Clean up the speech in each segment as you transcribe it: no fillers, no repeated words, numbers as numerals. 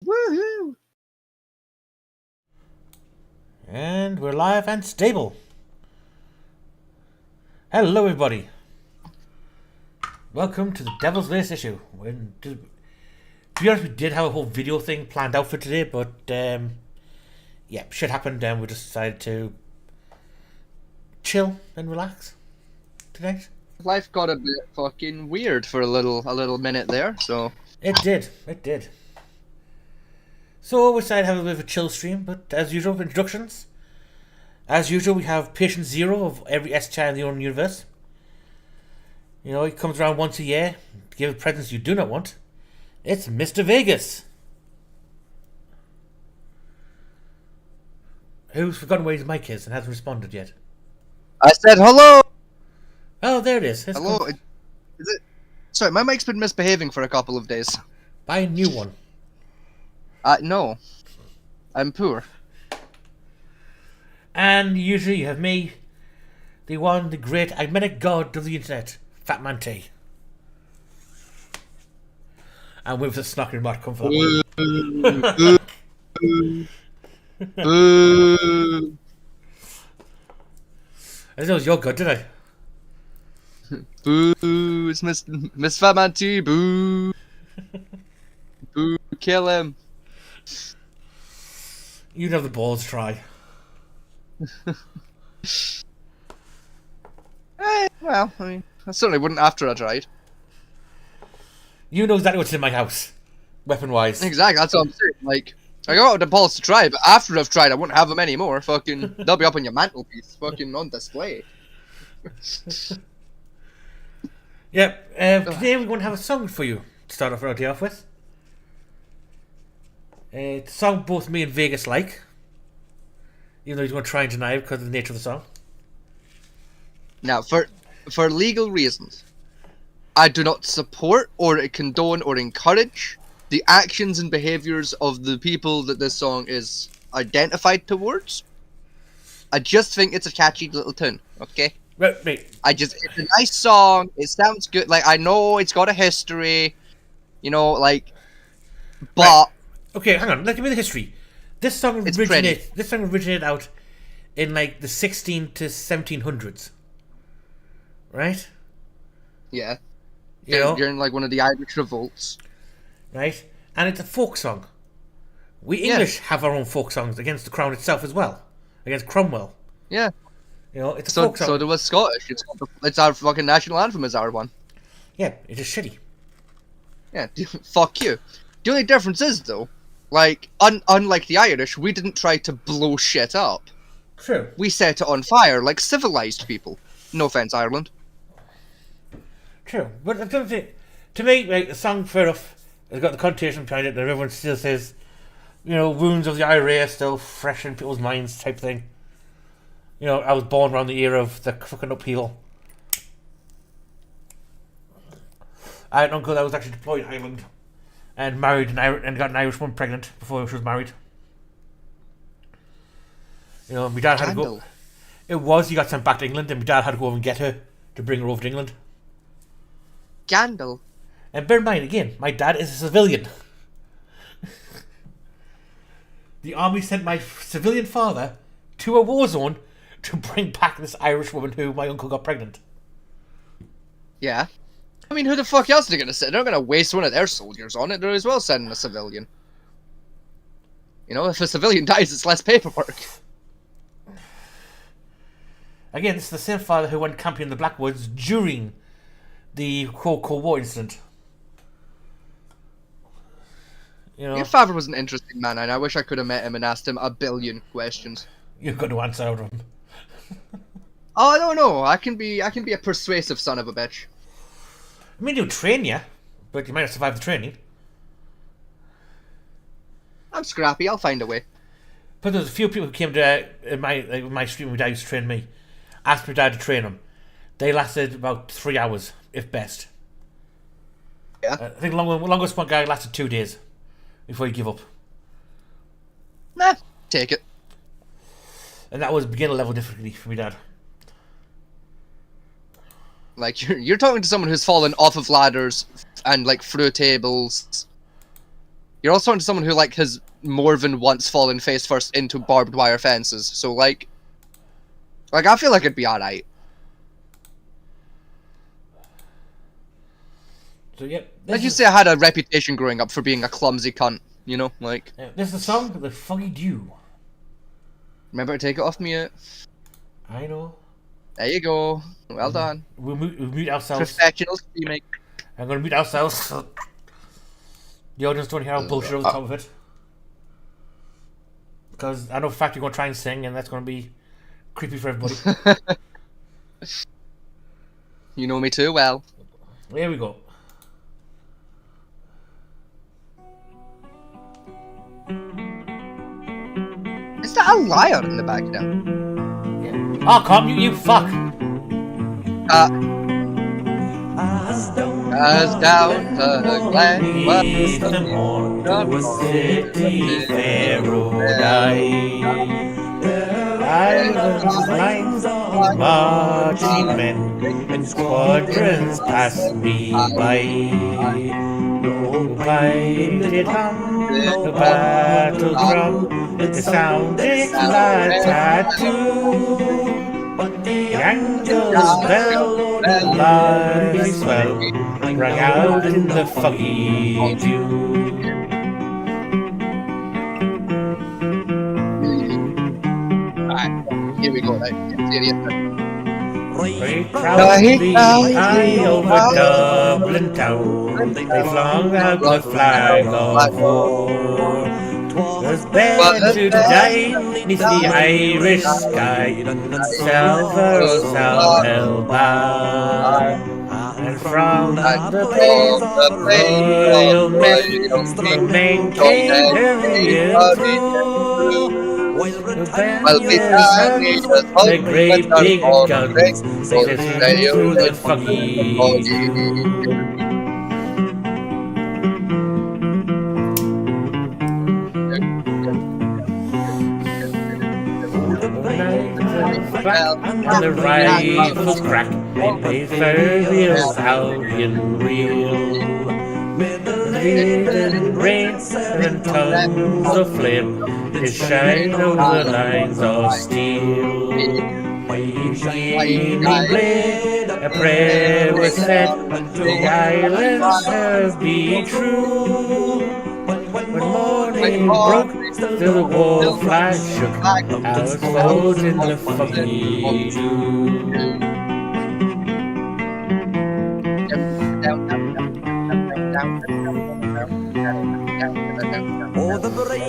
Woohoo! And we're live and stable. Hello, everybody. Welcome to the Devil's Latest issue. To be honest, we did have a whole video thing planned out for today, but yeah, shit happened, and we just decided to chill and relax tonight. Life got a bit fucking weird for a little minute there, so It did. So we decided to have a bit of a chill stream, but as usual, introductions. As usual, we have Patient Zero of every S-Child in the own universe. You know, he comes around once a year to give presents you do not want. It's Mr. Vegas. Who's forgotten where his mic is and hasn't responded yet. I said hello. Oh, there it is. Hello. Is it? Sorry, my mic's been misbehaving for a couple of days. Buy a new one. No. I'm poor. And usually you have me, the one, the great Agmetic god of the internet, Fat Man T. And with the snarky remark come for that one. I didn't know it was your god, did I? Boo! It's Miss Fatman T. Boo! Boo! Kill him! You'd have the balls to try. Well, I mean, I certainly wouldn't after I tried. You know exactly what's in my house, weapon-wise. Exactly, that's what I'm saying. Like, I got the balls to try, but after I've tried, I wouldn't have them anymore. Fucking, they'll be up on your mantelpiece, fucking on display. Yep. Today we're going to have a song for you to start off our day off with. It's a song both me and Vegas like, even though he's going to try and deny it because of the nature of the song. Now, for legal reasons, I do not support or condone or encourage the actions and behaviors of the people that this song is identified towards. I just think it's a catchy little tune, okay? Right. It's a nice song, it sounds good, like, I know it's got a history, you know, like, but... Right. Okay, hang on, let's give me the history. This song It's originated out in, like, the 16 to 1700s. Right? Yeah. You know? During, like, one of the Irish revolts. Right? And it's a folk song. We English have our own folk songs against the crown itself as well. Against Cromwell. Yeah. You know, it's a folk song. So there was Scottish. It's our fucking national anthem is our one. Yeah, it's just shitty. Yeah, fuck you. The only difference is, though, like, unlike the Irish, we didn't try to blow shit up. True. We set it on fire like civilized people. No offense, Ireland. True. But I don't think, to me, like, the song, fair enough, has got the connotation behind it that everyone still says, you know, wounds of the IRA are still fresh in people's minds type thing. You know, I was born around the era of the fucking upheaval. I had an uncle that was actually deployed in Ireland and married and got an Irish woman pregnant before she was married. You know, my dad had to go. He got sent back to England, and my dad had to go over and get her to bring her over to England. Gandalf. And bear in mind, again, my dad is a civilian. The army sent my civilian father to a war zone to bring back this Irish woman who my uncle got pregnant. Yeah. I mean, who the fuck else are they gonna send? They're not gonna waste one of their soldiers on it. They're as well sending a civilian. You know, if a civilian dies, it's less paperwork. Again, this is the same father who went camping in the Blackwoods during the Cold War incident. You know, Your father was an interesting man, and I wish I could have met him and asked him a billion questions. you've got to answer out of him. Oh, I don't know. I can be a persuasive son of a bitch. I mean, he'll train you, but you might not survive the training. I'm scrappy. I'll find a way. But there's a few people who came to my stream. My dad used to train me. Asked my dad to train them. They lasted about 3 hours, if best. Yeah. I think longest one guy lasted 2 days before he gave up. Nah, take it. And that was beginner level difficulty for my dad. Like, you're talking to someone who's fallen off of ladders and, like, through tables You're also into someone who like has more than once fallen face first into barbed wire fences. So like I feel like it'd be alright. So yep. Let's just say I had a reputation growing up for being a clumsy cunt. You know, like. This is the song, The Foggy Dew. Remember to take it off mute. I know. There you go. Well done. We'll mute ourselves. Professional streaming. I'm gonna mute ourselves. The audience don't hear our bullshit over the top of it. Because I know for a fact you're gonna try and sing, and that's gonna be creepy for everybody. You know me too well. There we go. Is that a liar in the background? Yeah. Oh, calm you fuck! As down the glen Beneath the morn to a city paradise. Lines of marching men in squadrons pass me by. No piped hum, no battle drum, the sound is like tattoo. The angel's bell, the lively swell, rang out in the foggy dew. Here we go, right? Right proudly high over Dublin town, they flung out the flag of war. 'Twas better to die neath the Irish sky than Salvador held bar. And from the plain, royal men, the men came hurrying through. While Britannia's guns, the great big guns, they sailed through the foggy dew. And the rifles crack, they further Albion reel. Leading rains and tongues of flame, they shine over the lines of steel. By shining blade, a prayer was said, the islands have been true. When morning broke, still the war flag shook, ours floated in the foggy dew.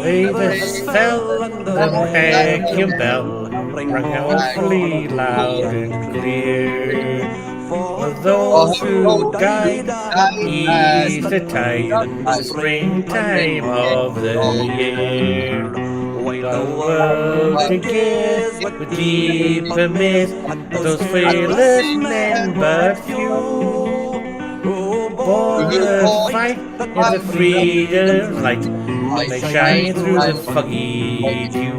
Bravest fell, the Peckham bell rang out fully loud and clear. For those who died, ease the tide, the springtime of the year. While the world begins with deep amaze, those fearless men but few. For the fight in the freedom's light, they shine through the foggy dew.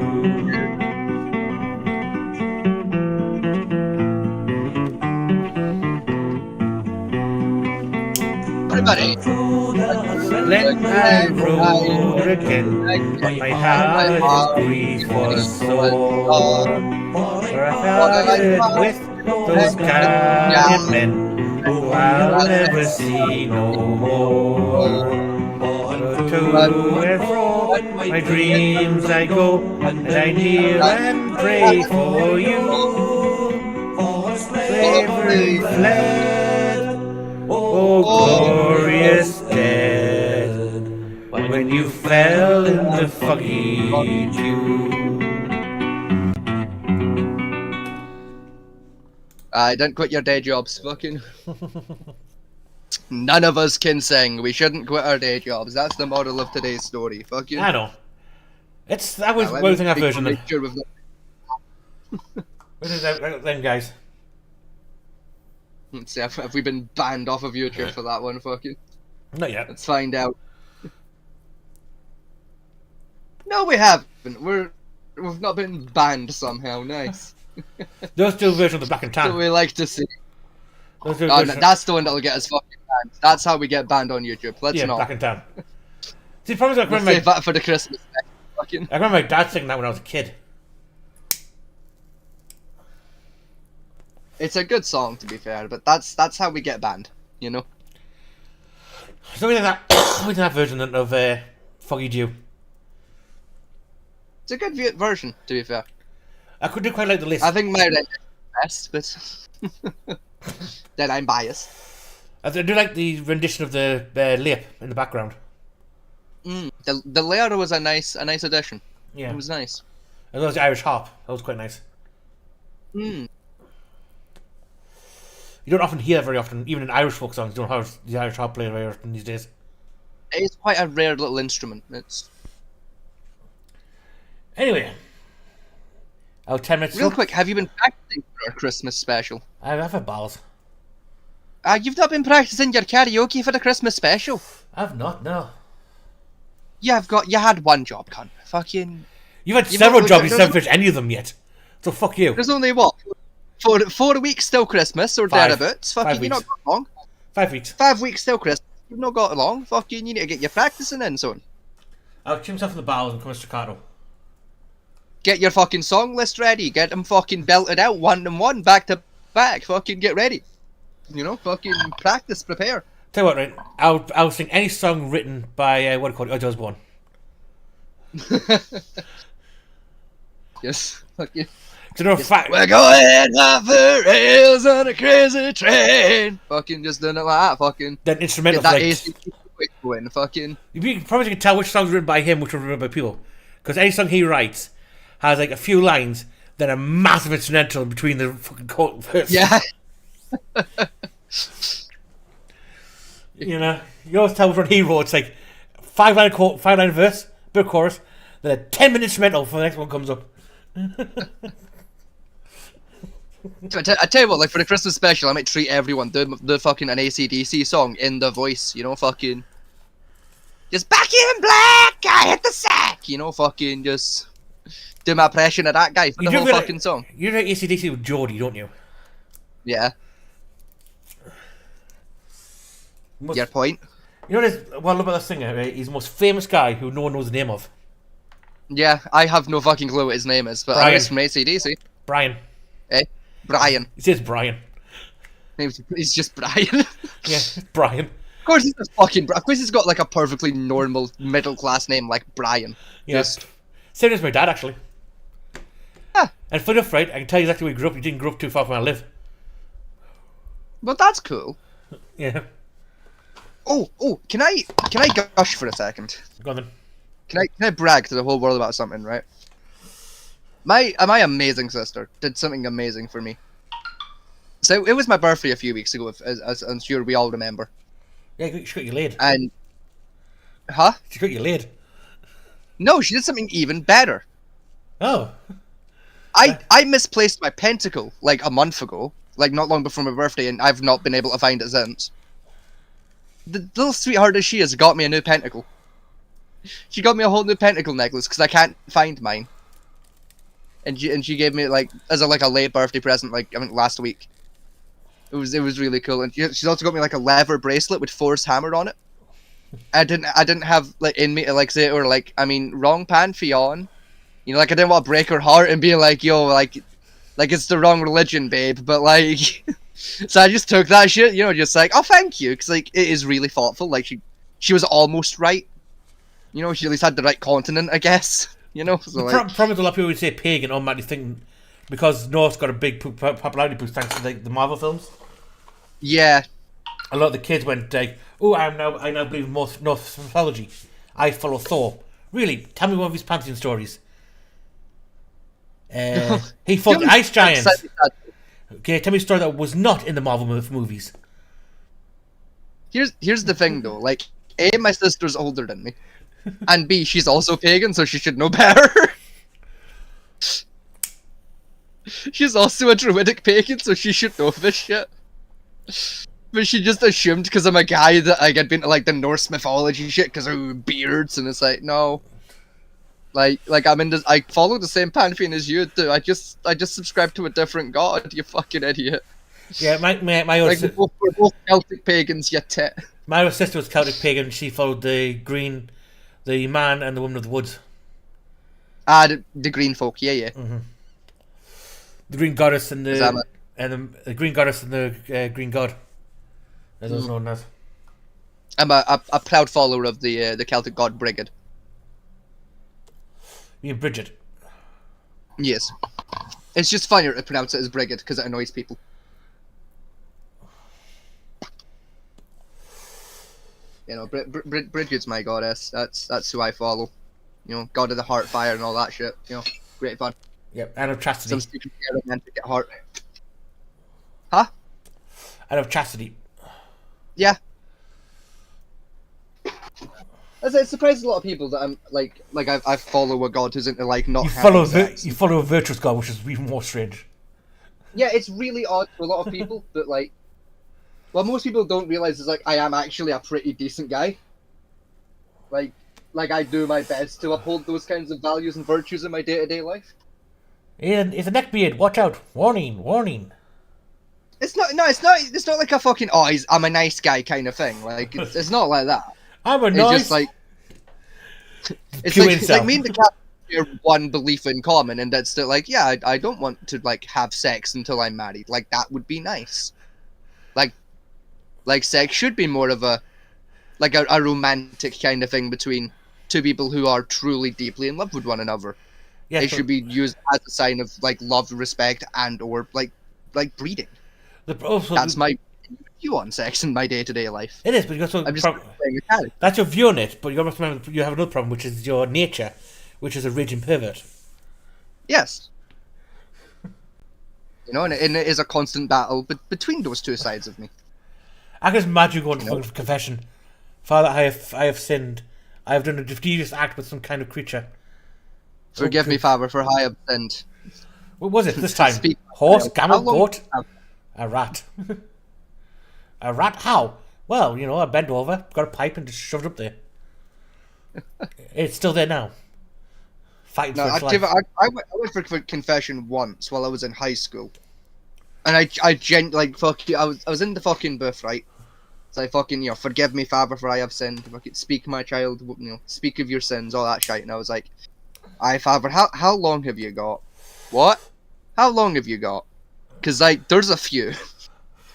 Everybody. Then I rode again, my heart is grief was sore. For I parted with those gallant men who I'll never see no more. But to and fro my dreams I go, and I kneel and pray for you. For slavery fled, oh glorious dead, when you fell in the foggy dew. Don't quit your day jobs, fucking. None of us can sing. We shouldn't quit our day jobs. That's the moral of today's story. Fuck you. I know. That was what I think that version then. What is that then, guys? Let's see, have we been banned off of YouTube for that one? Fucking. Not yet. Let's find out. No, we haven't. We've not been banned somehow. Nice. Those two versions of the Black and That's Tan. what we like to see. Those two Oh, versions- that's the one that'll get us fucking banned. That's how we get banned on YouTube. Let's yeah, not. Black and Tan. See, the problem is I We'll remember, save that for the Christmas. Fucking. I remember my dad singing that when I was a kid. It's a good song, to be fair, but that's how we get banned, you know. So we did that. We did that version of Foggy Dew. It's a good version, to be fair. I could do quite like the list. I think my rendition is best, but then I'm biased. I do like the rendition of the lip in the background. The layer was a nice addition. Yeah, It was nice. and that was the Irish harp. That was quite nice. Mm. You don't often hear that very often, even in Irish folk songs. You don't have the Irish harp played very often these days. It's quite a rare little instrument. It's Anyway, our 10 minutes. real quick. Have you been practicing for our Christmas special? I have had balls. You've not been practicing your karaoke for the Christmas special. I've not. No. You had one job, cunt. Fucking. You've had You've several not- jobs. You there's- haven't finished any of them yet. So fuck you. There's only what 4 weeks till Christmas or 5. thereabouts. 5 Fucking, you not weeks. got long. 5 weeks. 5 weeks till Christmas. You've not got long. Fucking, you need to get your practicing in, son. I'll chew myself in the bowels and come staccato. Get your fucking song list ready. Get them fucking belted out one and one, back to back. Fucking get ready. You know, fucking practice, prepare. Tell you what, right? I'll sing any song written by what do you call it, Ozzy Osbourne. Yes. Fucking. Do you know a fact? We're going off the rails on a crazy train. Fucking just doing it like that. Fucking That instrumental. get that Like, AC going. Fucking. you probably can tell which songs written by him, which ones written by people. Because any song he writes has like a few lines, then a massive instrumental between the fucking verse. Yeah. You know, you always tell which one he wrote. It's like 5-line verse, bit of chorus, then a 10-minute instrumental for the next one comes up. I tell you what, like for the Christmas special, I might treat everyone the fucking an AC/DC song in the voice, you know, fucking just back in black, I hit the sack, you know, fucking just do my impression of that guy for You the do whole get fucking song. You know AC/DC with Geordie, don't you? Yeah, Most, your point. You know this? Well, about this singer, right? He's the most famous guy who no one knows the name of. Yeah, I have no fucking clue what his name is, but I know Brian. it's from AC/DC. Brian. Eh? Brian. He says Brian. He's just Brian. Yeah, Brian. Of course he's just fucking. Of course he's got like a perfectly normal middle class name like Brian. Yeah. Just Same as my dad, actually. Ah. And funny enough, right? I can tell you exactly where he grew up. He didn't grow up too far from where I live. but that's cool. Yeah. Oh, can I gush for a second? Go on then. Can I brag to the whole world about something, right? My amazing sister did something amazing for me. So it was my birthday a few weeks ago, as I'm sure we all remember. Yeah, she got you laid. And, huh? She got you laid. No, she did something even better. Oh. I misplaced my pentacle like a month ago, like not long before my birthday, and I've not been able to find it since. The little sweetheart as she is got me a new pentacle. She got me a whole new pentacle necklace because I can't find mine. And she gave me it like as a late birthday present, like I think last week. It was really cool, and she's also got me like a leather bracelet with Force Hammer on it. I didn't have like in me to like say or like wrong pantheon, you know, like I didn't want to break her heart and be like yo like it's the wrong religion, babe, but like so I just took that shit, you know, just like oh thank you, because like it is really thoughtful. Like she was almost right, you know, she at least had the right continent, I guess. You know, so like, Problem is a lot of people would say pagan automatically thinking because North's got a big popularity boost thanks to the Marvel films. yeah, A lot of the kids went like, "Oh, I now believe in Norse mythology. I follow Thor." Really, tell me one of his pantheon stories. He fought the ice giants. Okay, tell me a story that was not in the Marvel movies. Here's the thing though, like A, my sister's older than me, and B, she's also pagan, so she should know better. She's also a druidic pagan, so she should know this shit. But she just assumed because I'm a guy that like, I'd been to like the Norse mythology shit because of beards, and it's like no. Like I follow the same pantheon as you do. I just subscribe to a different god. You fucking idiot. Yeah, my Like we're both Celtic pagans, you tit. my sister was Celtic pagan. She followed the green The man and the woman of the woods. Ah, the green folk. Yeah, yeah. The green goddess and Is that the green goddess and the green god. As it's known as. I'm a proud follower of the Celtic god Brigid. Me and Bridget. Yes. It's just funnier to pronounce it as Brigid because it annoys people. You know, Brigid's my goddess. That's who I follow. You know, god of the heart, fire, and all that shit. You know, great fun. Yep, and of chastity. Some stupid romantic at heart. Huh? And of chastity. Yeah. It surprises a lot of people that I'm like I follow a god who's into like not. You having sex. you follow a virtuous god, which is even more strange. Yeah, it's really odd for a lot of people, but like, what most people don't realize is like I am actually a pretty decent guy. Like I do my best to uphold those kinds of values and virtues in my day-to-day life. It's a neckbeard. Watch out! Warning! Warning! It's not like a fucking I'm a nice guy kind of thing. Like it's not like that. I'm a It's nice. just like it's Pure like, incel. me and the cat share one belief in common, and that's that like I don't want to like have sex until I'm married. Like that would be nice. Like sex should be more of a romantic kind of thing between two people who are truly deeply in love with one another. Yeah, It should be used as a sign of like love, respect, and or like breeding. That's my view on sex in my day-to-day life. It is, but you got I'm just playing a character. that's your view on it. But you must remember you have another problem, which is your nature, which is a raging pervert. Yes. You know, and it is a constant battle between those two sides of me. I can just imagine you going to fucking confession. Father, I have sinned. I have done a devious act with some kind of creature. Forgive me, Father, for I have sinned. What was it this time? Speak. Horse, How camel, long- goat, a rat. A rat? How? Well, you know, I bent over, got a pipe, and just shoved it up there. It's still there now. Fighting No, for its life. I went for confession once while I was in high school, and I was in the fucking booth, right? So I fucking, forgive me, Father, for I have sinned. Fucking speak, my child, speak of your sins, all that shit. And I was like, aye, Father, how long have you got? What? How long have you got? Because, like, there's a few.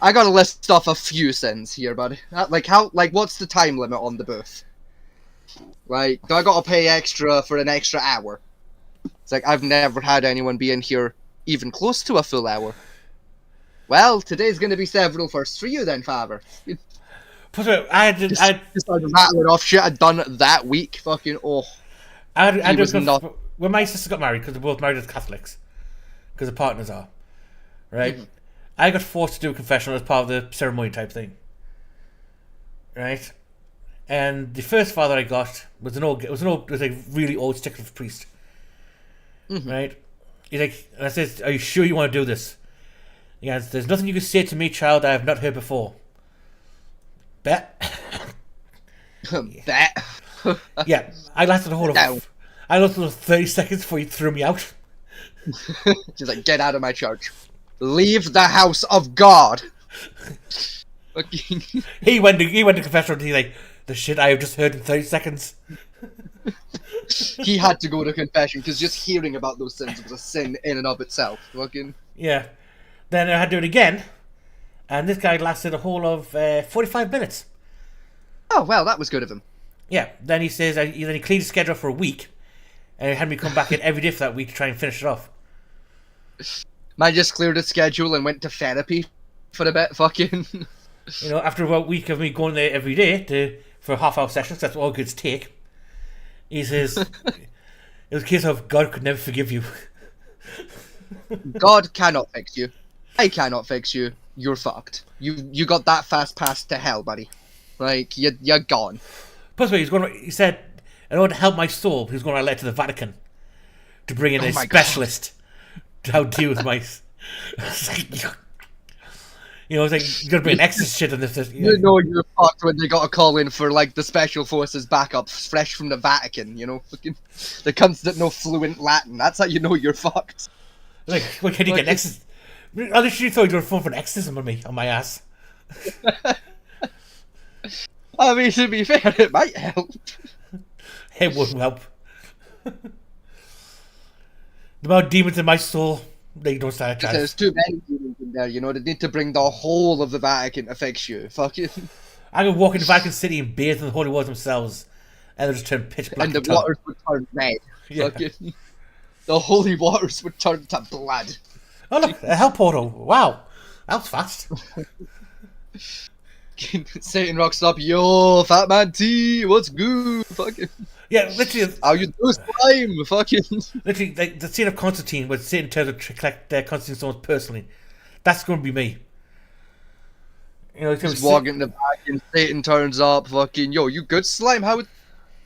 I gotta list off a few sins here, buddy. What's the time limit on the booth? Like, do I gotta pay extra for an extra hour? It's like, I've never had anyone be in here even close to a full hour. Well, today's gonna be several firsts for you then, Father. Plus, I Just started rattling off shit I'd done that week. Fucking, He was not- when my sister got married, because they're both married as Catholics, because the partners are, right? I got forced to do a confession as part of the ceremony type thing, right? And the first father I got was a really old stickler priest, right? He's like, and I says, "Are you sure you want to do this?" He goes, "There's nothing you can say to me, child, I have not heard before." Bet. that. Yeah, I lasted a whole No. of. I lasted 30 seconds before he threw me out. She's like, get out of my church. Leave the house of God. Fucking. He went to confession and he's like, the shit I have just heard in 30 seconds. He had to go to confession because just hearing about those sins was a sin in and of itself. Fucking. Yeah. Then I had to do it again, and this guy lasted a whole of 45 minutes. Oh well, that was good of him. Yeah. Then he says then he cleaned his schedule for a week, and he had me come back in every day for that week to try and finish it off. Man just cleared his schedule and went to therapy for a bit. Fucking. You know, after about a week of me going there every day for half-hour sessions, that's what all goods take. He says, it was a case of God could never forgive you. God cannot fix you. I cannot fix you. You're fucked. You got that fast pass to hell, buddy. Like you're gone. Plus, he said, in order to help my soul, he was going to write a letter to the Vatican to bring in a my specialist to help deal with my. You know, it's like you got to bring an exorcist shit on this. You know you're fucked when they got to call in for like the special forces backup fresh from the Vatican. You know, fucking the cunts that know fluent Latin. That's how you know you're fucked. Like, what can you get an exorcist? I literally thought you were phone for an exorcism on me, on my ass. I mean, to be fair, it might help. It wouldn't help. The amount of demons in my soul, they don't stand a chance. There's too many demons in there, you know. They need to bring the whole of the Vatican to fix you. Fucking. I could walk into Vatican City and bathe in the holy waters themselves, and they'll just turn pitch black. And the waters would turn red. Yeah. Fucking. The holy waters would turn to blood. Oh look, a hell portal! Wow, that was fast. Satan rocks up, yo, Fat Man T, what's good? Fucking. Yeah, literally, How you do, slime? Fucking. literally, like the scene of Constantine, where Satan turns to collect Constantine's souls personally. That's going to be me. You know, Just walking the back and Satan turns up, fucking, yo, you good, slime? How would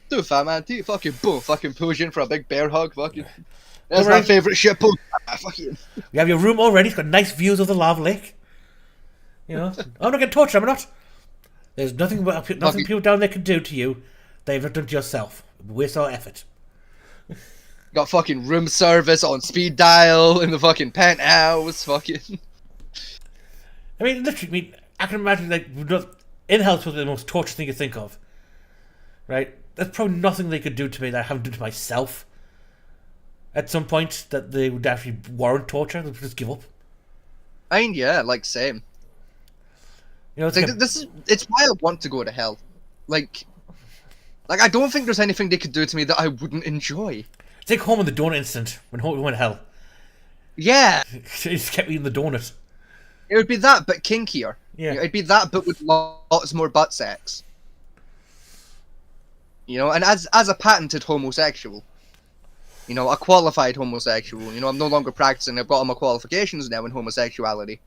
do, Fat Man T? Fucking boom, fucking push in for a big bear hug, fucking. That's my favourite shit post. Fucking. You have your room already. It's got nice views of the lava lake. You know, I'm not getting tortured. I'm not. There's nothing people down there can do to you. They've done to yourself. Waste our effort. Got fucking room service on speed dial in the fucking penthouse. Fucking. I mean, literally, I can imagine like in hell's probably the most torturous thing you think of. Right? There's probably nothing they could do to me that I haven't done to myself. At some point, that they would actually warrant torture. They would just give up. I mean, yeah, like same. You know, it's Like, it's why I want to go to hell. Like I don't think there's anything they could do to me that I wouldn't enjoy. it's like Home in the Donut incident when Home went to hell. Yeah, He just kept eating the donut. it would be that, but kinkier. Yeah. It'd be that, but with lots more butt sex. You know, and as a patented homosexual, you know, a qualified homosexual, you know, I'm no longer practicing, I've got all my qualifications now in homosexuality.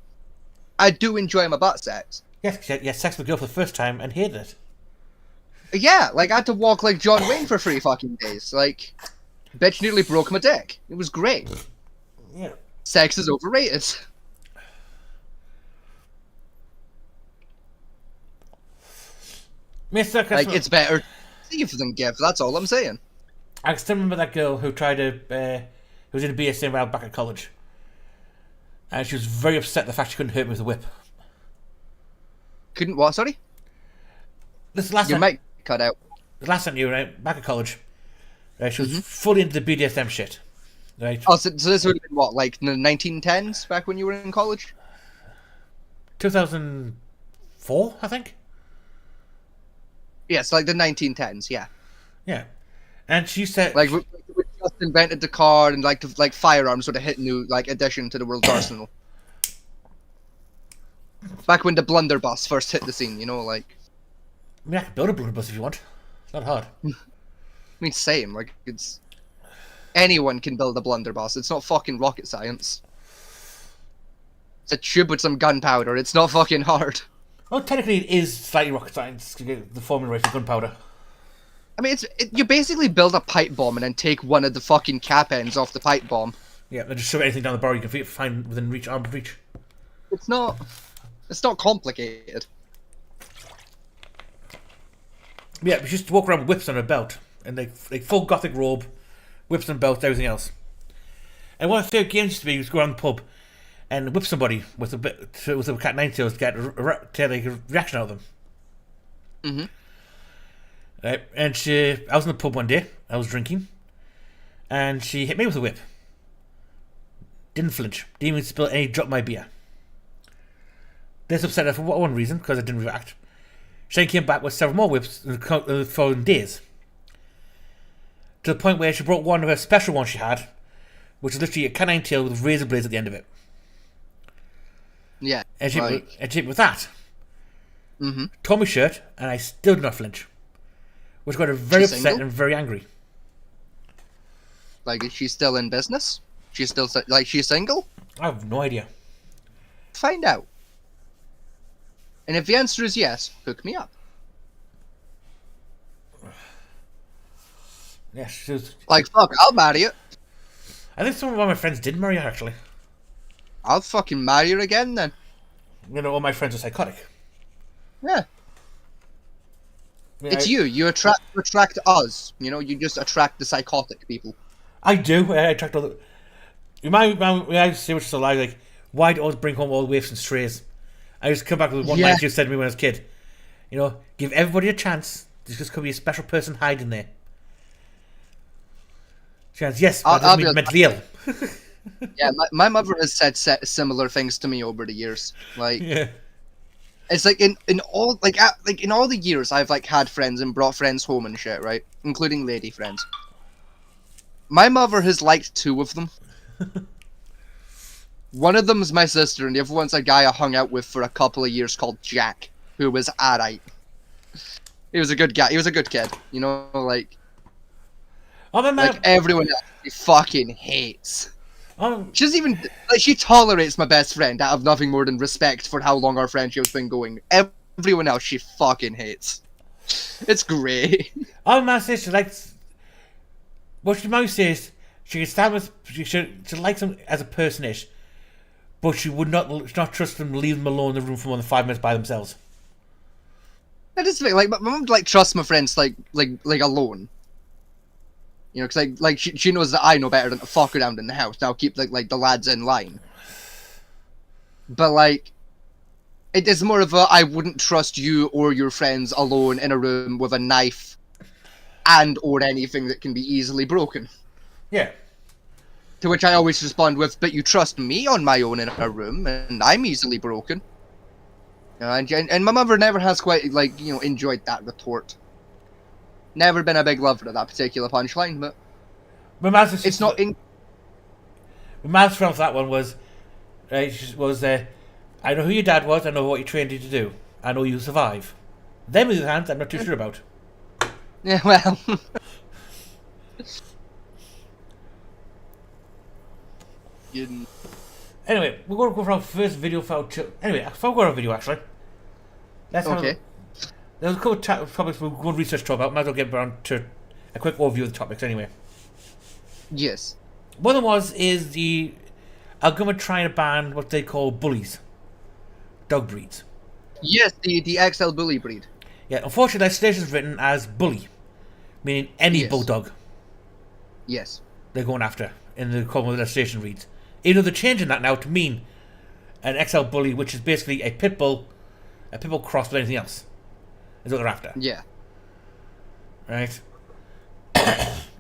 I do enjoy my butt sex. Yes, you had sex with a girl for the first time and hated it. Yeah, like, I had to walk like John Wayne for 3 fucking days. Like, bitch nearly broke my dick. It was great. Yeah. Sex is overrated. Like, it's better to receive than give, that's all I'm saying. I still remember that girl who tried to, who was in a BSM while back at college. And she was very upset the fact she couldn't hurt me with a whip. Couldn't what, sorry? This last Your time, mic cut out. the last time you were right, back at college, right, she was fully into the BDSM shit. Right? Oh, so this would have been what, like the 1910s, back when you were in college? 2004, I think? Yes, like the 1910s, yeah. Yeah. And she said... Like, we just invented the car and, like, firearms would have hit new, like, addition to the world's arsenal. Back when the blunderbuss first hit the scene, you know, like... I mean, I can build a blunderbuss if you want. It's not hard. I mean, same, like, it's... Anyone can build a blunderbuss, it's not fucking rocket science. It's a tube with some gunpowder, it's not fucking hard. Well, technically it is slightly rocket science to get the formula right for gunpowder. I mean, you basically build a pipe bomb and then take one of the fucking cap ends off the pipe bomb. Yeah, and just shove anything down the barrel you can find within reach, arm's reach. It's not complicated. Yeah, we just walk around with whips on her belt. And like full gothic robe, whips and belt, everything else. And one of the favorite games used to be was go around the pub and whip somebody with a cat nine tails to get a reaction out of them. Mm-hmm. Right, and I was in the pub one day, I was drinking, and she hit me with a whip. Didn't flinch, didn't even spill any drop of my beer. This upset her for one reason, because I didn't react. She then came back with several more whips in the following days. To the point where she brought one of her special ones she had, which was literally a canine tail with razor blades at the end of it. Yeah. And she like, hit me with that. Mm-hmm. Tore my shirt, and I still did not flinch. Which got her very She's upset single? and very angry. Like, is she still in business? She's still, like, she's single? I have no idea. Find out. And if the answer is yes, hook me up. Yeah, she was... Like, fuck, I'll marry it. I think some of my friends did marry her, actually. I'll fucking marry her again, then. You know, all my friends are psychotic. Yeah. I mean, It's you attract us. You know, you just attract the psychotic people. I do. I attract all the... I say which is a lie, like, why do you always bring home all the waifs and strays? I just come back with one line she said to me when I was a kid. You know, give everybody a chance. There's just could be a special person hiding there. She goes, yes, I'll, but I'll that be doesn't mean mentally ill. Yeah, my mother has said similar things to me over the years. Like, Yeah. it's like in all in all the years I've like had friends and brought friends home and shit, right? Including lady friends. My mother has liked two of them. One of them is my sister, and the other one's a guy I hung out with for a couple of years called Jack, who was alright. He was a good guy. He was a good kid. You know, like Oh, my mum. everyone else he fucking hates. She doesn't even like. She tolerates my best friend out of nothing more than respect for how long our friendship's been going. Everyone else she fucking hates. It's great. Oh, my sister likes. What she might say is she can stand with. She likes him as a person-ish, but she would not trust them to leave them alone in the room for more than 5 minutes by themselves. That is like my mom like trusts my friends like alone. You know, because like she knows that I know better than to fuck around in the house. Now keep like the lads in line. But like, it is more of a I wouldn't trust you or your friends alone in a room with a knife, and or anything that can be easily broken. Yeah. To which I always respond with, "But you trust me on my own in a room, and I'm easily broken." You know, and my mother never has quite like enjoyed that retort. Never been a big lover of that particular punchline, but My mum's sister, it's not in. My mum's response to that one was, I know who your dad was. I know what he trained you to do. I know you'll survive. Them with the hands, I'm not too sure about. Yeah, well. Anyway, we're going to go for our first video for anyway, before we go to our video, actually. Let's have Okay. There's a couple of topics we're going to research to talk about. Might as well get around to a quick overview of the topics anyway. Yes. One of them is the government trying to ban what they call bullies. Dog breeds. Yes, the XL bully breed. Yeah, unfortunately, legislation is written as bully, meaning any Yes. bulldog Yes. they're going after in the common legislation reads. Even though they're changing that now to mean an XL bully, which is basically a pit bull crossed with anything else, is what they're after. Yeah. Right?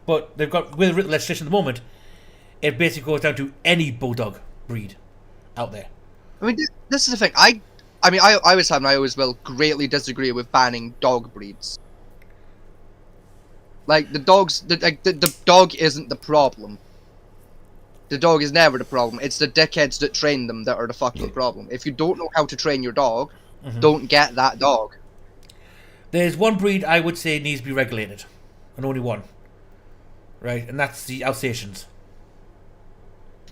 But they've got, with written legislation at the moment, it basically goes down to any bulldog breed out there. I mean, this is the thing. I always have and I always will greatly disagree with banning dog breeds. Like, the dog isn't the problem. The dog is never the problem. It's the dickheads that train them that are the fucking problem. If you don't know how to train your dog, don't get that dog. There's one breed I would say needs to be regulated, and only one. Right? And that's the Alsatians.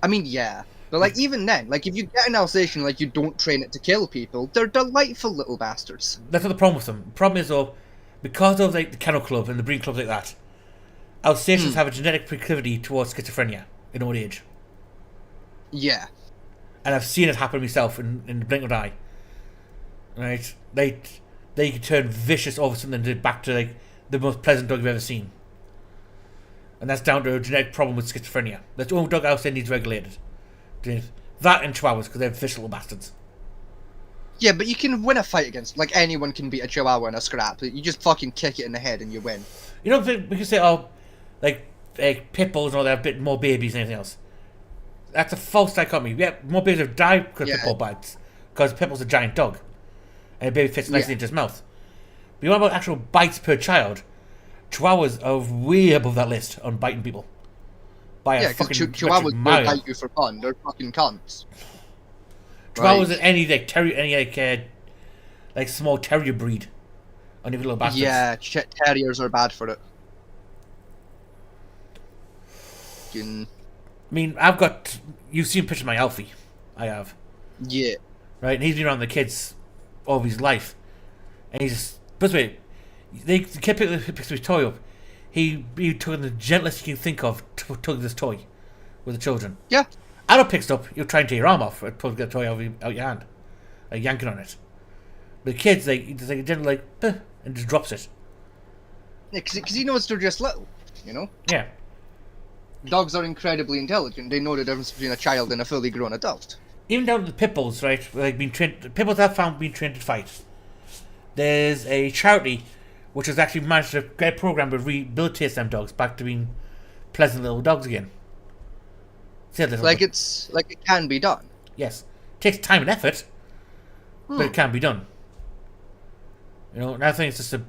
I mean, yeah. But, like, even then, like, if you get an Alsatian, like, you don't train it to kill people, they're delightful little bastards. That's not the problem with them. The problem is, though, because of like the kennel club and the breeding clubs like that, Alsatians have a genetic proclivity towards schizophrenia in old age. Yeah. And I've seen it happen myself in the blink of an eye. Right? They can turn vicious all of a sudden and back to like the most pleasant dog you've ever seen. And that's down to a genetic problem with schizophrenia. That's the only dog out there needs regulated. That and chihuahuas, because they're vicious little bastards. Yeah, but you can win a fight against, like, anyone can beat a chihuahua in a scrap. You just fucking kick it in the head and you win. You know, we can say, like pit bulls and all that, a bit more babies than anything else. That's a false dichotomy. Yeah, more babies have died because of pit bull bites, because pit bull's a giant dog, and a baby fits nicely into his mouth. But you want about actual bites per child? Chihuahuas are way above that list on biting people. By a because fucking chihuahuas metric don't mile. bite you for fun. They're fucking cunts. Chihuahuas Right. are any like terrier, like small terrier breed, on even little bastards. Yeah, terriers are bad for it. Fucking- I mean, you've seen pictures of my Alfie. I have. Yeah. Right? And he's been around the kids all of his life. And he's... By the way, the kid picks his toy up. He took the gentlest you can think of to tug this toy with the children. Yeah. Adult picks it up, you'll try and take your arm off and get the toy out your hand. Like yanking on it. But the kids, just like a gentle, like, and just drops it. Yeah, because he knows they're just little, you know? Yeah. Dogs are incredibly intelligent. They know the difference between a child and a fully grown adult. Even down to the pit bulls, right? Like being trained, pit bulls I've found being trained to fight. There's a charity which has actually managed to get a program to rehabilitate them dogs back to being pleasant little dogs again. See how this Like it can be done. yes, it takes time and effort, but it can be done. You know, and I think it's just a.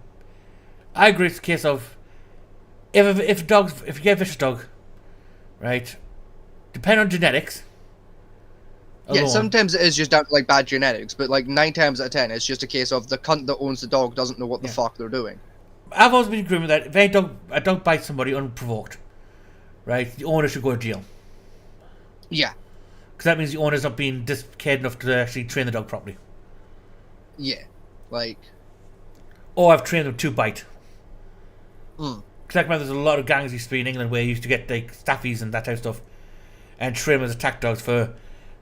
I agree. It's a case of if you get a vicious dog, right? Depending on genetics. Yeah, alone- sometimes it is just down to like bad genetics, but like 9 times out of 10, it's just a case of the cunt that owns the dog doesn't know what the Yeah. fuck they're doing. I've always been agreeing with that. If a dog bites somebody unprovoked, right, the owner should go to jail. Yeah, Because that means the owner's not being cared enough to actually train the dog properly. yeah, like. Or I've trained them to bite. Mm. Because I remember there's a lot of gangs used to be in England where you used to get like staffies and that type of stuff, and train them as attack dogs for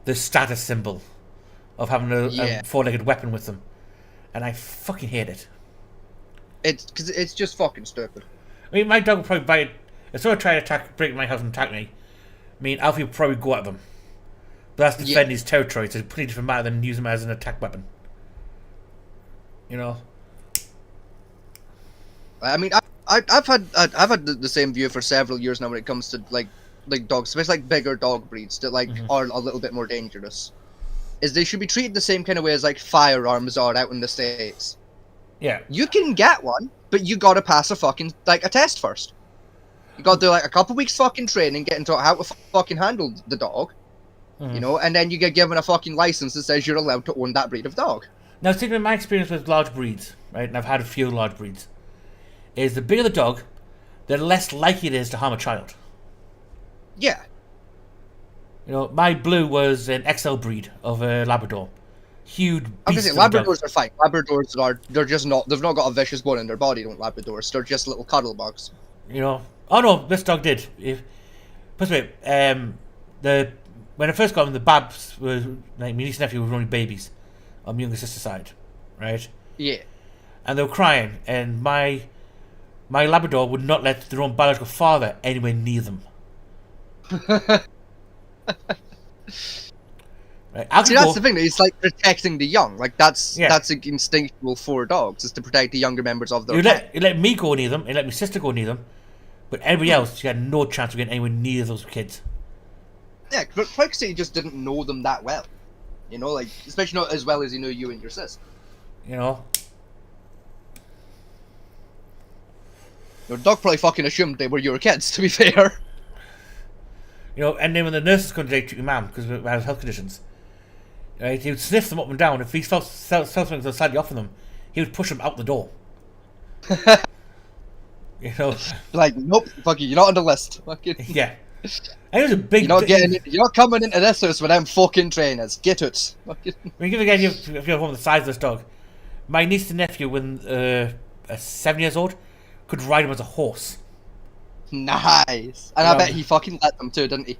the status symbol of having a four-legged weapon with them, and I fucking hate it. It's just fucking stupid. I mean, my dog would probably bite. If someone tried to break my house and attack me, I mean, Alfie would probably go at them. But that's defending his territory. It's a pretty different matter than use them as an attack weapon. You know. I mean, I've had the same view for several years now when it comes to like dogs, especially like bigger dog breeds that like are a little bit more dangerous. Is they should be treated the same kind of way as like firearms are out in the States. Yeah. You can get one, but you gotta pass a fucking like a test first. You gotta do like a couple weeks fucking training, getting taught how to fucking handle the dog, you know, and then you get given a fucking license that says you're allowed to own that breed of dog. Now, thinking of my experience with large breeds, right, and I've had a few large breeds, is the bigger the dog, the less likely it is to harm a child. Yeah. You know, my Blue was an XL breed of a Labrador. Huge I'm beast gonna say of a dog. Labradors are fine. Labradors they've not got a vicious bone in their body, don't Labradors. They're just little cuddle bugs. You know, oh no, this dog did. Put it this way, when I first got him, the Babs was like my niece and nephew were only babies on my younger sister's side, right? Yeah. And they were crying, and my Labrador would not let their own biological father anywhere near them. Right, See, that's the thing. It's like protecting the young. Like that's Yeah. that's instinctual for dogs, is to protect the younger members of their You pack. let me go near them, and let my sister go near them, but everybody else, you had no chance of getting anywhere near those kids. Yeah, but Quake City just didn't know them that well. You know, like especially not as well as he knew you and your sister. You know, Your dog probably fucking assumed they were your kids. To be fair. and then when the nurses couldn't take your mum because of health conditions, right, he would sniff them up and down. If he felt something was slightly off of them, he would push them out the door. You know, Like, nope, fuck you. You're not on the list. Fucking. yeah. And it was a big. You're not coming into this house with them fucking trainers. Get it. Fucking. When you give again, if you're home the size of this dog, my niece and nephew, when 7 years old, could ride him as a horse. Nice. And I bet he fucking let them too, didn't he?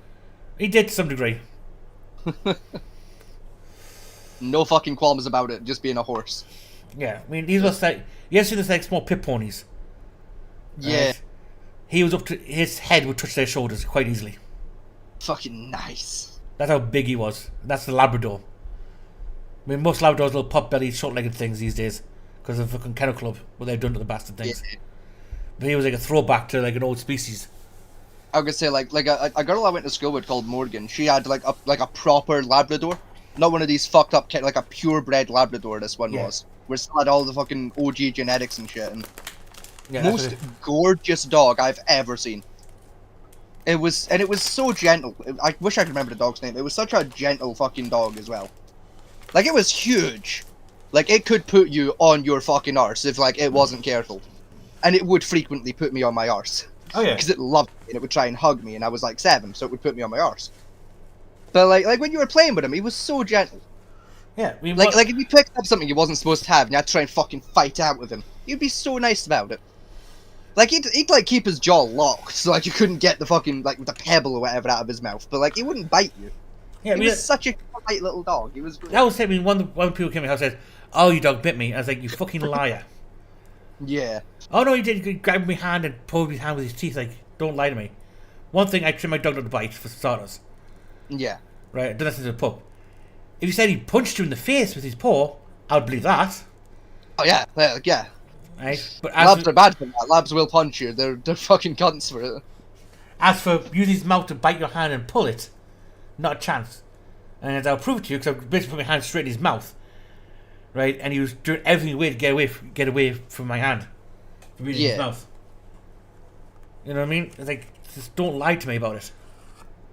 He did to some degree. No fucking qualms about it, just being a horse. Yeah, I mean, these was like you ever seen this like small pit ponies? Yeah. Right? He was up to his head would touch their shoulders quite easily. Fucking nice. That's how big he was. That's the Labrador. I mean, most Labradors are little pot-bellied, short-legged things these days because of the fucking kennel club, what they've done to the bastard things. Yeah. But he was like a throwback to like an old species. I could say like a girl I went to school with called Morgan. She had like a proper Labrador, not one of these fucked up like a purebred Labrador. This one was, where it still had all the fucking OG genetics and shit. And Yeah, most gorgeous dog I've ever seen. It was so gentle. I wish I could remember the dog's name. It was such a gentle fucking dog as well. Like it was huge. Like it could put you on your fucking arse if like it wasn't careful. And it would frequently put me on my arse. Oh yeah. Because it loved me and it would try and hug me and I was like 7, so it would put me on my arse. But like when you were playing with him, he was so gentle. Yeah. I mean, Like if you picked up something you wasn't supposed to have and you had to try and fucking fight out with him, you'd be so nice about it. Like he'd like keep his jaw locked, so like you couldn't get the fucking like the pebble or whatever out of his mouth. But like he wouldn't bite you. yeah, I He mean, was such a polite little dog. He was great. that was it. I mean, one of the people came to my house and said, "Oh, your dog bit me." I was like, "You fucking liar!" Yeah. Oh no, he did. He grabbed my hand and pulled my hand with his teeth. Like, don't lie to me. One thing, I trained my dog not to bite for starters. Yeah. Right, I did that to the pup. If you said he punched you in the face with his paw, I would believe that. Oh yeah. Right, but Labs are bad for that. Labs will punch you. They're fucking cunts for it. As for using his mouth to bite your hand and pull it, not a chance. And I'll prove it to you because I basically put my hand straight in his mouth, right? And he was doing everything away to get away from my hand, from using his mouth. You know what I mean? It's like, just don't lie to me about it.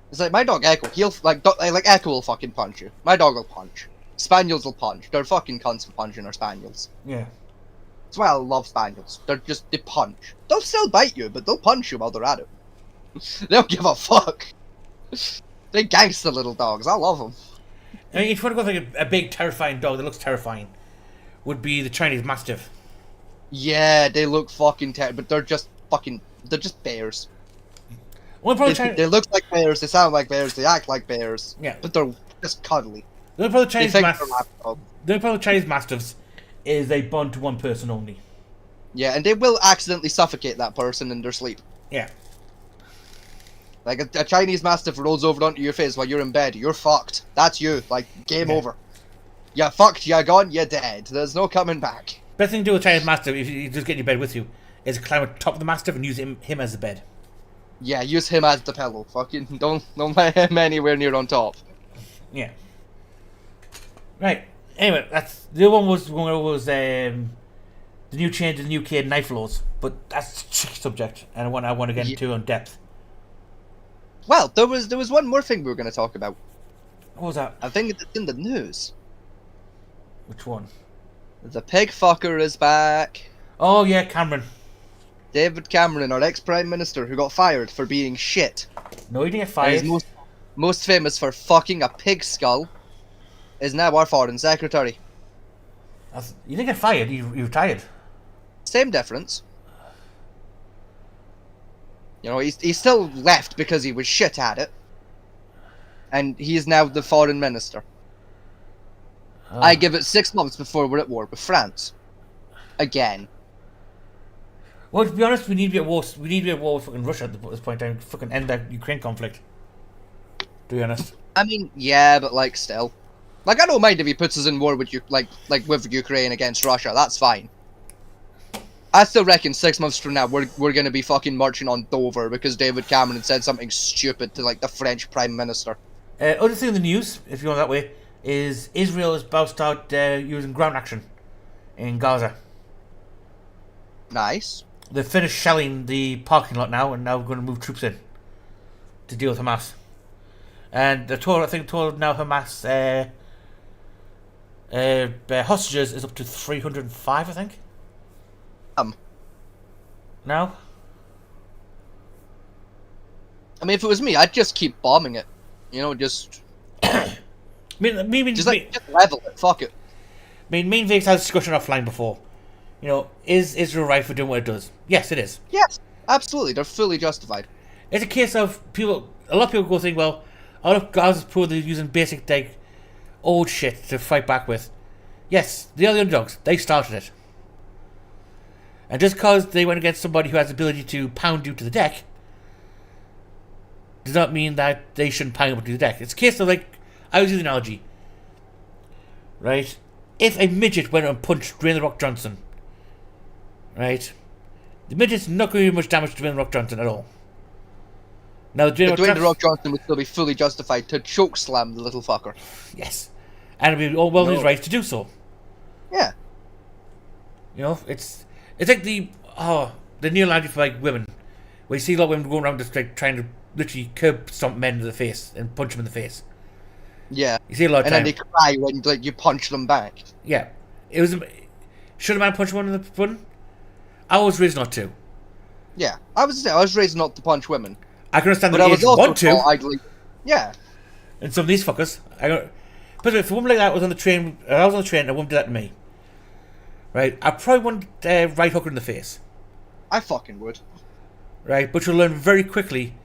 It's like my dog Echo. He'll like Echo will fucking punch you. My dog will punch. Spaniels will punch. They're fucking cunts for punching our spaniels. Yeah. That's why I love spaniels. They punch. They'll still bite you, but they'll punch you while they're at it. They don't give a fuck. They're gangster little dogs. I love them. I mean, if you want to go with like a big terrifying dog that looks terrifying, would be the Chinese Mastiff. Yeah, they look fucking but they're just bears. They look like bears, they sound like bears, they act like bears. Yeah. But they're just cuddly. The only problem with Chinese Mastiffs is they bond to one person only. Yeah, and they will accidentally suffocate that person in their sleep. Yeah. Like a Chinese Mastiff rolls over onto your face while you're in bed, you're fucked. That's you. Like, game over. You're fucked, you're gone, you're dead. There's no coming back. Best thing to do with Chinese Mastiff, if you just get in your bed with you, is climb on top of the Mastiff and use him as the bed. Yeah, use him as the pillow. Fucking don't let him anywhere near on top. Yeah. Right. Anyway, that's the other one was the new change in the UK knife laws, but that's a tricky subject, and one I want to get into in depth. Well, there was one more thing we were going to talk about. What was that? I think it's in the news. Which one? The pig fucker is back. Oh yeah, Cameron. David Cameron, our ex-prime minister, who got fired for being shit. No, he didn't get fired. He's most famous for fucking a pig skull. Is now our foreign secretary. You didn't get fired. You retired. Same difference. You know, he still left because he was shit at it. And he is now the foreign minister. I give it 6 months before we're at war with France. Again. Well, to be honest, we need to be at war. We need to be at war with fucking Russia at this point in time. Fucking end that Ukraine conflict. To be honest. I mean, yeah, but like still. Like, I don't mind if he puts us in war with with Ukraine against Russia. That's fine. I still reckon 6 months from now we're gonna be fucking marching on Dover because David Cameron said something stupid to like the French Prime Minister. Other thing in the news, if you want that way, is Israel is about to start using ground action in Gaza. Nice. They've finished shelling the parking lot now, and now we're going to move troops in to deal with Hamas. And the total now Hamas hostages is up to 305, I think. Now? I mean, if it was me, I'd just keep bombing it. You know, just... just level it, fuck it. I mean, me and Viggs had a discussion offline before. You know, is Israel right for doing what it does? Yes, it is. Yes, absolutely. They're fully justified. It's a case of a lot of people go think, well, all of Gaza's poor, they're using basic, old shit to fight back with. Yes, they are the underdogs. They started it. And just because they went against somebody who has the ability to pound you to the deck, does not mean that they shouldn't pound you to the deck. It's a case of, I was using the analogy. Right? If a midget went and punched Dwayne The Rock Johnson, right? The midget's not going to do much damage to Dwayne The Rock Johnson at all. Now, Dwayne The Rock Johnson would still be fully justified to choke slam the little fucker. Yes. And it'd be all well in his right to do so. Yeah. You know, it's like the near-analogy for women. Where you see a lot of women going around just trying to literally curb stomp men in the face and punch them in the face. Yeah. You see a lot of and time. Then they cry when you punch them back. Yeah. Should a man punch one in the button? I was raised not to. Yeah. I was raised not to punch women. I can understand that I want to. Yeah. And some of these fuckers. But if a woman like that was on the train, I was on the train and a woman did that to me. Right? I probably wouldn't right hook her in the face. I fucking would. Right? But you'll learn very quickly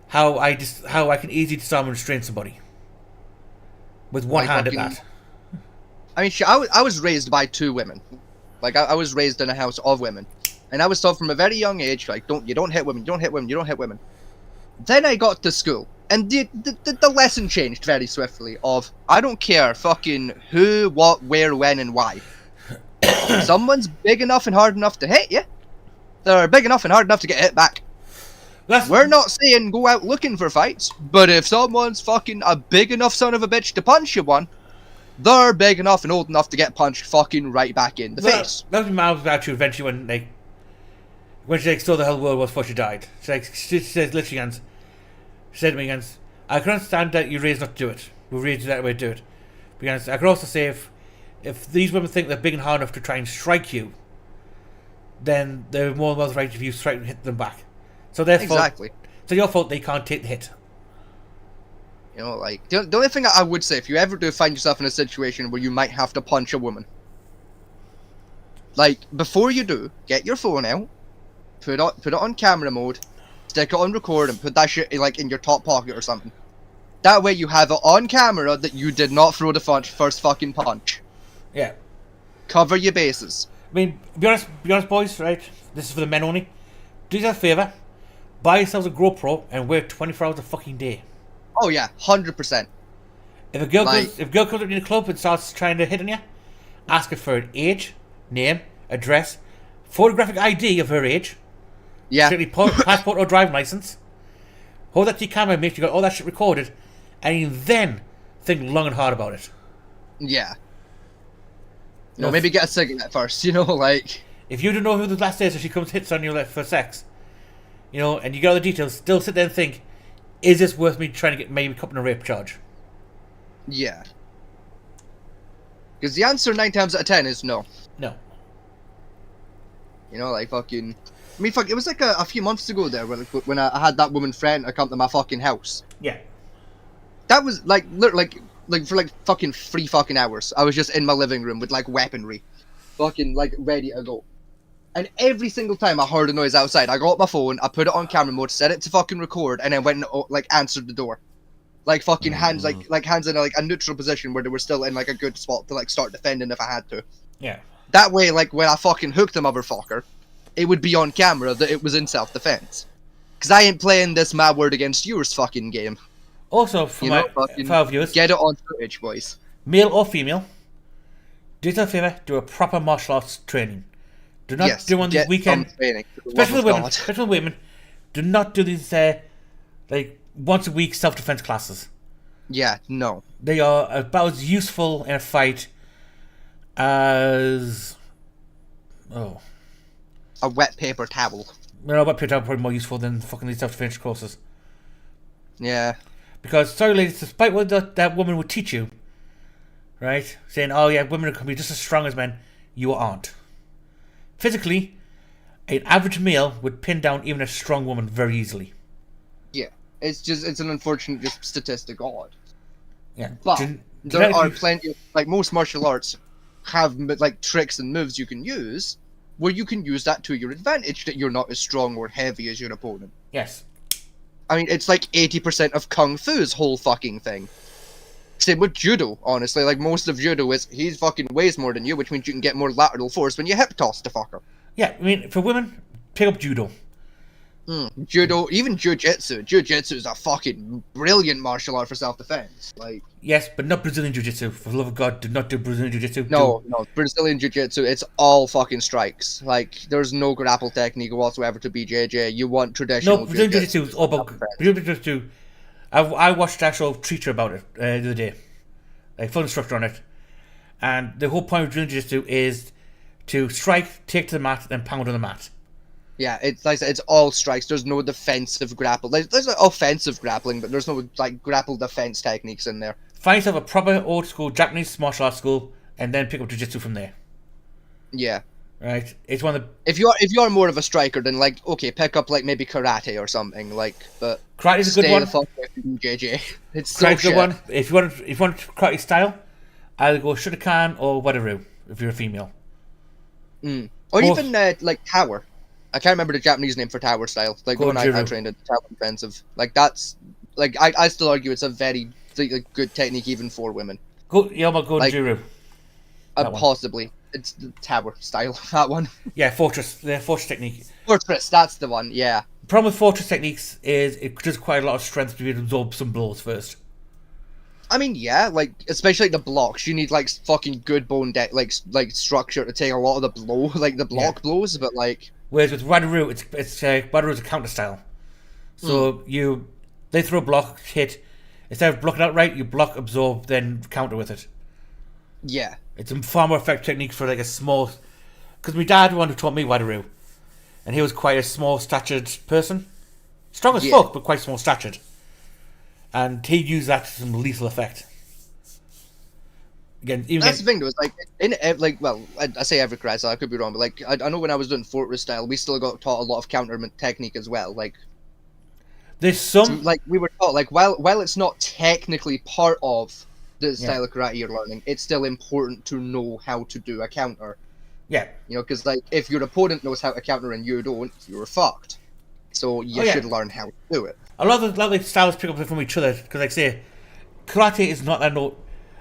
how I can easily disarm and restrain somebody. With one hand at that. I mean, I was raised by two women. I was raised in a house of women. And I was taught from a very young age, you don't hit women, you don't hit women, you don't hit women. Then I got to school, and the lesson changed very swiftly of, I don't care fucking who, what, where, when, and why. If someone's big enough and hard enough to hit you, they're big enough and hard enough to get hit back. We're not saying go out looking for fights, but if someone's fucking a big enough son of a bitch to punch you one, they're big enough and old enough to get punched fucking right back in the face. That was my attitude eventually when she saw the whole world was before she died. She says literally, she said to me, I can understand that you raised not to do it. We raised you that way to do it. Because I can also say if these women think they're big and hard enough to try and strike you, then they're more than well right if you strike and hit them back. So therefore, Exactly. So your fault they can't take the hit. You know, like, the only thing I would say, if you ever do find yourself in a situation where you might have to punch a woman, like, before you do, get your phone out, put it on camera mode, stick it on record, and put that shit, like, in your top pocket or something. That way you have it on camera that you did not throw the first fucking punch. Yeah. Cover your bases. I mean, be honest, boys, right? This is for the men only. Do yourself a favour. Buy yourselves a GoPro and wear 24 hours a fucking day. Oh yeah, 100%. If a girl comes up in the club and starts trying to hit on you, ask her for an age, name, address, photographic ID of her age, Yeah. passport or driving license. Hold that to your camera, make sure you got all that shit recorded, and you then think long and hard about it. Yeah. No, maybe get a cigarette first, you know, like... If you don't know who the last is, if she comes hits on you for sex, you know, and you get all the details, still sit there and think, is this worth me trying to get maybe up in a rape charge? Yeah. Because the answer 9 times out of 10 is no. No. You know, like fucking... I mean, fuck, it was like a few months ago there when I had that woman friend come to my fucking house. Yeah. That was like, literally, like for like fucking 3 fucking hours. I was just in my living room with like weaponry. Fucking like ready to go. And every single time I heard a noise outside, I got my phone, I put it on camera mode, set it to fucking record, and then went and like answered the door. Like fucking hands, like hands in like a neutral position where they were still in like a good spot to like start defending if I had to. Yeah. That way, like when I fucking hooked the motherfucker, it would be on camera that it was in self-defense. Cause I ain't playing this my word against yours fucking game. Also, for our viewers, get it on footage, boys. Male or female, do yourself a favour, do a proper martial arts training. Do not do one of these weekend training, especially with women, do not do these like once a week self-defense classes. Yeah, no. They are about as useful in a fight as a wet paper towel. No, wet paper towel probably more useful than fucking these self-defense courses. Yeah. Because, sorry ladies, despite what that woman would teach you, right, saying, oh yeah, women can be just as strong as men, you aren't. Physically, an average male would pin down even a strong woman very easily. Yeah. It's an unfortunate just statistic odd. Yeah. But there are plenty of, like, most martial arts have, like, tricks and moves you can use, where you can use that to your advantage, that you're not as strong or heavy as your opponent. Yes. I mean, it's like 80% of Kung Fu's whole fucking thing. Same with Judo, honestly. Like, most of Judo is, he's fucking weighs more than you, which means you can get more lateral force when you hip toss the fucker. Yeah, I mean, for women, pick up Judo. Judo, even Jiu-Jitsu. Jiu-Jitsu is a fucking brilliant martial art for self-defense. Like, yes, but not Brazilian Jiu-Jitsu. For the love of God, do not do Brazilian Jiu-Jitsu. No, Brazilian Jiu-Jitsu, it's all fucking strikes. Like, there's no grapple technique whatsoever to BJJ. You want traditional Brazilian Jiu-Jitsu is all about... Brazilian Jiu-Jitsu... I watched the actual teacher about it the other day. Like, full instructor on it. And the whole point of Brazilian Jiu-Jitsu is to strike, take to the mat, then pound on the mat. Yeah, it's like I said, it's all strikes. There's no defensive grapple. There's like offensive grappling, but there's no like grapple defense techniques in there. Find yourself a proper old school Japanese martial arts school, and then pick up jiu-jitsu from there. Yeah. Right. It's one of the. If you're more of a striker, then like okay, pick up like maybe karate or something like. But karate's a good one. The fuck away from JJ. It's karate's a good one. If you want karate style, I'll go Shotokan or whatever. If you're a female. Or even like tower. I can't remember the Japanese name for tower style. Like the one I trained in, tower defensive. Like that's like I still argue it's a very good technique even for women. Go Jiro. Possibly. It's the tower style, that one. Yeah, fortress. The fortress technique. Fortress, that's the one, yeah. The problem with fortress techniques is it does quite a lot of strength to be able to absorb some blows first. I mean, yeah, like, especially the blocks. You need, like, fucking good bone like structure to take a lot of the blow, like, the block blows, but, like... Whereas with Radaru, it's Radaru's a counter style. So they throw a block, hit. Instead of blocking outright, you block, absorb, then counter with it. Yeah. It's a far more effective technique for like a small. Because my dad one who taught me Wadaroo, and he was quite a small statured person, strong as fuck, but quite small statured. And he used that to some lethal effect. Again, even That's the thing, though. It's like I say every class, I could be wrong, but like I know when I was doing Fortress style, we still got taught a lot of counter technique as well. Like there's some like we were taught like while it's not technically part of the style of karate you're learning, it's still important to know how to do a counter. Yeah. Because like if your opponent knows how to counter and you don't, you're fucked. So you should learn how to do it. A lot of the styles pick up from each other because, like I say, karate is not that.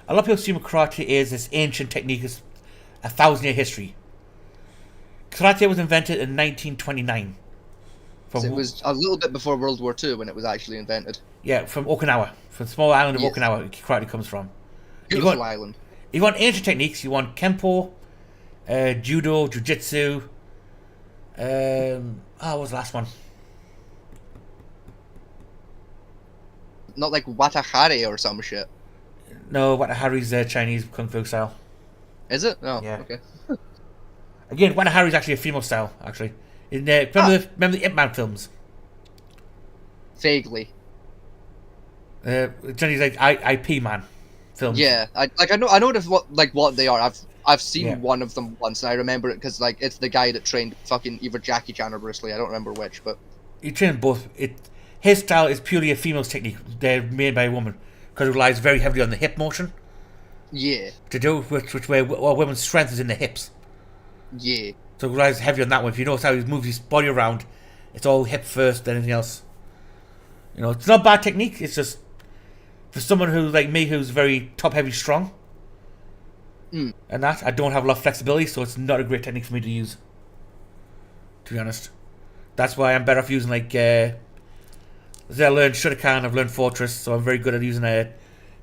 A lot of people assume karate is this ancient technique, is 1,000-year history. Karate was invented in 1929. It was a little bit before World War II when it was actually invented. Yeah, from Okinawa, from the small island of Okinawa, karate comes from. Beautiful island. You want ancient techniques. You want kempo, judo, jiu-jitsu. What was the last one? Not like Watahari or some shit. No, Watahari's Chinese kung fu style. Is it? Oh, yeah. Okay. Again, Watahari's actually a female style, actually. Remember the Ip Man films? Vaguely. Johnny's like IP Man films. Yeah, I know what they are. I've seen one of them once, and I remember it because like it's the guy that trained fucking either Jackie Chan or Bruce Lee. I don't remember which, but he trained both. His style is purely a female's technique. They're made by a woman because it relies very heavily on the hip motion. Yeah. To do which way women's strength is in the hips. Yeah. So it relies heavy on that one. If you notice how he moves his body around, it's all hip first, then anything else. It's not bad technique. It's just for someone who like me, who's very top heavy strong, and that I don't have a lot of flexibility, so it's not a great technique for me to use. To be honest, that's why I'm better off using like. I learned Shuriken, I've learned Fortress, so I'm very good at using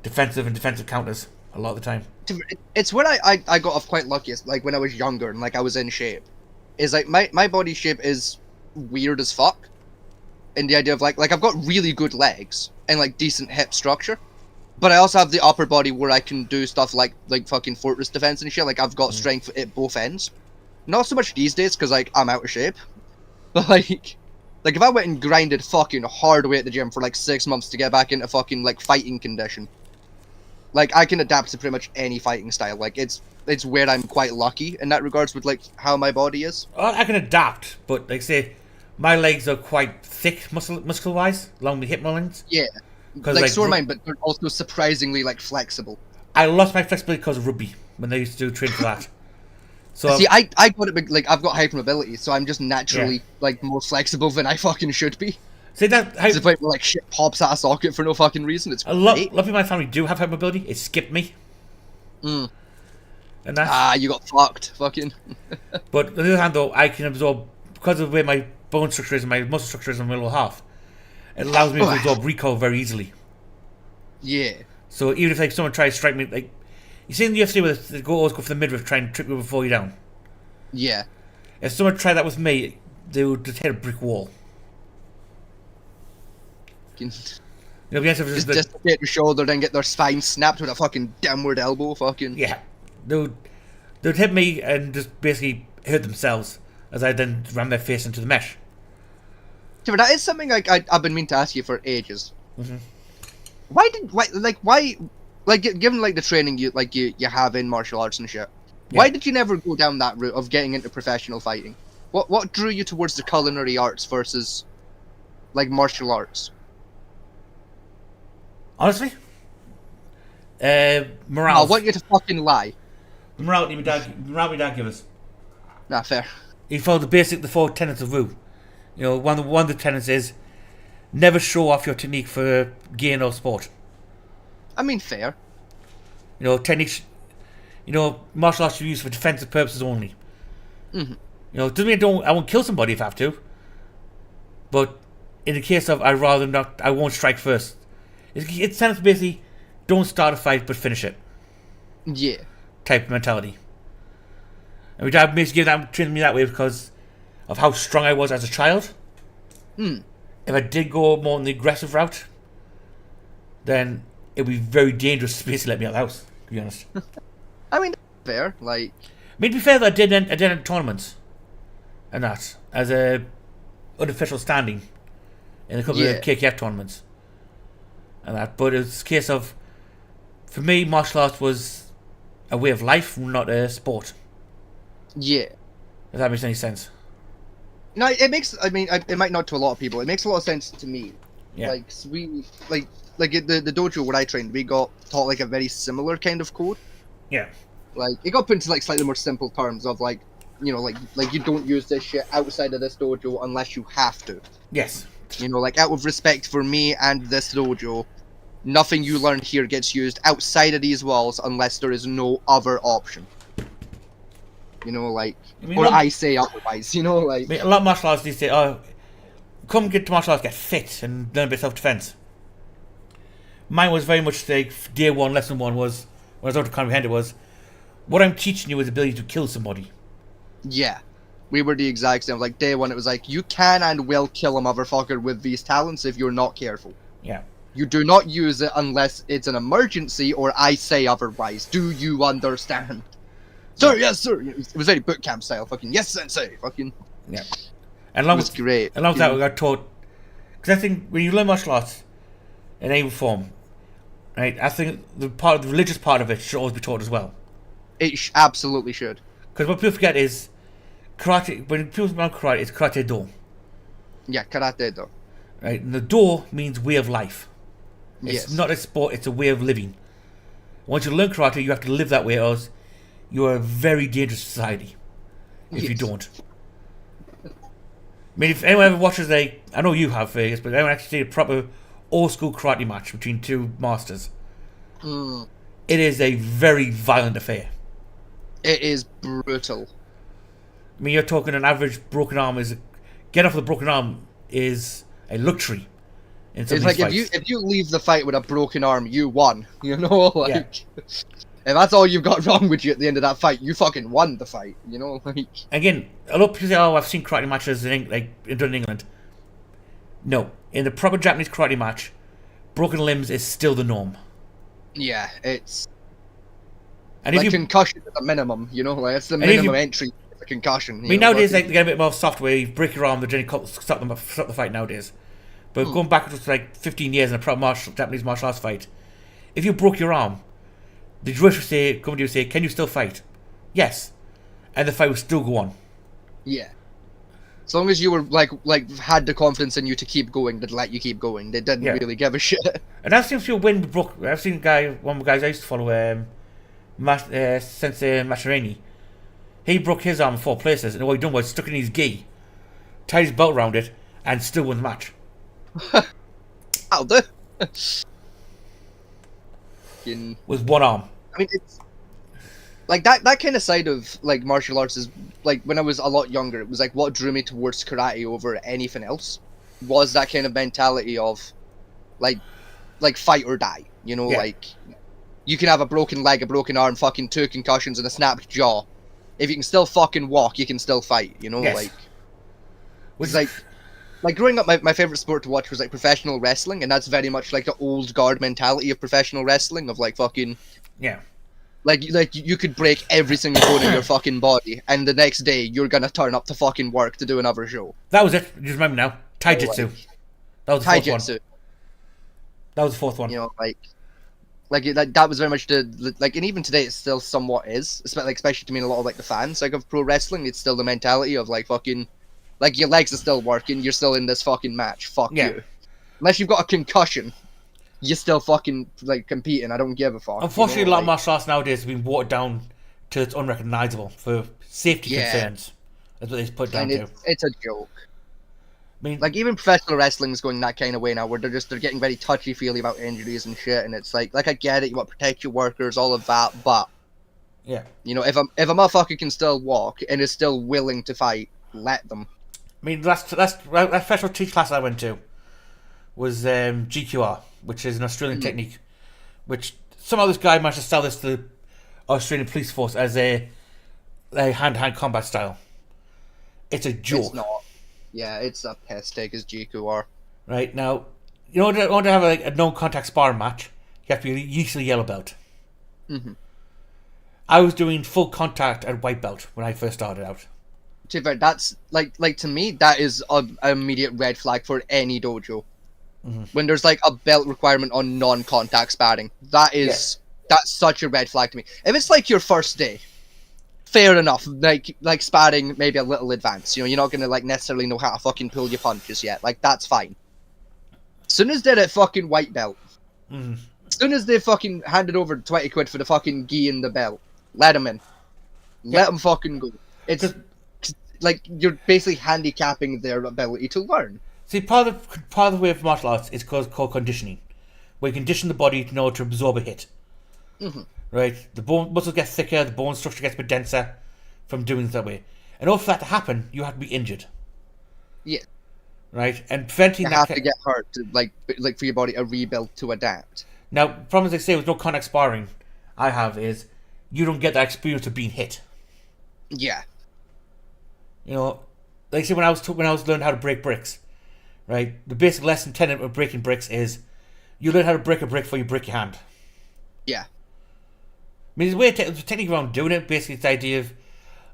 defensive counters a lot of the time. It's where I got off quite lucky, like when I was younger and like I was in shape. Is like my body shape is weird as fuck. In the idea of like I've got really good legs and like decent hip structure. But I also have the upper body where I can do stuff like fucking Fortress defense and shit. Like I've got strength at both ends. Not so much these days because like I'm out of shape. But like if I went and grinded fucking hard away at the gym for like 6 months to get back into fucking like fighting condition, like I can adapt to pretty much any fighting style. Like it's where I'm quite lucky in that regards with like how my body is. I can adapt, but like say, my legs are quite thick muscle wise along the hip lines. Yeah, like so are mine, but they're also surprisingly like flexible. I lost my flexibility because of rugby when they used to train for that. So see, I got it like I've got hypermobility, so I'm just naturally like more flexible than I fucking should be. See that to the point where like shit pops out of socket for no fucking reason. It's a lot of my family do have hypermobility. It skipped me. And that's you got fucked, fucking. But on the other hand, though, I can absorb because of the way my bone structure is and my muscle structure is in my lower half. It allows me to absorb recoil very easily. Yeah. So even if like someone tries to strike me, like you see in the UFC where they always go for the midriff, try and trip you before you down. Yeah. If someone tried that with me, they would just hit a brick wall. Just dislocate their shoulder, then get their spine snapped with a fucking downward elbow, fucking. Yeah. They'd hit me and just basically hurt themselves as I then ram their face into the mesh. But that is something like I've been meaning to ask you for ages. Mm-hmm. Why, given like the training you have in martial arts and shit, why did you never go down that route of getting into professional fighting? What drew you towards the culinary arts versus like martial arts? Honestly, morale. I want you to fucking lie. The morality my dad gave us. Nah, fair. He followed the 4 tenets of Wu. One of the tenets is never show off your technique for gain or sport. I mean, fair. Techniques. Martial arts are used for defensive purposes only. Mm-hmm. Doesn't mean I won't kill somebody if I have to. But in the case of I won't strike first. It sounds basically don't start a fight but finish it. Yeah. Type of mentality. And my dad basically trained me that way because of how strong I was as a child. If I did go more on the aggressive route, then it'd be very dangerous to basically let me out of the house, to be honest. I mean, fair. Like, I mean, to be fair, though, I did enter tournaments and that as a unofficial standing in a couple Yeah. of KKF tournaments and that. But it's a case of, for me, martial arts was a way of life, not a sport. yeah. If that makes any sense. No, it makes. I mean, it might not to a lot of people. It makes a lot of sense to me. Yeah. Like, so we like at the dojo where I trained, we got taught like a very similar kind of code. Yeah. Like, it got put into like slightly more simple terms of like, you know, like you don't use this shit outside of this dojo unless you have to. Yes. You know, like, out of respect for me and this dojo, nothing you learn here gets used outside of these walls unless there is no other option. You know, like, I mean, or I say otherwise. You know, like. I mean, a lot of martial arts these days, come get to martial arts, get fit, and learn a bit of self-defense. Mine was very much like day one, lesson one was, when I was able to comprehend it, was what I'm teaching you is the ability to kill somebody. Yeah. We were the exact same. Like, day one, it was like, you can and will kill a motherfucker with these talents if you're not careful. Yeah. You do not use it unless it's an emergency or I say otherwise. Do you understand? Sir, yes, sir. It was very boot camp style. Fucking, yes, sensei. Fucking. Yeah. And along It was with, great. along with you that, know? we got taught, because I think when you learn martial arts in any form, right, I think the religious part of it should always be taught as well. It absolutely should. Because what people forget is karate. When people learn karate, it's karate do, Yeah, karate though. right? And the do means way of life. It's Yes. not a sport; it's a way of living. Once you learn karate, you have to live that way, or else you are a very dangerous society. If you Yes. don't, I mean, if anyone ever watches I know you have Vegas, but anyone actually see a proper old school karate match between two masters, Mm, it is a very violent affair. it is brutal. I mean, you're talking an average broken arm get off the broken arm is a luxury in some It's of like these fights. if you leave the fight with a broken arm, you won. You know, like if that's all you've got wrong with you at the end of that fight, you fucking won the fight. You know, like Again, a lot of people say, "Oh, I've seen karate matches in England." No, in the proper Japanese karate match, broken limbs is still the norm. yeah, it's And like if you, concussion at the minimum. You know, like it's the And if minimum you- entry for concussion. I mean, nowadays they get a bit more software. You break your arm, the Jenny stop the fight nowadays. But going back to like 15 years in a proper Japanese martial arts fight, if you broke your arm, the judge would say, come to you and say, "Can you still fight?" Yes, and the fight would still go on. Yeah. As long as you were like had the confidence in you to keep going, they'd let you keep going. They didn't Yeah. really give a shit. And that seems to be a win with broke. I've seen one of the guys I used to follow, Sensei Machirini. He broke his arm in 4 places, and what he done was stuck it in his gi, tied his belt around it, and still won the match. That'll do. Fucking- With one arm. I mean, it's like that kind of side of like martial arts is like when I was a lot younger. It was like what drew me towards karate over anything else was that kind of mentality of like fight or die. You know, Yeah. like you can have a broken leg, a broken arm, fucking 2 concussions, and a snapped jaw. If you can still fucking walk, you can still fight. You know, Yes. like Which it's like growing up, my favorite sport to watch was like professional wrestling, and that's very much like the old guard mentality of professional wrestling of like fucking. yeah. Like you could break every single bone in your fucking body, and the next day you're gonna turn up to fucking work to do another show. That was it. You just remember now. Taijutsu. That was the fourth one. Taijutsu, That was the fourth one. you know, that was very much the like, and even today it still somewhat is, especially to me and a lot of like the fans like of pro wrestling. It's still the mentality of like fucking, like your legs are still working, you're still in this fucking match. Fuck Yeah. you, unless you've got a concussion, you're still fucking like competing. I don't give a fuck. Unfortunately, you know, a lot of like- martial arts nowadays have been watered down to it's unrecognisable for safety Yeah. concerns. That's what they've put down and to. it's a joke. I mean, Like even professional wrestling's going that kind of way now, where they're getting very touchy feely about injuries and shit, and it's like I get it, you want to protect your workers, all of that, but yeah. you know, if a motherfucker can still walk and is still willing to fight, let them. I mean, that special teach class I went to was GQR, which is an Australian technique, which somehow this guy managed to sell this to the Australian police force as a hand-to-hand combat style. It's a joke. It's not. Yeah, it's a piss take as GQR. Right now, in order to have a non-contact sparring match, you have to be usually yellow belt. Mm-hmm. I was doing full contact at white belt when I first started out. To be fair, that's like to me that is an immediate red flag for any dojo. Mm-hmm. When there's like a belt requirement on non-contact sparring, that's such a red flag to me. If it's like your first day, fair enough. Like sparring maybe a little advanced. You're not gonna like necessarily know how to fucking pull your punches yet. Like that's fine. As soon as they're at fucking white belt, Mm-hmm. as soon as they fucking handed over 20 quid for the fucking gi and the belt, let them in. Let them fucking go. It's like you're basically handicapping their ability to learn. See, part of the way of martial arts is called conditioning, where you condition the body to know to absorb a hit. Mm-hmm. Right, the bone muscles get thicker, the bone structure gets a bit denser from doing it that way. In order for that to happen, you have to be injured. Yeah. Right, and preventing You that have to get hurt to like for your body to rebuild to adapt. Now, problems I say with no contact sparring, I have is you don't get that experience of being hit. Yeah. Like I say when I was learning how to break bricks, right? The basic lesson tenet of breaking bricks is you learn how to break a brick before you break your hand. Yeah. I mean, there's a technique around doing it. Basically, it's the idea of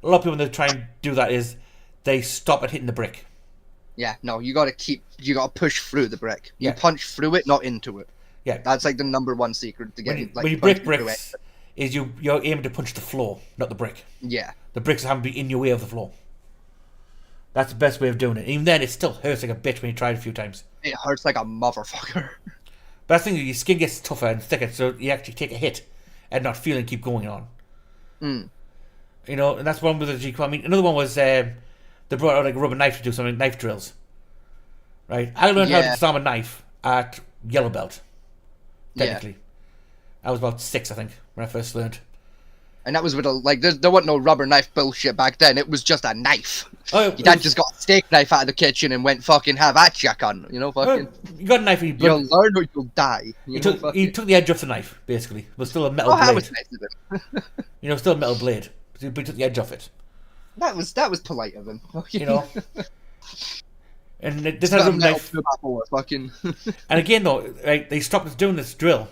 a lot of people when they try and do that is they stop at hitting the brick. Yeah. No, you gotta push through the brick. You Yeah. punch through it, not into it. Yeah, That's like the number one secret to getting when you break bricks, is you're aiming to punch the floor, not the brick. Yeah. The bricks haven't to be in your way of the floor. That's the best way of doing it. Even then, it still hurts like a bitch when you try it a few times. It hurts like a motherfucker. But that's the thing, your skin gets tougher and thicker, so you actually take a hit and not feel and keep going on. Mm. And that's one with the G. I mean, another one was they brought out like a rubber knife to do something, knife drills. Right? I learned how to disarm a knife at yellow belt. Technically. I was about 6, I think, when I first learned. And that was with there wasn't no rubber knife bullshit back then. It was just a knife. Oh, Your dad just got a steak knife out of the kitchen and went fucking have at ya, cunt. Fucking. You got a knife and You'll learn or you'll die. He took the edge off the knife, basically. It was still a metal Oh, how blade. was nice of him? Still a metal blade. But he took the edge off it. That was polite of him. And this has a knife. Fucking. And again, though, right, they stopped us doing this drill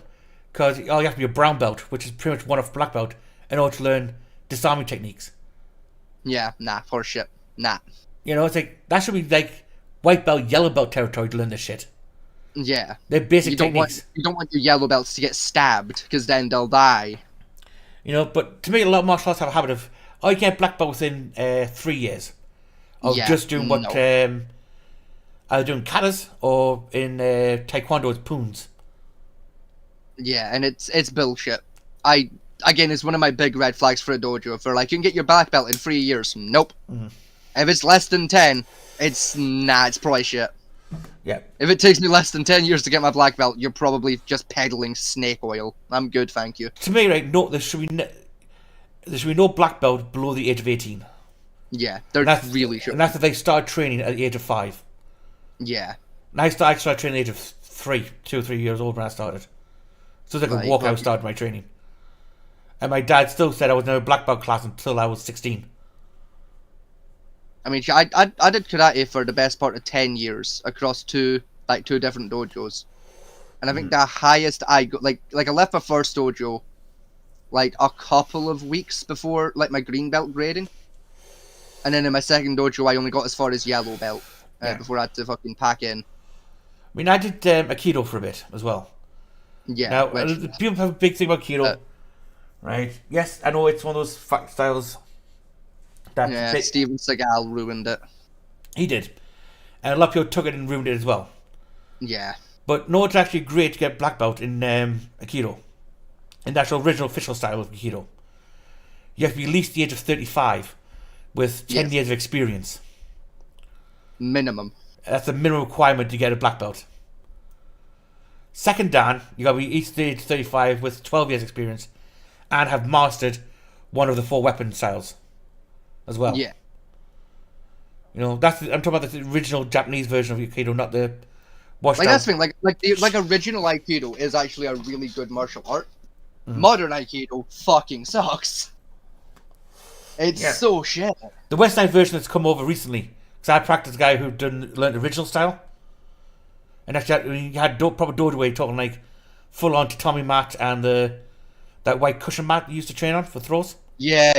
because you have to be a brown belt, which is pretty much one off black belt, in order to learn disarming techniques. Yeah, nah, horse shit. Nah. It's like that should be like white belt, yellow belt territory to learn this shit. Yeah. They're basic techniques. You don't want your yellow belts to get stabbed because then they'll die. But to me, a lot of martial arts have a habit of you get black belt within 3 years of just doing what either doing katas or in taekwondo it's poons. Yeah, and it's bullshit. Again, it's one of my big red flags for a dojo. If they're like, you can get your black belt in 3 years. Nope. Mm-hmm. If it's less than 10, it's probably shit. Yeah. If it takes me less than 10 years to get my black belt, you're probably just peddling snake oil. I'm good, thank you. To me, right, no, there should be no black belt below the age of 18. Yeah, there really should. And that's if they start training at the age of 5. Yeah. And I started training at the age of 2 or 3 years old when I started. So I could walk out and start my training. And my dad still said I was in a black belt class until I was 16. I mean, I did karate for the best part of 10 years across two different dojos. And I think the highest I got, like I left my first dojo like a couple of weeks before like my green belt grading. And then in my second dojo, I only got as far as yellow belt before I had to fucking pack in. I mean, I did Aikido for a bit as well. Yeah. Now, people have a big thing about Aikido, right? Yes, I know it's one of those fight styles. Steven Seagal ruined it. He did. And a lot of people took it and ruined it as well. Yeah. But no, it's actually great to get black belt in Aikido. In the actual original official style of Aikido. You have to be at least the age of 35 with 10 years of experience. Minimum. That's the minimum requirement to get a black belt. Second dan, you got to be each age 35 with 12 years experience and have mastered one of the 4 weapon styles as well. Yeah. I'm talking about the original Japanese version of Aikido, not the washed Like out. that's the thing, like original Aikido is actually a really good martial art. Modern Aikido fucking sucks. It's so shit. The westernized version that's come over recently, because I practiced a guy who learned the original style. And actually, you had proper dojo where you're talking like full on tatami mat and that white cushion mat you used to train on for throws. Yeah.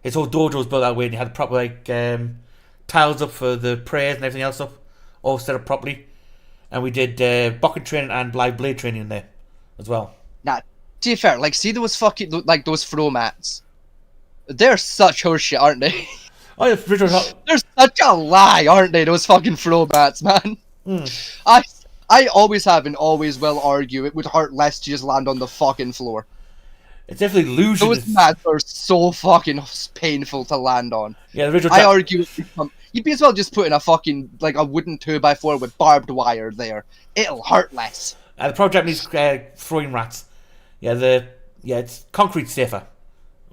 His whole dojo was built that way, and he had proper like tiles up for the prayers and everything else up, all set up properly. And we did bucket training and live blade training in there as well. Nah, to be fair, like, see those fucking, like, those throw mats? They're such horseshit, aren't they? Oh, yeah, Richard, They're such a lie, aren't they, those fucking throw mats, man? I always have and always will argue it would hurt less to just land on the fucking floor. it's definitely illusion. Those mats are so fucking painful to land on. Yeah, the original. I argue you'd be as well just putting a fucking, like, a wooden 2x4 with barbed wire there. It'll hurt less. The pro Japanese throwing rats. Yeah, it's concrete safer.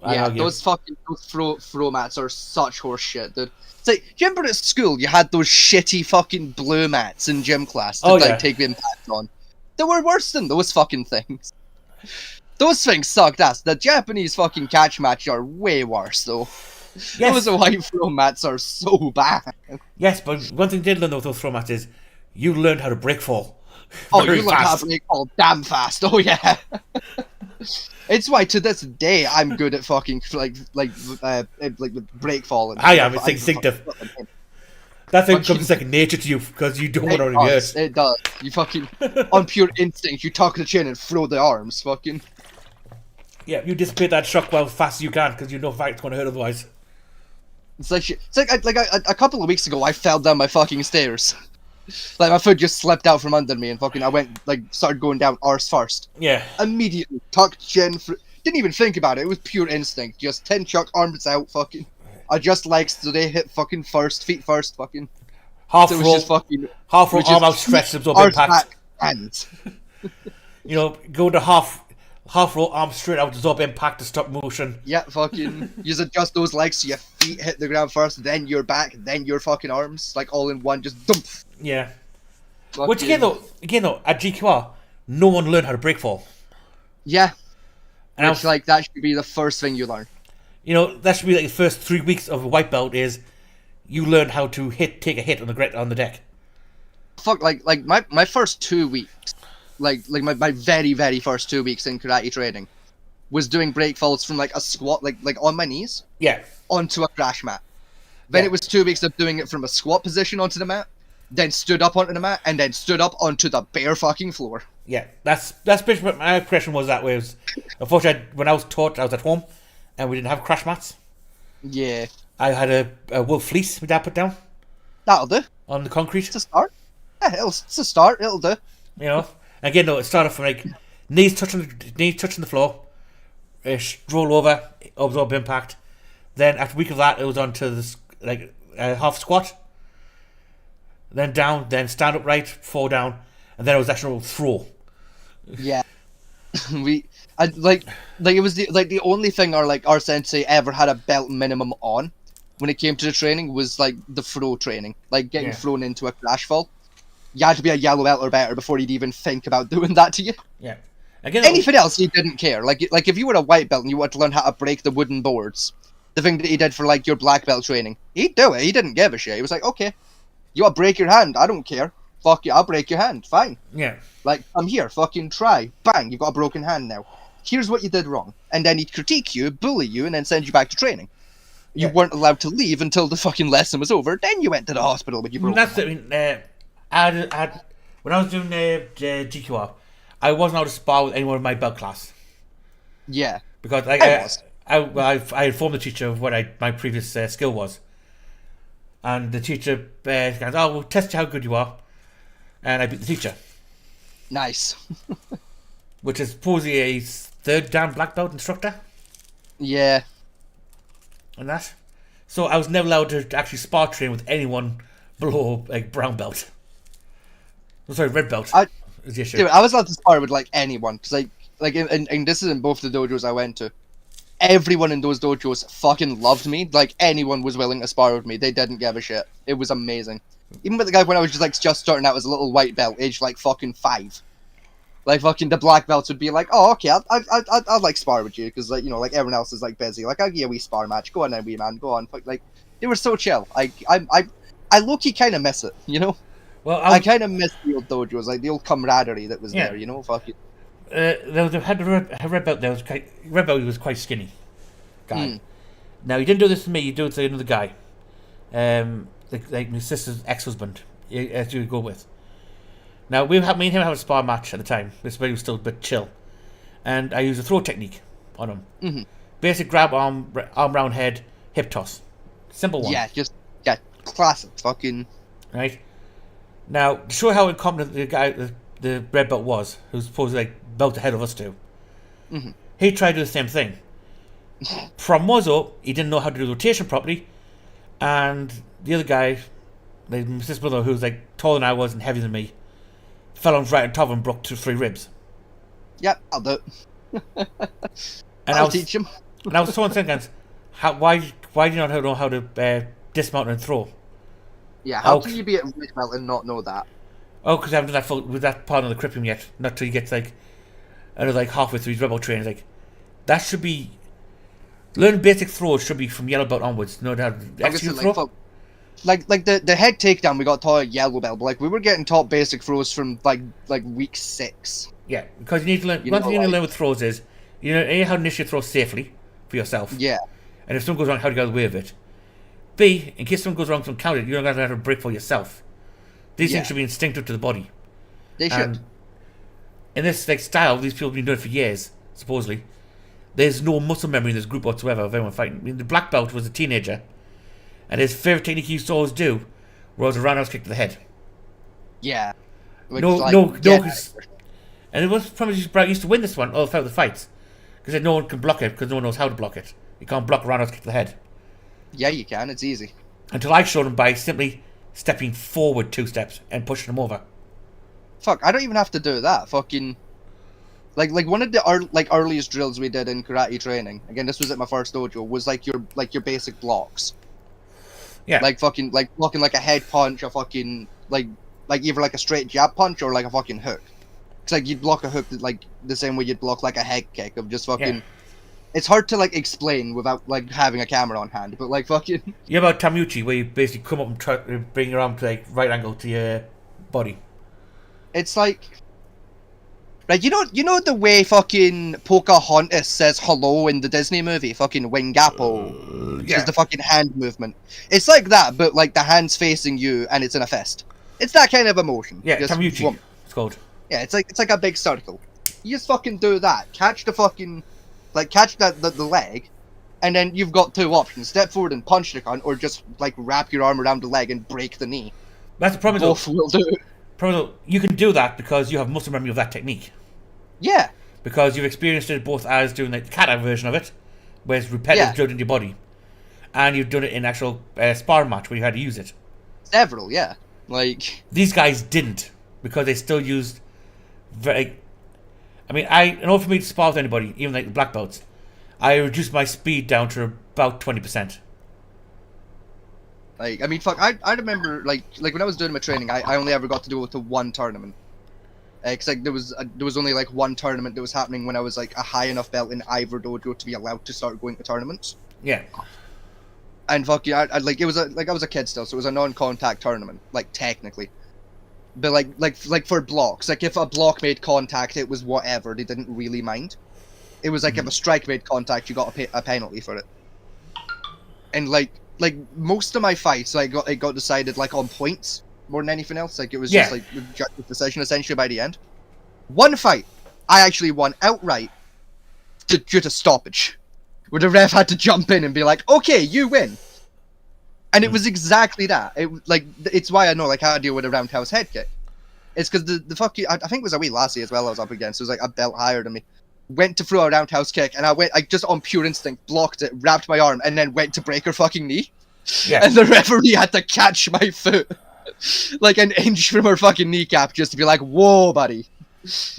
Yeah, those throw mats are such horse shit, dude. It's like, do you remember at school you had those shitty fucking blue mats in gym class to take the impact on? They were worse than those fucking things. Those things sucked ass. The Japanese fucking catch match are way worse though. Yes. Those white throw mats are so bad. Yes, but one thing you did learn with those throw mats is you learned how to break fall. Oh, you learned how to break fall damn fast. Oh yeah. It's why to this day I'm good at fucking like with break fall. I am. It's instinctive. That thing becomes second nature to you because you don't want to reverse. It does. You fucking on pure instinct. You tuck the chin and throw the arms. Fucking. Yeah, you dissipate that shock well as fast as you can because you know it's going to hurt otherwise. It's like a couple of weeks ago I fell down my fucking stairs. Like my foot just slipped out from under me and fucking I went started going down arse first. Yeah. Immediately tucked chin. Didn't even think about it. It was pure instinct. Just 10 chuck, arms out, fucking. Adjust legs so they hit fucking first, feet first, fucking. Half roll, arm outstretched, absorb impact. Hands. You know, go to half roll, arm straight out, absorb impact to stop motion. Yeah, fucking. You just adjust those legs so your feet hit the ground first, then your back, then your fucking arms, like all in one, just dump. Yeah. Fucking. Which again though, at GQR, no one learned how to break fall. Yeah. And which, like, that should be the first thing you learn. You know, that should be like the first 3 weeks of a white belt is you learn how to take a hit on the deck. Fuck, like my first 2 weeks, like my very, very first 2 weeks in karate training was doing break falls from like a squat, like on my knees. Yeah. Onto a crash mat. Then it was 2 weeks of doing it from a squat position onto the mat, then stood up onto the mat, and then stood up onto the bare fucking floor. Yeah, that's basically what my impression was that way. Was, unfortunately, when I was taught, I was at home, and we didn't have crash mats. Yeah. I had a wool fleece my dad put down. That'll do. On the concrete. It's a start. Yeah, it's a start. It'll do. You know, again though, it started from like knees touching the floor, roll over, absorb impact. Then after a week of that, it was on to this like half squat. Then down, then stand upright, fall down, and then it was actual throw. Yeah, it was the only thing our sensei ever had a belt minimum on when it came to the training was like the throw training, like getting thrown into a crash fall. You had to be a yellow belt or better before he'd even think about doing that to you. Yeah. Again, anything else he didn't care. Like if you were a white belt and you wanted to learn how to break the wooden boards, the thing that he did for like your black belt training, he'd do it. He didn't give a shit. He was like, okay, you want to break your hand? I don't care. Fuck you, I'll break your hand. Fine. Yeah. Like, I'm here. Fucking try. Bang, you've got a broken hand now. Here's what you did wrong. And then he'd critique you, bully you, and then send you back to training. You weren't allowed to leave until the fucking lesson was over. Then you went to the hospital with your broken hand. That's it. When I was doing GQR, I wasn't allowed to spar with anyone in my belt class. Yeah. Because I informed the teacher of what my previous skill was. And the teacher goes, oh, we'll test how good you are. And I beat the teacher. Nice. Which is supposedly a third dan black belt instructor. Yeah. And that. So I was never allowed to actually spar train with anyone below like brown belt. I'm sorry, red belt. Is the issue. Dude, I was allowed to spar with like anyone. Because and this is in both the dojos I went to. Everyone in those dojos fucking loved me. Like, anyone was willing to spar with me. They didn't give a shit. It was amazing. Even with the guy when I was just starting out as a little white belt, aged like fucking 5. Like, fucking the black belts would be like, oh, okay, I'll like spar with you. Because, like, you know, like everyone else is like busy. Like, I'll give you a wee spar match. Go on then, wee man. Go on. Like, they were so chill. I low-key kind of miss it, you know? Well, I kind of miss the old dojos, like the old camaraderie that was Yeah. there. You know, fucking. They had a red belt. There was red belt. He was quite skinny guy. Mm. Now he didn't do this to me. He did it to another guy, like my sister's ex-husband, as you would go with. Now me and him have a spar match at the time. This way he was still a bit chill, and I used a throw technique on him. Mm-hmm. Basic grab, arm round head, hip toss, simple one. Yeah, just classic fucking. Right. Now to show how incompetent the red belt was, who's supposed to like belt ahead of us two, Mm-hmm. he tried to do the same thing. From Mozo, he didn't know how to do rotation properly, and the other guy, like my sister brother, who was like taller than I was and heavier than me, fell on right on top of him and broke 3 ribs. Yep, I'll do it. And I'll teach him. And I was so thinking, why do you not know how to dismount and throw? Yeah, how Oh, can you be at red belt and not know that? Oh, because I haven't done that with that part of the curriculum yet. Not till you get like another like halfway through his rebel training. Like that should be learn basic throws should be from yellow belt onwards. No doubt. Execute throw. Like the head takedown we got taught at yellow belt, but like we were getting taught basic throws from like week 6. Yeah, because you need to learn. You One know, thing you need to like- learn with throws is you know A, how to initiate throw safely for yourself, Yeah, and if something goes wrong, how to get out of the way of it. B, in case something goes wrong from counter, you're not going to have a break for yourself. These Yeah. things should be instinctive to the body. they should. And in this like style, these people have been doing it for years, supposedly. There's no muscle memory in this group whatsoever of anyone fighting. I mean, the black belt was a teenager, and his favourite technique he used to always do was a roundhouse kick to the head. Yeah. Which, No, like, no, yeah, 'cause- and it was probably just Brad used to win this one all throughout the fights because no one can block it because no one knows how to block it. You can't block a roundhouse kick to the head yeah, you can. It's easy. until I showed him by simply stepping forward 2 steps and pushing him over. Fuck, I don't even have to do that. Fucking. Like one of the earliest drills we did in karate training. Again, this was at my first dojo. Was like your basic blocks. Yeah, Like fucking like blocking like a head punch, a fucking like either like a straight jab punch or like a fucking hook. It's like you'd block a hook like the same way you'd block like a head kick of just fucking. Yeah. It's hard to like explain without like having a camera on hand, but like fucking. you know about Tamuchi where you basically come up and try to bring your arm to like right angle to your body. It's like you know the way fucking Pocahontas says hello in the Disney movie, fucking Wingapo, which is the fucking hand movement. It's like that, but like the hand's facing you and it's in a fist. It's that kind of emotion. Yeah, Just Tamuchi. whoomp. It's called. Yeah, it's like a big circle. You just fucking do that. Catch the fucking, catch the leg, and then you've got 2 options: step forward and punch the cunt, or just like wrap your arm around the leg and break the knee. That's the problem. Both will do. You can do that because you have muscle memory of that technique. Yeah, Because you've experienced it both as doing like the kata version of it, where it's repetitive Yeah. drilled into your body, and you've done it in actual spar match where you had to use it. several. Yeah, like These guys didn't because they still used very. I mean, in order for me to spar with anybody, even like the black belts, I reduced my speed down to about 20%. I mean, fuck. I remember like when I was doing my training, I only ever got to go to 1 tournament. Cause like there was only like 1 tournament that was happening when I was like a high enough belt in either dojo to be allowed to start going to tournaments. Yeah, And fuck yeah, I like it was I was a kid still, so it was a non-contact tournament, like technically. But like for blocks, like if a block made contact, it was whatever. They didn't really mind. It was like if a strike made contact, you got a penalty for it. And like most of my fights, it got decided like on points more than anything else. Like it was just Yeah. like the judge's decision essentially by the end. 1 fight, I actually won outright due to stoppage, where the ref had to jump in and be like, "Okay, you win." And it was exactly that. It's why I know like how to deal with a roundhouse head kick. It's because the fucking I think it was a wee lassie as well I was up against. It was like a belt higher than me. Went to throw a roundhouse kick and I just on pure instinct blocked it, wrapped my arm, and then went to break her fucking knee. yeah. And the referee had to catch my foot like an inch from her fucking kneecap just to be like, "Whoa, buddy,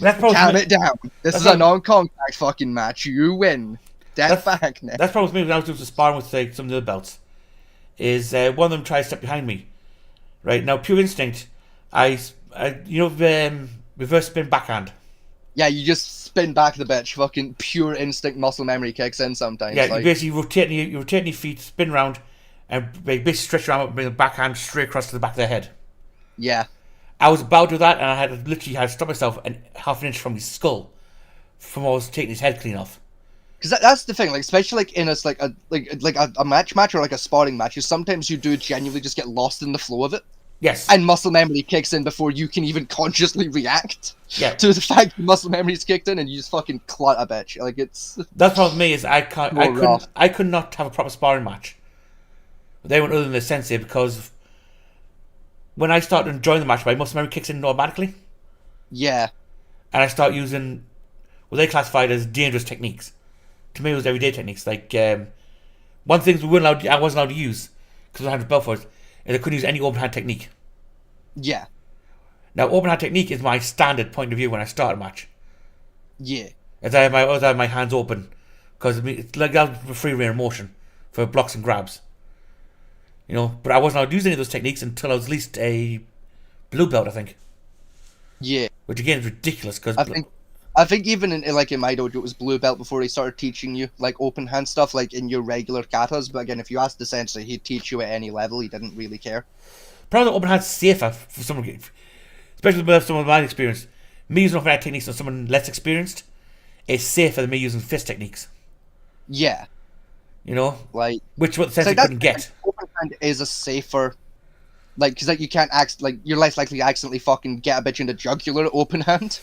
That's probably calm it down. This is not- a non-contact fucking match. You win. Step back now." That's probably with me when I was doing some sparring with like, some of the other belts. Is one of them tried to step behind me, right now? Pure instinct. Reverse spin backhand. Yeah, you just spin back the bitch. Fucking pure instinct muscle memory kicks in sometimes. Yeah, like, you basically rotating your feet, spin around, and basically stretch your arm up, and bring the backhand straight across to the back of their head. yeah. I was about to do that, and I had literally had to stop myself and half an inch from his skull, from what I was taking his head clean off. Because that's the thing, like especially like in a match or like a sparring match, is sometimes you do genuinely just get lost in the flow of it, Yes. and muscle memory kicks in before you can even consciously react Yeah. to the fact that muscle memory's kicked in, and you just fucking clut a bitch. Like it's That's the problem with me is More I could not have a proper sparring match with anyone other than the sensei, because when I start enjoying the match, my muscle memory kicks in automatically, yeah, and I start using what they classified as dangerous techniques. To me, it was everyday techniques. Like one thing I wasn't allowed to use because I had a belt for it, is I couldn't use any open hand technique. yeah, Now, open hand technique is my standard point of view when I start a match. yeah, As I have my hands open, because it's like that for free range of motion for blocks and grabs. You know, but I wasn't allowed to use any of those techniques until I was at least a blue belt, I think. yeah. Which again is ridiculous because I think even in like in my dojo, it was blue belt before they started teaching you like open hand stuff, like in your regular katas. But again, if you asked the sensei, he'd teach you at any level. He didn't really care. probably open hand's safer for someone, especially with someone with my experience. Me using open hand techniques on someone less experienced is safer than me using fist techniques. Yeah, You know, like which what the sensei like that couldn't get. open hand is a safer, like because like you can't you're less likely to accidentally fucking get a bitch in the jugular open hand.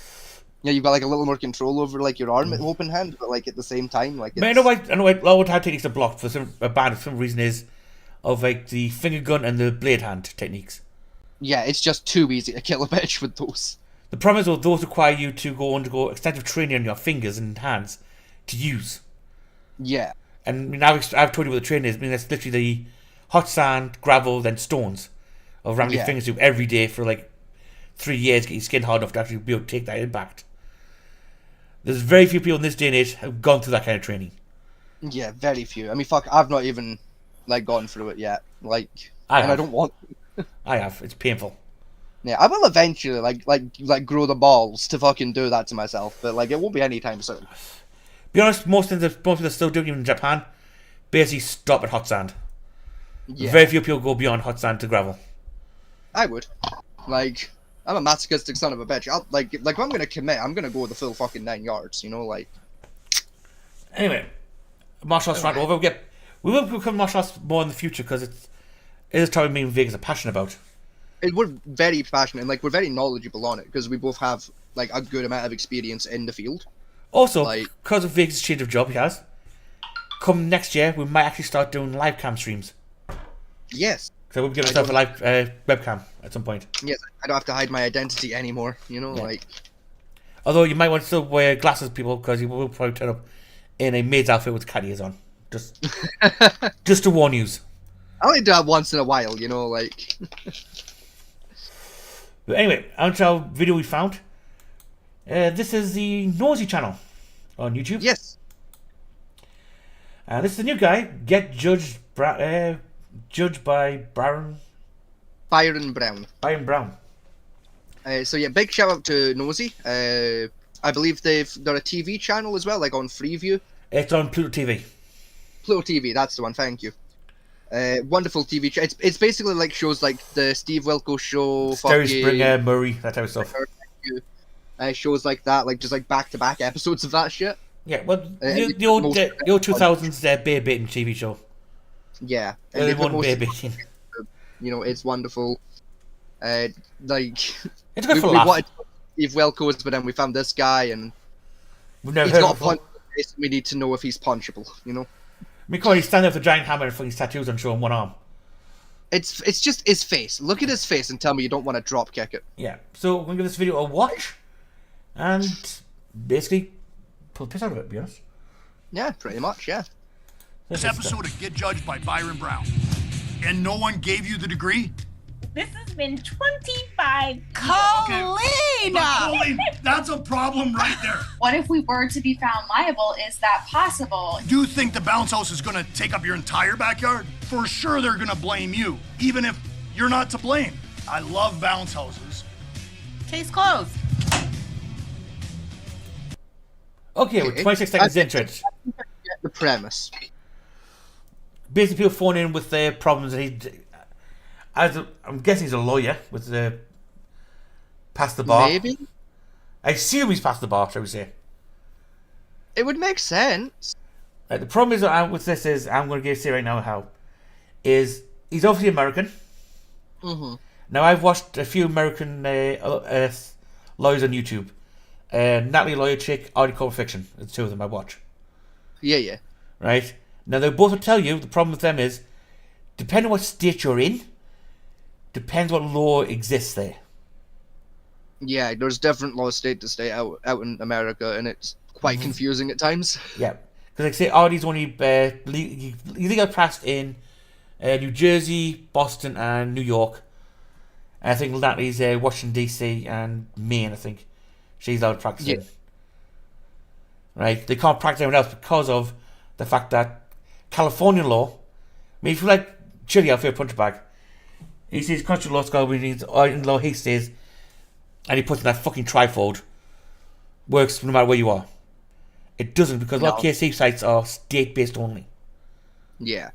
Yeah, you've got like a little more control over like your arm at open hand, but like at the same time, like it's... I know why open hand techniques are blocked for a band for some reason is of like the finger gun and the blade hand techniques. Yeah, it's just too easy to kill a bitch with those. The problem is though, those require you to undergo extensive training on your fingers and hands to use. Yeah, And now I've told you what the training is. I mean, that's literally the hot sand, gravel, then stones of ramming your Yeah. fingers through every day for like 3 years, get your skin hard enough to actually be able to take that impact. There's very few people in this day and age who've gone through that kind of training. yeah, very few. I mean, fuck, I've not even like gone through it yet. Like, I and have. I don't want. I have. It's painful. Yeah, I will eventually like grow the balls to fucking do that to myself, but like it won't be anytime soon. Be honest, most people that still do, even in Japan, basically stop at hot sand. Yeah, Very few people go beyond hot sand to gravel. I would. Like, I'm a masochistic son of a bitch. I'll, like if I'm gonna commit, I'm gonna go the full fucking 9 yards. You know, like. Anyway, martial arts rant over. We will become martial arts more in the future because it is something me and Vegas are passionate about. We're very passionate and like we're very knowledgeable on it because we both have like a good amount of experience in the field. Also, Like- because of Vegas' change of job he has, come next year we might actually start doing live cam streams. Yes, So we'll give ourselves a live webcam at some point. yes, I don't have to hide my identity anymore. You know, Yeah. like Although you might want to still wear glasses, people, because you will probably turn up in a maid's outfit with cat ears on. Just to warn you. I only do that once in a while. You know, like But anyway, on to our video we found. This is the Nosy channel on YouTube. yes, This is the new guy, Get Judged, judged by Byron Brown. Byron Brown. So yeah, big shout out to Nosy. I believe they're a TV channel as well, like on Freeview. It's on Pluto TV. Pluto TV, that's the one. Thank you. Wonderful TV. It's basically like shows like the Steve Wilco show, Terry fucking- Springer, Murray, that type of stuff. shows like that, like just like back-to-back episodes of that shit. Yeah, well, and the old most- 2000s bear baiting TV show. Yeah, The they put one most- bear baiting. you know, it's wonderful. Like It's good we, for a we laugh. wanted Steve Wilco's, but then we found this guy, and We've never he's heard got of a him before. punch. in the face, We need to know if he's punchable. You know, I mean, come on, he's standing there with a giant hammer and fucking tattoos on showing one arm. it's just his face. Look at his face and tell me you don't want to drop kick it. Yeah, so we're going to give this video a watch and basically pull the piss out of it, to be honest. Yeah, pretty much. Yeah. This episode of Get Judged by Byron Brown. And no one gave you the degree? This has been 25 Colleen, that's a problem right there. What if we were to be found liable? Is that possible? Do you think the bounce house is gonna take up your entire backyard? For sure they're gonna blame you, even if you're not to blame. I love bounce houses. Case closed. Okay, we're 26 seconds into it. Get the premise. Basically, people phone in with their problems, and I'm guessing he's a lawyer with past the bar. Maybe I assume he's past the bar, shall we say. it would make sense. The problem is with this is, I'm going to say right now how, is he's obviously American. Mm-hmm. Now, I've watched a few American lawyers on YouTube. Natalie Lawyer Chick, Artie Cold Fiction. The two of them I watch. Yeah. Right? Now, they both will tell you the problem with them is, depending on what state you're in, depends what law exists there. Yeah, there's different laws state to state out in America, and it's quite confusing at times. Yeah. Because, like I say, Artie's only legal practiced in New Jersey, Boston, and New York. And I think Natalie's Washington, D.C. and Maine, I think. She's allowed to practice in. Right? They can't practice anywhere else because of the fact that California law, I mean, if you like Chili out for a punch bag, he says country law school, he needs in law, he says, and he puts in that fucking trifold, works no matter where you are. It doesn't, because a lot of KC sites are state-based only. Yeah.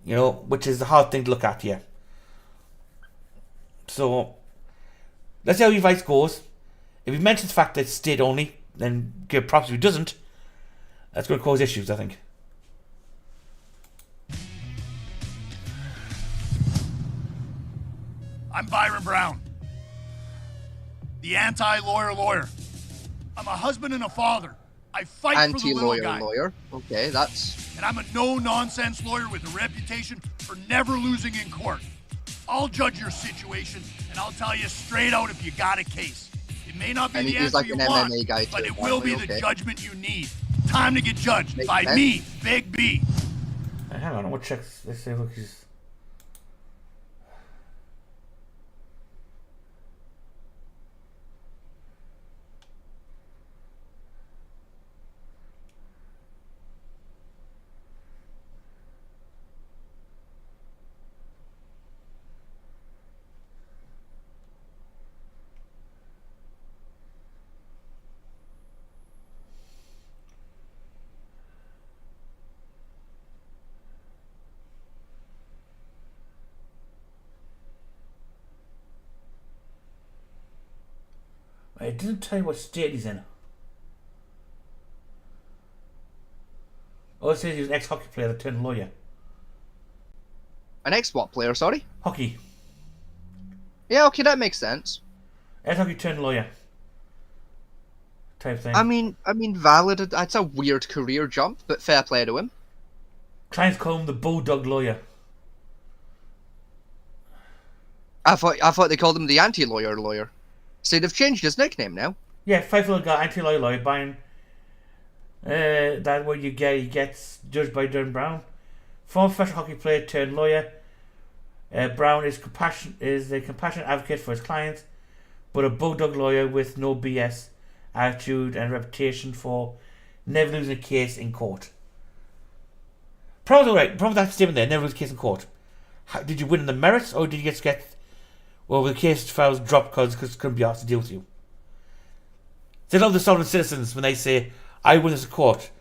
You know, which is a hard thing to look at here. So, let's see how your advice goes. If he mentions the fact that it's state only, then give props. If he doesn't, that's going to cause issues, I think. I'm Byron Brown, the anti-lawyer. I'm a husband and a father. I fight for the little guy. Lawyer. Okay, that's... And I'm a no-nonsense lawyer with a reputation for never losing in court. I'll judge your situation, and I'll tell you straight out if you got a case. It may not be And the he's answer like you an want, MMA guy but too, it will be apparently, the okay. judgment you need. Time to get judged Makes by sense. me, Big B. Hang on, I want to check. Let's see. Look, he's. It didn't tell you what state he's in. Oh, it says he was an ex-hockey player that turned lawyer. An ex-what player, sorry? Hockey. Yeah, okay, that makes sense. Ex-hockey turned lawyer. Type thing. I mean, valid. That's a weird career jump, but fair play to him. Clients call him the Bulldog lawyer. I thought they called him the anti-lawyer. See, they've changed his nickname now. Yeah, five-year-old guy, anti-lawyer, buying. That what you get. He gets judged by Darren Brown. Former professional hockey player turned lawyer. Brown is a compassionate advocate for his clients, but a bulldog lawyer with no BS attitude and reputation for never losing a case in court. Probably right. Problem with that statement there, never lose a case in court. Did you win in the merits, or did you just get, well, the case files dropped because couldn't be asked to deal with you? They love the sovereign citizens when they say, I win this in court.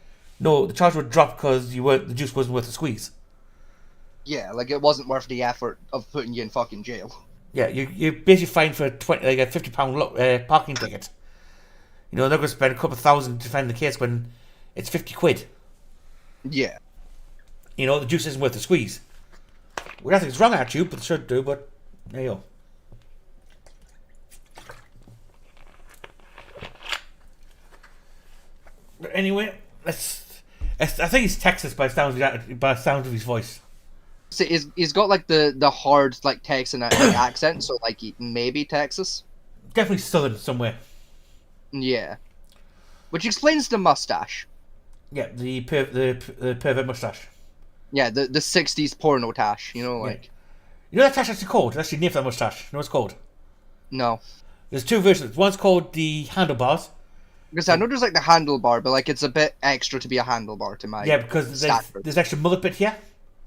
No, the charge would drop because the juice wasn't worth the squeeze. Yeah, like it wasn't worth the effort of putting you in fucking jail. Yeah, you're basically fined for a £50 parking ticket. You know, they're going to spend a couple of thousand to defend the case when it's 50 quid. Yeah. You know, the juice isn't worth the squeeze. Well, I think it's wrong at you, but it should do, but there you go. But anyway, I think he's Texas by the sound of his voice. See, he's got like the hard like Texan accent, so like maybe Texas. Definitely southern somewhere. Yeah. Which explains the mustache. Yeah, the pervert mustache. Yeah, the 60s porno tash, you know, like... Yeah. You know that tash actually called? It's actually named for that mustache. You know what it's called? No. There's two versions. One's called the handlebars. Because I know there's like the handlebar, but like it's a bit extra to be a handlebar to my... Yeah, because there's extra mullet bit here.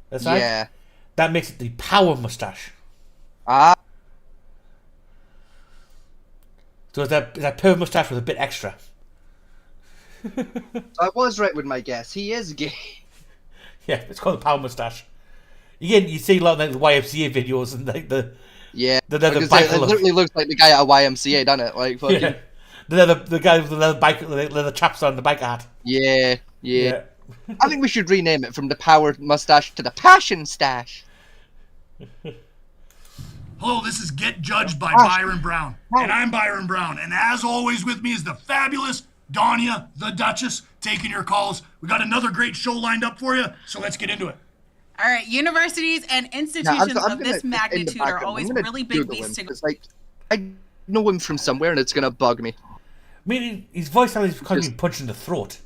That's right. Yeah. That makes it the power mustache. Ah. So it's that pervert mustache with a bit extra. I was right with my guess. He is gay. Yeah, it's called the power mustache. Again, you see a lot of like, the YFCA videos and like the Yeah. The leather I was bike. gonna say, it literally looks like the guy at a YMCA, doesn't it? Like fucking. Yeah. The guy with the leather bike, the leather chaps on the bike hat. Yeah. I think we should rename it from the Power Mustache to the Passion Stash. Hello, this is Get Judged by Byron Brown. And I'm Byron Brown. And as always with me is the fabulous Danya, the Duchess, taking your calls. We got another great show lined up for you, so let's get into it. All right, universities and institutions of this magnitude are always really big beasts to go. It's like, I know him from somewhere and it's gonna bug me. I mean, his voice sounds like he's being punched in the throat.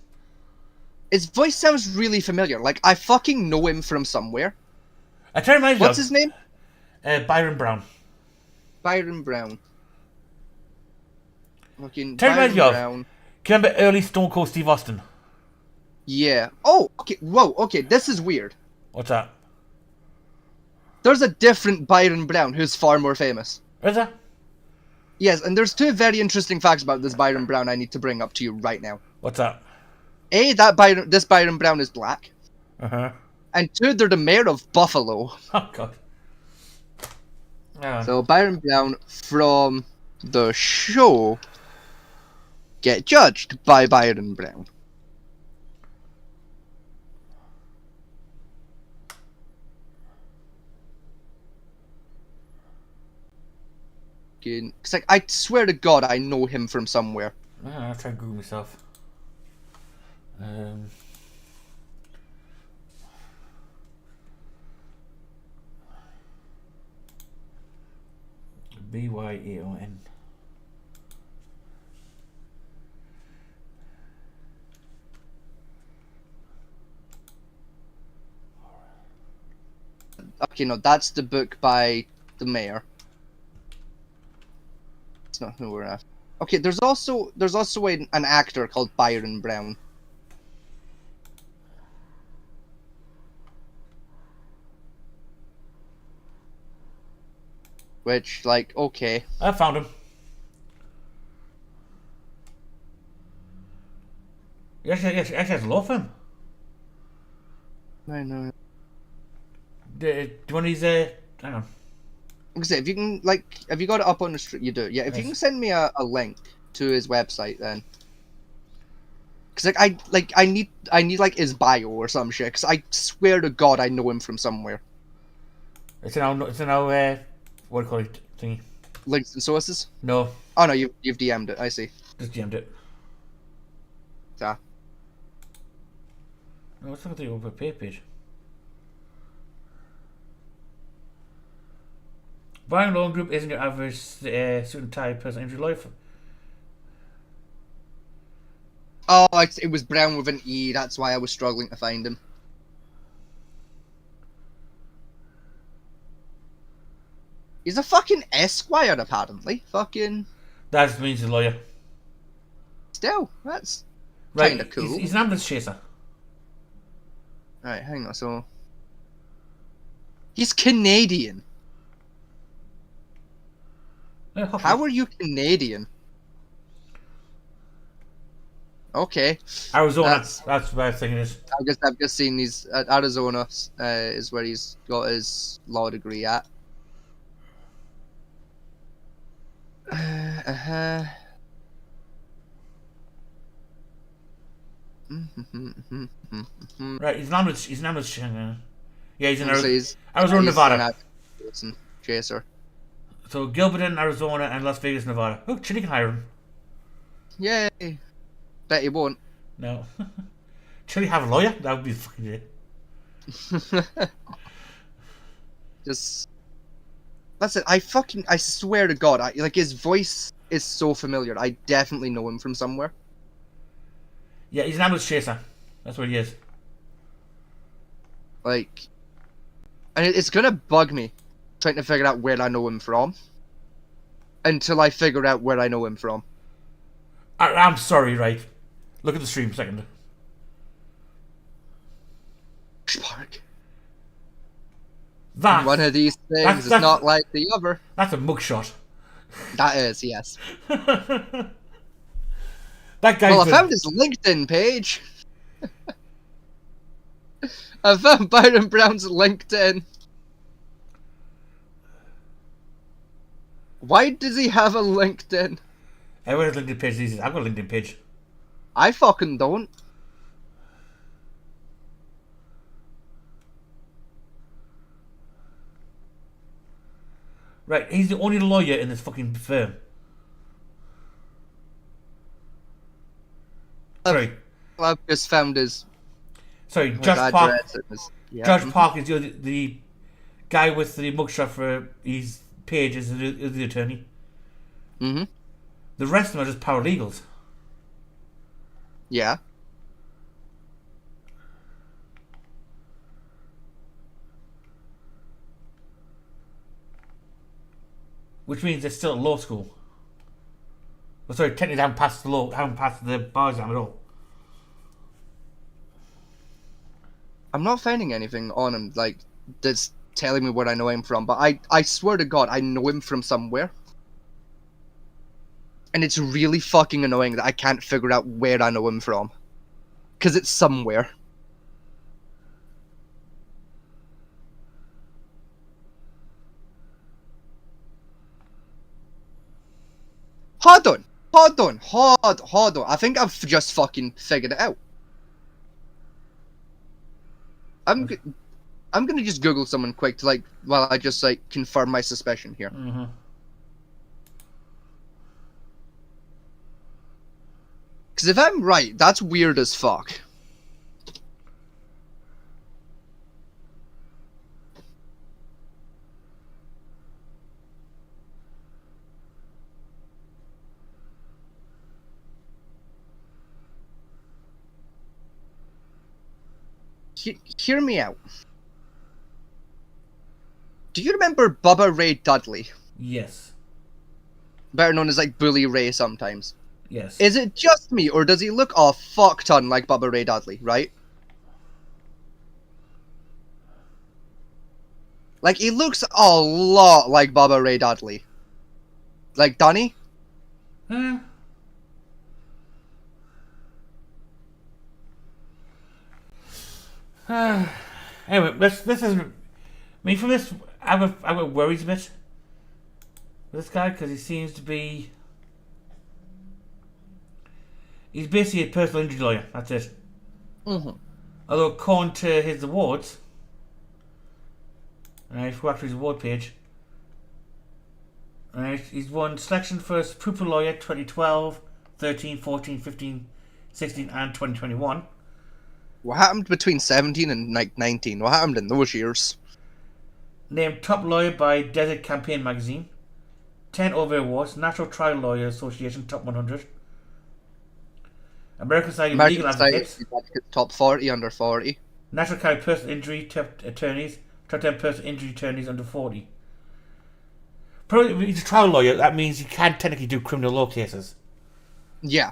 His voice sounds really familiar. Like, I fucking know him from somewhere. I try to remind you. What's his name? Byron Brown. Byron Brown. Fucking Tell me Byron about Brown. Can you remember early Stone Cold Steve Austin? Yeah. Oh, okay. Whoa, okay, this is weird. What's that? There's a different Byron Brown who's far more famous. Is that? Yes, and there's two very interesting facts about this Byron Brown I need to bring up to you right now. What's that? A, this Byron Brown is black. Uh-huh. And two, they're the mayor of Buffalo. Oh, God. So Byron Brown from the show Get Judged by Byron Brown. Cause like, I swear to God, I know him from somewhere. I'll try to Google myself. Byaon. Okay, no, that's the book by the mayor. That's not who we're after. Okay, there's also an actor called Byron Brown. Which, like, okay. I found him. Yes, has a love him. I know. Do you want these? Hang on. Like I say, if you can, like, have you got it up on the street? You do, yeah. If you Yes. can send me a link to his website, then. Cause I need like his bio or some shit. Cause I swear to God, I know him from somewhere. It's an what do you call it? Thingy. Links and sources. No, Oh no, you've DM'd it. I see. just DM'd it. Ah. No, let's look at the over page. Brian Loan Group isn't your average suit and tie person in real life. Oh, it was Brown with an E. That's why I was struggling to find him. He's a fucking Esquire, apparently. Fucking. That just means he's a lawyer. Still, that's Right, kinda cool. He's an ambulance chaser. Alright, hang on. So. He's Canadian. How are you Canadian? Okay. Arizona. That's what I was thinking is. I've just seen he's at Arizona is where he's got his law degree at. Right, he's an ambulance. Yeah, he's in So he's- Arizona, he's Nevada. an chaser. So Gilberton, Arizona, and Las Vegas, Nevada. Oh, Chile can hire him. Yay! Bet he won't. No. Chile have a lawyer? That would be fucking it. Just that's it. I swear to God, like his voice is so familiar. I definitely know him from somewhere. Yeah, he's an ambulance chaser. That's what he is. Like, and it's gonna bug me trying to figure out where I know him from until I figure out where I know him from. I'm sorry, right? Look at the stream a second. Park. That One of these things is not like the other. That's a mugshot. That is, yes. That guy. Well, I found his LinkedIn page. I found Byron Brown's LinkedIn. Why does he have a LinkedIn? Everyone has LinkedIn page these days. I've got a LinkedIn page. I fucking don't. Right, he's the only lawyer in this fucking firm. Sorry. I've just found his. Sorry, Josh Park. Yeah. Josh Park is the guy with the mugshot for his page is the attorney. Mm-hmm. The rest of them are just paralegals. Yeah. Which means they're still at law school. Well, sorry, technically they haven't passed the bar exam at all. I'm not finding anything on him, like, that's telling me where I know him from, but I swear to God, I know him from somewhere. And it's really fucking annoying that I can't figure out where I know him from. Because it's somewhere. Hold on. I think I've just fucking figured it out. I'm gonna just Google someone quick to, like, while I just, like, confirm my suspicion here. Mm-hmm. Because if I'm right, that's weird as fuck. Hear me out. Do you remember Bubba Ray Dudley? Yes. Better known as, like, Bully Ray sometimes. Yes. Is it just me, or does he look a fuck ton like Bubba Ray Dudley, right? Like, he looks a lot like Bubba Ray Dudley. Like, Donnie? Anyway, this isn't. I mean, from this, I got worries a bit with this guy because he seems to be. He's basically a personal injury lawyer. That's it. Mm-hmm. Although, according to his awards, right, if we go back to his award page, right, he's won selection for Super Lawyer 2012, 13, 14, 15, 16, and 2021. What happened between 17 and, like, 19? What happened in those years? Named top lawyer by Desert Campaign magazine. 10 over awards. National Trial Lawyer Association top 100. American Society of Legal Advocates. Top 40 under 40. National Academy of Personal Injury Attorneys. Top 10 personal injury attorneys under 40. Probably if he's a trial lawyer, that means you can't technically do criminal law cases. Yeah.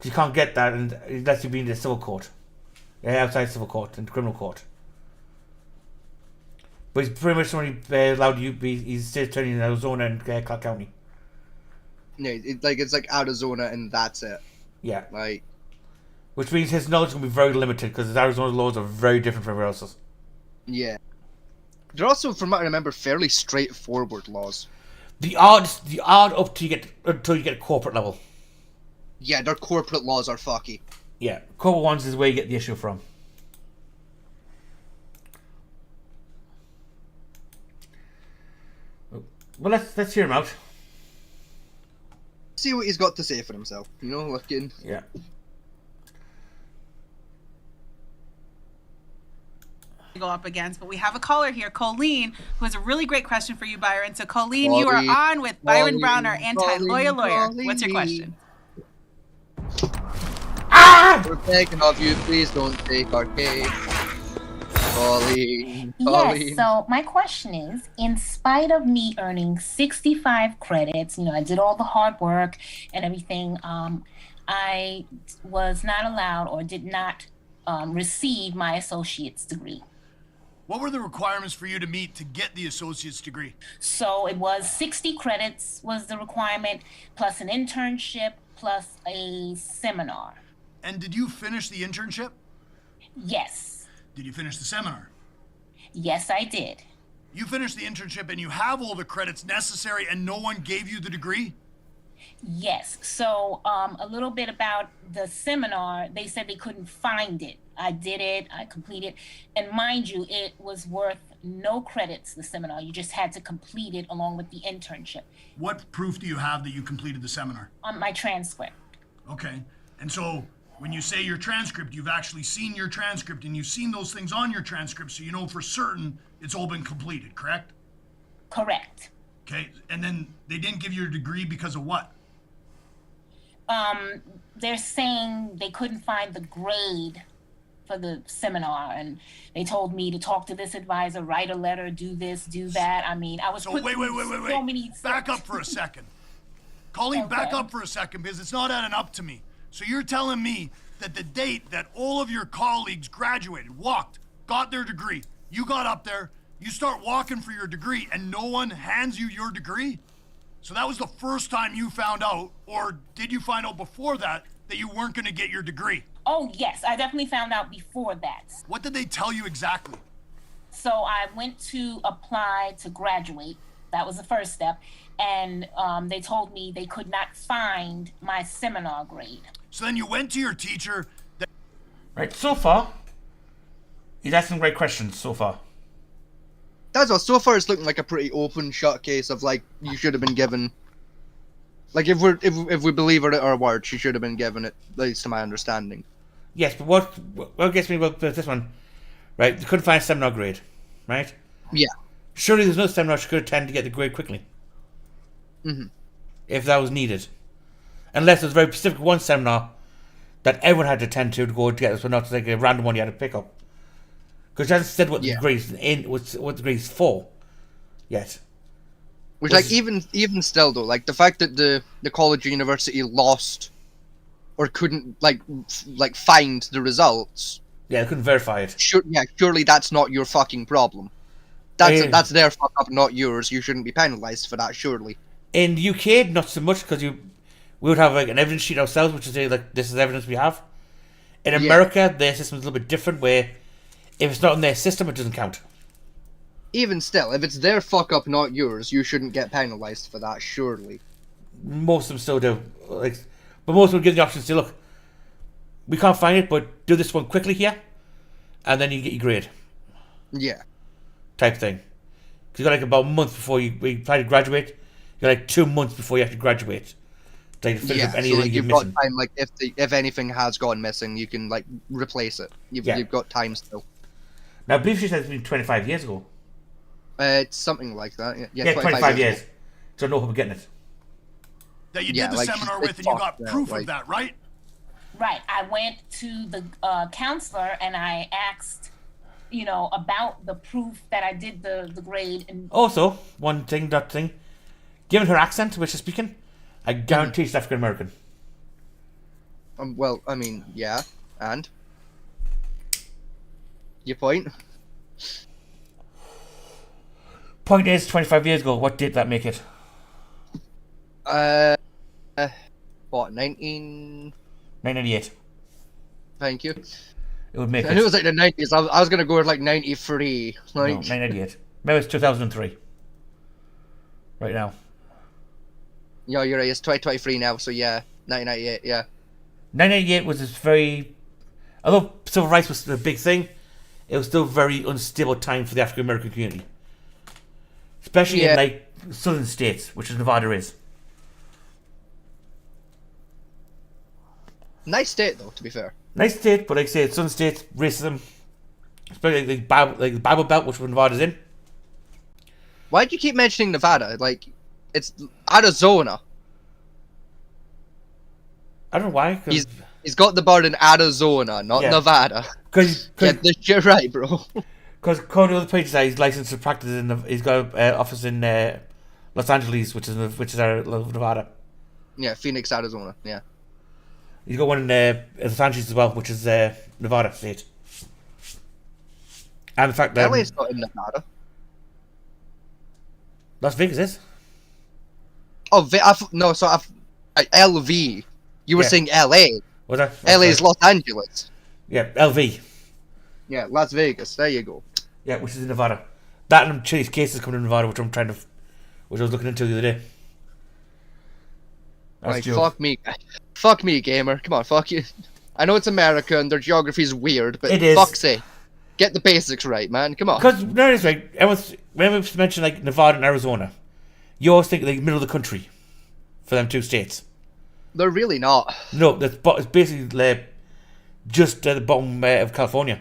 You can't get that unless you've been in the civil court. Yeah, outside civil court and criminal court. But he's pretty much only allowed to be. He's state attorney in Arizona and Clark County. Yeah, it's like Arizona and that's it. Yeah. Like. Which means his knowledge is going to be very limited because Arizona's laws are very different from everywhere else's. Yeah. They're also, from what I remember, fairly straightforward laws. The art up to until you get a corporate level. Yeah, their corporate laws are fucky. Yeah, corporate ones is where you get the issue from. Well, let's hear him out. See what he's got to say for himself. You know, looking. Yeah. Go up against, but we have a caller here, Colleen, who has a really great question for you, Byron. So, Colleen, you are on with Byron Brown, our anti-lawyer lawyer. What's your question? We're begging of you, please don't take our cake. Colleen. Yes, so my question is, in spite of me earning 65 credits, I did all the hard work and everything, I was not allowed or did not receive my associate's degree. What were the requirements for you to meet to get the associate's degree? So it was 60 credits was the requirement, plus an internship, plus a seminar. And did you finish the internship? Yes. Did you finish the seminar? Yes, I did. You finished the internship and you have all the credits necessary and no one gave you the degree? Yes. So a little bit about the seminar. They said they couldn't find it. I did it. I completed. And mind you, it was worth no credits, the seminar. You just had to complete it along with the internship. What proof do you have that you completed the seminar? On my transcript. Okay. And so when you say your transcript, you've actually seen your transcript and you've seen those things on your transcript, so you know for certain it's all been completed, correct? Correct. Okay. And then they didn't give you your degree because of what? They're saying they couldn't find the grade for the seminar, and they told me to talk to this advisor, write a letter, do this, do that. I mean, I was So put wait. through so many Back up for a second. Colleen, back Okay. up for a second because it's not adding up to me. So you're telling me that the date that all of your colleagues graduated, walked, got their degree, you got up there, you start walking for your degree, and no one hands you your degree? So that was the first time you found out, or did you find out before that you weren't going to get your degree? Oh, yes, I definitely found out before that. What did they tell you exactly? So I went to apply to graduate. That was the first step. And they told me they could not find my seminar grade. So then you went to your teacher. Right, so far, he's asking great questions so far. That's all. So far, it's looking like a pretty open shut case of like you should have been given. Like if we believe her at her word, she should have been given it. At least to my understanding. Yes, but what gets me about this one, right? They couldn't find a seminar grade, right? Yeah. Surely there's no seminar she could attend to get the grade quickly. Mhm. If that was needed. Unless it was very specific one seminar that everyone had to attend to go to get this, but not like a random one you had to pick up. Because she hasn't said what the grade's what the grade's for yet. Which, like, even still though, like the fact that the college or university lost or couldn't like find the results. Yeah, they couldn't verify it. Surely that's not your fucking problem. That's their fuck up, not yours. You shouldn't be penalised for that, surely. In the UK, not so much because we would have like an evidence sheet ourselves, which is say like this is evidence we have. In America, their system is a little bit different, where if it's not in their system, it doesn't count. Even still, if it's their fuck up, not yours, you shouldn't get penalised for that, surely. Most of them still do, like, but most would give the option to say, look, we can't find it, but do this one quickly here, and then you get your grade. Yeah. Type thing. Because you got like about a month before you try to graduate. You got like 2 months before you have to graduate. To like, finish up anything so, like, you've got missing. time. Like if anything has gone missing, you can like replace it. You've got time still. Now, I believe she said it's been 25 years ago. It's something like that. Yeah, 25 years. So no hope of getting it. That you did the seminar with, and you got proof of that, right? Right. I went to the counselor and I asked, about the proof that I did the grade. And Also, one thing, given her accent, which she's speaking, I guarantee she's African American. Well, I mean, yeah, and your point. Point is, 25 years ago, what did that make it? What, 19... 1998. Thank you. It would make I it. knew it was like the 90s. I was going to go with like 93. Like... No, 1998. Maybe it's 2003. Right now. Yeah, you're right. It's 2023 now, so yeah. 1998, yeah. 1998 was this very... Although civil rights was the big thing, it was still a very unstable time for the African American community. Especially in like southern states, which is Nevada is. Nice state though, to be fair. Nice state, but like I say, southern states, racism, especially the Bible Belt, which Nevada's in. Why do you keep mentioning Nevada? Like, it's Arizona. I don't know why. He's got the bird in Arizona, not Nevada. Get this shit right, bro. Because according to other pages, he's licensed to practice he's got an office in Los Angeles, which is Nevada. Yeah, Phoenix, Arizona. Yeah. He's got one in Los Angeles as well, which is Nevada state. And the fact that LA's not in Nevada. Las Vegas is. Oh, LV. You were saying LA. Was that? LA's Los Angeles. Yeah, LV. Yeah, Las Vegas. There you go. Yeah, which is in Nevada. That and Chili's cases coming in Nevada, which I was looking into the other day. Right, fuck me, gamer. Come on, fuck you. I know it's America and their geography is weird, but It is. fuck's sake, get the basics right, man. Come on. Because no, it's right. Whenever we mention like Nevada and Arizona, you always think like middle of the country for them two states. They're really not. No, it's basically just at the bottom of California.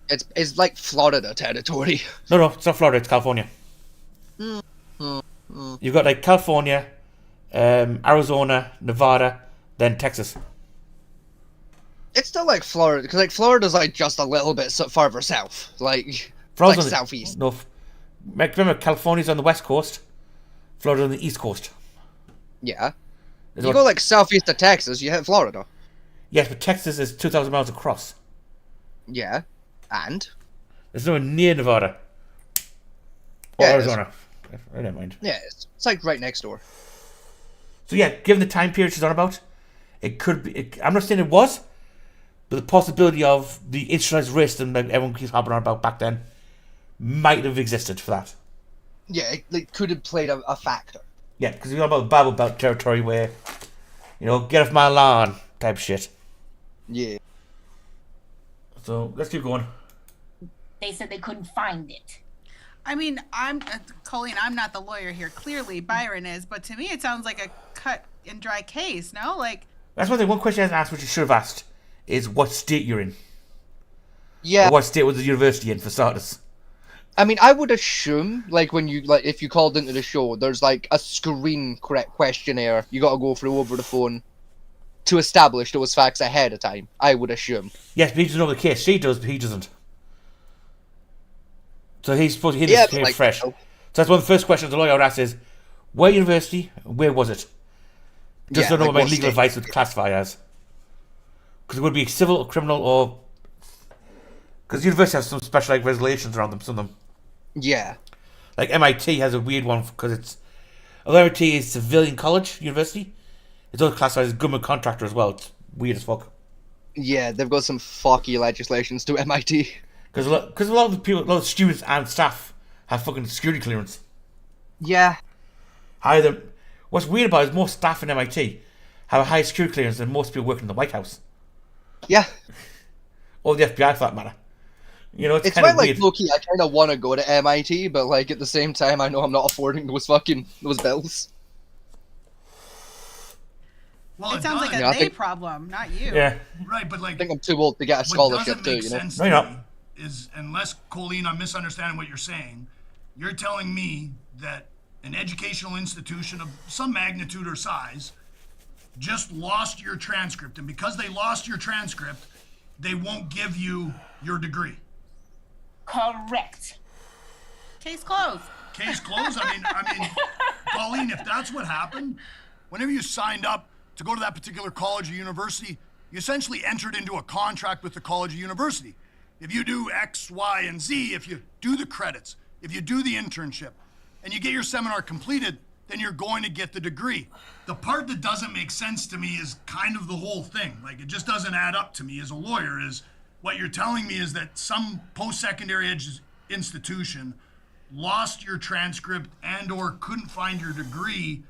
It's like Florida territory. No, it's not Florida. It's California. You've got like California, Arizona, Nevada, then Texas. It's still like Florida, because like Florida's like just a little bit farther south, like southeast. No, remember California's on the west coast, Florida's on the east coast. Yeah. If you go like southeast of Texas, you hit Florida. Yes, but Texas is 2,000 miles across. Yeah. And? There's nowhere near Nevada. Or Arizona. I don't mind. Yeah, it's like right next door. So yeah, given the time period she's on about, it could be. I'm not saying it was, but the possibility of the institutionalized racism that everyone keeps harping on about back then might have existed for that. Yeah, it could have played a factor. Yeah, because you're about the Bible Belt territory where, get off my lawn type shit. Yeah. So let's keep going. They said they couldn't find it. I mean, Colleen, I'm not the lawyer here. Clearly, Byron is. But to me, it sounds like a cut and dry case, no? Like... That's one thing. One question I hasn't asked, which you should have asked, is what state you're in. Yeah. Or what state was the university in, for starters. I mean, I would assume, like, if you called into the show, there's, like, a screen questionnaire you gotta go through over the phone to establish those facts ahead of time, I would assume. Yes, but he doesn't know the case. She does, but he doesn't. So he's supposed to hit his case fresh. So that's one of the first questions the lawyer would ask is, where university, where was it? Just don't know what my legal advice would classify as. Because it would be civil or criminal or... Because university has some special like regulations around them, some of them. Yeah. Like MIT has a weird one because it's... Although MIT is civilian college, university, it's also classified as government contractor as well. It's weird as fuck. Yeah, they've got some fucky legislations to MIT. Because a lot of the people, a lot of students and staff have fucking security clearance. Yeah. What's weird about it is most staff in MIT have a higher security clearance than most people working in the White House. Yeah. Or the FBI for that matter. It's kind why, of weird. like, low-key, I kind of want to go to MIT, but, like, at the same time, I know I'm not affording those bills. Well, it sounds like a they problem, not you. Yeah. Right, but like... I think I'm too old to get a scholarship, too, sense No, you're not. Is, unless, Colleen, I'm misunderstanding what you're saying, you're telling me that an educational institution of some magnitude or size just lost your transcript, and because they lost your transcript, they won't give you your degree. Correct. Case closed. Case closed? I mean, Colleen, if that's what happened, whenever you signed up to go to that particular college or university, you essentially entered into a contract with the college or university. If you do X, Y, and Z, if you do the credits, if you do the internship, and you get your seminar completed, then you're going to get the degree. The part that doesn't make sense to me is kind of the whole thing. Like, it just doesn't add up to me as a lawyer. Is what you're telling me is that some post-secondary institution lost your transcript and or couldn't find your degree,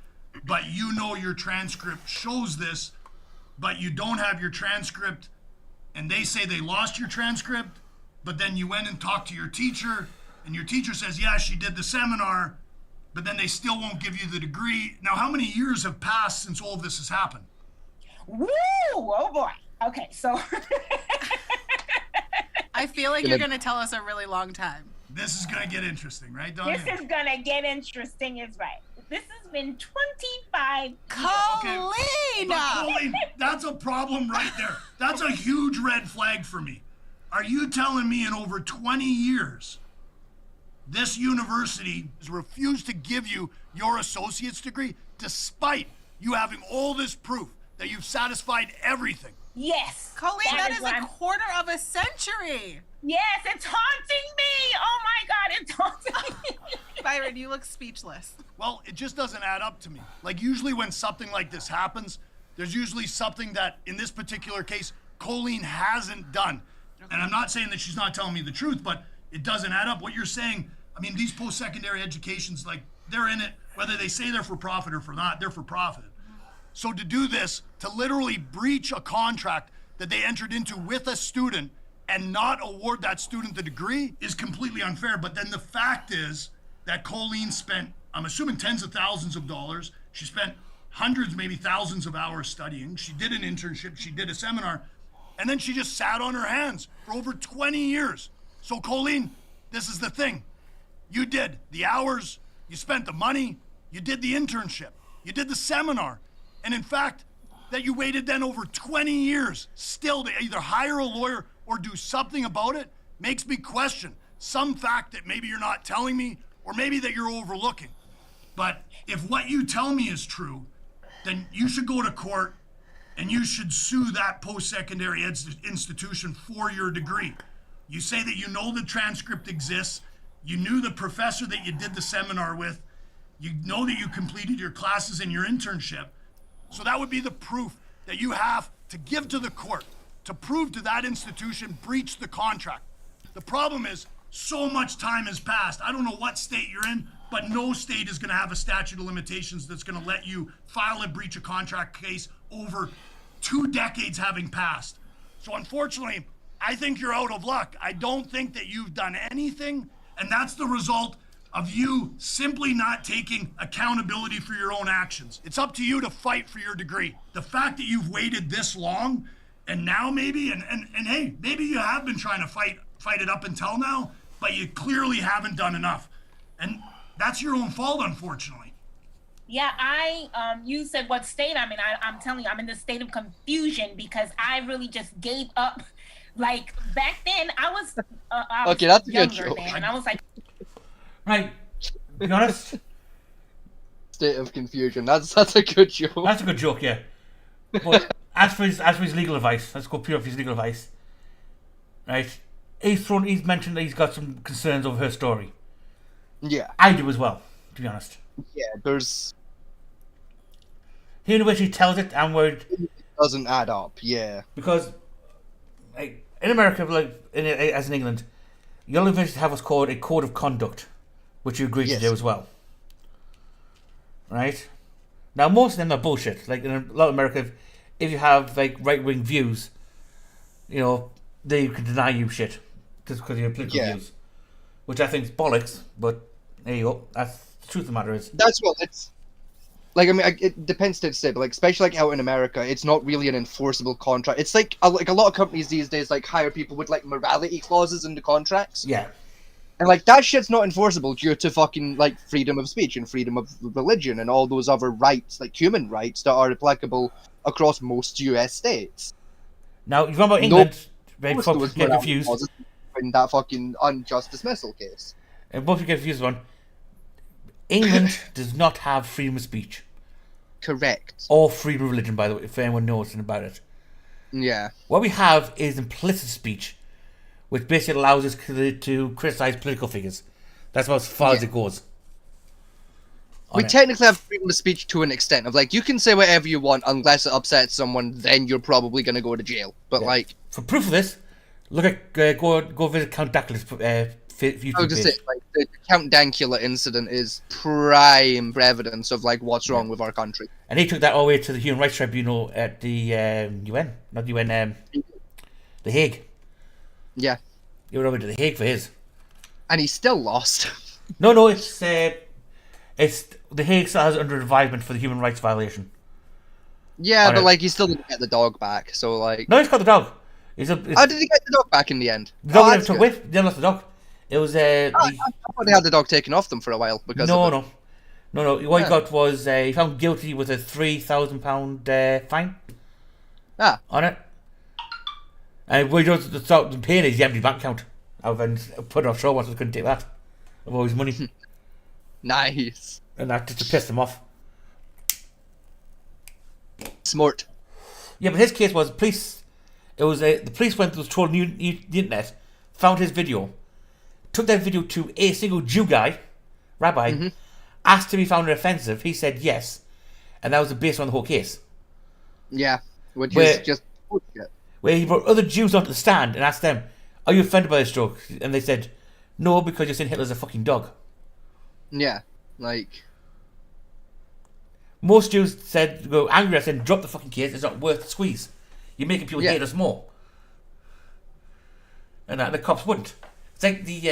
but your transcript shows this, but you don't have your transcript, and they say they lost your transcript, but then you went and talked to your teacher, and your teacher says, yeah, she did the seminar, but then they still won't give you the degree. Now, how many years have passed since all of this has happened? Woo! Oh boy. Okay, so I feel like you're going to tell us a really long time. This is going to get interesting, right, Donya? This is going to get interesting, is right. This has been 25 Colleen! Colleen, that's a problem right there. That's a huge red flag for me. Are you telling me in over 20 years, this university has refused to give you your associate's degree despite you having all this proof that you've satisfied everything? Yes. Colleen, that is a quarter of a century. Yes, it's haunting me. Oh my God, it's haunting me. Byron, you look speechless. Well, it just doesn't add up to me. Like, usually when something like this happens, there's usually something that, in this particular case, Colleen hasn't done. Okay. And I'm not saying that she's not telling me the truth, but it doesn't add up. What you're saying, I mean, these post-secondary educations, like, they're in it, whether they say they're for profit or for not, they're for profit. So to do this, to literally breach a contract that they entered into with a student and not award that student the degree is completely unfair. But then the fact is that Colleen spent, I'm assuming, tens of thousands of dollars. She spent hundreds, maybe thousands of hours studying. She did an internship, she did a seminar, and then she just sat on her hands for over 20 years. So Colleen, this is the thing. You did the hours, you spent the money, you did the internship, you did the seminar, and in fact, that you waited then over 20 years still to either hire a lawyer or do something about it makes me question some fact that maybe you're not telling me or maybe that you're overlooking. But if what you tell me is true, then you should go to court and you should sue that post-secondary institution for your degree. You say that you know the transcript exists, you knew the professor that you did the seminar with, you know that you completed your classes and your internship. So that would be the proof that you have to give to the court to prove to that institution breached the contract. The problem is so much time has passed. I don't know what state you're in, but no state is going to have a statute of limitations that's going to let you file a breach of contract case over 2 decades having passed. So unfortunately, I think you're out of luck. I don't think that you've done anything, and that's the result of you simply not taking accountability for your own actions. It's up to you to fight for your degree. The fact that you've waited this long, and now maybe, and hey, maybe you have been trying to fight it up until now, but you clearly haven't done enough. And that's your own fault, unfortunately. Yeah, you said what state I'm in. I'm telling you, I'm in the state of confusion because I really just gave up. Like, back then, I was Okay, that's a good younger joke. then, and I was like, Right. Be honest. State of confusion. That's a good joke. That's a good joke, yeah. But as for his legal advice, let's go pure for his legal advice. Right. He's mentioned that he's got some concerns over her story. Yeah. I do as well, to be honest. Yeah, there's... Hearing the way she tells it, I'm worried. It doesn't add up, yeah. Because, like, in America, as in England, you'll eventually have what's called a code of conduct, which you agree to do as well. Right? Now, most of them are bullshit. Like, in a lot of America, if you have, like, right-wing views, you know, they can deny you shit just because of your political views. Which I think is bollocks, but there you go. That's the truth of the matter is. That's what it's... Like, I mean, it depends to say, but, like, especially, like, out in America, it's not really an enforceable contract. It's like a lot of companies these days, like, hire people with, like, morality clauses in the contracts. Yeah. And, like, that shit's not enforceable due to fucking, like, freedom of speech and freedom of religion and all those other rights, like, human rights that are applicable across most US states. Now, you're talking about England, right, before people get confused. In that fucking unjust dismissal case. And both you get confused on. England does not have freedom of speech. Correct. Or freedom of religion, by the way, if anyone knows anything about it. Yeah. What we have is implicit speech, which basically allows us to criticise political figures. That's about as far as it goes. We technically have freedom of speech to an extent of, like, you can say whatever you want unless it upsets someone, then you're probably going to go to jail. But, like... For proof of this, look at, go visit Count Dankula's YouTube I would just say, page. like, the Count Dankula incident is prime evidence of, like, what's wrong with our country. And he took that all the way to the Human Rights Tribunal at the UN. Not the UN, The Hague. Yeah. He went over to The Hague for his. And he still lost. No, it's The Hague still has under advisement for the human rights violation. Yeah, but, like, he still didn't get the dog back, so, like... No, he's got the dog. How did he get the dog back in the end? The dog never took with. They lost the dog. It was I thought they had the dog taken off them for a while because No. What he got was he found guilty with a £3,000 fine. On it. And what he does to stop the pain is he empty bank account. I've been put it offshore once I couldn't take that of all his money. Nice. And that just to piss them off. Smart. Yeah, but his case was police. It was the police went to the internet, found his video, took that video to a single Jew guy, rabbi, asked if he found it offensive. He said yes, and that was the base on the whole case. Yeah, which is just bullshit. Where he brought other Jews onto the stand and asked them, "Are you offended by this joke?" And they said, No, because you're saying Hitler's a fucking dog. Yeah, like Most Jews said, go angry at us and drop the fucking kids. It's not worth the squeeze. You're making people hate us more. And the cops wouldn't. It's like the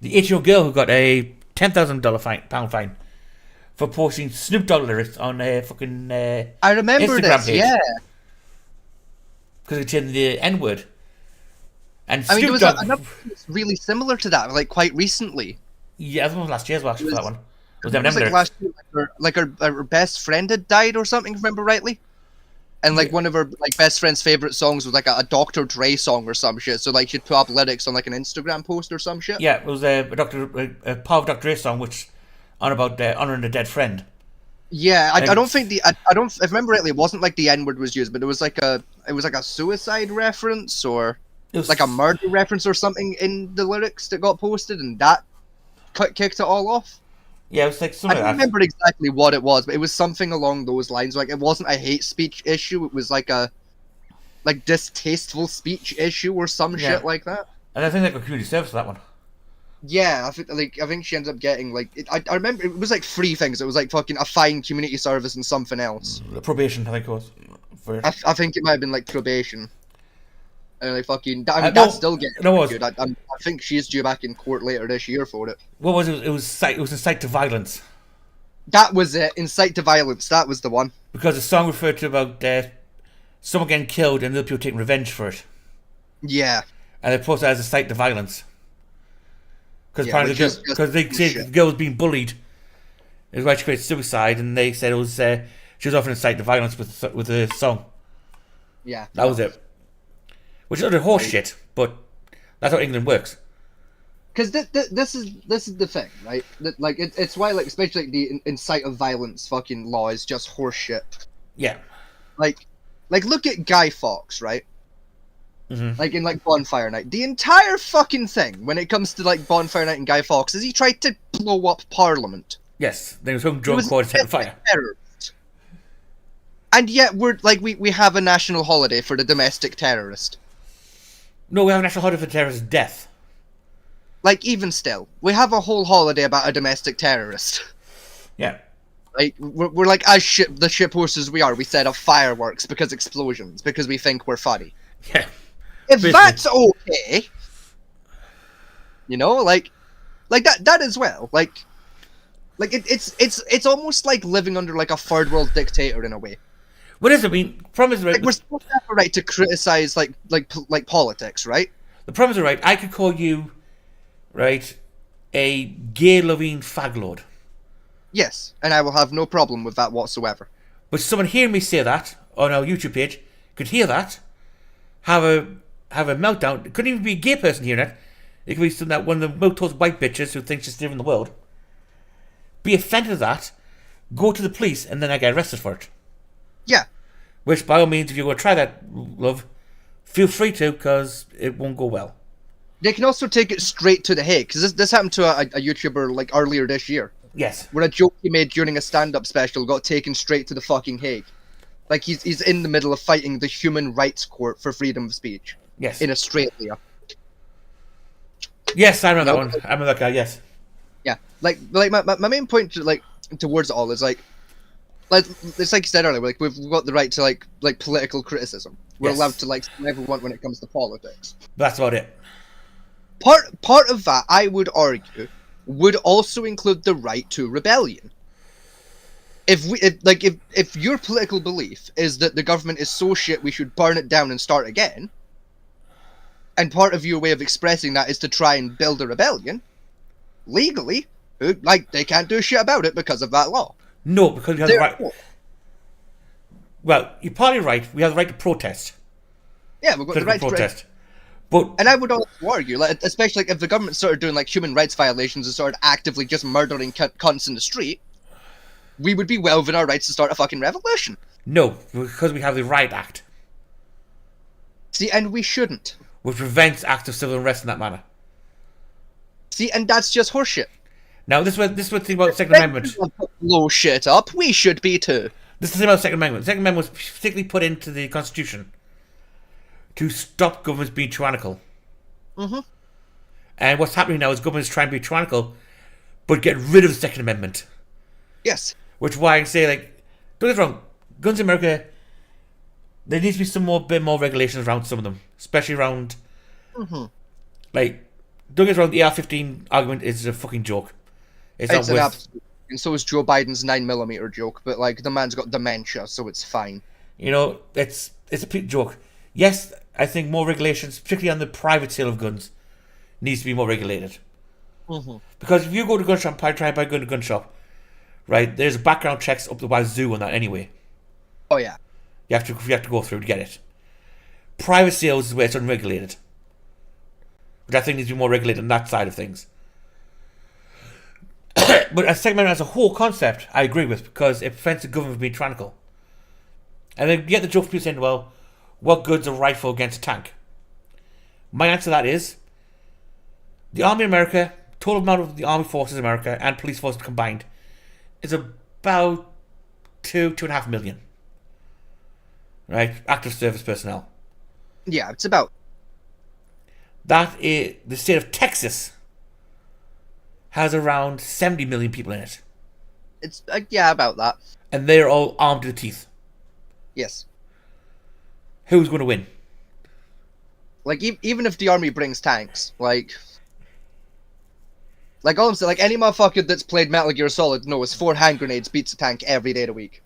8-year-old girl who got a $10,000 pound fine for posting Snoop Dogg lyrics on a fucking I remember Instagram this. page. Yeah, Because it changed the N-word. And I mean, there Snoop was Dogg... another case really similar to that, like quite recently. Yeah, I think it was last year's actually for that one. It was them It was like lyrics. last year, like her best friend had died or something, if I remember rightly. And like one of her like best friend's favorite songs was like a Dr. Dre song or some shit. So like she'd put up lyrics on like an Instagram post or some shit. Yeah, it was a part of Dr. Dre song which on about honouring a dead friend. Yeah, I don't think I don't if I remember rightly, it wasn't like the N word was used, but it was like a suicide reference or It was like a murder reference or something in the lyrics that got posted, and that kicked it all off. Yeah, it was like I something don't like that. remember exactly what it was, but it was something along those lines. Like it wasn't a hate speech issue; it was like a distasteful speech issue or some Yeah. shit like that. And I think they got community service for that one. Yeah, I think she ends up getting like I remember it was like 3 things. It was like fucking a fine, community service, and something else. The probation, I think it was. For it. I think it might have been like probation. And like fucking, I mean, no, that's still getting no, it was- good. I think she's due back in court later this year for it. What was it? It was incite to violence. That was it. Incite to violence. That was the one. Because the song referred to about someone getting killed and other people taking revenge for it. Yeah. And they posted it as a incite to violence. Because Yeah, apparently which is because they said bullshit. the girl was being bullied. Is why she committed suicide, and they said it was she was offering incite to violence with the song. Yeah. That was it. Which is utter horse shit, but that's how England works. Because this is the thing, right? That, like it's why like especially like, the incite of violence fucking law is just horseshit. Yeah. Like look at Guy Fawkes, right? Mhm. Like in like Bonfire Night, the entire fucking thing when it comes to like Bonfire Night and Guy Fawkes is he tried to blow up Parliament. Yes. They was home It drunk was quarter set a fire. terrorist. And yet we're like we have a national holiday for the domestic terrorist. No, we have a national holiday for terrorist death. Like even still, we have a whole holiday about a domestic terrorist. Yeah. Like we're like as the ship horses we are. We set off fireworks because explosions because we think we're funny. Yeah. If Basically. that's okay, you know, like that as well. Like it's almost like living under like a third world dictator in a way. What is it? I mean, promise Like right. we're supposed to have a right to criticize like politics, right? The promise are right. I could call you, right, a gay-loving faglord. Yes, and I will have no problem with that whatsoever. But someone hearing me say that on our YouTube page could hear that, have a meltdown. It couldn't even be a gay person hearing it. It could be some that one of the most white bitches who thinks she's living in the world. Be offended at that, go to the police, and then I get arrested for it. Yeah. Which, by all means, if you're going to try that, love, feel free to, because it won't go well. They can also take it straight to the Hague, because this happened to a YouTuber like earlier this year, Yes. where a joke he made during a stand-up special got taken straight to the fucking Hague. Like he's in the middle of fighting the Human Rights Court for freedom of speech Yes. in Australia. Yes, I remember that one. I remember that guy, yes. Yeah, like my main point towards it all is like it's like you said earlier, like we've got the right to like political criticism. We're Yes. allowed to like say whatever we want when it comes to politics. That's about it. Part of that, I would argue, would also include the right to rebellion. If your political belief is that the government is so shit we should burn it down and start again, and part of your way of expressing that is to try and build a rebellion, legally, they can't do shit about it because of that law. No, because we have the right... Therefore- Well, you're partly right. We have the right to protest. Yeah, we've got the Political right to protest. But And I would also argue, like, especially like, if the government started doing like human rights violations and started actively just murdering cunts in the street, we would be well within our rights to start a fucking revolution. no, because we have the Riot Act, See, and we shouldn't. which prevents acts of civil unrest in that manner. See, and that's just horseshit. Now, this is the thing about the Second Amendment. Blow shit up. We should be too. This is the thing about the Second Amendment. The Second Amendment was particularly put into the Constitution to stop governments being tyrannical. Mhm. And what's happening now is government is trying to be tyrannical, but get rid of the Second Amendment. Yes. Which is why I say, like, don't get me wrong, guns in America, there needs to be bit more regulations around some of them, especially around, like, don't get me wrong, the AR-15 argument is a fucking joke. It's not an worth. absolute. And so is Joe Biden's 9mm joke, but like the man's got dementia, so it's fine. You know, it's a complete joke. Yes, I think more regulations, particularly on the private sale of guns, needs to be more regulated. Because if you go to a gun shop and try and buy a gun at a gun shop, right, there's background checks up the wazoo on that anyway. Oh yeah. You have to go through to get it. Private sales is where it's unregulated. Which I think needs to be more regulated on that side of things. But a segment as a whole concept, I agree with, because it prevents the government from being tyrannical. And then you get the joke of people saying, well, what good's a rifle against a tank? My answer to that is, the Army in America, total amount of the Army forces in America and police forces combined, is about 2.5 million. Right? Active service personnel. Yeah, it's about. That is, the state of Texas has around 70 million people in it. It's about that. And they're all armed to the teeth. Yes. Who's going to win? Like even if the army brings tanks, like all I'm saying, like any motherfucker that's played Metal Gear Solid knows 4 hand grenades beats a tank every day of the week.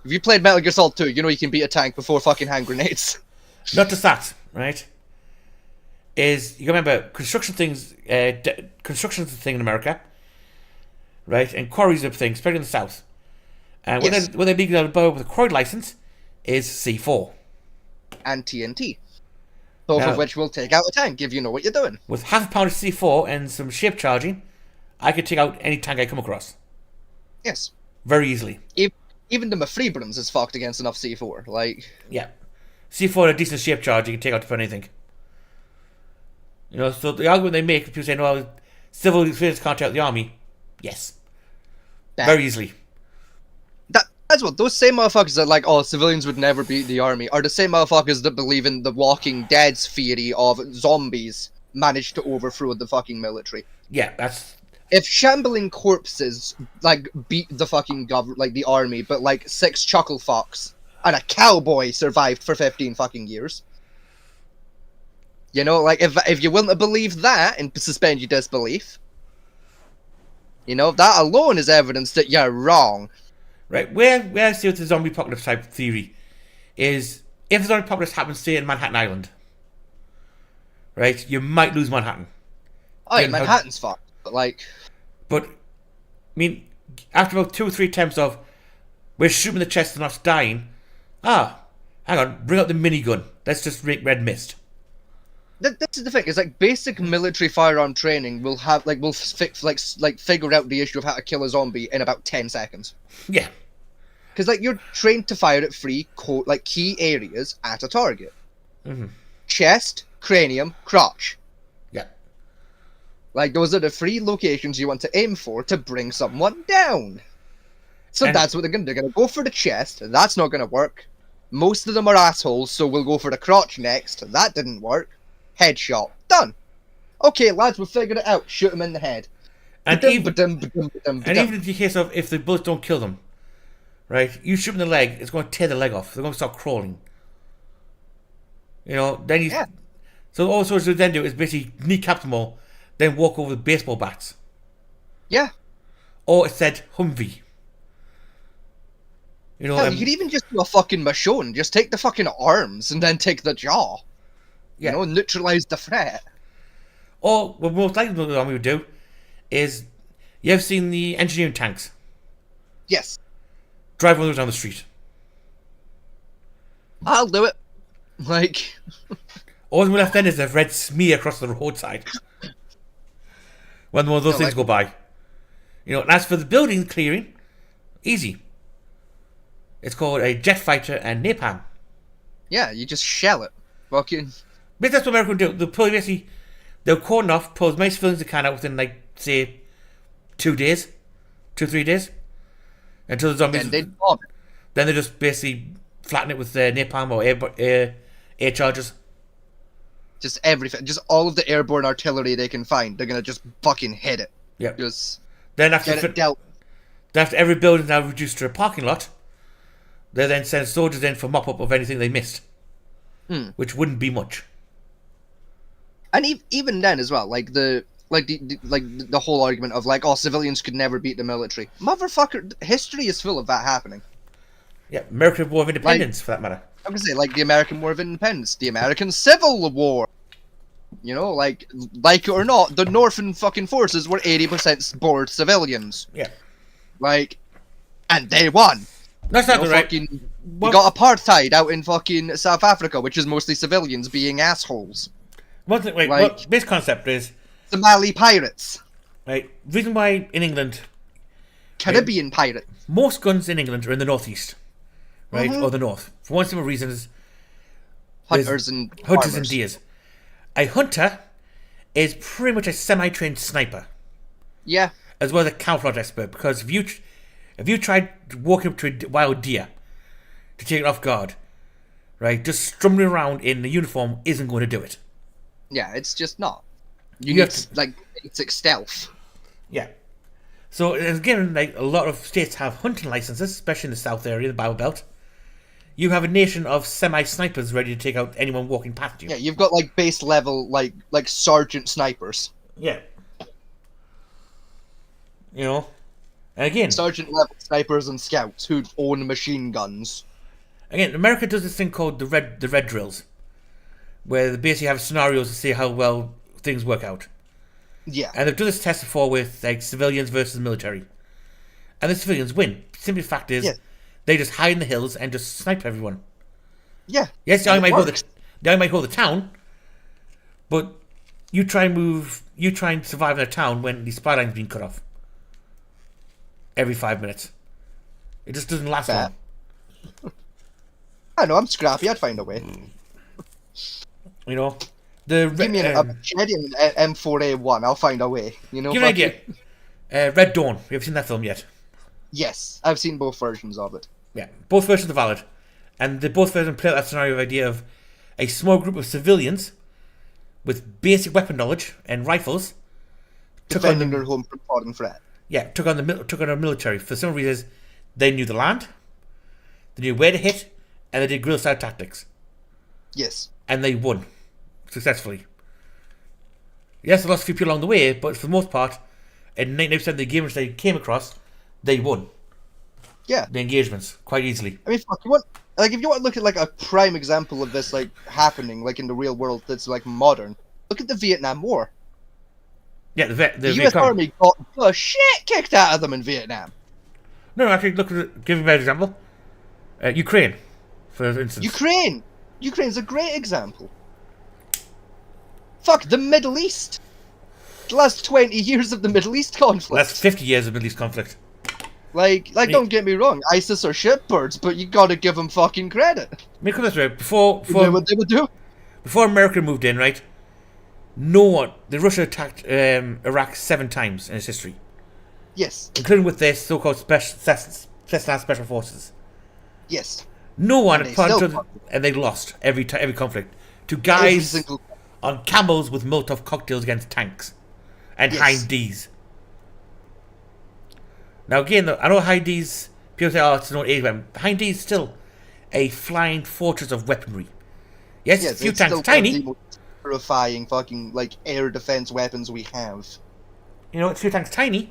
If you played Metal Gear Solid 2, you know you can beat a tank with 4 fucking hand grenades. Not just that, right? Is you remember construction's a thing in America, right? And quarries are a thing, especially in the south. And Yes. when they're legal with a quarry license, is C4 And TNT. Both Now- of which will take out a tank if you know what you're doing. with half a pound of C4 and some shape charging. I could take out any tank I come across Yes. very easily. Even the Mefrebrams is fucked against enough C4. Like, Yeah, C4 a decent shape charge you can take out for anything. You know, so the argument they make, people saying, "Well, civil defense can't take out the army." Yes, that- very easily. That's what those same motherfuckers that like, oh, civilians would never beat the army are the same motherfuckers that believe in the Walking Dead's theory of zombies managed to overthrow the fucking military. Yeah, that's If shambling corpses like beat the fucking like the army, but like 6 chuckle fucks and a cowboy survived for 15 fucking years. You know, like if you're willing to believe that and suspend your disbelief, you know, that alone is evidence that you're wrong. right. Where I see with the zombie apocalypse type theory is if the zombie apocalypse happens, say in Manhattan Island, right? You might lose Manhattan. Oh, yeah, Yeah, Manhattan's fucked, but like, But, I mean, after about 2 or 3 attempts of we're shooting the chest and not dying, hang on, bring out the minigun. Let's just make red mist. this is the thing. It's like basic military firearm training will have like will figure out the issue of how to kill a zombie in about 10 seconds. Yeah, Because like you're trained to fire at 3 key areas at a target: chest, cranium, crotch. yeah. Like those are the 3 locations you want to aim for to bring someone down. So And- that's what they're gonna do. They're gonna go for the chest. That's not gonna work. Most of them are assholes, so we'll go for the crotch next. That didn't work. Headshot. Done. Okay, lads, we figured it out. Shoot him in the head. And Ba-dum, even, ba-dum, ba-dum, ba-dum, and ba-dum. even in the case of if the bullets don't kill them, right? You shoot them in the leg, it's going to tear the leg off. They're going to start crawling. You know, then you. Yeah. So all sorts of then do is basically kneecap them all, then walk over with baseball bats. Yeah. Or it said Humvee. You know, Hell, you could even just do a fucking Michonne. Just take the fucking arms and then take the jaw. yeah. You know, neutralize the threat. Or what most likely what the army would do is, you ever seen the engineering tanks? Yes. Drive one of those down the street. I'll do it. Like, All we're left then is a red smear across the roadside. When one of those No, things like- go by. You know, and as for the building clearing, easy. It's called a jet fighter and napalm. yeah, you just shell it. Fucking. But that's what America would do. They'll pull basically, they'll cordon off, pull as many civilians as they can out within, like, say, 2 days, 2-3 days, until the zombies. And they'd bomb it. Then they just basically flatten it with napalm or air charges. Just everything. Just all of the airborne artillery they can find. They're gonna just fucking hit it. Yeah. Just Then after get it dealt. after every building now reduced to a parking lot, they then send soldiers in for mop up of anything they missed, which wouldn't be much. And even then as well, like the whole argument of like, oh, civilians could never beat the military. Motherfucker, history is full of that happening. Yeah, American War of Independence, for that matter. I'm gonna say, like, the American War of Independence, the American Civil War. You know, like it or not, the Northern fucking forces were 80% bored civilians. Yeah. Like, and they won. That's not You know, right. fucking, you got apartheid out in fucking South Africa, which is mostly civilians being assholes. One thing, wait, like- what, this concept is, Somali pirates. right, reason why in England, Caribbean pirates. most guns in England are in the northeast, right, Mhm. or the north. For one simple reason is There's Hunters and hunters farmers. and deers. A hunter is pretty much a semi-trained sniper, Yeah. as well as a camouflage expert, because if you tried walking up to a wild deer to take it off guard, right, just strumming around in the uniform isn't going to do it. Yeah, it's just not. You You need have to, like, basic stealth. Yeah. So again, like a lot of states have hunting licenses, especially in the south area, the Bible Belt. You have a nation of semi-snipers ready to take out anyone walking past you. Yeah, you've got, like, base level, like sergeant snipers. Yeah. You know? And again, Sergeant level snipers and scouts who own machine guns. America does this thing called the red drills, where they basically have scenarios to see how well things work out. Yeah. And they've done this test before with like civilians versus military, and the civilians win. Simply the fact is, Yeah. they just hide in the hills and just snipe everyone. Yeah. Yes, the And army it might hold works. the town, but you try and survive in a town when the supply line's being cut off every 5 minutes. It just doesn't last Fair. long. I know, I'm scrappy, I'd find a way. You know, the Give me a Jedi and M4A1, I'll find a way. You know, give you an fucking- idea. Red Dawn. You ever seen that film yet? Yes, I've seen both versions of it. Yeah, both versions are valid, and they both versions play out that scenario of idea of a small group of civilians with basic weapon knowledge and rifles Defending their home from foreign threat. took on a military for some reasons. They knew the land, they knew where to hit, and they did guerrilla style tactics, Yes. and they won successfully. Yes, they lost a few people along the way, but for the most part, in 99% of the games they came across, they won Yeah. the engagements quite easily. I mean, fuck, if you want to look at, like, a prime example of this, like, happening, like, in the real world that's, like, modern, look at the Vietnam War. Yeah, the The US Vietcong. Army got the shit kicked out of them in Vietnam. No, actually, look at it. Give you a better example. Ukraine, for instance. Ukraine! Ukraine's a great example. Fuck, the Middle East! The last 20 years of the Middle East conflict. That's 50 years of Middle East conflict. Like, don't get me wrong, ISIS are shitbirds, but you gotta give them fucking credit. I mean, come this way. Before You know what they would do? America moved in, right? The Russia attacked Iraq 7 times in its history, Yes, including with their so-called special forces. yes. No one And had they still planned fought. and they lost every conflict to Every guys single... on camels with Molotov cocktails against tanks and Yes. Hind D's. Now again, I know Hind D's, people say, oh, it's an old age weapon. Hind D's still a flying fortress of weaponry. Yes, Yes, a few it's tanks, still tiny. one of the most terrifying fucking, like, air defense weapons we have. You know, it's a few tanks, tiny.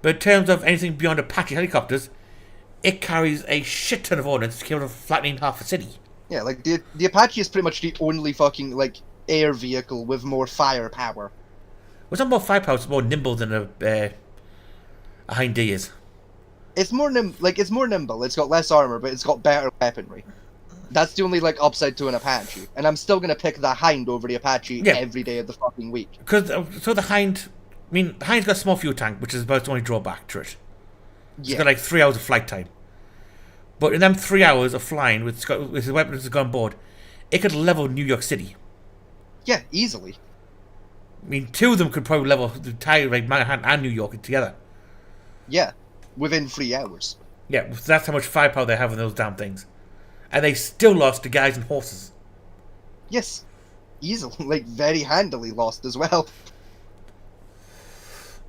But in terms of anything beyond Apache helicopters, it carries a shit ton of ordnance capable of flattening half a city. Yeah, like, the Apache is pretty much the only fucking, like, air vehicle with more firepower. It's not more firepower, it's more nimble than a Hind D is. It's more it's more nimble, it's got less armor, but it's got better weaponry. That's the only, like, upside to an Apache. And I'm still gonna pick the Hind over the Apache Yeah. every day of the fucking week. Because so the Hind, the Hind's got a small fuel tank, which is about its only drawback to it. It's Yeah. got like 3 hours of flight time. But in them 3 hours of flying with the weapons that's gone board, it could level New York City. Yeah, easily. 2 of them could probably level the entire like Manhattan and New York together. Yeah. Within 3 hours. Yeah, that's how much firepower they have in those damn things. And they still lost to guys and horses. Yes. easily, like very handily lost as well.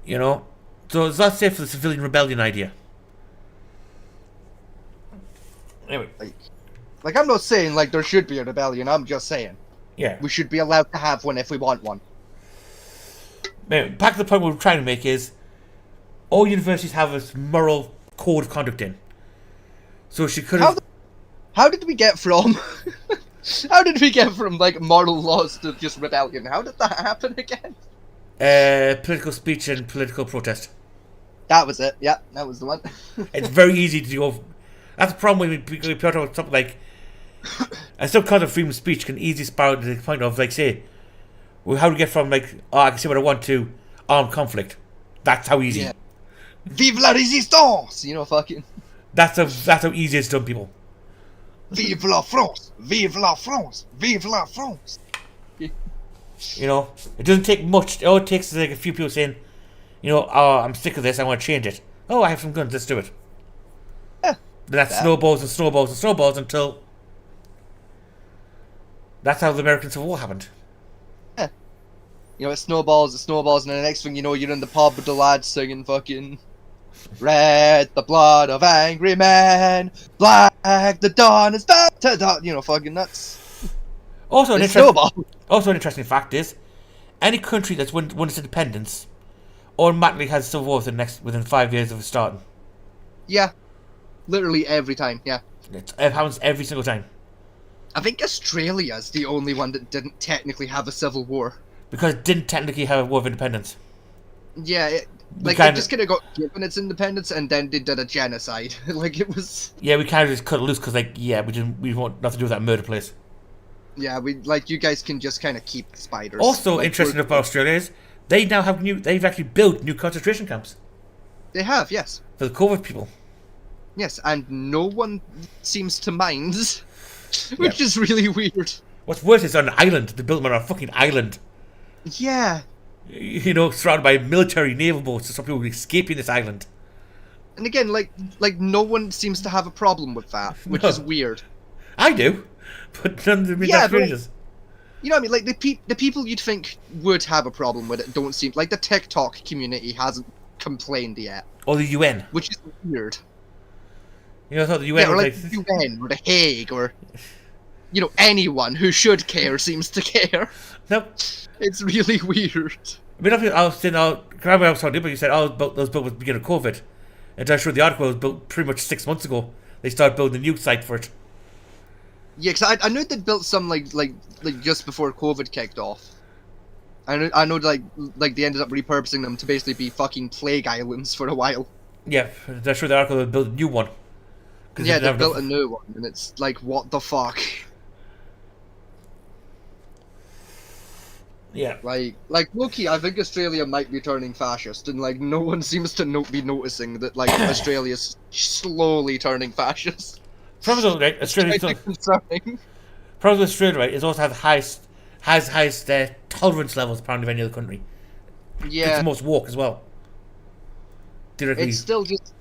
You know? So it's not safe for the civilian rebellion idea. Anyway. Like I'm not saying like there should be a rebellion, I'm just saying. Yeah. We should be allowed to have one if we want one. Anyway, back to the point we're trying to make is all universities have a moral code of conduct in. So she could have... How did we get from... How did we get from, like, moral laws to just rebellion? How did that happen again? Political speech and political protest. That was it. Yeah, that was the one. It's very easy to go... That's the problem when we talk about something like... And some kind of freedom of speech can easily spiral to the point of, like, say... Well, how do we get from, like, oh, I can say what I want to armed conflict? That's how easy. Yeah. Vive la résistance! You know, fucking... That's how easy it's done, people. Vive la France! Vive la France! Vive la France! You know, it doesn't take much. All it takes is like a few people saying, you know, oh, I'm sick of this, I want to change it. Oh, I have some guns, let's do it. Yeah. Then that snowballs and snowballs and snowballs until... That's how the American Civil War happened. Yeah. You know, it snowballs, and then the next thing you know, you're in the pub with the lads singing fucking... Red, the blood of angry men. Black, the dawn is back to dawn. You know, fucking nuts. Also, an snowball. Also, an interesting fact is, any country that's won its independence automatically has civil war within 5 years of it starting. Yeah, literally every time. Yeah, it happens every single time. I think Australia's the only one that didn't technically have a civil war because it didn't technically have a war of independence. Yeah, it just kind of got given its independence and then they did a genocide. Like it was. Yeah, we kind of just cut it loose because, like, yeah, we want nothing to do with that murder place. Yeah, you guys can just kind of keep the spiders. Also, interesting about Australia is they now have they've actually built new concentration camps. They have, yes. For the COVID people. Yes, and no one seems to mind, which is really weird. What's worse is on an island. They built them on a fucking island. Yeah. You know, surrounded by military naval boats to stop people escaping this island. And again, like no one seems to have a problem with that, which is weird. I do. But none of the Australians. You know what I mean? Like the people you'd think would have a problem with it don't seem like the TikTok community hasn't complained yet. Or the UN, which is weird. You know, I thought the UN, or like the UN or the Hague or you know anyone who should care seems to care. Nope. It's really weird. I mean, I was saying, I was talking to you, but you said, oh, those built at the beginning of COVID, and I showed the article was built pretty much 6 months ago. They started building a new site for it. Yeah, because I knew they'd built some like just before COVID kicked off. I know like they ended up repurposing them to basically be fucking plague islands for a while. Yeah, I showed the article they built a new one. Yeah, they built a new one, and it's like, what the fuck? Yeah. Like low-key, I think Australia might be turning fascist, and like no one seems to be noticing that like Australia's slowly turning fascist. Problem with Australia, concerning. Problem with Australia, right, is also has highest tolerance levels apparently of any other country. Yeah. It's the most woke as well. Directly. It's still just.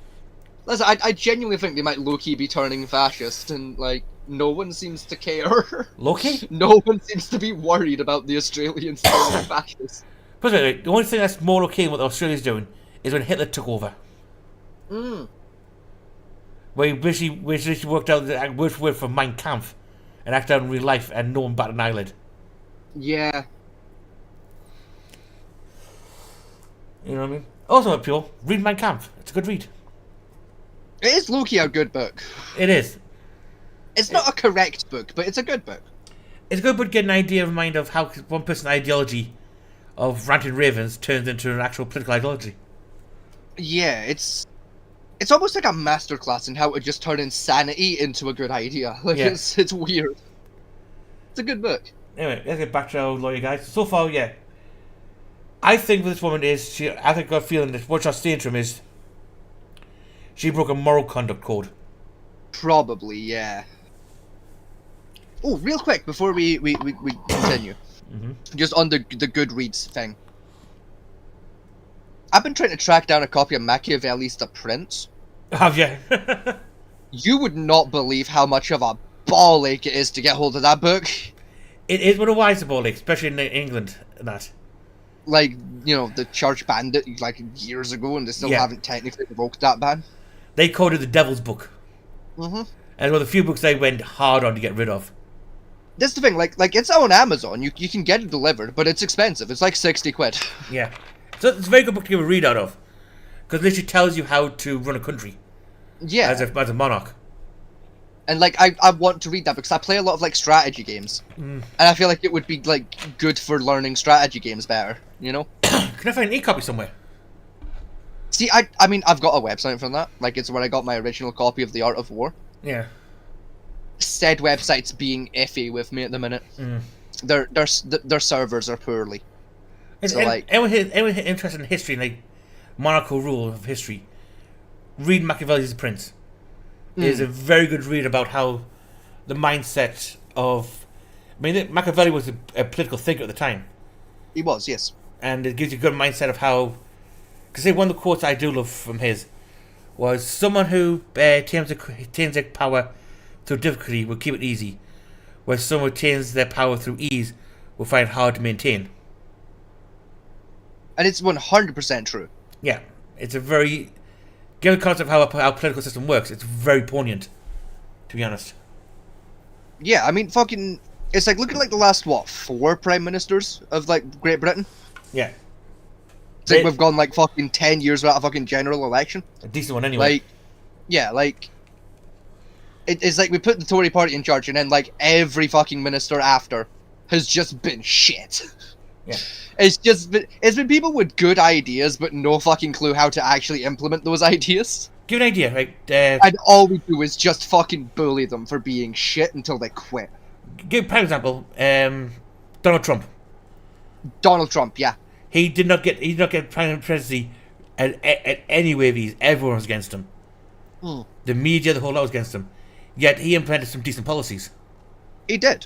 Listen, I genuinely think they might low-key be turning fascist, and like no one seems to care. Low-key? No one seems to be worried about the Australians turning fascist. But the only thing that's more okay with what Australia's doing is when Hitler took over. Where he basically worked out the word for word from Mein Kampf and acted out in real life and no one batted an eyelid. Yeah. You know what I mean? Also, people, read Mein Kampf. It's a good read. It is low-key a good book. It is. It's not a correct book, but it's a good book. It's a good book to get an idea of mind of how one person's ideology of ranting ravens turns into an actual political ideology. Yeah, it's almost like a masterclass in how to just turn insanity into a good idea. Like it's weird. It's a good book. Anyway, let's get back to our lawyer guys. So far, yeah. I think this woman is I think I got a feeling that what she's saying to him is she broke a moral conduct code. Probably, yeah. Oh, real quick before we continue, just on the Goodreads thing. I've been trying to track down a copy of Machiavelli's The Prince. Have you? You would not believe how much of a ball ache it is to get hold of that book. It is one of the wisest about it, especially in England and that. Like, you know, the church banned it like years ago, and they still Yeah. haven't technically revoked that ban. They called it the Devil's Book. Mm-hmm. And one of the few books they went hard on to get rid of. That's the thing, like it's on Amazon. You can get it delivered, but it's expensive. It's like 60 quid. Yeah. So it's a very good book to give a read out of. Because it literally tells you how to run a country Yeah. as a monarch. And like I want to read that because I play a lot of like strategy games, and I feel like it would be like good for learning strategy games better. You know. Can I find an e-copy somewhere? See, I mean, I've got a website from that. Like, it's where I got my original copy of The Art of War. Yeah. Said website's being iffy with me at the minute. Their servers are poorly. It's, So, like- anyone interested in history, like monarchical rule of history, read Machiavelli's The Prince. It's a very good read about how the mindset of... I mean, Machiavelli was a political thinker at the time. He was, yes. And it gives you a good mindset of how... Because one of the quotes I do love from his was, someone who attains their power through difficulty will keep it easy, whereas someone who attains their power through ease will find it hard to maintain. And it's 100% true. Yeah, it's a very... Given the concept of how our political system works, it's very poignant, to be honest. Yeah, I mean, fucking... It's like, look at like the last, 4 prime ministers of like Great Britain? Yeah. It's like They- we've gone like fucking 10 years without a fucking general election. A decent one anyway. Like, yeah, like... It's like we put the Tory party in charge and then like every fucking minister after has just been shit. Yeah. It's been people with good ideas but no fucking clue how to actually implement those ideas. Give you an idea, right? And all we do is just fucking bully them for being shit until they quit. Give prime example, Donald Trump. Donald Trump, yeah. He did not get prime presidency at any way of ease. Everyone was against him. Hmm. The media, the whole lot was against him. Yet he implemented some decent policies He did.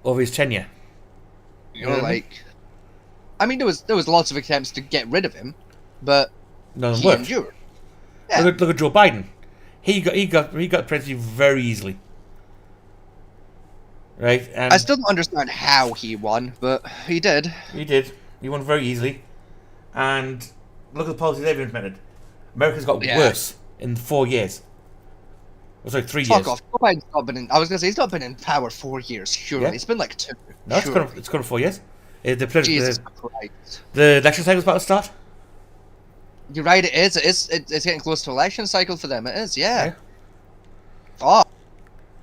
over his tenure. You know, like... I mean, there was lots of attempts to get rid of him, but None of them he worked. endured. Yeah. Look at Joe Biden. He got the presidency very easily. Right? And I still don't understand how he won, but he did. he did. He won very easily. And look at the policies they've implemented. America's got Yeah. worse in 4 years. It was like 3 Fuck years. off. Joe Biden's not been in... I was gonna say, he's not been in power 4 years, surely. Yeah. It's been like 2. No, it's surely. gone for 4 years. The Jesus Christ. election cycle's about to start. You're right, it is. It's getting close to election cycle for them. It is, yeah. Yeah. Fuck.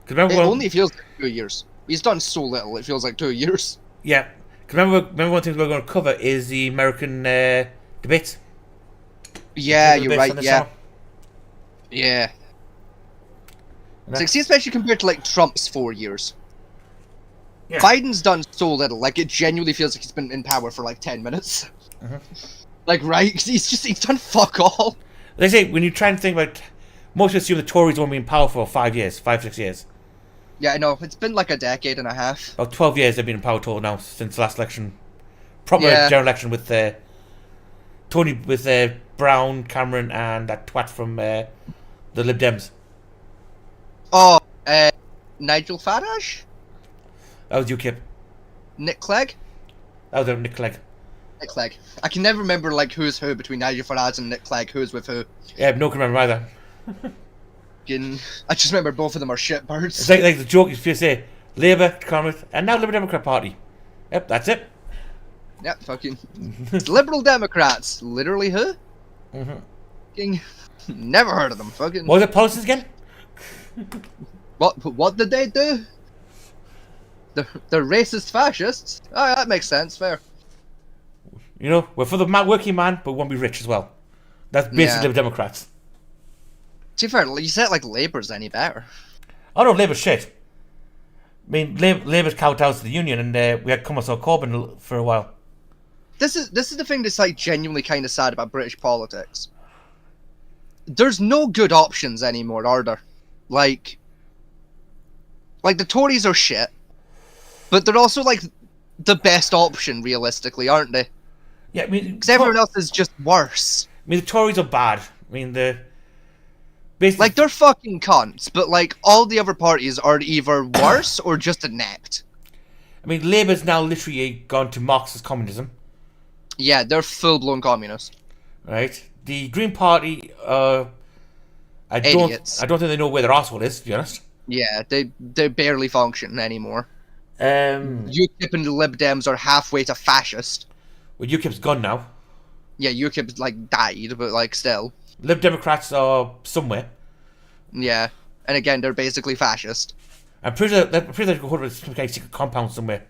'Cause remember It when- only feels like 2 years. He's done so little, it feels like 2 years. Yeah. 'Cause remember one thing we're going to cover is the American debates. Yeah, The you're debates right, on this yeah. summer. Yeah. And It's like, see, especially compared to like Trump's 4 years. Yeah. Biden's done so little, like it genuinely feels like he's been in power for like 10 minutes. Mhm. Like, right? 'Cause he's done fuck all. They say when you try and think about, most people assume the Tories won't be in power for 5 years, 5-6 years. Yeah, I know. It's been like a decade and a half. About 12 years they've been in power total now since the last election. Proper Yeah. general election with Brown, Cameron, and that twat from the Lib Dems. Oh, Nigel Farage? That was UKIP. Nick Clegg? That was Nick Clegg. Nick Clegg. I can never remember like who's who between Nigel Farage and Nick Clegg, who's with who. Yeah, no can remember either. I just remember both of them are shitbirds. It's like the joke if you say Labour, Commonwealth, and now Liberal Democrat Party. Yep, that's it. Yep, fucking Liberal Democrats. Literally who? Mhm. Fucking never heard of them. Fucking What was the policies again? what did they do? They're racist fascists. Oh, that makes sense. Fair. You know, we're for the working man, but we won't be rich as well. That's basically Yeah. Liberal Democrats. To be fair, you said like Labour's any better. Oh no, Labour's shit. I mean, Labour's kowtowed to the union, and we had Commissar Corbyn for a while. This is the thing that's like genuinely kind of sad about British politics. There's no good options anymore, are there? Like the Tories are shit, but they're also like the best option realistically, aren't they? Yeah, I mean, Because everyone else is just worse. I mean, the Tories are bad. I mean, basically, Like they're fucking cunts, but like all the other parties are either worse or just inept. I mean, Labour's now literally gone to Marxist communism, Yeah, they're full-blown communists. right? The Green Party, I Idiots. don't think they know where their arsehole is, to be honest. Yeah, they barely function anymore. Well, UKIP and the Lib Dems are halfway to fascist. UKIP's gone now. Yeah, UKIP like died, but like still. Lib Democrats are somewhere. Yeah, and again, they're basically fascist. I'm pretty sure they're going to some kind of secret compound somewhere.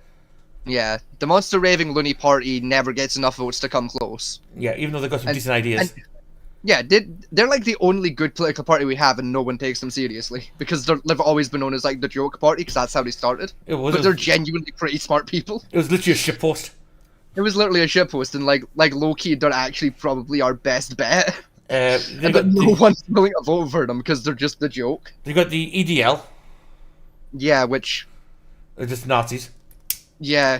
Yeah, the monster raving loony party never gets enough votes to come close. Yeah, even though they've got some decent ideas. Yeah, they're like the only good political party we have, and no one takes them seriously because they've always been known as like the joke party because that's how they started. But they're genuinely pretty smart people. It was literally a shitpost. It was literally a shitpost, and like low key, they're actually probably our best bet. But no one's willing to vote for them because they're just the joke. They got the EDL. Yeah, which. They're just Nazis. Yeah,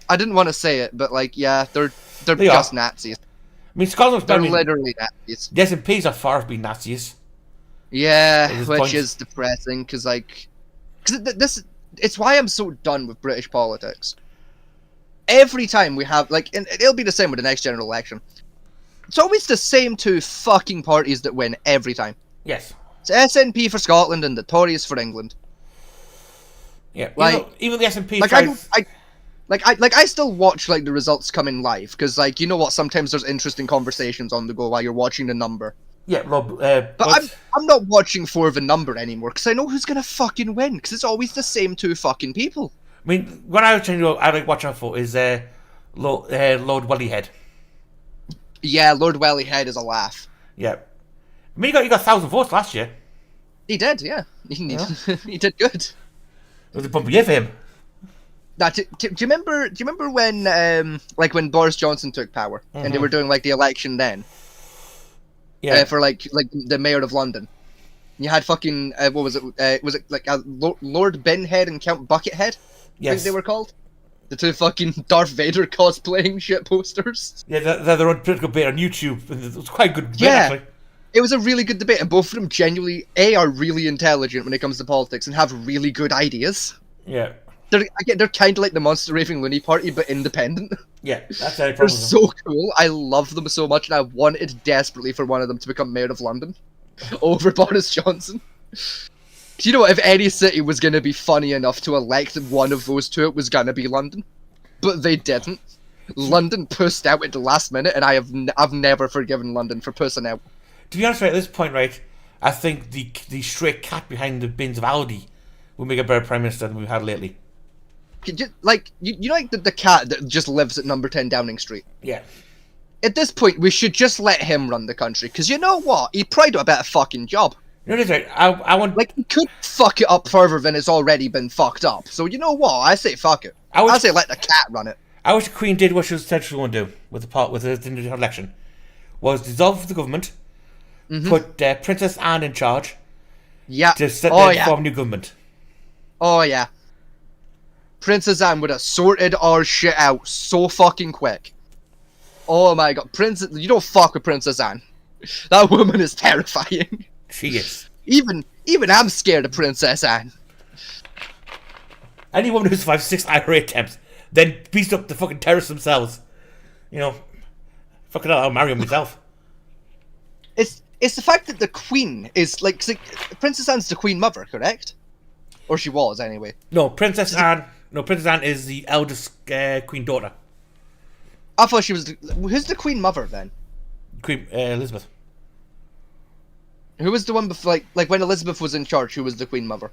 I didn't want to say it, but like, yeah, they're They just are. Nazis. I mean, Scotland's They're better. literally Nazis. The SNPs are far from being Nazis. Yeah, At this which point. is depressing because it's why I'm so done with British politics. Every time we have and it'll be the same with the next general election. It's always the same two fucking parties that win every time. Yes. It's SNP for Scotland and the Tories for England. Yeah. Like- even the SNP. I still watch like the results come in live because like you know what, sometimes there's interesting conversations on the go while you're watching the number. Yeah, Rob. But I'm not watching for the number anymore because I know who's gonna fucking win because it's always the same two fucking people. I mean, when I was trying to, I like watch out for is Lord Wellyhead. Yeah, Lord Wellyhead is a laugh. Yeah. I mean, you got 1,000 votes last year. He did, yeah. He did good. It was a bumper year for him. Now, do you remember when when Boris Johnson took power and they were doing like the election then? Yeah. For like the mayor of London. You had fucking what was it? Was it like Lord Binhead and Count Buckethead? I think Yes. they were called. The two fucking Darth Vader cosplaying shit posters. Yeah, they're their own political debate on YouTube. It was quite a good debate, Yeah. actually. It was a really good debate, and both of them genuinely are really intelligent when it comes to politics and have really good ideas. Yeah. They're kind of like the Monster Raving Loony Party, but independent. Yeah, that's the They're problem. so cool. I love them so much, and I wanted desperately for one of them to become mayor of London over Boris Johnson. You know, if any city was going to be funny enough to elect one of those two, it was going to be London. But they didn't. London pushed out at the last minute, and I've never forgiven London for pushing out. To be honest, right, at this point, right, I think the stray cat behind the bins of Aldi will make a better prime minister than we've had lately. You know, like the cat that just lives at number 10 Downing Street? Yeah. At this point, we should just let him run the country, because you know what? He'd probably do a better fucking job. You know, right, I want... Like, he could fuck it up further than it's already been fucked up. So, you know what? I say fuck it. I say let the cat run it. I wish the Queen did what she was said she was going to do with the election. Was dissolve the government, put Princess Anne in charge, Yeah. to set Oh, form a new government. Oh, yeah. Princess Anne would have sorted our shit out so fucking quick. Oh my god. You don't fuck with Princess Anne. That woman is terrifying. She is. Even I'm scared of Princess Anne. Any woman who survives 6 IRA attempts, then beats up the fucking terrorists themselves. You know, fucking hell, I'll marry them myself. It's the fact that the Queen is like Princess Anne's the Queen Mother, correct? Or she was anyway. No, Princess Anne is the eldest Queen daughter. I thought she was. Who's the Queen Mother then? Queen Elizabeth. Who was the one before? Like when Elizabeth was in charge, who was the Queen Mother?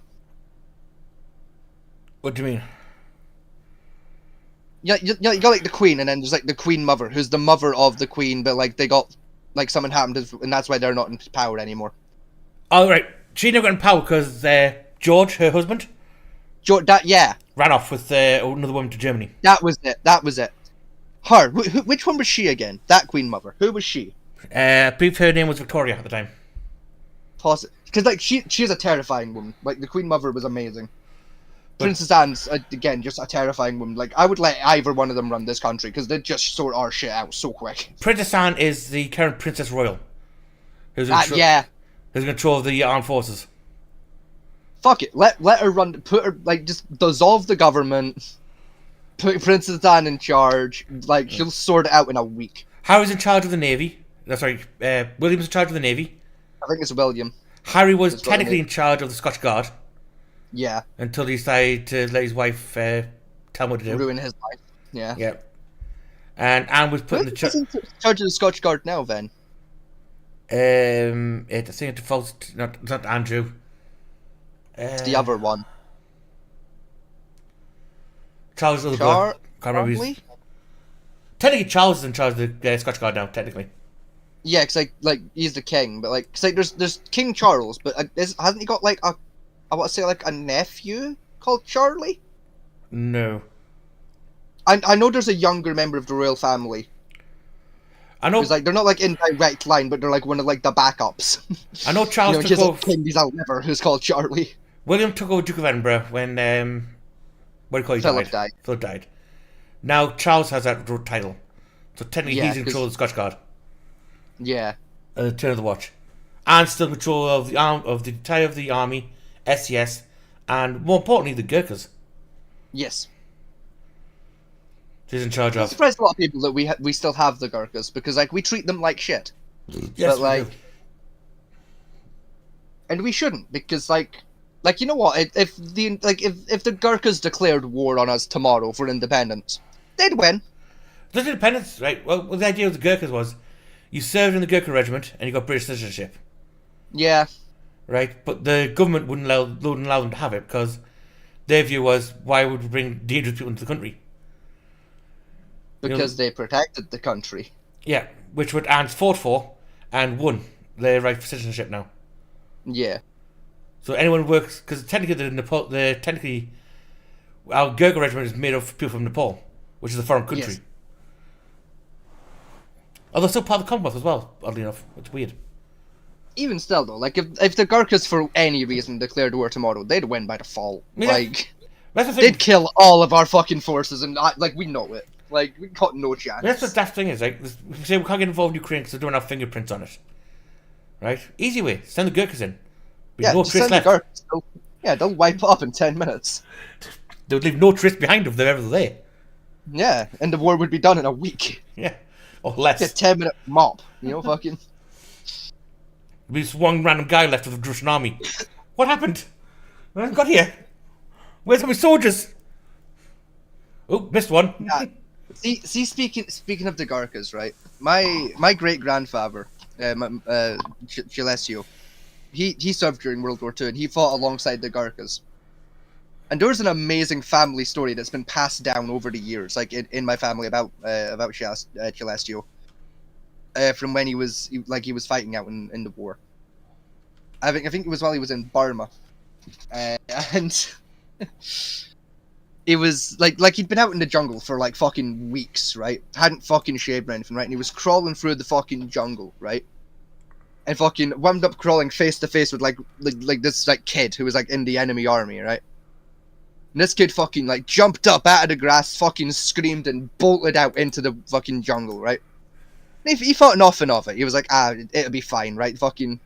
What do you mean? Yeah, you got like the Queen, and then there's like the Queen Mother, who's the mother of the Queen, but like they got like something happened, and that's why they're not in power anymore. Oh right, she never got in power because George, her husband, Yeah, ran off with another woman to Germany. that was it. Her. Which one was she again? That Queen Mother. Who was she? I believe her name was Victoria at the time. Because like she's a terrifying woman. Like the Queen Mother was amazing. Princess Anne's again just a terrifying woman. Like I would let either one of them run this country because they just sort our shit out so quick. Princess Anne is the current Princess Royal, who's Yeah. who's in control of the armed forces. Fuck it. Let her run. Put her just dissolve the government. put Princess Anne in charge. Like, she'll sort it out in a week. Harry's in charge of the Navy. William's in charge of the Navy. I think it's William. Harry was That's what I technically mean. in charge of the Scotch Guard Yeah, until he decided to let his wife tell him what to do. ruin his life. Yeah. Yeah. And Anne was put in the Who's in charge of the Scotch Guard now, then? I think it defaults not Andrew. It's the other one. Charles the other boy. Can't remember Charlie? Technically, Charles is in charge of the Scotch Guard now. Technically, Yeah, cause like he's the king, but like, cause like there's King Charles, but hasn't he got like I want to say like a nephew called Charlie? no. I know there's a younger member of the royal family. I know. Because like they're not like in direct line, but they're like one of like the backups. I know Charles just took like over. King, he's a liver who's called Charlie. William took over Duke of Edinburgh when what do you call it? Philip died. Philip died. Now Charles has that title, so technically Yeah, he's in control of the Scotch Guard. Yeah. Turn of the watch, and still control of the entire of the army, SES, and more importantly the Gurkhas. Yes. He's in charge I'm of. surprised a lot of people that we still have the Gurkhas because like we treat them like shit. Yes, But like, we do. and we shouldn't because like you know what? If the Gurkhas declared war on us tomorrow for independence, they'd win. The independence, right? Well, the idea of the Gurkhas was, you served in the Gurkha regiment and you got British citizenship, Yeah. right? But the government wouldn't allow them to have it because their view was, why would we bring dangerous people into the country? Because they protected the country. Yeah, which what Anne's fought for and won their right for citizenship now. Yeah. So anyone who works, because technically our Gurkha regiment is made of people from Nepal, which is a foreign country. Yes. Although still part of the Commonwealth as well, oddly enough. It's weird. Even still though, like if the Gurkhas for any reason declared war tomorrow, they'd win by default. Yeah. Like That's the thing. they'd kill all of our fucking forces, and like we know it. Like we got no chance. That's what that thing is. Like, we say we can't get involved in Ukraine because they don't have fingerprints on it. Right? Easy way. Send the Gurkhas in. We Yeah, no just trace send the left. Gurkhas. They'll wipe it up in 10 minutes. They would leave no trace behind if they're ever there. Yeah, and the war would be done in a week. Yeah. Or less. A 10-minute mop. You know, fucking. There'd be just one random guy left of the Russian army. What happened? I haven't got here. Where's my soldiers? Oh, missed one. See, speaking of the Gurkhas, right? My great grandfather, Chilesio, he served during World War II, and he fought alongside the Gurkhas. And there's an amazing family story that's been passed down over the years, like in my family about Chilesio, from when he was fighting out in the war. I think it was while he was in Burma, and it was like he'd been out in the jungle for like fucking weeks, right? Hadn't fucking shaved or anything, right? And he was crawling through the fucking jungle, right? And fucking wound up crawling face to face with like this like kid who was like in the enemy army, right? And this kid fucking like jumped up out of the grass, fucking screamed and bolted out into the fucking jungle, right? And he thought nothing of it. He was like, it'll be fine, right? Fucking,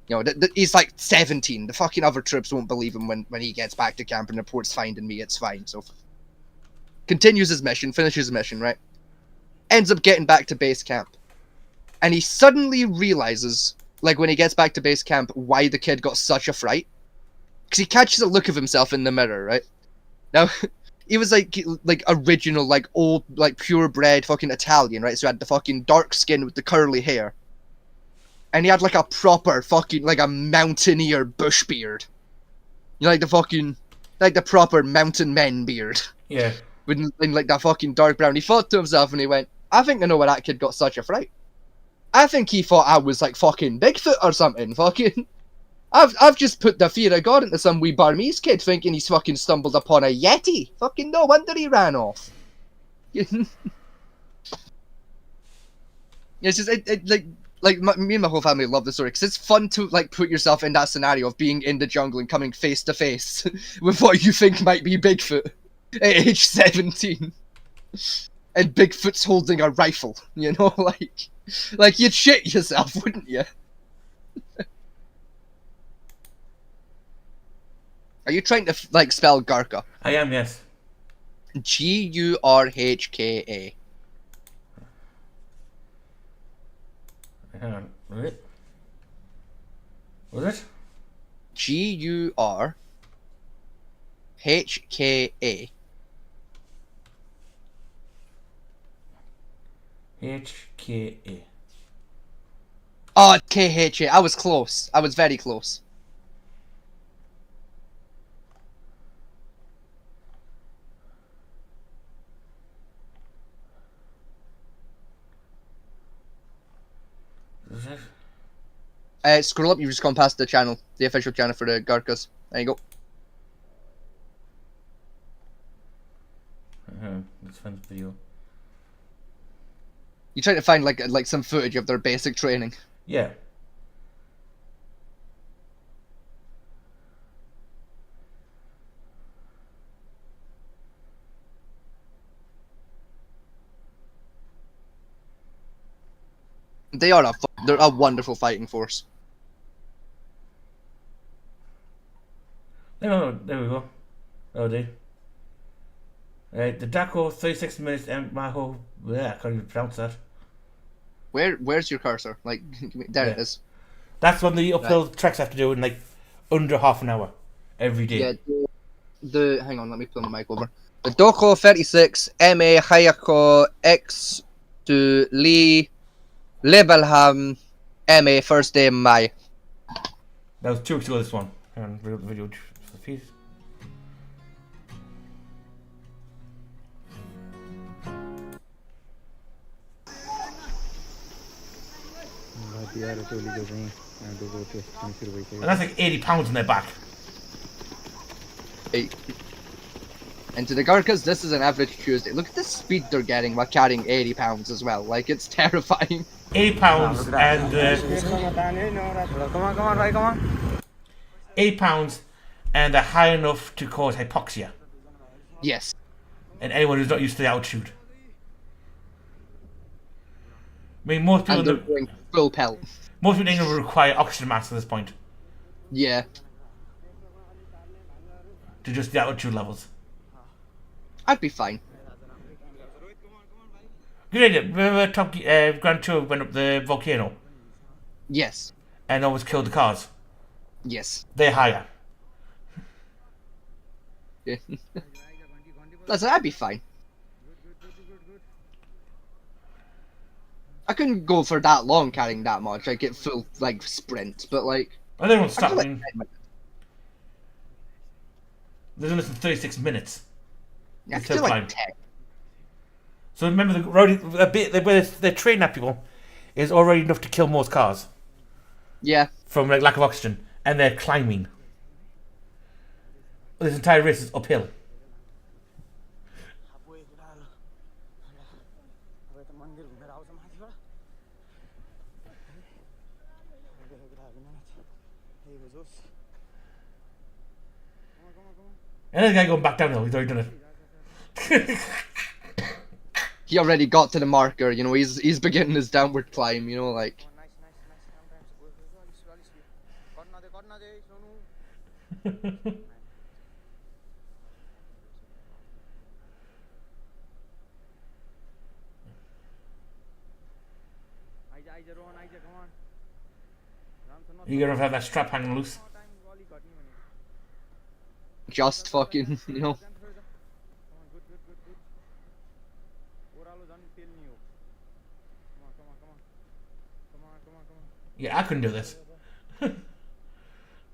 you know, he's like 17. The fucking other troops won't believe him when he gets back to camp and reports finding me. It's fine. So continues his mission, finishes his mission, right? Ends up getting back to base camp. And he suddenly realizes, like when he gets back to base camp, why the kid got such a fright. Because he catches a look of himself in the mirror, right? Now, he was like original, like old, like purebred fucking Italian, right? So he had the fucking dark skin with the curly hair. And he had like a proper fucking, like a mountaineer bush beard. You know, like the fucking, like the proper mountain men beard. Yeah. With like that fucking dark brown. He thought to himself and he went, I think I know why that kid got such a fright. I think he thought I was like fucking Bigfoot or something, fucking. I've just put the fear of God into some wee Burmese kid thinking he's fucking stumbled upon a Yeti. Fucking no wonder he ran off. It's just, me and my whole family love the story because it's fun to like put yourself in that scenario of being in the jungle and coming face to face with what you think might be Bigfoot at age 17. And Bigfoot's holding a rifle, you know, like you'd shit yourself, wouldn't you? Are you trying to like spell Gurkha? I am, yes. Gurhka. Hang on. Was it? Was it? Gurhka. HKA. Oh, KHA. I was close. I was very close. Is it? Scroll up, you've just gone past the channel. The official channel for the Gurkhas. There you go. Let's find the video. You try to find like some footage of their basic training. Yeah. They're a wonderful fighting force. No, there we go. Oh, they. The Daco 36 minutes and Maho. Yeah, I can't even pronounce that. Where's your cursor? Like, there it is. That's when the uphill treks have to do in like under half an hour every day. Yeah. Hang on, let me pull my mic over. The Daco 36 MA Hayako X to Lee Lebelham MA first day Mai. That was 2 weeks ago. This one. Hang on, the video for the piece. And that's like 80 pounds in their back. And to the Gurkhas, this is an average Tuesday. Look at the speed they're getting while carrying 80 pounds as well. Like, it's terrifying. 80 pounds and 8 pounds, and they're high enough to cause hypoxia. Yes. And anyone who's not used to the altitude. I mean, most people And they're doing full pelt. most people in England will require oxygen masks at this point Yeah. to just the altitude levels. I'd be fine. Good idea. Remember Grand Tour went up the volcano Yes. and almost killed the cars? Yes. They're higher. Yeah. Listen, I'd be fine. I couldn't go for that long carrying that much. I get full like sprint, but like. I don't want to I stop. feel I like mean, 10 minutes. there's less than 36 minutes. Yeah, I It's could do still like fine. 10. So remember, the road, a bit where they train that people is already enough to kill most cars Yeah. from like lack of oxygen, and they're climbing. This entire race is uphill. And there's a guy going back downhill. He's already done it. He already got to the marker, you know, he's beginning his downward climb, you know, like. You're gonna have that strap hanging loose. Just fucking, you know. Yeah, I couldn't do this.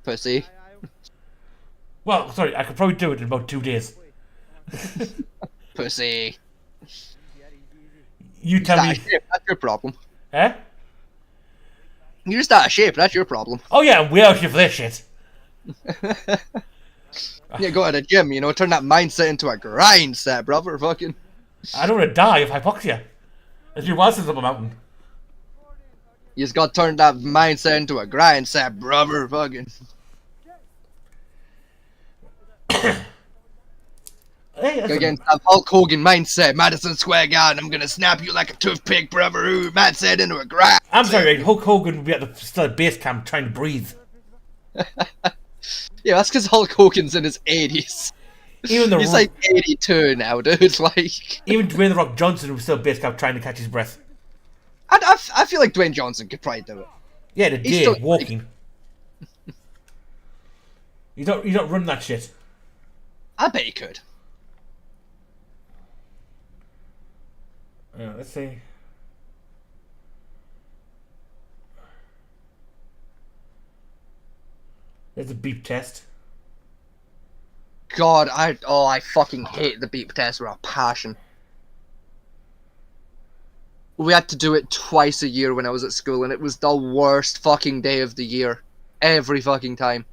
Pussy. Well, sorry, I could probably do it in about 2 days. Pussy. You tell Out me. of shape, that's your problem. Eh? You're just out of shape, that's your problem. Oh yeah, I'm way out here for this shit. Yeah, go to the gym, you know, turn that mindset into a grind set, brother, fucking. I don't want to die of hypoxia. As you was up a mountain. You just gotta turn that mindset into a grind set, brother, fucking. Hey, that's Against that Hulk Hogan mindset, Madison Square Garden, I'm gonna snap you like a toothpick, brother, ooh, mindset into a grind. I'm sorry, Hulk Hogan would be at the still at base camp trying to breathe. Yeah, that's because Hulk Hogan's in his 80s. Even He's like 82 now, dude. Like, even Dwayne The Rock Johnson was still basically trying to catch his breath. I feel like Dwayne Johnson could probably do it. Yeah, the He's day still- walking. You don't run that shit. I bet he could. Let's see. There's a beep test. God, I fucking hate the beep test with a passion. We had to do it twice a year when I was at school, and it was the worst fucking day of the year. Every fucking time.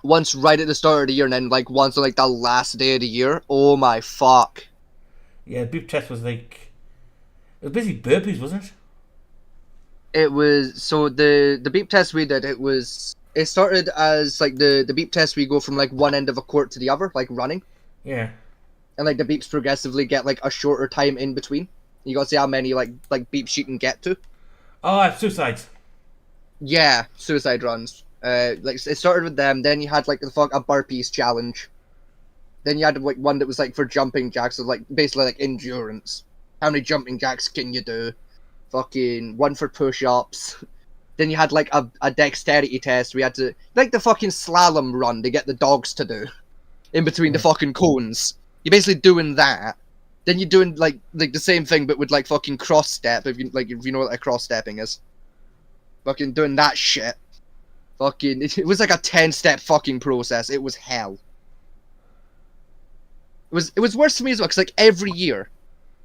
Once right at the start of the year, and then like once on like the last day of the year. Oh my fuck. Yeah, the beep test was like... It was basically burpees, wasn't it? It was, so the beep test we did, it started as like the beep test, we go from like one end of a court to the other, like running. Yeah. And like the beeps progressively get like a shorter time in between. You gotta see how many like beeps you can get to. Oh, suicides. Yeah, suicide runs. Like it started with them, then you had like a burpees challenge. Then you had like one that was like for jumping jacks, so like basically like endurance. How many jumping jacks can you do? Fucking one for push-ups. Then you had like a dexterity test. We had to like the fucking slalom run to get the dogs to do in between the fucking cones. You're basically doing that. Then you're doing like the same thing but with like fucking cross step, if you know what a cross stepping is. Fucking doing that shit. Fucking it was like a 10-step fucking process. It was hell. It was worse for me as well, because like every year,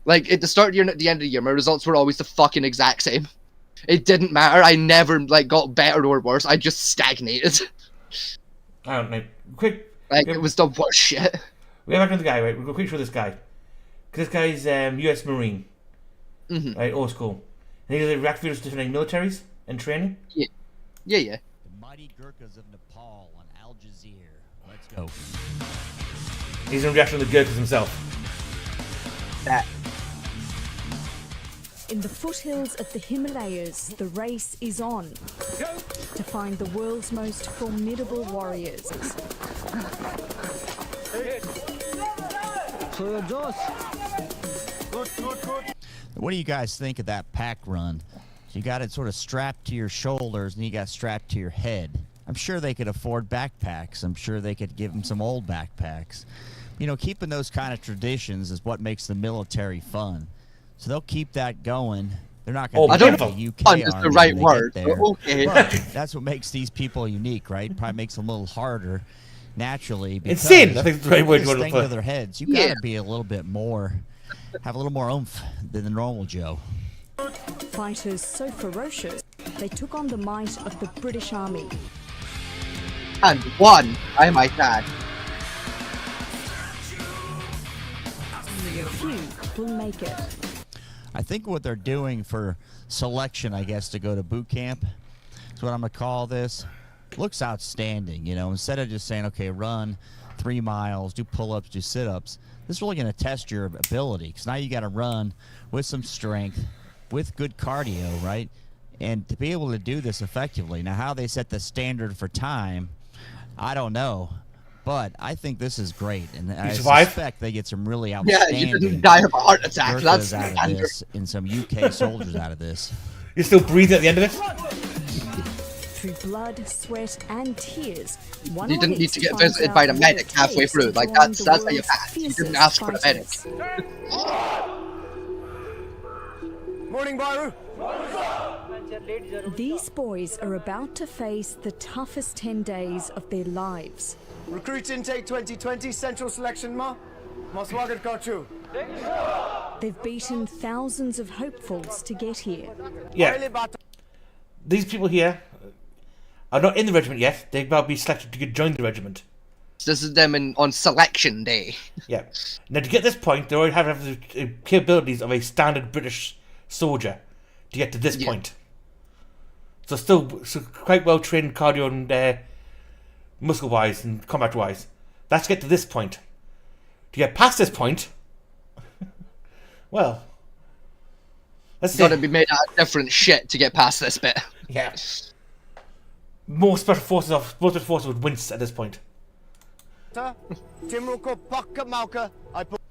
like at the start of the year and at the end of the year, my results were always the fucking exact same. It didn't matter. I never like got better or worse. I just stagnated. I don't know. Quick. Like it was the worst shit. We have back on the guy, right? We'll go quick through this guy. Because this guy's US Marine. Mm-hmm. Right, old school. And he's like reactivators to different militaries and training. Yeah. The mighty Gurkhas of Nepal on Al Jazeera. Let's go. He's in reaction to the Gurkhas himself. That. In the foothills of the Himalayas, the race is on to find the world's most formidable warriors. What do you guys think of that pack run? You got it sort of strapped to your shoulders and you got strapped to your head. I'm sure they could afford backpacks. I'm sure they could give them some old backpacks. You know, keeping those kind of traditions is what makes the military fun. So they'll keep that going. They're not going to I don't be know the UK fun is army the right when they word. get there. But okay. But that's what makes these people unique, right? Probably makes them a little harder naturally. Because Insane! I think it's the right word you this want to thing put. to their heads. You got to be a little bit more, have a little more oomph than the normal Joe. Fighters so ferocious, they took on the might of the British Army. And one, I might add. Few will make it. I think what they're doing for selection, I guess, to go to boot camp, is what I'm going to call this, looks outstanding. You know, instead of just saying, okay, run 3 miles, do pull-ups, do sit-ups, this is really going to test your ability, because now you got to run with some strength, with good cardio, right? And to be able to do this effectively. Now, how they set the standard for time, I don't know. But I think this is great, and I suspect they get some really Yeah, outstanding you didn't die of a heart attack. Gurkhas That's out of standard. this, and some UK soldiers out of this. You're still breathing at the end of it? Through blood, sweat, and tears, one You didn't need elite to get finds visited out by the what medic it halfway takes through. to Like join that's the how you world's passed. You didn't fiercest ask for the medic. fighters. Morning, Byru. These boys are about to face the toughest 10 days of their lives. Recruit intake 2020 central selection ma. Maswagat Kachu. They've beaten thousands of hopefuls to get here. Yeah. These people here are not in the regiment yet. They're about to be selected to join the regiment. This is them on selection day. Yeah. Now, to get this point, they already have the capabilities of a standard British soldier to get to this point. So still quite well trained cardio and muscle-wise and combat-wise. That's to get to this point. To get past this point, well, let's see. Gotta be made out of different shit to get past this bit. Yeah. Most special forces would wince at this point. Timruko Pakka Mauka. I put.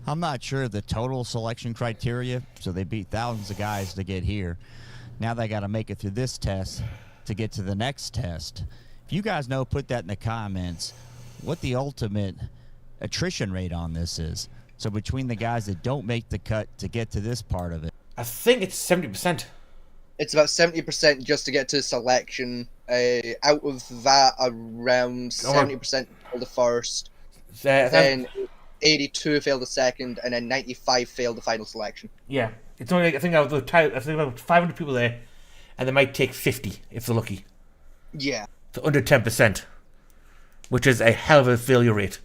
I'm not sure of the total selection criteria, so they beat thousands of guys to get here. Now they got to make it through this test to get to the next test. If you guys know, put that in the comments, what the ultimate attrition rate on this is. So between the guys that don't make the cut to get to this part of it. I think it's 70%. It's about 70% just to get to selection. Out of that, around 70% failed the first. Then 82 failed the second, and then 95 failed the final selection. Yeah, it's only, I think about 500 people there, and they might take 50 if they're lucky. Yeah. So under 10%, which is a hell of a failure rate.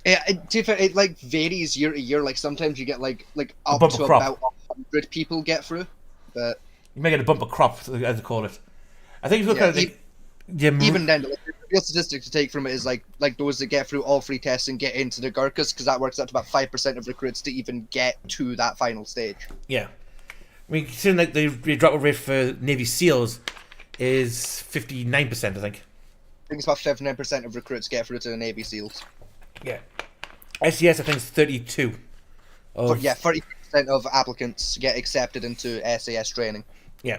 Yeah, it like varies year to year. Like sometimes you get like up bumper to crop. about 100 people get through, but You may get a bumper crop, as they call it. I think if you look at it, even then, like, the real statistic to take from it is like those that get through all three tests and get into the Gurkhas, because that works out to about 5% of recruits to even get to that final stage. Yeah. I mean, considering like the drop rate for Navy SEALs is 59%, I think. I think it's about 79% of recruits get through to the Navy SEALs. Yeah. SES, I think, is 32. Yeah, 30% of applicants get accepted into SAS training. Yeah.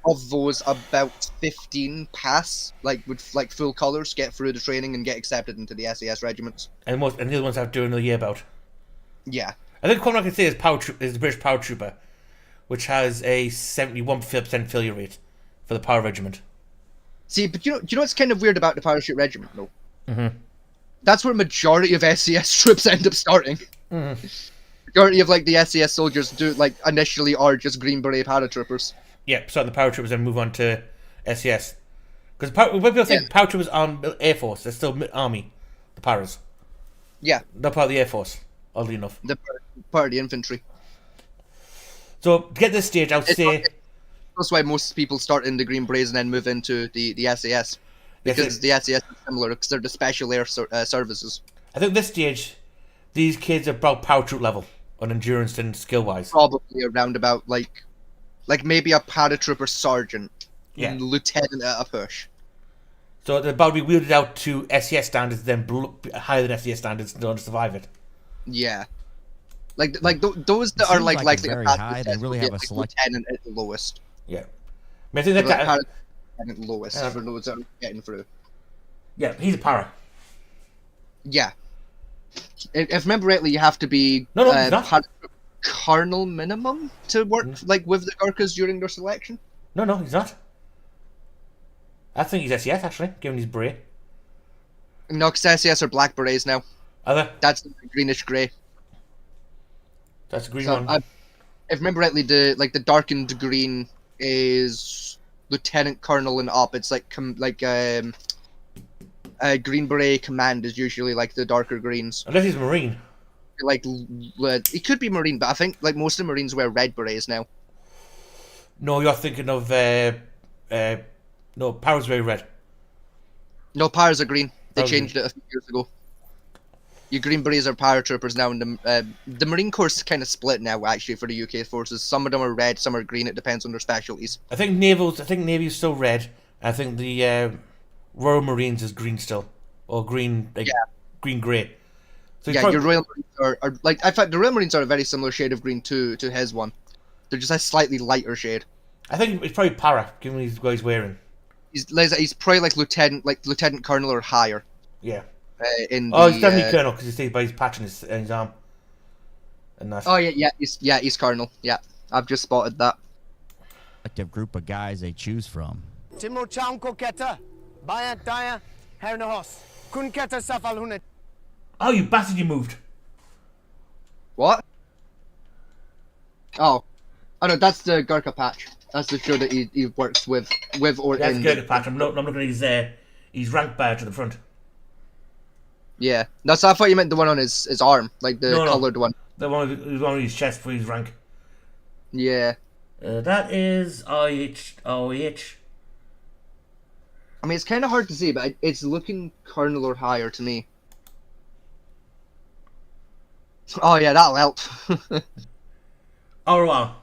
Of those, about 15 pass, like with like full colours, get through the training and get accepted into the SAS regiments. And the other ones have to do another year about. Yeah. I think one I can say is the British Paratrooper, which has a 71% failure rate for the Power Regiment. See, but do you know what's kind of weird about the Parachute Regiment, though? Mm-hmm. That's where majority of SAS troops end up starting. Mm-hmm. Majority of like the SAS soldiers do like initially are just Green Beret paratroopers. Yeah, so the Paratroopers then move on to SES. Because when people think Paratroopers are Air Force, they're still Army, the Paras. Yeah. They're part of the Air Force, oddly enough. They're part of the infantry. So, to get this stage, I would say... That's why most people start in the Green Berets and then move into the SAS. Because the SAS is similar, because they're the special air services. I think this stage, these kids are about paratroop level on endurance and skill-wise. Probably around about, like maybe a paratrooper sergeant. Yeah. Lieutenant at a push. So they're about to be wheeled out to SES standards, then higher than SES standards in order to survive it. Yeah. Like those that are like likely very to pass high, the they test really will have get, a like, select. lieutenant at the lowest. Yeah. I mean, I think that Lieutenant lowest for those that are getting through. Yeah, he's a para. Yeah. If I remember rightly, you have to be No, he's not. Colonel minimum to work like with the Gurkhas during their selection. No, he's not. I think he's SES actually, given his beret. No, because SAS are black berets now. Are they? That's the greenish grey. That's a green So, one. if I remember rightly, the darkened green is lieutenant colonel and up. It's like Green Beret command is usually like the darker greens. Unless he's a Marine. Like he could be Marine, but I think like most of the Marines wear red berets now. No, you're thinking of no, Power's very red. No, Paras are green. They Oh, changed it a few years ago. Your Green Berets are paratroopers now, and the Marine Corps is kind of split now actually for the UK forces. Some of them are red, some are green. It depends on their specialties. I think Navy's still red. I think the Royal Marines is green still, or green green grey. So Yeah, your Royal Marines are like, in fact, the Royal Marines are a very similar shade of green to his one. They're just a slightly lighter shade. I think it's probably para, given what he's wearing. He's probably like lieutenant colonel or higher. Yeah. He's He's definitely colonel because he stays by his patch in his arm. And that's... Oh he's colonel. Yeah, I've just spotted that. Active group of guys they choose from. Timo Chanko Keta. Bayant Daya. Hernahos. Kun Keta Safalhunet. Oh, you bastard, you moved. What? Oh no, that's the Gurkha patch. That's the show that he works with or That's in. Gurkha patch. I'm looking at his rank badge at the front. Yeah, no, so I thought you meant the one on his arm, like the coloured one. The one on his chest for his rank. Yeah. That is IH. I mean, it's kind of hard to see, but it's looking colonel or higher to me. Oh yeah, that'll help. Orwar.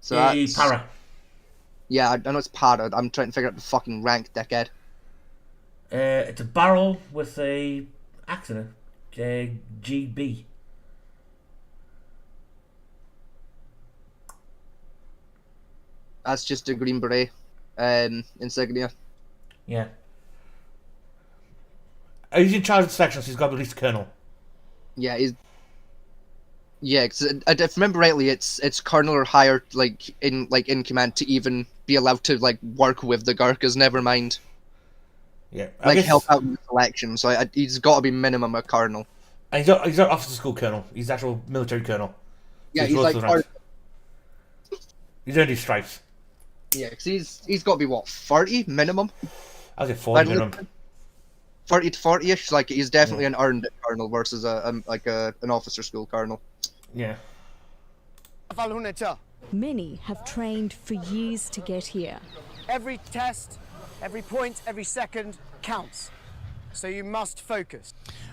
So that's... para. Yeah, I know it's para. I'm trying to figure out the fucking rank, dickhead. It's a barrel with a axe in it. GB. That's just a Green Beret insignia. Yeah. He's in charge of the section, so he's got to be at least colonel. Yeah, he's. Yeah, cause if I remember rightly, it's colonel or higher, in command to even be allowed to work with the Gurkhas. Never mind, Yeah. I guess, help out in the selection. So he's got to be minimum a colonel. and he's not officer school colonel. He's actual military colonel. Yeah, So he's rose like. to the ranks. He's earned his stripes. Yeah, because he's got to be what 30 minimum. I was at 40 minimum. 30 to 40ish. Like he's definitely an earned colonel versus an officer school colonel. Yeah. Many have trained for years to get here. Every test, every point, every second counts. So you must focus.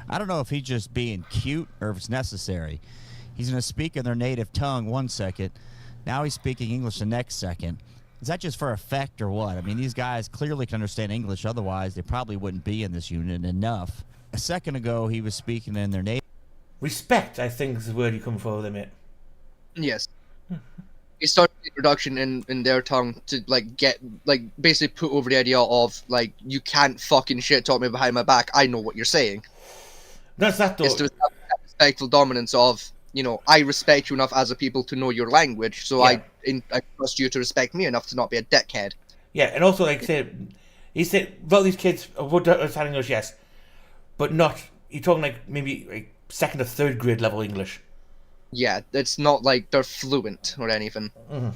I don't know if he's just being cute or if it's necessary. He's going to speak in their native tongue 1 second. Now he's speaking English the next second. Is that just for effect or what? I mean, these guys clearly can understand English. Otherwise, they probably wouldn't be in this unit enough. A second ago, he was speaking in their native. Respect, I think, is the word you come for with him, mate. Yes. He started the introduction in their tongue to basically put over the idea of you can't fucking shit talk me behind my back. I know what you're saying. That's that though. It's to establish that respectful dominance of I respect you enough as a people to know your language, so Yeah. I trust you to respect me enough to not be a dickhead. Yeah, and also he said, well, these kids would understand English, yes, but not. You're talking maybe second or third grade level English. Yeah, it's not like they're fluent or anything. Mm-hmm.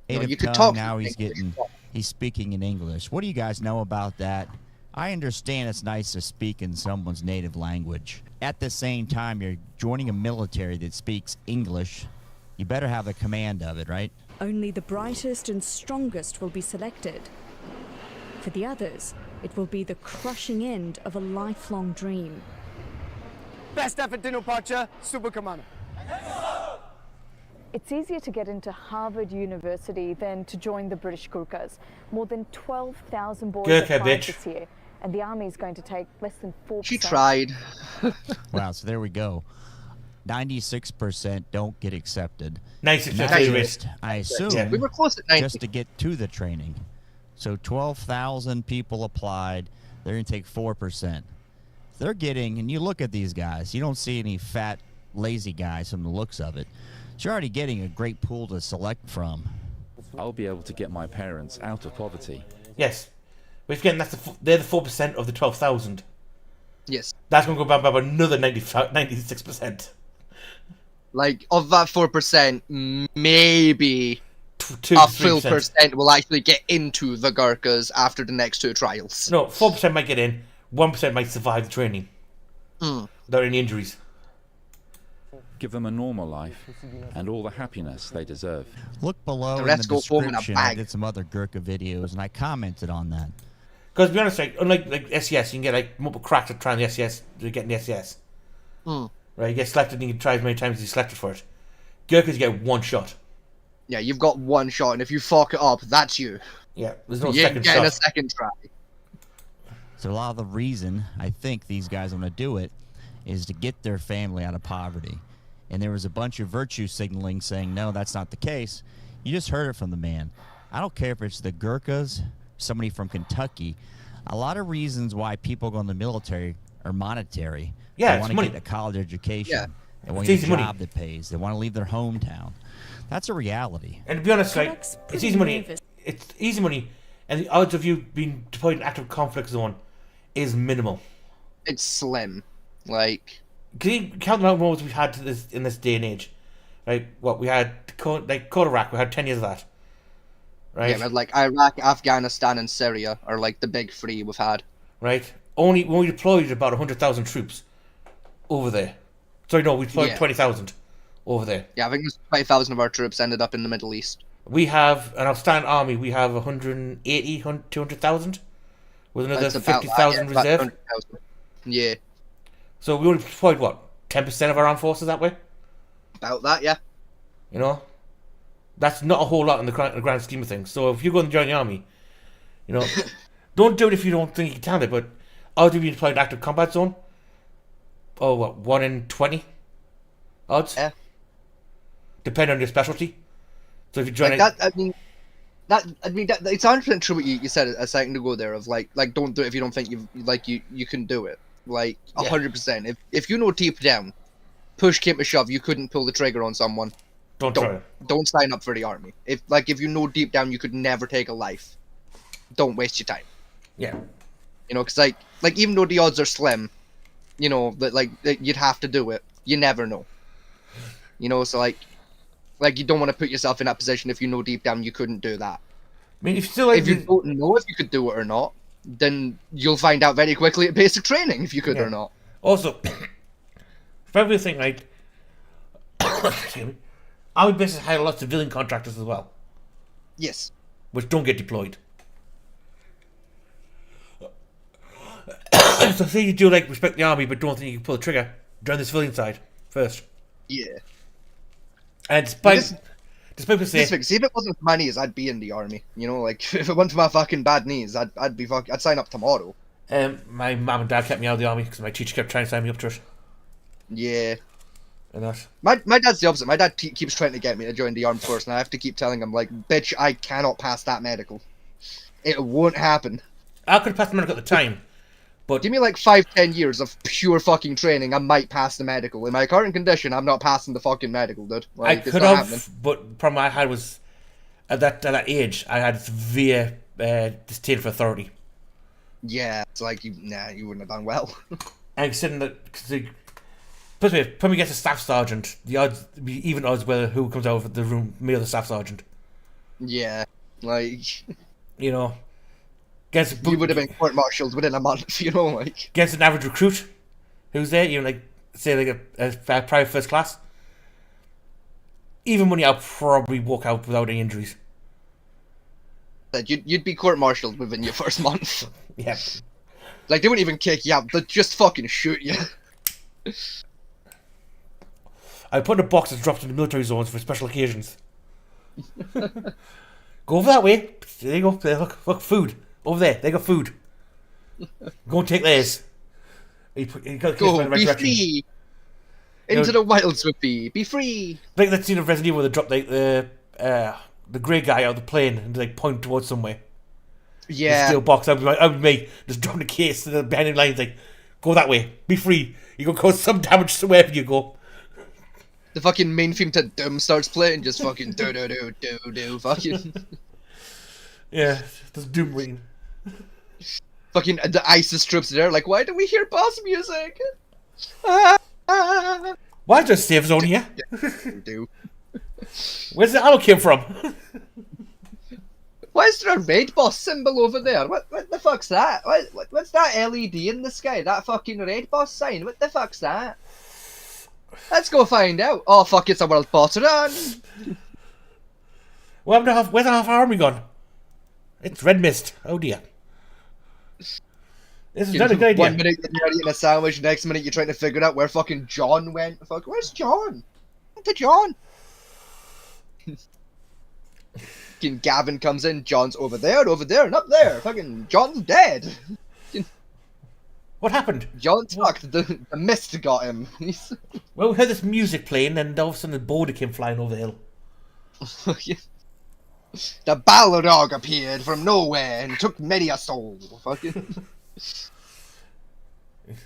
Native you could tongue, talk now English. he's speaking in English. What do you guys know about that? I understand it's nice to speak in someone's native language. At the same time, you're joining a military that speaks English. You better have the command of it, right? Only the brightest and strongest will be selected. For the others, it will be the crushing end of a lifelong dream. Best effort, Dino Pacha, Super Commander. It's easier to get into Harvard University than to join the British Gurkhas. More than 12,000 boys Gurkha, applied bitch. this year, and the army is going to take less than 4%. She tried. Wow, so there we go. 96% don't get accepted. 96% And that's take the just, I assume, Yeah. We were close at 90. just to get to the training. So 12,000 people applied. They're going to take 4%. They're getting, and you look at these guys, you don't see any fat, lazy guys from the looks of it. So you're already getting a great pool to select from. I'll be able to get my parents out of poverty. Yes, but again, they're the 4% of the 12,000. Yes. That's going to go back by another 96%. Of that 4%, maybe Two, a full 3%. percent will actually get into the Gurkhas after the next two trials. No, 4% might get in. 1% might survive the training without any injuries. Give them a normal life and all the happiness they deserve. Look below The in rest the go home in a description. I bag. did some other Gurkha videos, and I commented on that. Because to be honest, unlike SES, you can get multiple cracks at trying the SES to get in the SES. Right, you get selected and you can try as many times as you selected for it. Gurkhas, you get one shot. Yeah, you've got one shot, and if you fuck it up, that's you. Yeah, there's no You ain't second getting shot. a second try. So a lot of the reason I think these guys are going to do it is to get their family out of poverty. And there was a bunch of virtue signaling saying, no, that's not the case. You just heard it from the man. I don't care if it's the Gurkhas, somebody from Kentucky. A lot of reasons why people go in the military are monetary. Yeah, they it's want to money. get a college education. Yeah. They want It's a easy money. job that pays. They want to leave their hometown. That's a reality. And to be honest, Product's it's pretty easy money. nervous. It's easy money, and the odds of you being deployed in an active conflict zone is minimal. It's slim. Like, Can you count the amount of wars we've had in this day and age? Right? What we had, Cold Iraq, we had 10 years of that. Right? yeah, but like Iraq, Afghanistan, and Syria are like the big three we've had. Right? Only when we deployed about 100,000 troops over there. Sorry, no, we deployed Yeah. 20,000 over there. Yeah, I think there's 20,000 of our troops ended up in the Middle East. We have an outstanding army. We have 180, 200,000 with another That's about 50,000 that, yeah, about reserve. 100,000. Yeah, So we only deployed, what, 10% of our armed forces that way? about that, yeah. You know? That's not a whole lot in the grand scheme of things. So if you go and join the army, you know, Don't do it if you don't think you can handle it, but odds of you deployed active combat zone? Oh, what, 1 in 20 odds? Yeah. Depending on your specialty. So if you join like that, it's 100% true what you said a second ago there of like don't do it if you don't think you can do it. Like 100%. If you know deep down, push came to shove, you couldn't pull the trigger on someone. Don't sign up for the army. If you know deep down you could never take a life, don't waste your time. Yeah. You know, because like even though the odds are slim, you know that you'd have to do it. You never know. You know, so like you don't want to put yourself in that position if you know deep down you couldn't do that. I mean, if you don't know if you could do it or not, then you'll find out very quickly at basic training if you could or not. Also, for everything, like, I would basically hire a lot of civilian contractors as well. Yes. Which don't get deployed. So say you do respect the army but don't think you can pull the trigger, join the civilian side first. Yeah. And despite people saying, see, if it wasn't for my knees, I'd be in the army. You know, like if it wasn't for my fucking bad knees, I'd sign up tomorrow. My mum and dad kept me out of the army because my teacher kept trying to sign me up to it. Yeah. And that. My dad's the opposite. My dad keeps trying to get me to join the armed force, and I have to keep telling him like, bitch, I cannot pass that medical. It won't happen. I could have passed the medical at the time. But give me 5-10 years of pure fucking training, I might pass the medical. In my current condition, I'm not passing the fucking medical, dude. I could have, but the problem I had was at that age, I had severe disdain for authority. Yeah, it's like you wouldn't have done well. And considering that, put me against a staff sergeant, the odds be even odds whether who comes out of the room, me or the staff sergeant. Yeah, you know. You would have been court-martialed within a month, you know, like. Against an average recruit who's there, you know, say a private first class. Even money, I'll probably walk out without any injuries. You'd be court-martialed within your first month. Yeah. They wouldn't even kick you out, they'd just fucking shoot you. I put in a box that's dropped into military zones for special occasions. Go over that way. There you go. There, look, food. Over there, they got food. Go and take theirs. You go, be free. Into the wilds with me. Be free. Like that scene of Resident Evil where they drop the grey guy out of the plane and they point towards somewhere. Yeah. The steel box. I would be me just dropping the case and behind the lines like, go that way. Be free. You can cause some damage to wherever you go. The fucking main theme to Doom starts playing, just fucking do fucking. Yeah, there's Doom ringing. Fucking the ISIS troops there, like, why do we hear boss music? Why is there a safe zone here? Do. Where's the ammo came from? Why is there a raid boss symbol over there? What the fuck's that? What's that LED in the sky? That fucking raid boss sign? What the fuck's that? Let's go find out. Oh fuck, it's a world boss run. Where's the half army gone? It's red mist. Oh dear. This is not a good idea. 1 minute you're eating a sandwich, next minute you're trying to figure out where fucking John went. Fuck, where's John? Where's the John? Fucking Gavin comes in, John's over there, and up there. Fucking John's dead. What happened? John sucked. The mist got him. Well, we heard this music playing, and all of a sudden the boulder came flying over the hill. The Balrog appeared from nowhere and took many a soul. Fucking.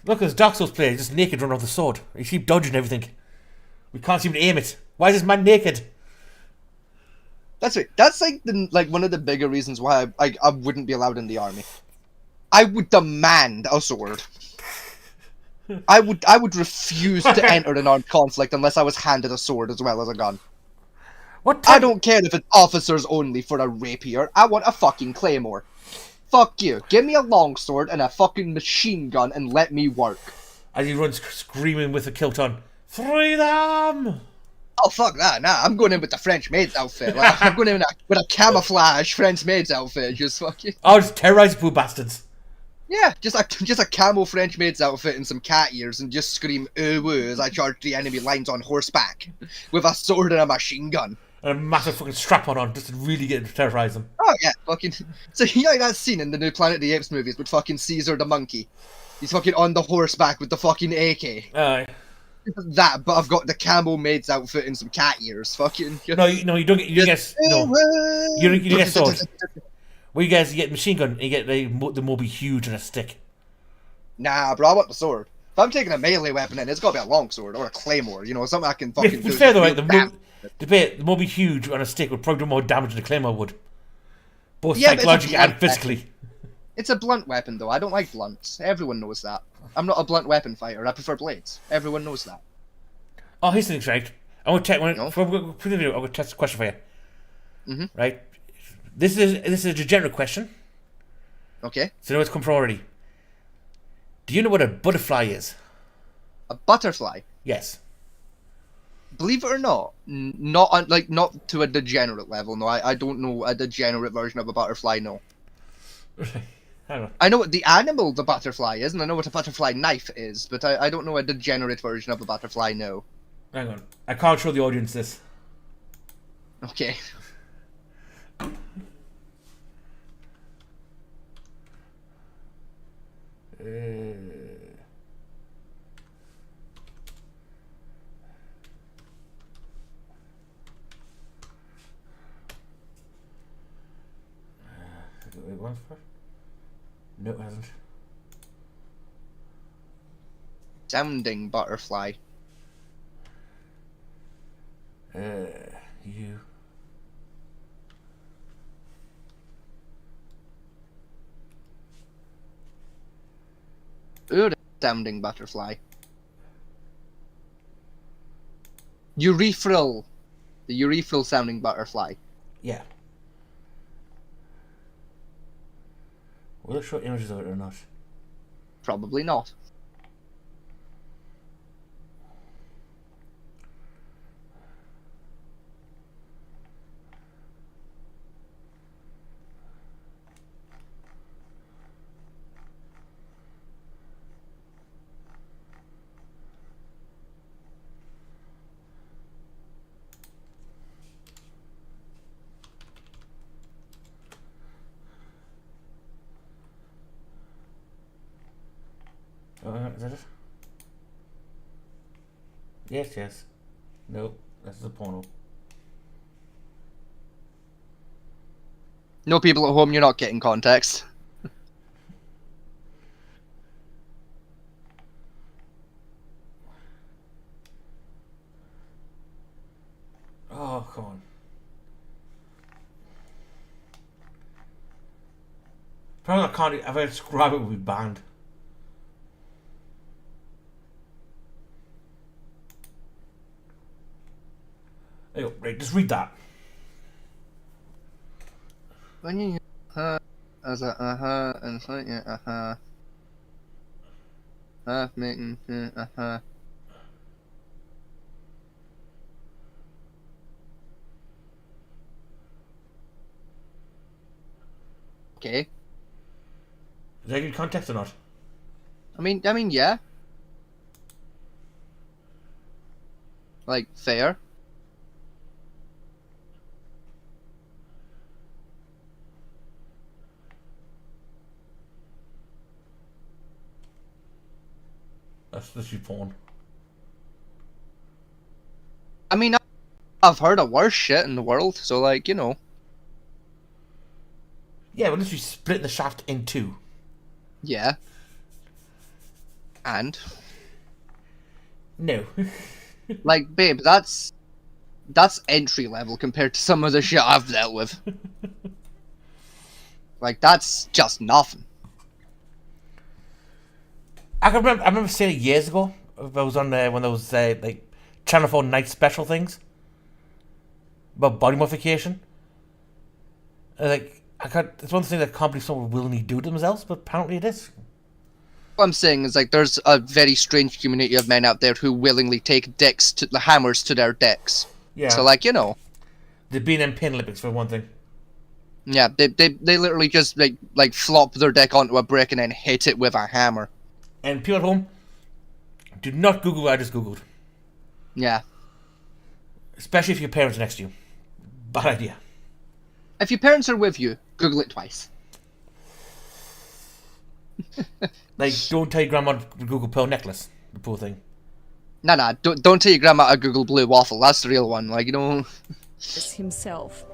Look, there's Dark Souls player just naked running off the sword. You keep dodging everything. We can't seem to aim it. Why is this man naked? That's right. That's one of the bigger reasons why I wouldn't be allowed in the army. I would demand a sword. I would refuse to enter an armed conflict unless I was handed a sword as well as a gun. I don't care if it's officers only for a rapier. I want a fucking claymore. Fuck you. Give me a longsword and a fucking machine gun and let me work. As he runs screaming with a kilt on. Freedom! Oh, fuck that. Nah, I'm going in with the French maid's outfit. Like, I'm going in with a camouflage French maid's outfit. Just fucking... Oh, just terrorize poor bastards. Yeah, just a camo French maid's outfit and some cat ears and just scream ooh woo as I charge the enemy lines on horseback with a sword and a machine gun. And a massive fucking strap on just to really get to terrorize them. Oh yeah, fucking. So you know that scene in the new Planet of the Apes movies with fucking Caesar the monkey? He's fucking on the horseback with the fucking AK. Aye. That, but I've got the camel maid's outfit and some cat ears. Fucking. No, you don't get. You get no. You get sword. Well, you guys get machine gun. And you get the Moby Huge and a stick. Nah, bro, I want the sword. If I'm taking a melee weapon, then it's got to be a long sword or a claymore. You know, something I can fucking. To be fair though, right, the Moby Huge on a stick would probably do more damage than a claymore would, both psychologically and physically. It's a blunt weapon, though. I don't like blunts. Everyone knows that. I'm not a blunt weapon fighter. I prefer blades. Everyone knows that. Oh, here's the thing, right? I'm gonna check. Before we go through the video, I'm gonna test a question for you. Mm-hmm. Right. This is a degenerate question. Okay. So know it's come from already. Do you know what a butterfly is? A butterfly? Yes. Believe it or not, not to a degenerate level. No, I don't know a degenerate version of a butterfly. No. I know what the animal the butterfly is, and I know what a butterfly knife is, but I don't know a degenerate version of a butterfly. No. Hang on, I can't show the audience this. Okay. No, it hasn't. Sounding butterfly. You. Ooh, sounding butterfly. Urethral. The urethral sounding butterfly. Yeah. Will it show images of it or not? Probably not. Is that it? Yes, yes. Nope, that's the porno. No, people at home, you're not getting context. Oh, come on. Probably I can't. If I describe it, would be banned. Right, just read that. When you as a and slightly making Okay. Is that good context or not? I mean, yeah. Like, fair. That's literally porn. I mean, I've heard of worse shit in the world, so like, you know. Yeah, we're literally split the shaft in two. Yeah. And? No. Like, babe, that's entry level compared to some of the shit I've dealt with. Like, that's just nothing. I remember seeing it years ago. I was on there when there was like Channel 4 night special things about body modification. Like it's one thing that can't believe someone would willingly do to themselves, but apparently it is. What I'm saying is like there's a very strange community of men out there who willingly take dicks to the hammers to their dicks. Yeah. So like, you know. The B&M Pin Olympics for one thing. Yeah, they literally just like flop their dick onto a brick and then hit it with a hammer. And people at home, do not Google what I just Googled. Yeah. Especially if your parents are next to you. Bad idea. If your parents are with you, Google it twice. Like, don't tell your grandma to Google pearl necklace. The poor thing. Nah, don't tell your grandma to Google blue waffle. That's the real one. Like, you know. Himself.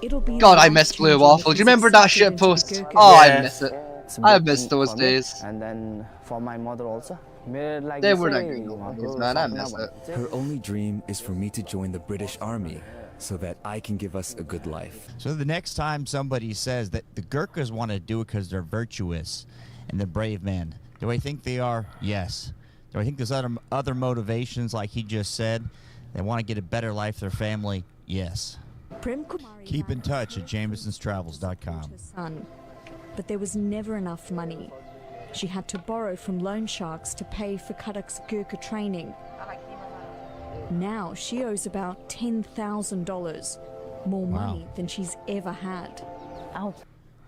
It'll be God, I miss blue waffle. Do you remember that shit post? Oh, I miss it. I miss those days. And then for my mother also. They were not good waffles, man. I miss it. Her only dream is for me to join the British Army so that I can give us a good life. So the next time somebody says that the Gurkhas want to do it because they're virtuous and they're brave men, do I think they are? Yes. Do I think there's other motivations like he just said? They want to get a better life for their family? Yes. Keep in touch at Jameson'sTravels.com. Son, but there was never enough money. She had to borrow from loan sharks to pay for Kuduk's Gurkha training. Now she owes about $10,000, more money than she's ever had.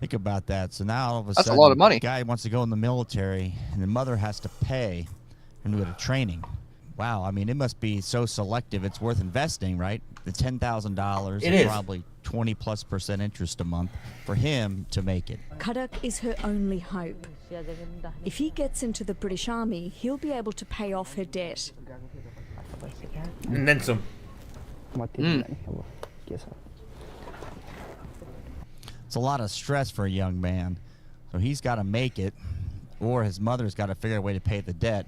Think about that. So now all of a That's sudden, a lot of money. the guy wants to go in the military, and the mother has to pay him to go to training. Wow, I mean, it must be so selective. It's worth investing, right? The $10,000 It is is. probably 20+% interest a month for him to make it. Kuduk is her only hope. If he gets into the British Army, he'll be able to pay off her debt. And then some. It's a lot of stress for a young man. So he's got to make it, or his mother's got to figure out a way to pay the debt.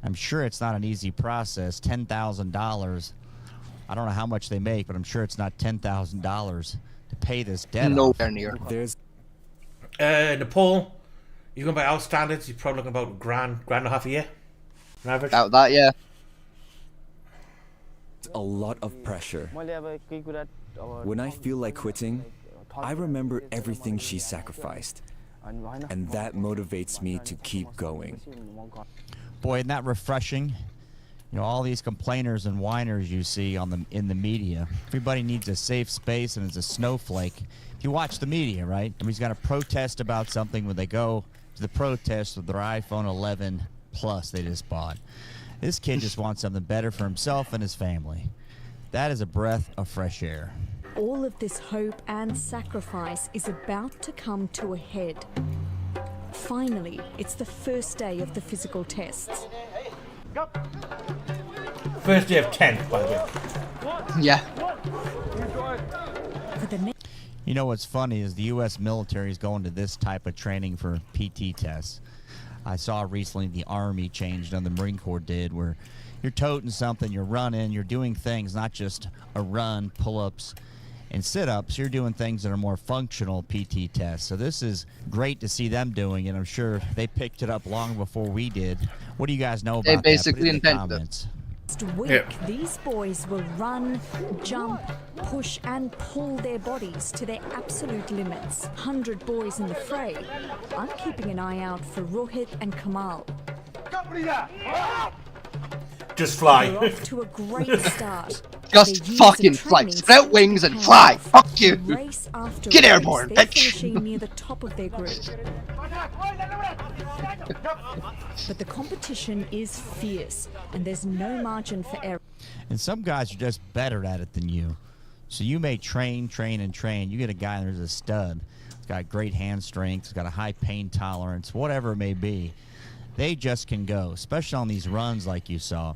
I'm sure it's not an easy process. $10,000. I don't know how much they make, but I'm sure it's not $10,000 to pay this debt off. Nowhere near. There's Nepal, you're going by our standards, you're probably looking about grand and a half a year, on average. About that, yeah. a lot of pressure. When I feel like quitting, I remember everything she sacrificed, and that motivates me to keep going. Boy, isn't that refreshing? You know, all these complainers and whiners you see in the media. Everybody needs a safe space and is a snowflake. If you watch the media, right? Somebody's got to protest about something when they go to the protest with their iPhone 11 Plus they just bought. This kid just wants something better for himself and his family. That is a breath of fresh air. All of this hope and sacrifice is about to come to a head. Finally, it's the first day of the physical tests. First day of 10, by the way. Yeah. You know what's funny is the U.S. military is going to this type of training for PT tests. I saw recently the Army changed, and the Marine Corps did, where you're toting something, you're running, you're doing things, not just a run, pull-ups, and sit-ups. You're doing things that are more functional PT tests. So this is great to see them doing it. I'm sure they picked it up long before we did. What do you guys know about They that? basically Put it in the invented it. comments. Next week, these boys will run, jump, push, and pull their bodies to their absolute limits. 100 boys in the fray. I'm keeping an eye out for Rohit and Kamal. Just fly. They're off to a great start. Just They use fucking the fly. training Sprout wings and fly. Fuck you. Race after Get race, airborne, they're bitch. finishing near the top of their group. But the competition is fierce, and there's no margin for error. And some guys are just better at it than you. So you may train. You get a guy who's a stud. He's got great hand strength. He's got a high pain tolerance, whatever it may be. They just can go, especially on these runs like you saw.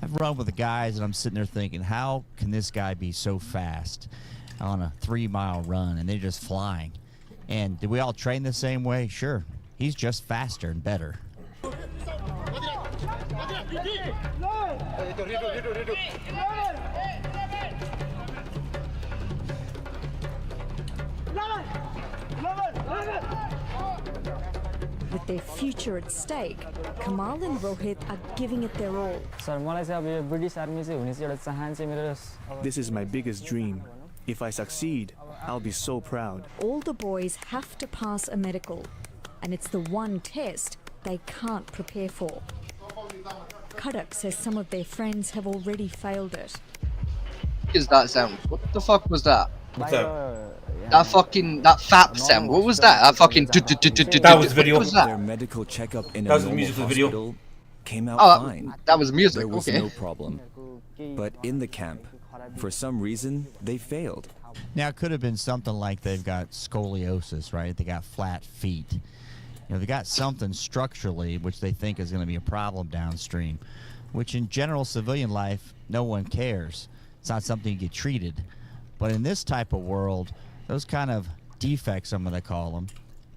I've run with the guys, and I'm sitting there thinking, how can this guy be so fast on a 3-mile run? And they're just flying. And did we all train the same way? Sure. He's just faster and better. With their future at stake, Kamal and Rohit are giving it their all. This is my biggest dream. If I succeed, I'll be so proud. All the boys have to pass a medical, and it's the one test they can't prepare for. Kuduk says some of their friends have already failed it. What is that sound? What the fuck was that? What's that? That FAP sound. What was that? That fucking. That was video. What was that? Their medical checkup in That a was the normal music for the video. hospital came out Oh, fine. that was music. There was Okay. no problem. But in the camp, For some reason, they failed. Now, it could have been something like they've got scoliosis, right? They got flat feet. You know, they got something structurally which they think is going to be a problem downstream, which in general civilian life, no one cares. It's not something you get treated. But in this type of world, those kind of defects, I'm going to call them,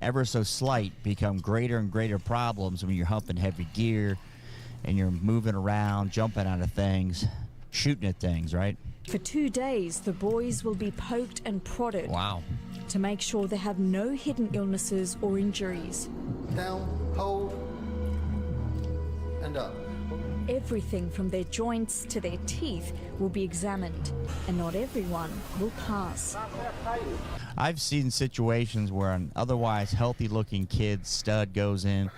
ever so slight, become greater and greater problems when you're humping heavy gear and you're moving around, jumping out of things, shooting at things, right? For 2 days, the boys will be poked and prodded. Wow. To make sure they have no hidden illnesses or injuries. Down, hold, and up. Everything from their joints to their teeth will be examined, and not everyone will pass. I've seen situations where an otherwise healthy-looking kid, stud, goes in,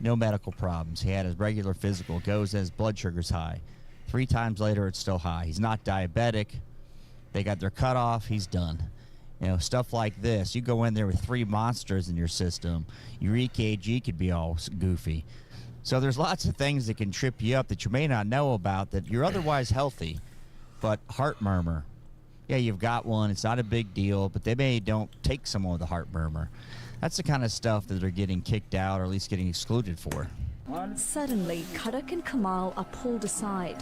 no medical problems. He had his regular physical, goes in, his blood sugar's high. 3 times later, it's still high. He's not diabetic. They got their cutoff. He's done. You know, stuff like this. You go in there with 3 monsters in your system. Your EKG could be all goofy. So there's lots of things that can trip you up that you may not know about that you're otherwise healthy. But heart murmur. Yeah, you've got one. It's not a big deal, but they don't take someone with a heart murmur. That's the kind of stuff that they're getting kicked out or at least getting excluded for. Suddenly, Karak and Kamal are pulled aside.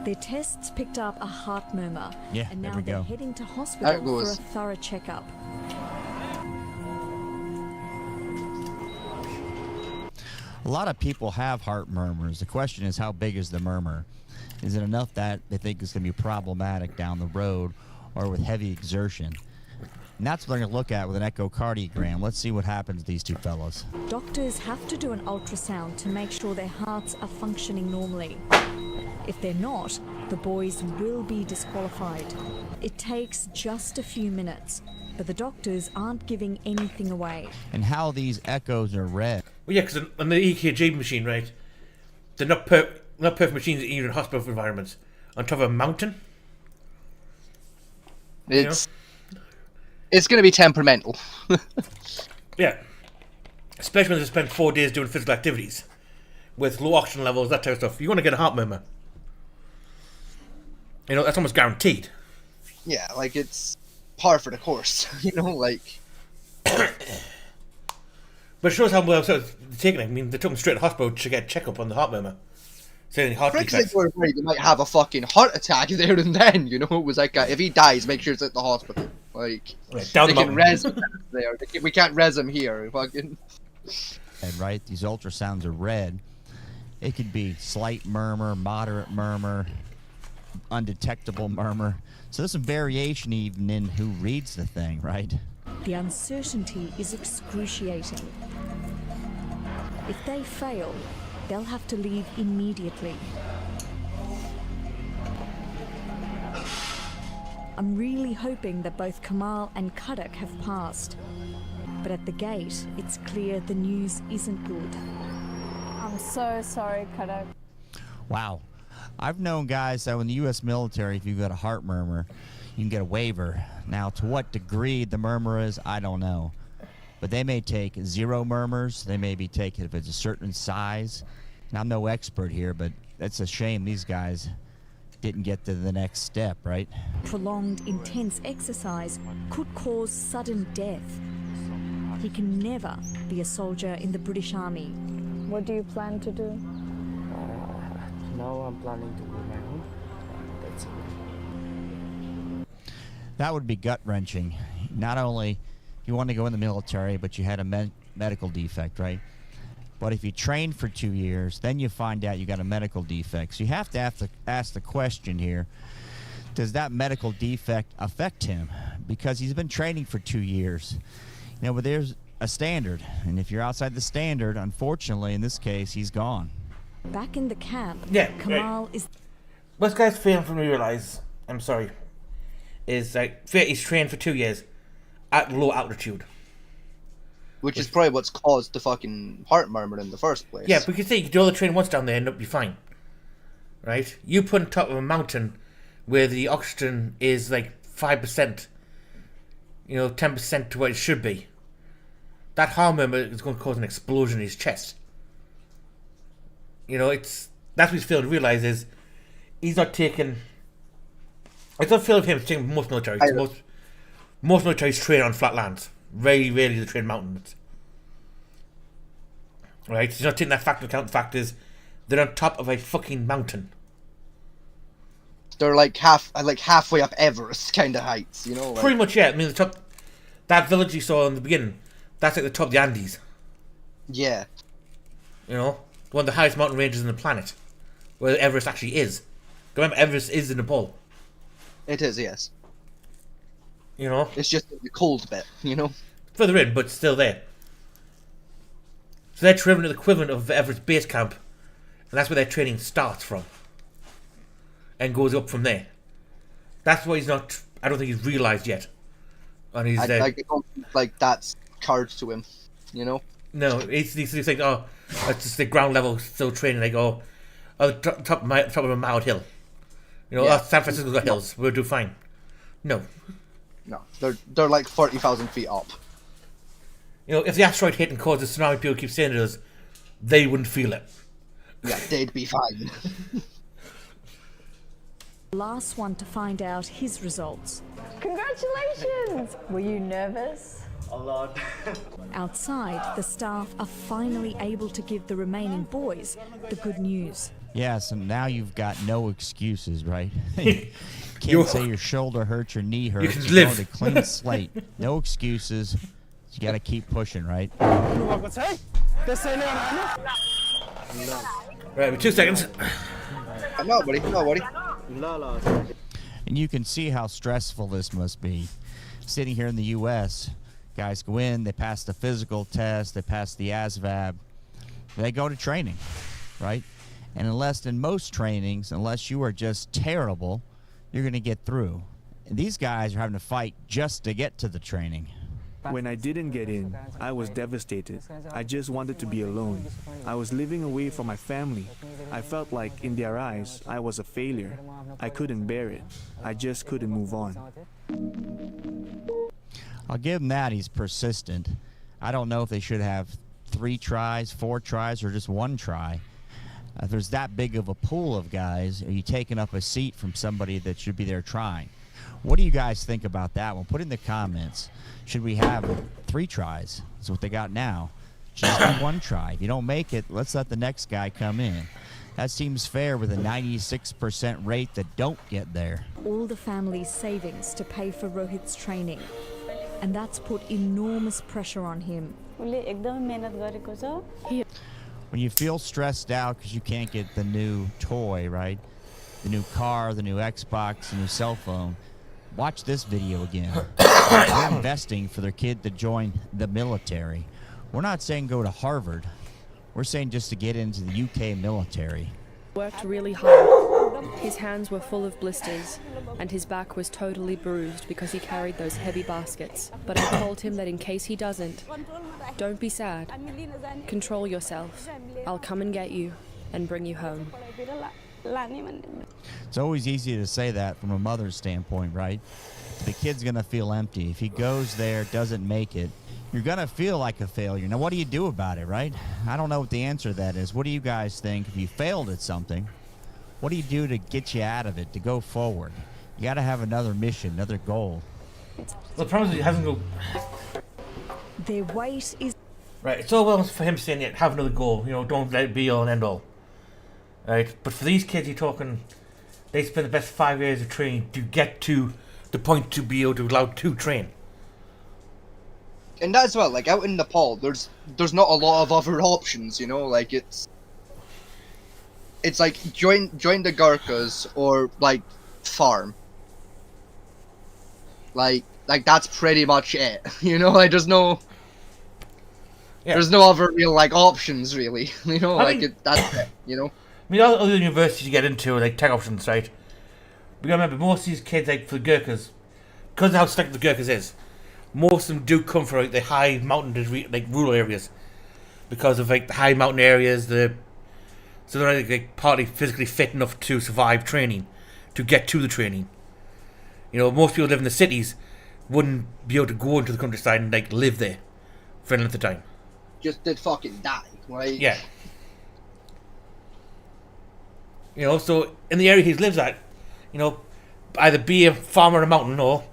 Their tests picked up a heart murmur, Yeah, and there now we they're go. heading to hospital That for goes. a thorough checkup. A lot of people have heart murmurs. The question is, how big is the murmur? Is it enough that they think it's going to be problematic down the road or with heavy exertion? And that's what they're going to look at with an echocardiogram. Let's see what happens to these two fellows. Doctors have to do an ultrasound to make sure their hearts are functioning normally. If they're not, the boys will be disqualified. It takes just a few minutes, but the doctors aren't giving anything away. And how these echoes are read. Well, yeah, because on the EKG machine, right, they're not perfect machines even in hospital environments. On top of a mountain. It's going to be temperamental. Yeah. Especially when they spend 4 days doing physical activities. With low oxygen levels, that type of stuff. You're going to get a heart murmur. You know, that's almost guaranteed. Yeah, like it's par for the course. You know, like... But it shows how well they're taking it. I mean, they took him straight to hospital to get a checkup on the heart murmur. Saying heart Fricks, defects. they were worried they might have a fucking heart attack there and then, you know? It was like, if he dies, make sure it's at the hospital. Like, down they the can mountain. res him there. We can't res him here. Fucking... And right, these ultrasounds are read. It could be slight murmur, moderate murmur, undetectable murmur. So there's some variation even in who reads the thing, right? The uncertainty is excruciating. If they fail, they'll have to leave immediately. I'm really hoping that both Kamal and Karak have passed. But at the gate, it's clear the news isn't good. I'm so sorry, Karak. Wow. I've known guys that in the U.S. military, if you've got a heart murmur, you can get a waiver. Now, to what degree the murmur is, I don't know. But they may take 0 murmurs. They may be taken if it's a certain size. And I'm no expert here, but that's a shame these guys didn't get to the next step, right? Prolonged, intense exercise could cause sudden death. He can never be a soldier in the British Army. What do you plan to do? Now I'm planning to go my home. That's it. That would be gut-wrenching. Not only you want to go in the military, but you had a medical defect, right? But if you trained for 2 years, then you find out you got a medical defect. So you have to ask the question here, does that medical defect affect him? Because he's been training for 2 years. You know, but there's a standard. And if you're outside the standard, unfortunately, in this case, he's gone. Back in the camp, Yeah, Kamal is... What this guy's failing for me to realise, I'm sorry, is like, he's trained for 2 years at low altitude. Which is probably what's caused the fucking heart murmur in the first place. Yeah, but you can see you can do all the training once down there and it'll be fine. Right? You put on top of a mountain where the oxygen is like 5%, 10% to what it should be. That heart murmur is going to cause an explosion in his chest. That's what he's failing to realise is he's not taking I don't feel of him seeing most militaries. Most militaries train on flat lands. Very rarely they train mountains. Right? So you're not taking that factor into account. The fact is, they're on top of a fucking mountain. They're like halfway up Everest kind of heights, you know. Like, pretty much, yeah. I mean, the top, that village you saw in the beginning, that's like the top of the Andes. Yeah. You know, one of the highest mountain ranges in the planet, where Everest actually is. Remember, Everest is in Nepal. It is, yes. You know, it's just the cold bit, you know. Further in, but still there. So they're training at the equivalent of Everest Base Camp, and that's where their training starts from, and goes up from there. That's why he's not. I don't think he's realised yet. And he's I don't think, like, that's cards to him, you know. No, he's thinking, oh, it's just the ground level still training. They go, oh, top of a Mount Hill. You know, Yeah. oh, San Francisco's got hills. We'll do fine. No, they're like 40,000 feet up. you know, if the asteroid hit and caused a tsunami, people keep saying to us, they wouldn't feel it. Yeah, they'd be fine. Last one to find out his results. Congratulations! Were you nervous? A lot. Outside, the staff are finally able to give the remaining boys the good news. Yeah, so now you've got no excuses, right? Can't say your shoulder hurts, your knee hurts. You can You're live. going to clean slate. No excuses. You got to keep pushing, right? Right, with 2 seconds. No, buddy. No, buddy. And you can see how stressful this must be. Sitting here in the U.S., guys go in, they pass the physical test, they pass the ASVAB, they go to training, right? And in most trainings, unless you are just terrible, you're going to get through. And these guys are having to fight just to get to the training. When I didn't get in, I was devastated. I just wanted to be alone. I was living away from my family. I felt like, in their eyes, I was a failure. I couldn't bear it. I just couldn't move on. I'll give him that. He's persistent. I don't know if they should have 3 tries, 4 tries, or just 1 try. If there's that big of a pool of guys, are you taking up a seat from somebody that should be there trying? What do you guys think about that one? Put in the comments. Should we have 3 tries? That's what they got now. Just do 1 try. If you don't make it, let's let the next guy come in. That seems fair with a 96% rate that don't get there. All the family's savings to pay for Rohit's training. And that's put enormous pressure on him. When you feel stressed out because you can't get the new toy, right? The new car, the new Xbox, the new cell phone, watch this video again. They're investing for their kid to join the military. We're not saying go to Harvard. We're saying just to get into the UK military. Worked really hard. His hands were full of blisters, and his back was totally bruised because he carried those heavy baskets. But I told him that in case he doesn't, don't be sad. Control yourself. I'll come and get you and bring you home. It's always easy to say that from a mother's standpoint, right? The kid's going to feel empty. If he goes there, doesn't make it, you're going to feel like a failure. Now, what do you do about it, right? I don't know what the answer to that is. What do you guys think? If you failed at something, what do you do to get you out of it, to go forward? You got to have another mission, another goal. The problem is he hasn't go. Their weight is... Right, it's all well for him saying, yeah, have another goal. You know, don't let it be all and end all. Right, but for these kids, you're talking, they spend the best 5 years of training to get to the point to be able to allow to train. And that as well, like out in Nepal, there's not a lot of other options, you know. Like it's like join the Gurkhas or like farm. Like that's pretty much it, you know. Like there's no other real like options really, you know. That's it, you know. I mean, all the universities you get into are like tech options, right? But you gotta remember, most of these kids, like for the Gurkhas, because of how strict the Gurkhas is, most of them do come from like the high mountain, like rural areas, because of like the high mountain areas. So they're like partly physically fit enough to survive training, to get to the training. You know, most people live in the cities wouldn't be able to go into the countryside and like live there for a length of time. Just did fucking die, right? Yeah. You know, so in the area he lives at, you know, either be a farmer on a mountain or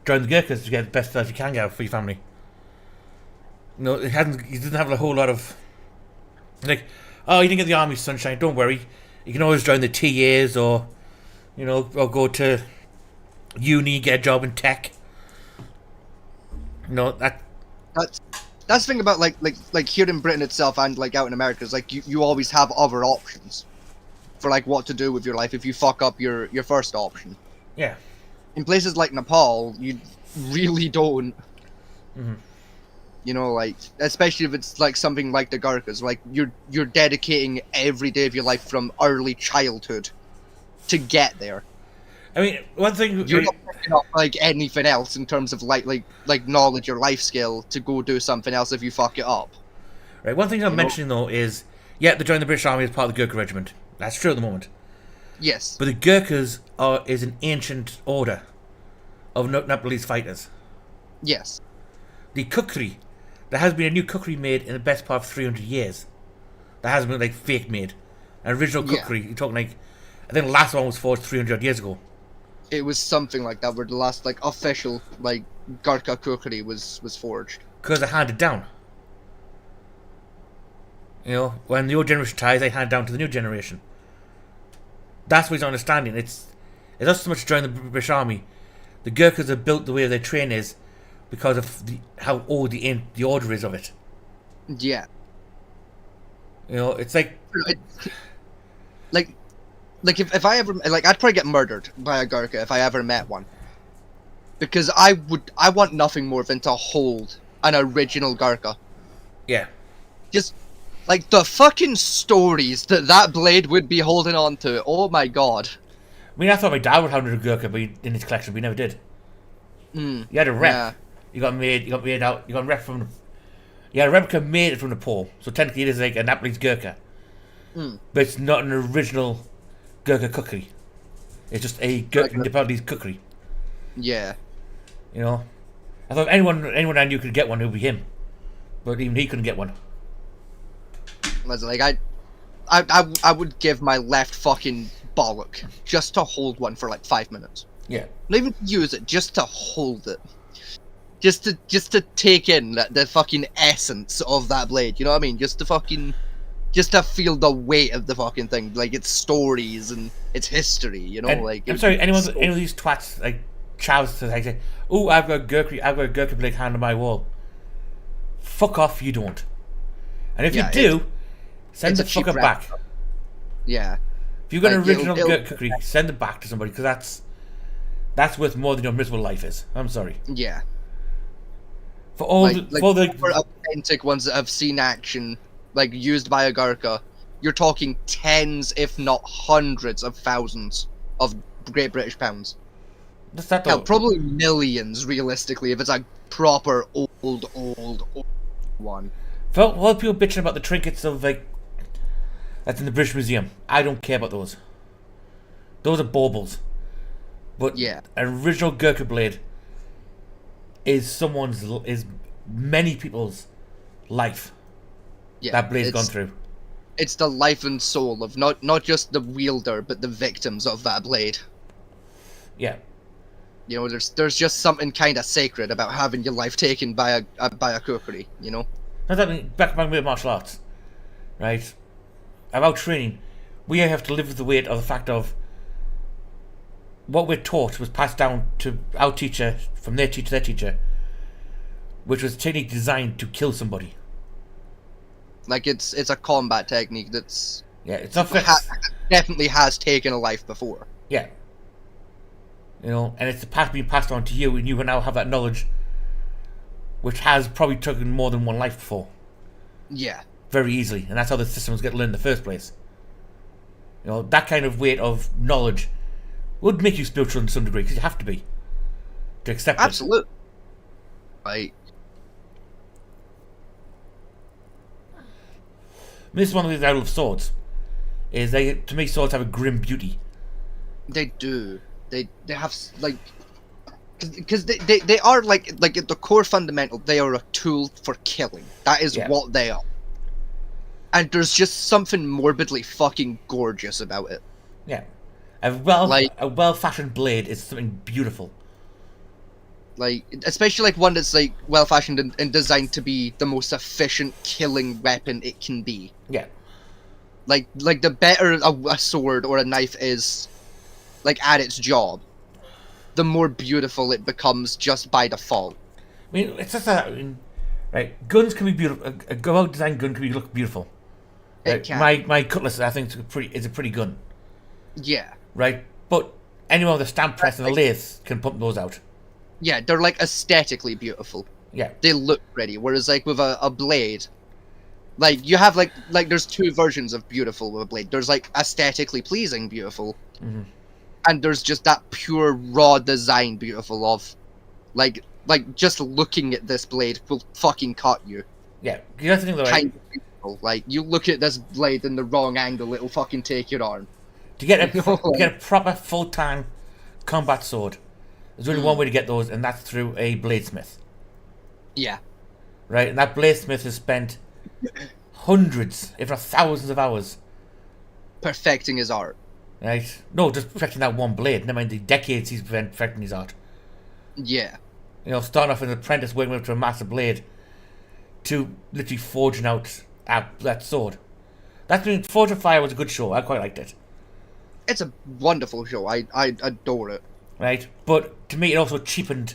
join the Gurkhas to get the best life you can get for your family. You know, he doesn't have a whole lot of like, oh, you didn't get the army, sunshine. Don't worry, you can always join the TAs or, you know, or go to uni, get a job in tech. You know that's the thing about like here in Britain itself and like out in America is like you always have other options for like what to do with your life if you fuck up your first option. Yeah. In places like Nepal, you really don't. Mm-hmm. You know, like especially if it's like something like the Gurkhas, like you're dedicating every day of your life from early childhood to get there. I mean, one thing you're not picking up like anything else in terms of like knowledge or life skill to go do something else if you fuck it up. Right. One thing I'm mentioning though is, yeah, they joined the British Army as part of the Gurkha Regiment. That's true at the moment. Yes. But the Gurkhas is an ancient order of Nepalese fighters. Yes. The kukri, there has been a new kukri made in the best part of 300 years. That hasn't been like fake made. An original kukri, you're talking like, I think the last one was forged 300 years ago. It was something like that, where the last like official like Gurkha kukri was forged. Because they handed down. You know, when the old generation dies, they hand down to the new generation. That's what he's understanding. It's not so much join the British Army. The Gurkhas are built the way they train is because of how old the order is of it. Yeah. You know, it's like if I ever like, I'd probably get murdered by a Gurkha if I ever met one. Because I want nothing more than to hold an original Gurkha. Yeah. Just like the fucking stories that blade would be holding on to. Oh my god. I mean, I thought my dad would have a Gurkha in his collection, but he never did. Mm, he had a rep. Yeah. You got a rep from. Yeah, a replica made from Nepal, so technically it is like a Nepalese Gurkha. Mm. But it's not an original Gurkha kukri. It's just a Nepalese kukri. Yeah. You know, I thought anyone I knew could get one, it would be him. But even he couldn't get one. Like I would give my left fucking bollock just to hold one for like 5 minutes. Yeah. Not even to use it, just to hold it. Just to take in the fucking essence of that blade, you know what I mean? Just to feel the weight of the fucking thing, like its stories and its history, you know. And, like I'm sorry, any of these twats like chows to like say, "Oh, I've got a Gurkha blade hand on my wall." Fuck off, you don't. And if you do, send the fucker back. Yeah. If you've got an original Gurkha kukri, send it back to somebody, because that's worth more than your miserable life is. I'm sorry. Yeah. For all the authentic ones that have seen action, like used by a Gurkha, you're talking tens, if not hundreds of thousands of Great British pounds. Hell, probably millions, realistically, if it's a proper old one. For all the people bitching about the trinkets of like that's in the British Museum, I don't care about those. Those are baubles. But yeah, an original Gurkha blade is many people's life. Yeah, that blade's gone through. It's the life and soul of not just the wielder, but the victims of that blade. Yeah. You know, there's just something kind of sacred about having your life taken by a kukri, you know. Back with martial arts, right? About training, we have to live with the weight of the fact of what we're taught was passed down to our teacher from their teacher to their teacher, which was a technique designed to kill somebody. Like it's a combat technique that's it's not definitely has taken a life before. Yeah. You know, and it's being passed on to you, and you will now have that knowledge, which has probably taken more than one life before. Yeah. Very easily, and that's how the systems get learned in the first place. You know, that kind of weight of knowledge would make you spiritual in some degree, because you have to be to accept it. Absolutely. Right. This is one of the Idol of Swords. To me, swords have a grim beauty. They do. They have like, because they are like at the core fundamental, they are a tool for killing. That is what they are. And there's just something morbidly fucking gorgeous about it. Yeah. A well-fashioned blade is something beautiful. Like, especially like one that's like well-fashioned and designed to be the most efficient killing weapon it can be. Yeah. Like the better a sword or a knife is, like, at its job, the more beautiful it becomes just by default. I mean, it's just that, right? Guns can be beautiful. A well-designed gun can look beautiful. Right? It can. My cutlass, I think, is a pretty gun. Yeah. Right, but anyone with a stamp press and a lathe can pump those out. Yeah, they're like aesthetically beautiful. Yeah. They look pretty. Whereas like with a blade, like you have like there's two versions of beautiful with a blade. There's like aesthetically pleasing beautiful, and there's just that pure raw design beautiful of, like just looking at this blade will fucking cut you. Yeah, you have to think though. Kind of beautiful. Like you look at this blade in the wrong angle, it'll fucking take your arm. To get a proper full-time combat sword, there's only one way to get those, and that's through a bladesmith. Yeah. Right, and that bladesmith has spent hundreds, if not thousands of hours perfecting his art. Right? No, just perfecting that one blade. Never mind the decades he's been perfecting his art. Yeah. You know, starting off as an apprentice, working up to a master blade, to literally forging out that sword. That's been Forge of Fire was a good show. I quite liked it. It's a wonderful show. I adore it. Right, but to me it also cheapened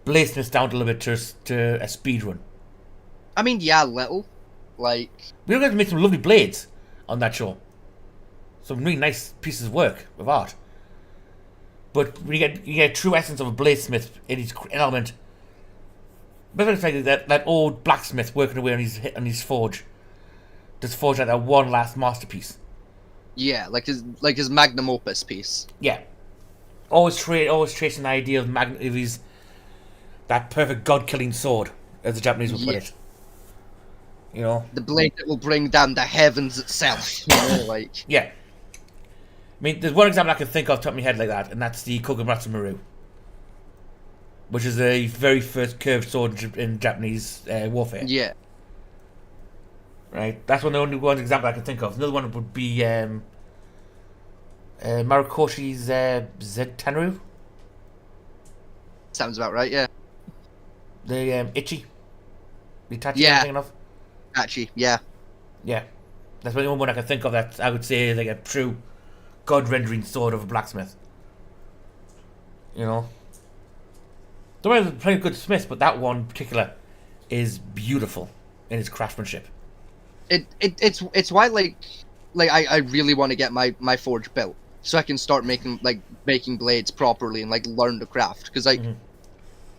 bladesmiths down a little bit to a speed run. I mean, yeah, a little. Like, we were going to make some lovely blades on that show. Some really nice pieces of work of art. But when you get a true essence of a bladesmith in his element, but it's like that old blacksmith working away on his forge, just forge out that one last masterpiece. Yeah, like his magnum opus piece. Yeah, always tracing the idea of his that perfect god-killing sword, as the Japanese would put it. You know, the blade that will bring down the heavens itself. You know, like yeah. I mean, there's one example I can think of top of my head like that, and that's the Kogematsu Maru, which is the very first curved sword in Japanese warfare. Yeah. Right, that's one of the only one example I can think of. Another one would be Marukoshi's Zed Tenru. Sounds about right, yeah. The Ichi. The Itachi yeah. I'm thinking of. Itachi, yeah. Yeah. That's the only one I can think of that I would say is like a true god-rendering sword of a blacksmith. You know? There are plenty of good smiths, but that one in particular is beautiful in its craftsmanship. It's why like I really want to get my forge built so I can start making blades properly and like learn the craft, because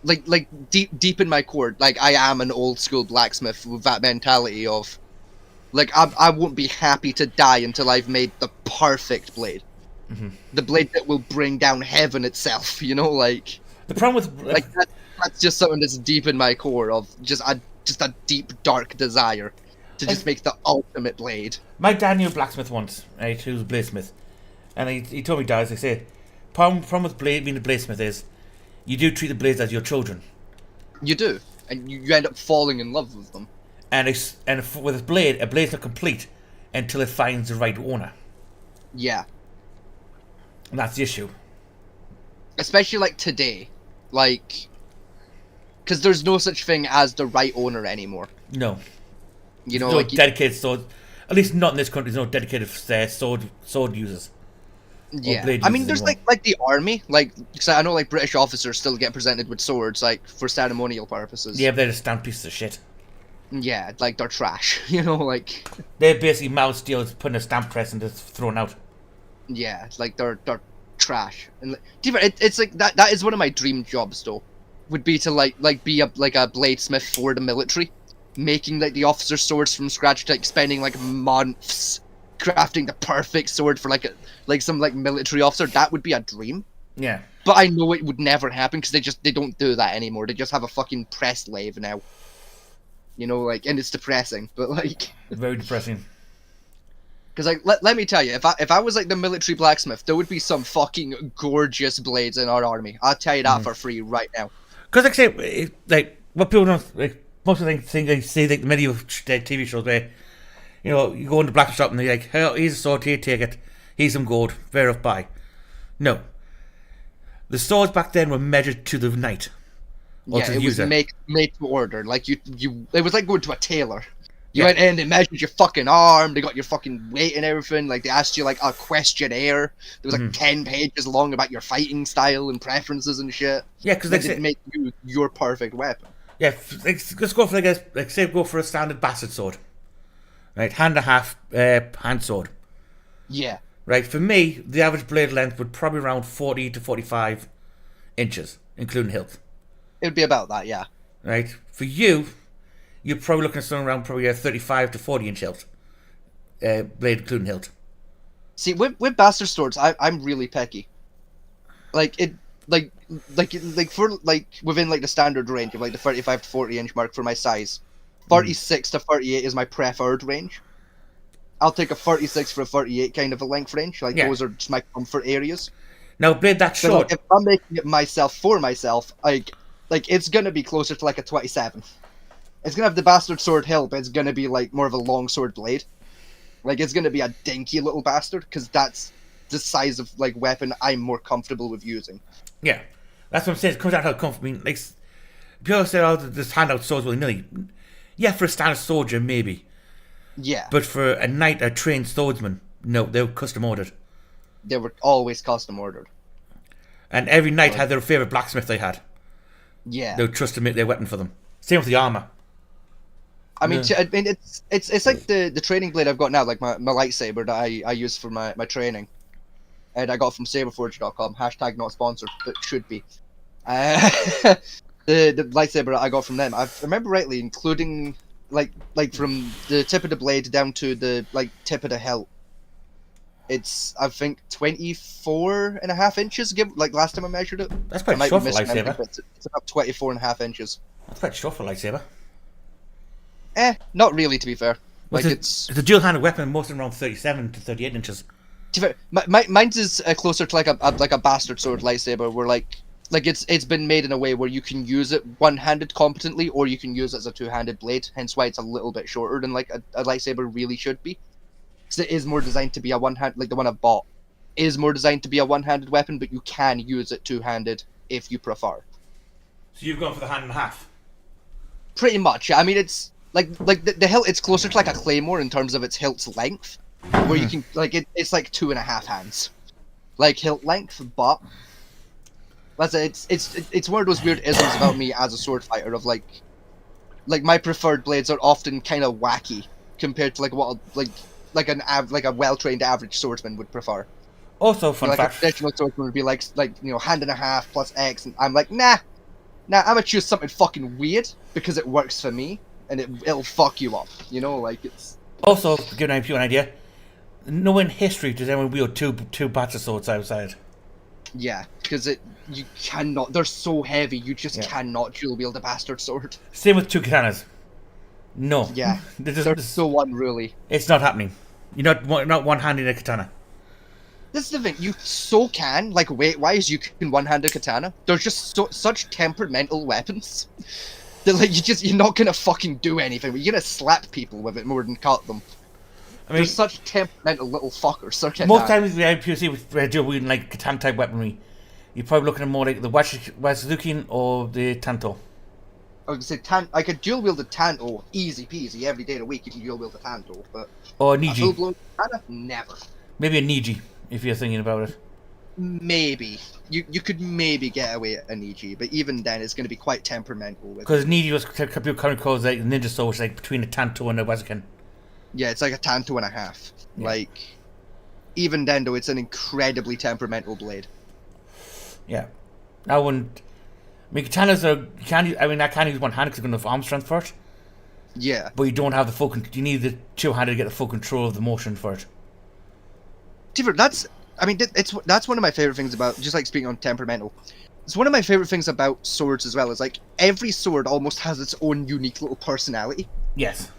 like deep in my core, like I am an old school blacksmith with that mentality of like I won't be happy to die until I've made the perfect blade, the blade that will bring down heaven itself. You know, like the problem with like that's just something that's deep in my core of just a deep dark desire to just make the ultimate blade. My dad knew a blacksmith once, right? He was a bladesmith, and he told me, Dad, as I say, problem with being a bladesmith is you do treat the blades as your children. You do, and you end up falling in love with them. And with a blade's not complete until it finds the right owner. Yeah. And that's the issue. Especially like today, like, because there's no such thing as the right owner anymore. No. You know, no like dedicated sword. At least not in this country. There's no dedicated sword users. Yeah, I mean, there's like the army, like, because I know like British officers still get presented with swords, like for ceremonial purposes. Yeah, but they're just stamp pieces of shit. Yeah, like they're trash. You know, like they're basically mild steel, put in a stamp press and just thrown out. Yeah, it's like they're trash. And it's like that is one of my dream jobs though, would be to like be a bladesmith for the military. Making like the officer swords from scratch, like spending like months crafting the perfect sword for like some like military officer. That would be a dream. Yeah. But I know it would never happen because they don't do that anymore. They just have a fucking press lathe now. You know, like, and it's depressing. But like, very depressing. Because like, let me tell you, if I was like the military blacksmith, there would be some fucking gorgeous blades in our army. I'll tell you that for free right now. Because like I say, like what people don't like. Most of the things they see like the medieval TV shows where, you know, you go in the blacksmith shop and they're like, "Hey, here's a sword here, take it. Here's some gold. Fair enough, buy. No. The swords back then were measured to the knight. Or to the it user. was made to order. Like it was like going to a tailor. You went in, they measured your fucking arm, they got your fucking weight and everything, like they asked you like a questionnaire. There was like 10 pages long about your fighting style and preferences and shit. Yeah, because they didn't make you your perfect weapon. Yeah, let's go for go for a standard bastard sword. Right, hand and a half hand sword. Yeah. Right, for me, the average blade length would probably around 40 to 45 inches, including hilt. It'd be about that, yeah. Right, for you, you're probably looking at something around probably a 35 to 40 inch hilt. Blade including hilt. See, with bastard swords, I'm really picky. Like for within like the standard range of like the 35 to 40 inch mark for my size, 36 to 38 is my preferred range. I'll take a 36 for a 38 kind of a length range. Like those are just my comfort areas. Now, blade that short. If I'm making it myself for myself, like it's gonna be closer to like a 27. It's gonna have the bastard sword hilt, but it's gonna be like more of a long sword blade. Like it's gonna be a dinky little bastard because that's the size of like weapon I'm more comfortable with using. Yeah, that's what I'm saying. It comes out how comfortable. I mean, like people say, "Oh, this handout swords willy-nilly." Yeah, for a standard soldier, maybe. Yeah. But for a knight, a trained swordsman, no, they were custom ordered. They were always custom ordered. And every knight had their favourite blacksmith they had. Yeah. They would trust to make their weapon for them. Same with the armour. I mean, it's like the training blade I've got now, like my lightsaber that I use for my training. And I got from saberforge.com, # not sponsored, but should be. The lightsaber that I got from them, I remember rightly, including like from the tip of the blade down to the like tip of the hilt. It's I think 24.5 inches. Like last time I measured it. That's quite short for a lightsaber. It's about 24.5 inches. That's quite short for a lightsaber. Not really, to be fair. Like it's a dual-handed weapon, most of them around 37 to 38 inches. To be fair, mine's is closer to like a bastard sword lightsaber, where like it's been made in a way where you can use it one-handed competently, or you can use it as a two-handed blade. Hence why it's a little bit shorter than like a lightsaber really should be. Because it is more designed to be a one-hand, like the one I bought, is more designed to be a one-handed weapon, but you can use it two-handed if you prefer. So you've gone for the hand and a half. Pretty much. I mean, it's like the hilt. It's closer to like a claymore in terms of its hilt's length, where you can like it's like 2.5 hands, like hilt length, but. It's one of those weird isms about me as a sword fighter of like my preferred blades are often kind of wacky compared to like what like a well-trained average swordsman would prefer. Also, fun fact. A traditional swordsman would be like hand and a half plus X, and I'm like nah, I'm gonna choose something fucking weird because it works for me and it'll fuck you up, like it's. Also, to give you an idea, no in history does anyone wield two bastard swords outside. Yeah, because you cannot. They're so heavy. You just cannot dual wield a bastard sword. Same with two katanas. No. Yeah, they're so unruly. It's not happening. You're not one-handing a katana. This is the thing. You so can weight-wise, you can one-hand a katana. They're just such temperamental weapons. That you're not gonna fucking do anything. But you're gonna slap people with it more than cut them. I mean, they're such temperamental little fuckers. Most times the IPC with dual wielding like katana type weaponry, you're probably looking at more like the Wazukin or the Tanto. I would say I could dual wield a Tanto easy peasy every day of the week. You can dual wield a Tanto, but or a Niji. Full blown katana, never. Maybe a Niji if you're thinking about it. Maybe you could maybe get away at a Niji, but even then it's going to be quite temperamental. Because Niji was currently called like ninja sword, which is like between a Tanto and a Wazukin. Yeah, it's like a Tanto and a half. Yeah. Like, even then, though, it's an incredibly temperamental blade. Yeah. I wouldn't... I mean, katanas are... I can't use one hand because I'm going to have arm strength for it. Yeah. But you don't have the full... You need the two-handed to get the full control of the motion for it. That's one of my favourite things about... Just like speaking on temperamental. It's one of my favourite things about swords as well. Is like, every sword almost has its own unique little personality. Yes.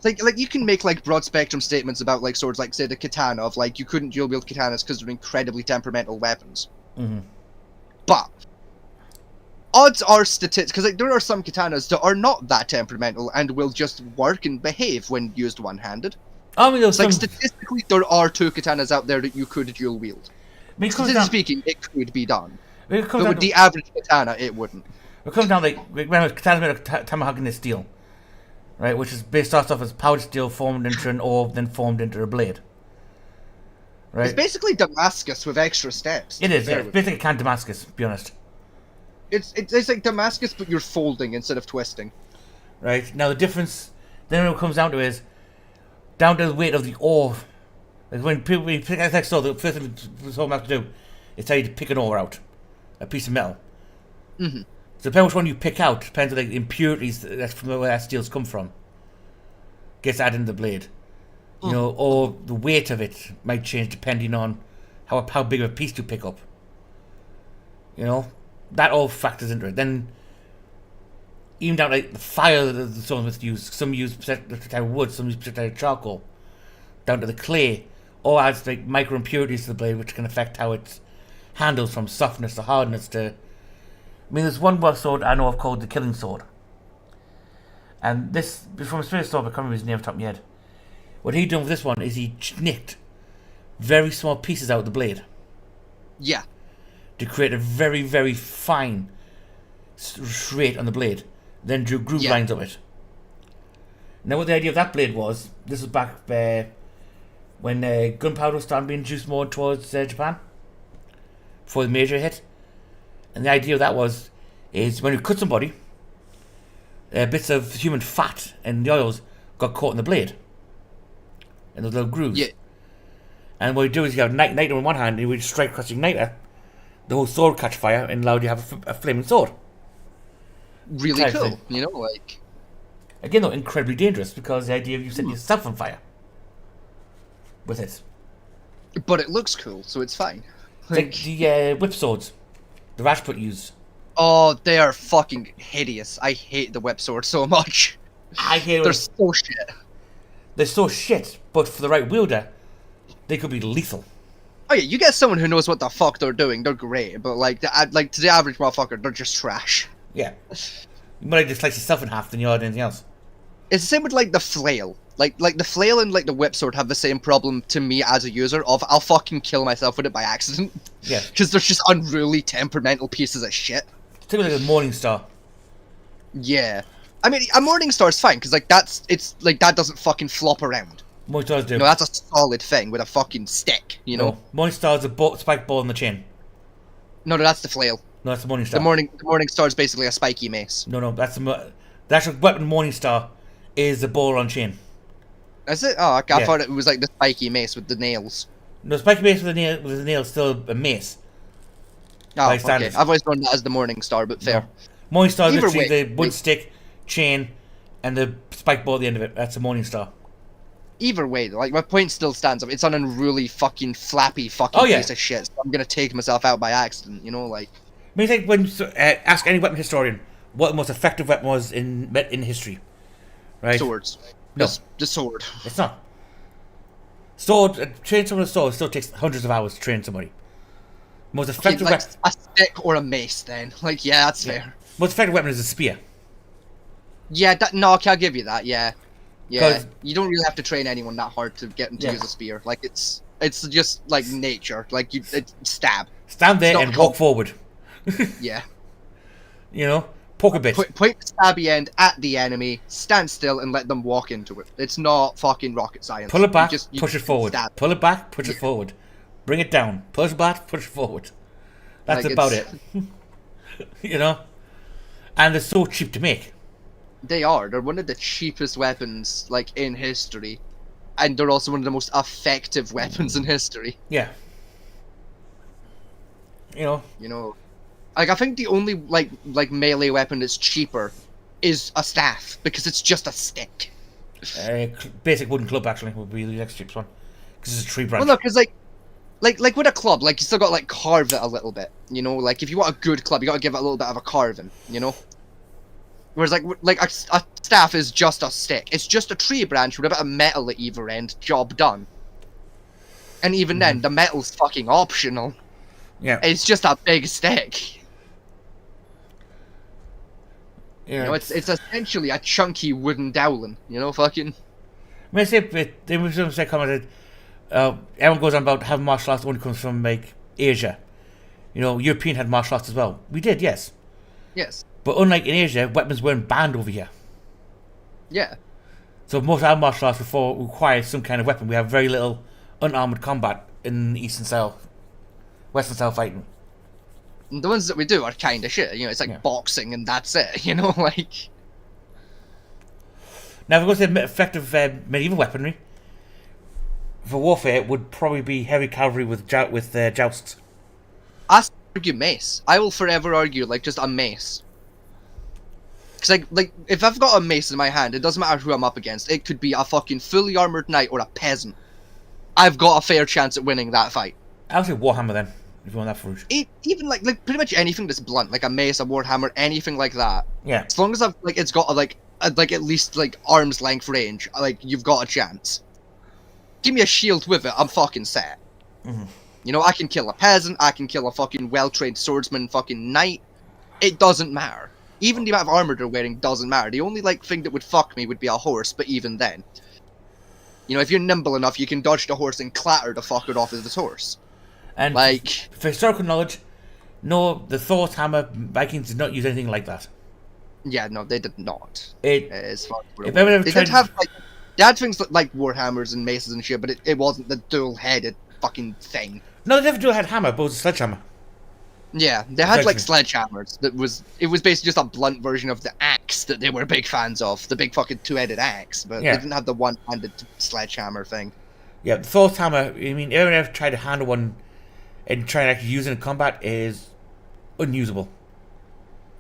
Like you can make like broad spectrum statements about like swords, like say the katana of like you couldn't dual wield katanas because they're incredibly temperamental weapons. Mm-hmm. But odds are statistics because like there are some katanas that are not that temperamental and will just work and behave when used one-handed. I mean, it's like statistically, there are 2 katanas out there that you could dual wield. Statistically speaking, it could be done. But with the average katana, it wouldn't. It comes down like when katana's made of tamahagane steel, right? Which is based off as powdered steel formed into an orb, then formed into a blade. Right? It's basically Damascus with extra steps. It is. Yeah. It's basically can Damascus. To be honest. It's like Damascus, but you're folding instead of twisting. Right now, the difference then what it comes down to is down to the weight of the ore. Like when you pick a sword, the first thing the sword have to do is tell you to pick an ore out, a piece of metal. Mm-hmm. So depending which one you pick out depends on the impurities that's from where that steel's come from. Gets added into the blade, you know, or the weight of it might change depending on how big of a piece you pick up. You know, that all factors into it. Then even down like the fire that the swordsmiths use, some use particular type of wood, some use particular type of charcoal. Down to the clay, all adds like micro impurities to the blade, which can affect how it handles from softness to hardness to. I mean, there's one sword I know of called the Killing Sword. And this, from a spirit sword, I can't remember his name off the top of my head. What he done with this one is he nicked very small pieces out of the blade. Yeah. To create a very, very fine straight on the blade. Then drew groove lines of it. Now, what the idea of that blade was, this was back when gunpowder was starting to be introduced more towards Japan. Before the major hit. And the idea of that is when you cut somebody, bits of human fat and the oils got caught in the blade. And those little grooves. Yeah. And what you do is you have niter in one hand, and you would strike across your niter, the whole sword catch fire, and allowed you to have a flaming sword. Really cool, you know, like. Again, though, incredibly dangerous because the idea of you setting yourself on fire with it. But it looks cool, so it's fine. Like the whip swords. The Rajput used. Oh, they are fucking hideous. I hate the whip sword so much. I hate They're so shit. They're so shit, but for the right wielder, they could be lethal. Oh yeah, you get someone who knows what the fuck they're doing, they're great. But like to the average motherfucker, they're just trash. Yeah. You might just slice yourself in half than you are anything else. It's the same with like the flail. Like the flail and like the whip sword have the same problem to me as a user of I'll fucking kill myself with it by accident. Yeah. Because they're just unruly temperamental pieces of shit. Think of like a Morning Star. Yeah. I mean, a Morning Star's fine because like that doesn't fucking flop around. Morning Stars do. No, that's a solid thing with a fucking stick. You know. Morning Star's a spike ball in the chain. No, that's the flail. No, that's the Morning Star. The Morning Star is basically a spiky mace. No, that's the actual weapon. Morning Star is the ball on chain. Is it? Oh, I thought it was like the spiky mace with the nails. No, spiky mace with the nails still a mace. Oh, okay. I've always known that as the Morning Star, but fair. No. Morning Star is literally way, the wood stick, chain, and the spike ball at the end of it. That's a Morning Star. Either way, like my point still stands up. It's an unruly fucking flappy fucking piece of shit. So I'm gonna take myself out by accident. You know, like. I mean, think when ask any weapon historian what the most effective weapon was in history, right? Swords. No, the sword. It's not. Sword. Train someone with a sword still takes hundreds of hours to train somebody. Most effective weapon. A stick or a mace, then. Like, yeah, that's fair. Most effective weapon is a spear. Yeah, no, I'll give you that. Yeah, yeah. You don't really have to train anyone that hard to get them to use a spear. Like, it's just like nature. Like you stab. Stand there and walk forward. Yeah. You know, poke a bit. Point the stabby end at the enemy, stand still, and let them walk into it. It's not fucking rocket science. Pull it back, push it forward. Stab. Pull it back, push it forward. Bring it down. Push it back, push it forward. That's like about it. You know? And they're so cheap to make. They are. They're one of the cheapest weapons, like, in history. And they're also one of the most effective weapons in history. Yeah. You know, like I think the only like melee weapon that's cheaper is a staff because it's just a stick. Basic wooden club actually would be the next cheapest one because it's a tree branch. Well, no, because like with a club, like you still got to like carve it a little bit. You know, like if you want a good club, you got to give it a little bit of a carving. You know. Whereas like a staff is just a stick. It's just a tree branch with a bit of metal at either end. Job done. And even then, the metal's fucking optional. Yeah. It's just a big stick. Yeah. You know, it's essentially a chunky wooden dowling, you know, fucking. I mean, there was some commented, everyone goes on about how martial arts only comes from like Asia. You know, European had martial arts as well. We did, yes. Yes. But unlike in Asia, weapons weren't banned over here. Yeah. So most of our martial arts before required some kind of weapon. We have very little unarmored combat in Eastern style, Western style fighting. And the ones that we do are kind of shit. You know, it's like boxing and that's it. You know, like. Now, if we go to effective medieval weaponry, for warfare, it would probably be heavy cavalry with jousts. I argue mace. I will forever argue, like, just a mace. Because, like, if I've got a mace in my hand, it doesn't matter who I'm up against. It could be a fucking fully armored knight or a peasant. I've got a fair chance at winning that fight. I would say Warhammer then, if you want that fruit. Even, like pretty much anything that's blunt, like a mace, a warhammer, anything like that. Yeah. As long as I've, like, it's got, like at least, like, arm's length range, like, you've got a chance. Give me a shield with it, I'm fucking set. Mm-hmm. You know, I can kill a peasant, I can kill a fucking well-trained swordsman, fucking knight. It doesn't matter. Even the amount of armor they're wearing doesn't matter. The only, like, thing that would fuck me would be a horse, but even then. You know, if you're nimble enough, you can dodge the horse and clatter the fucker off of the horse. And, like, for historical knowledge, no, the Thor's hammer, Vikings did not use anything like that. Yeah, no, they did not. They did have, like, they had things like warhammers and maces and shit, but it wasn't the dual-headed fucking thing. No, they never dual-headed hammer, but it was a sledgehammer. Yeah, they had, like, sledgehammers. It was basically just a blunt version of the axe that they were big fans of. The big fucking two-headed axe, but they didn't have the one-handed sledgehammer thing. Yeah, the Thor's hammer, I mean, everyone ever tried to handle one and try to actually use it in combat is unusable.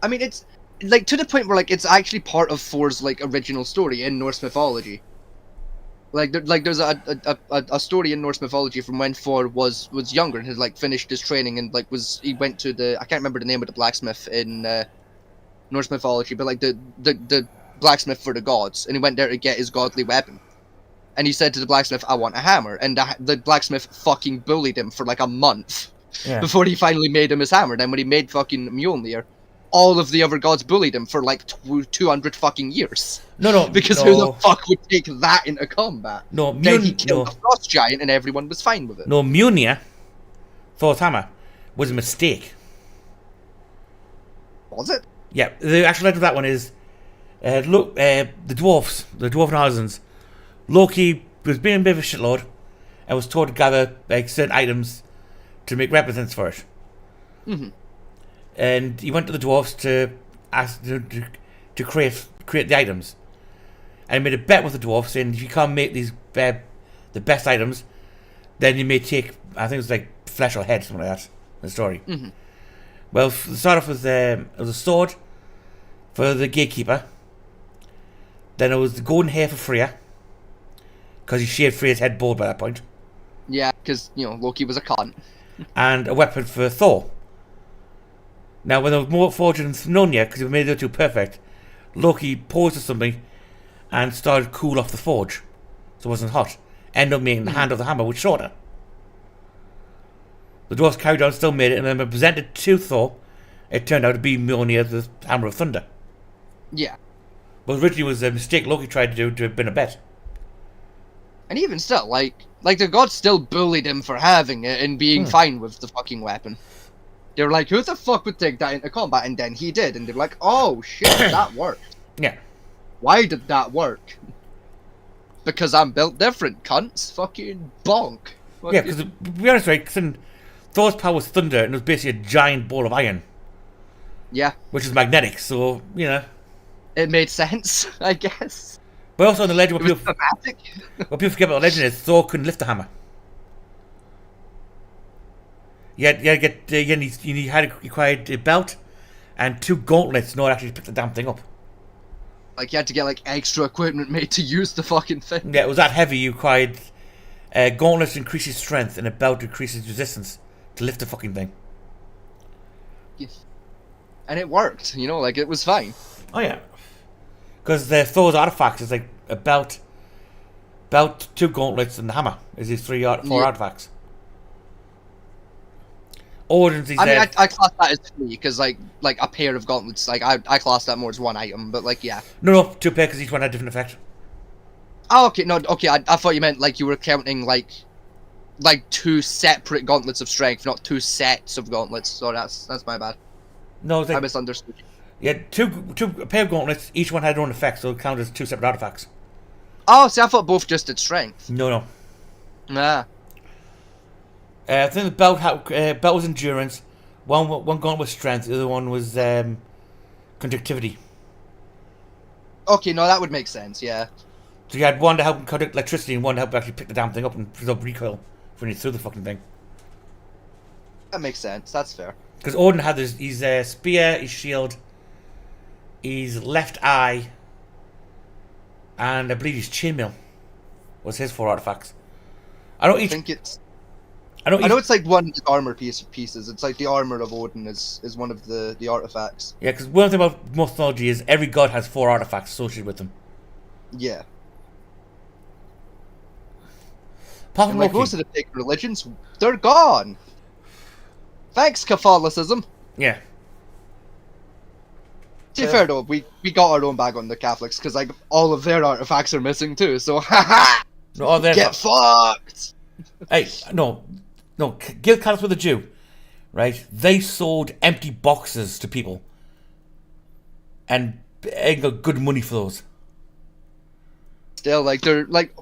I mean, it's, like, to the point where, like, it's actually part of Thor's, like, original story in Norse mythology. Like, there's a story in Norse mythology from when Thor was younger and had, like, finished his training and, like, he went to I can't remember the name of the blacksmith in Norse mythology, but, like, the blacksmith for the gods, and he went there to get his godly weapon. And he said to the blacksmith, I want a hammer, and the blacksmith fucking bullied him for, like, a month before he finally made him his hammer. Then when he made fucking Mjolnir, all of the other gods bullied him for, like, 200 fucking years. Because who the fuck would take that into combat? Then he killed the Frost Giant and everyone was fine with it. No, Mjolnir, Thor's hammer, was a mistake. Was it? Yeah, the actual legend of that one is, the dwarven artisans, Loki was being a bit of a shitlord and was told to gather, like, certain items to make represents for it. Mm-hmm. And he went to the dwarves to ask to create the items. And he made a bet with the dwarves saying, if you can't make these the best items, then you may take, I think it was like flesh or head, something like that, in the story. Mm-hmm. Well, to start off with, it was a sword for the gatekeeper. Then it was the golden hair for Freya, because he shaved Freya's head bald by that point. Yeah, because, you know, Loki was a cunt. And a weapon for Thor. Now, when there was more forged in Mjolnir, because he made it too perfect, Loki paused or something and started to cool off the forge, so it wasn't hot. Ended up making the hand of the hammer was shorter. The dwarves carried on, still made it, and then when presented to Thor, it turned out to be Mjolnir, the Hammer of Thunder. Yeah. But originally it was a mistake Loki tried to do to have been a bet. And even still, like the gods still bullied him for having it and being fine with the fucking weapon. They were like, who the fuck would take that into combat? And then he did, and they're like, oh shit, that worked. Yeah. Why did that work? Because I'm built different, cunts. Fucking bonk. Yeah, because to be honest, right, Thor's power was thunder, and it was basically a giant ball of iron. Yeah. Which is magnetic, so, you know. It made sense, I guess. But also on the legend, what people forget about the legend is Thor couldn't lift the hammer. You required a belt and 2 gauntlets in order to actually pick the damn thing up. Like, you had to get, like, extra equipment made to use the fucking thing. Yeah, it was that heavy. You required gauntlets to increase your strength and a belt to increase your resistance to lift the fucking thing. Yes. And it worked, you know, like, it was fine. Oh, yeah. Because Thor's artifacts is like a belt, 2 gauntlets, and the hammer is his 4 artifacts. Odin's I mean, I class that as 3, because, like a pair of gauntlets, like, I class that more as 1 item, but, like, yeah. No, 2 pairs, because each one had a different effect. Oh, okay, no, okay, I thought you meant like you were counting like 2 separate gauntlets of strength, not 2 sets of gauntlets. So that's my bad. No, I misunderstood. Yeah, two pair of gauntlets. Each one had their own effect, so it counted as 2 separate artifacts. Oh, see, I thought both just did strength. No. Nah. I think the belt was endurance. One gauntlet was strength. The other one was conductivity. Okay, no, that would make sense. Yeah. So you had one to help conduct electricity and one to help actually pick the damn thing up and preserve recoil when you threw the fucking thing. That makes sense. That's fair. Because Odin had his spear, his shield, his left eye, and I believe his chainmail was his 4 artifacts. I know it's like one of the armor pieces. It's like the armor of Odin is one of the artifacts. Yeah, because one thing about mythology is every god has 4 artifacts associated with them. Yeah. Apart from like most of the big religions, they're gone. Thanks, Catholicism. Yeah. To be fair though, we got our own bag on the Catholics because like all of their artifacts are missing too. So haha. No, get fucked. Hey, no. Gil Callus with a Jew, right? They sold empty boxes to people, and got good money for those. Still, like they're like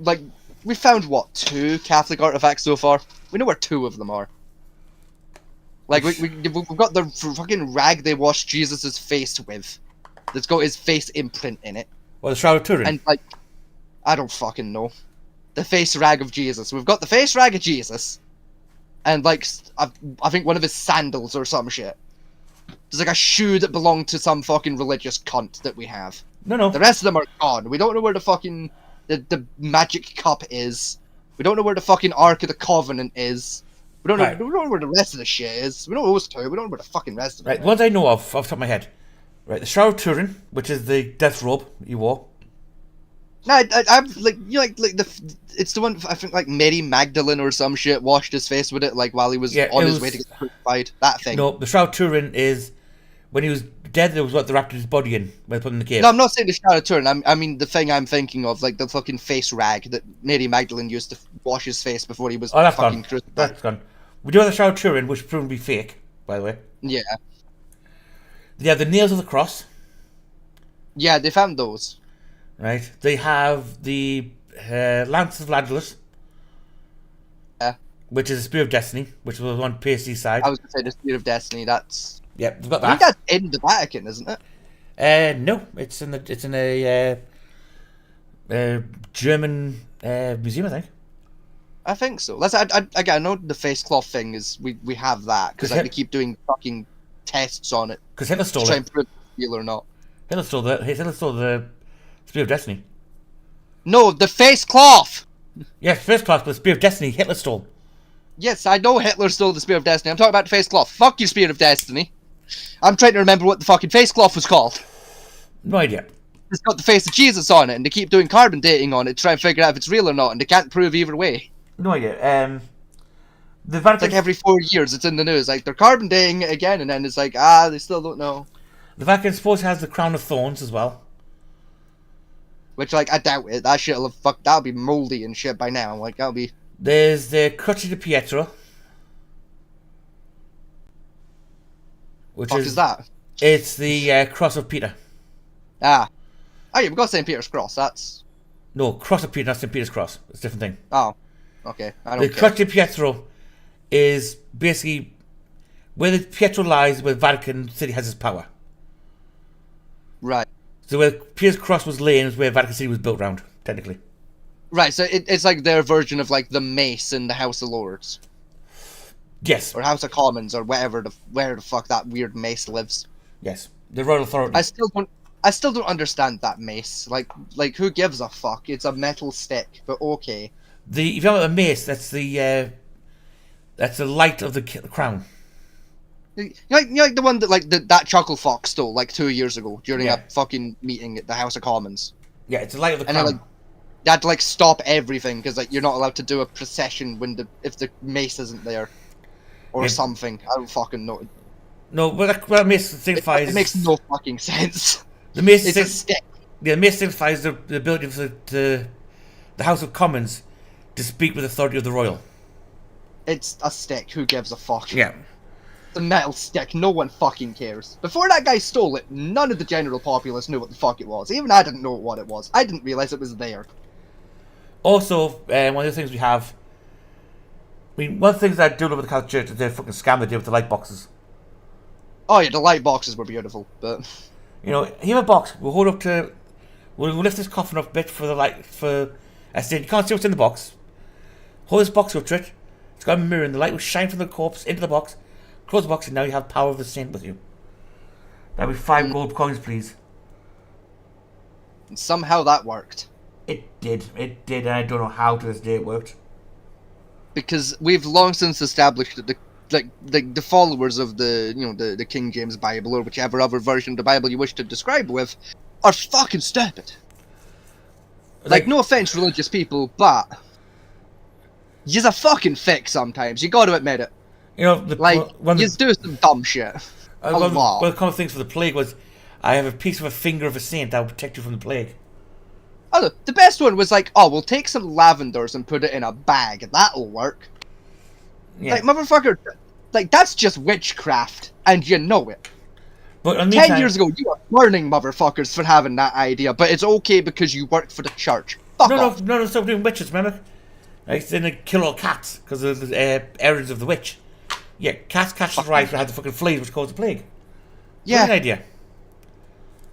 we found what 2 Catholic artifacts so far. We know where 2 of them are. Like we've got the fucking rag they washed Jesus's face with. That's got his face imprint in it. Well, the Shroud of Turin. And like, I don't fucking know. The face rag of Jesus. We've got the face rag of Jesus, and like I think one of his sandals or some shit. There's like a shoe that belonged to some fucking religious cunt that we have. No. The rest of them are gone. We don't know where the fucking the magic cup is. We don't know where the fucking Ark of the Covenant is. We don't know. Right. We don't know where the rest of the shit is. We know those 2. We don't know where the fucking rest of them. Right, the ones I know of off the top of my head. Right, the Shroud of Turin, which is the death robe he wore. No, I'm like it's the one I think like Mary Magdalene or some shit washed his face with it like while he was on his way to get crucified. That thing. No, the Shroud of Turin is when he was dead. There was what they wrapped his body in when they put him in the cave. No, I'm not saying the Shroud of Turin. I mean the thing I'm thinking of, like the fucking face rag that Mary Magdalene used to wash his face before he was fucking crucified. That's gone. We do have the Shroud of Turin, which proved to be fake, by the way. Yeah. They have the nails of the cross. Yeah, they found those. Right. They have the Lance of Ladulus. Yeah. Which is the Spear of Destiny, which was on PSC side. I was going to say the Spear of Destiny. That's. Yep, they've got that. I think that's in the Vatican, isn't it? No, it's in a German museum, I think. I think so. I know the face cloth thing is we have that because like they keep doing fucking tests on it. Because Hitler stole to try it. and prove it's real or not. Hitler stole the Spear of Destiny. No, the face cloth. Yes, face cloth, but the Spear of Destiny Hitler stole. Yes, I know Hitler stole the Spear of Destiny. I'm talking about the face cloth. Fuck you, Spear of Destiny. I'm trying to remember what the fucking face cloth was called. No idea. It's got the face of Jesus on it, and they keep doing carbon dating on it to try and figure out if it's real or not, and they can't prove either way. No idea. The Vatican... It's like every 4 years it's in the news, like they're carbon dating it again, and then it's like, they still don't know. The Vatican supposed has the Crown of Thorns as well. Which, like, I doubt it. That shit'll that'll be moldy and shit by now. Like, that'll be... There's the Croce di Pietro. Which is that? It's the Cross of Peter. Ah. Oh yeah, we've got St. Peter's Cross, that's... No, Cross of Peter, not St. Peter's Cross. It's a different thing. Oh. Okay, I don't The care. Croce di Pietro is basically where the Pietro lies, where Vatican City has its power. Right. So where Peter's Cross was laying is where Vatican City was built round, technically. Right, so it's like their version of like the mace in the House of Lords. Yes. Or House of Commons, or where the fuck that weird mace lives. Yes. The Royal Authority. I still don't understand that mace. Like who gives a fuck? It's a metal stick, but okay. If you have a mace, that's the light of the crown. You like the one that like that Chuckle Fox stole like 2 years ago during Yeah. a fucking meeting at the House of Commons. Yeah, it's the light of the And crown. then, like, they had to like stop everything because like you're not allowed to do a procession if the mace isn't there, or Yeah. something. I don't fucking know. No, but that mace signifies. It makes no fucking sense. The mace It's a stick. Yeah, the mace signifies the ability the House of Commons to speak with the authority of the royal. It's a stick. Who gives a fuck? Yeah. It's a metal stick. No one fucking cares. Before that guy stole it, none of the general populace knew what the fuck it was. Even I didn't know what it was. I didn't realize it was there. Also, one of the things we have... I mean, one of the things I do love with the Catholic Church is the fucking scam they did with the light boxes. Oh yeah, the light boxes were beautiful, but... You know, here a box. We'll hold up to... We'll lift this coffin up a bit for the light... For... I said, you can't see what's in the box. Hold this box up to it. It's got a mirror and the light will shine from the corpse into the box. Close the box and now you have power of the saint with you. That'll be 5 gold coins, please. And somehow that worked. It did, and I don't know how to this day it worked. Because we've long since established that the followers of the King James Bible, or whichever other version of the Bible you wish to describe with, are fucking stupid. Like, no offense, religious people, but you're a fucking thick sometimes. You got to admit it. You know, you do some dumb shit. One of the common things for the plague was, I have a piece of a finger of a saint that will protect you from the plague. Oh, the best one was like, oh, we'll take some lavenders and put it in a bag. That'll work. Yeah. Like, motherfucker, like, that's just witchcraft, and you know it. But 10 years ago, you were burning motherfuckers for having that idea, but it's okay because you worked for the church. Fuck off. No, stop doing witches, remember? Like, then they kill all cats because of the errors of the witch. Yeah, cats catch the right and have the fucking fleas which cause the plague. Yeah. Good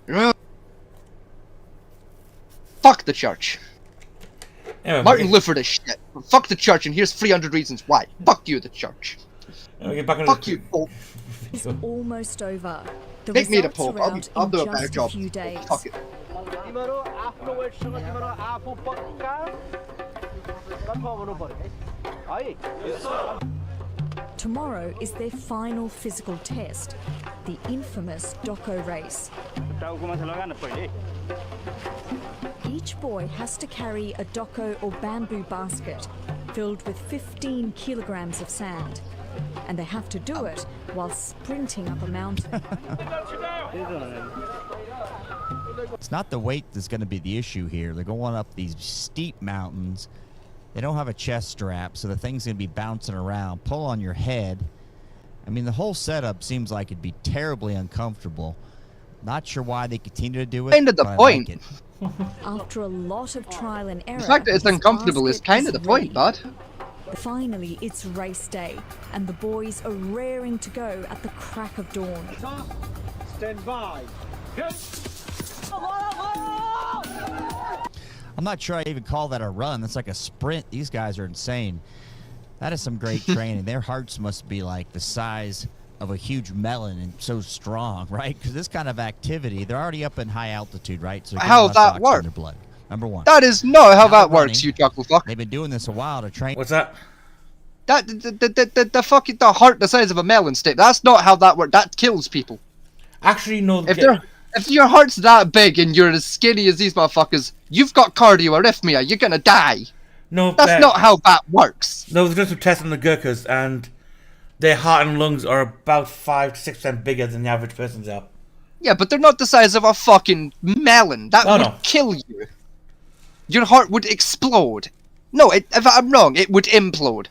idea. Fuck the church. Anyway, Martin Luther this shit. Fuck the church, and here's 300 reasons why. Fuck you, the church. Fuck you, Pope. It's almost over. The Make me the results Pope. are out I'll in do a just better job. few days. Fuck it. Tomorrow is their final physical test, the infamous Doco race. Each boy has to carry a Doco or bamboo basket filled with 15 kilograms of sand, and they have to do it while sprinting up a mountain. It's not the weight that's going to be the issue here. They're going up these steep mountains. They don't have a chest strap, so the thing's going to be bouncing around. Pull on your head. I mean, the whole setup seems like it'd be terribly uncomfortable. Not sure why they continue to do it. Kind of the point. Like After a lot of trial and error, The fact that it's this uncomfortable is basket kind of the point, bud. Finally, it's race day, and the boys are raring to go at the crack of dawn. Stand by. I'm not sure I even call that a run. That's like a sprint. These guys are insane. That is some great training. Their hearts must be like the size of a huge melon and so strong, right? Because this kind of activity, they're already up in high altitude, right? So how that works? Their blood. Number one. That is not how that works, you chuckle fuck. They've been doing this a while to train. What's that? The fucking the heart the size of a melon stick. That's not how that works. That kills people. Actually, no. If your heart's that big and you're as skinny as these motherfuckers, you've got cardiorhythmia. You're gonna die. No, that's not how that works. No, there's just some tests on the Gurkhas, and their heart and lungs are about 5 to 6% bigger than the average person's are. Yeah, but they're not the size of a fucking melon. That would kill you. Your heart would explode. No, if I'm wrong, it would implode.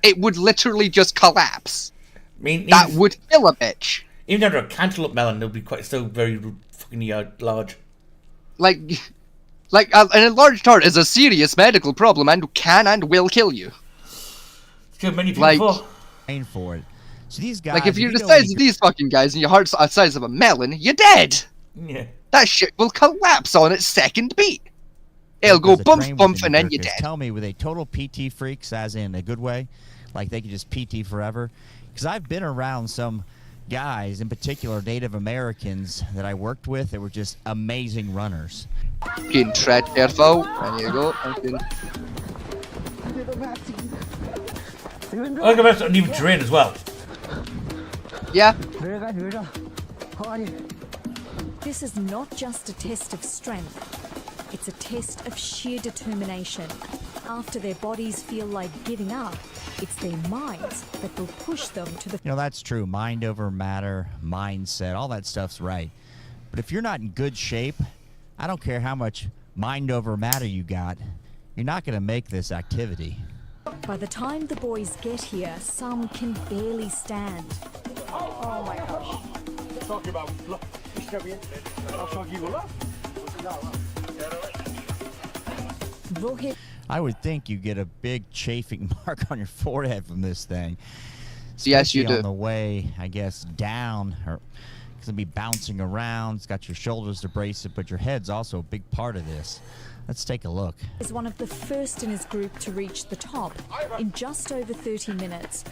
It would literally just collapse. I mean, that would kill a bitch. Even under a cantaloupe melon, it would be still very fucking large. Like an enlarged heart is a serious medical problem and can and will kill you. Kill many people for it. So these guys, like if you're the size of these fucking guys and your heart's the size of a melon, you're dead. Yeah. That shit will collapse on its second beat. It'll go bump bump and then you're dead. Tell me, were they total PT freaks, as in a good way? Like they could just PT forever? Because I've been around some guys, in particular Native Americans that I worked with, that were just amazing runners. Fucking tread careful. There you go. I think about an even terrain as well. Yeah. This is not just a test of strength. It's a test of sheer determination. After their bodies feel like giving up, it's their minds that will push them to the... You know, that's true. Mind over matter, mindset, all that stuff's right. But if you're not in good shape, I don't care how much mind over matter you got, you're not going to make this activity. By the time the boys get here, some can barely stand. Oh my gosh. Rohit I would think you get a big chafing mark on your forehead from this thing. Yes, you Especially do. on the way, I guess, down. Or it's going to be bouncing around. It's got your shoulders to brace it, but your head's also a big part of this. Let's take a look. is one of the first in his group to reach the top in just over 30 minutes.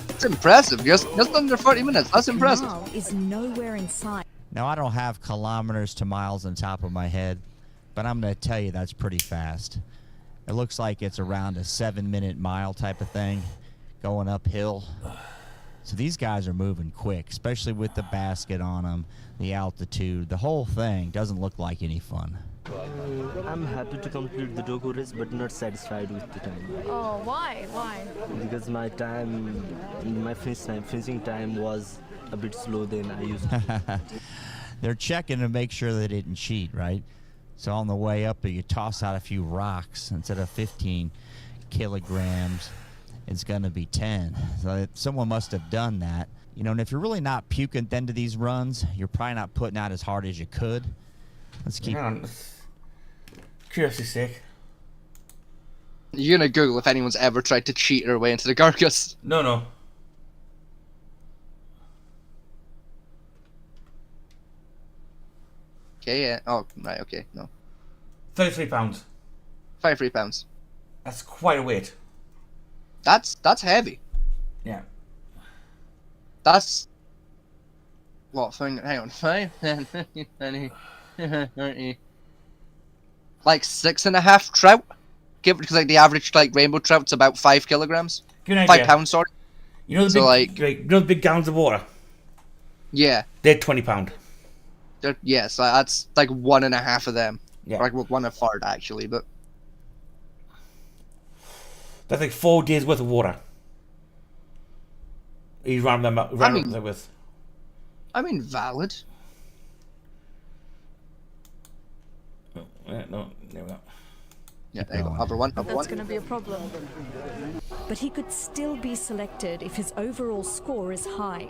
It's impressive. Just under 40 minutes. That's impressive. Kamal is nowhere in sight. Now, I don't have kilometers to miles on top of my head, but I'm going to tell you that's pretty fast. It looks like it's around a 7-minute mile type of thing, going uphill. So these guys are moving quick, especially with the basket on them, the altitude. The whole thing doesn't look like any fun. I'm happy to complete the Doku race, but not satisfied with the time. Oh, why? Why? Because my finishing time was a bit slow than I used to. They're checking to make sure they didn't cheat, right? So on the way up, you toss out a few rocks. Instead of 15 kilograms, it's going to be 10. So someone must have done that. You know, and if you're really not puking at the end of these runs, you're probably not putting out as hard as you could. Let's keep... Hang on. Curiosity's sake. You're gonna Google if anyone's ever tried to cheat their way into the Gurkhas. No. Okay, yeah. Oh, right, okay, no. 33 pounds. 33 pounds. That's quite a weight. That's heavy. Yeah. That's... What, hang on, 5, 10, 15, 20, 30... Like 6.5 trout? Because like the average like rainbow trout's about 5 kilograms. Give me an 5 idea. pounds, sorry. You know the So, big, you know the big gallons of water? Yeah. They're 20 pound. Yes, that's like 1.5 of them. Yeah. Like one a fart actually, but That's like 4 days worth of water. He ran them up with. I mean, valid. No, there we go. Yeah, there you go. Upper one. That's going to be a problem. But he could still be selected if his overall score is high.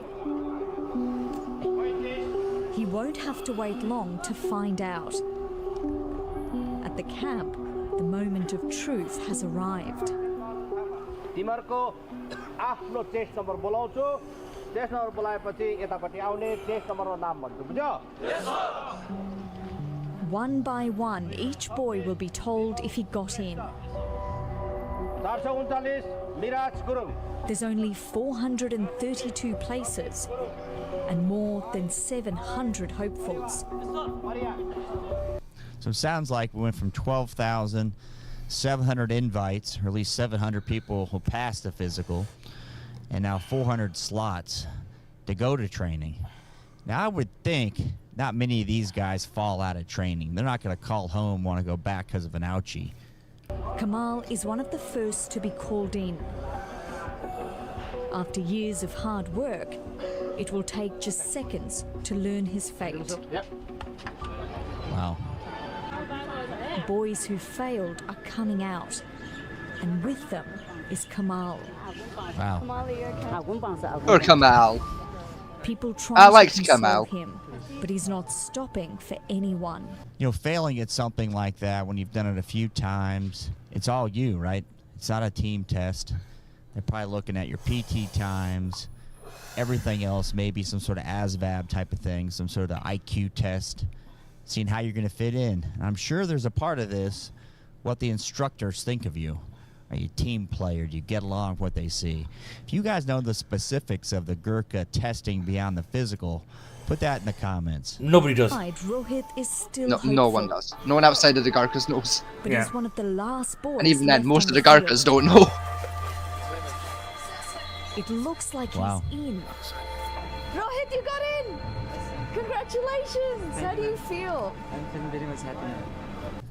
He won't have to wait long to find out. At the camp, the moment of truth has arrived. तिमीहरूको आफ्नो test number बोलाउँछु test number बोलाएपछि यतापट्टि आउने test नम्बरको नाम भन्छु बुझ्यो One by one, each boy will be told if he got in. 439 Miraj Gurung There's only 432 places and more than 700 hopefuls. So it sounds like we went from 12,700 invites, or at least 700 people who passed the physical, and now 400 slots to go to training. Now, I would think not many of these guys fall out of training. They're not going to call home, want to go back because of an ouchie. Kamal is one of the first to be called in. After years of hard work, it will take just seconds to learn his fate. Wow. Boys who failed are coming out, and with them is Kamal. Wow. Or Kamal. People I try liked to console Kamal. him, but he's not stopping for anyone. You know, failing at something like that when you've done it a few times, it's all you, right? It's not a team test. They're probably looking at your PT times, everything else, maybe some sort of ASVAB type of thing, some sort of IQ test, seeing how you're going to fit in. And I'm sure there's a part of this, what the instructors think of you. Are you a team player? Do you get along with what they see? If you guys know the specifics of the Gurkha testing beyond the physical, put that in the comments. Nobody does. Rohit is still No hopeful, one does. No one outside of the Gurkhas knows. but he's one of the last boys. And even then, left most on of the field. Gurkhas don't know. It looks like Wow. he's in. Rohit, you got in! Congratulations! How do you feel? I'm feeling very much happy now.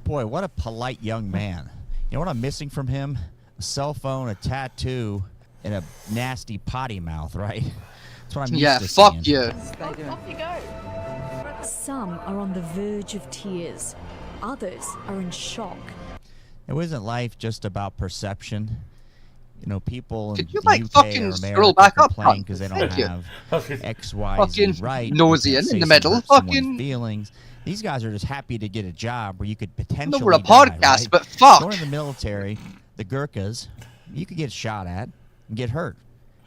Boy, what a polite young man. You know what I'm missing from him? A cell phone, a tattoo, and a nasty potty mouth, right? That's what I'm used Yeah, to fuck seeing. you. Off you go. Some are on the verge of tears. Others are in shock. It wasn't life just about perception. You know, people in Could you, the like, UK fucking or scroll America back up, complain Hunt? because they don't Thank you. have X, Y, Fucking Z right. nosy You in can't the say middle, something hurt someone's fucking- feelings. These guys are just happy to get a job where you could potentially we're a die, podcast, right? but fuck. Going in the military, the Gurkhas, you could get shot at and get hurt.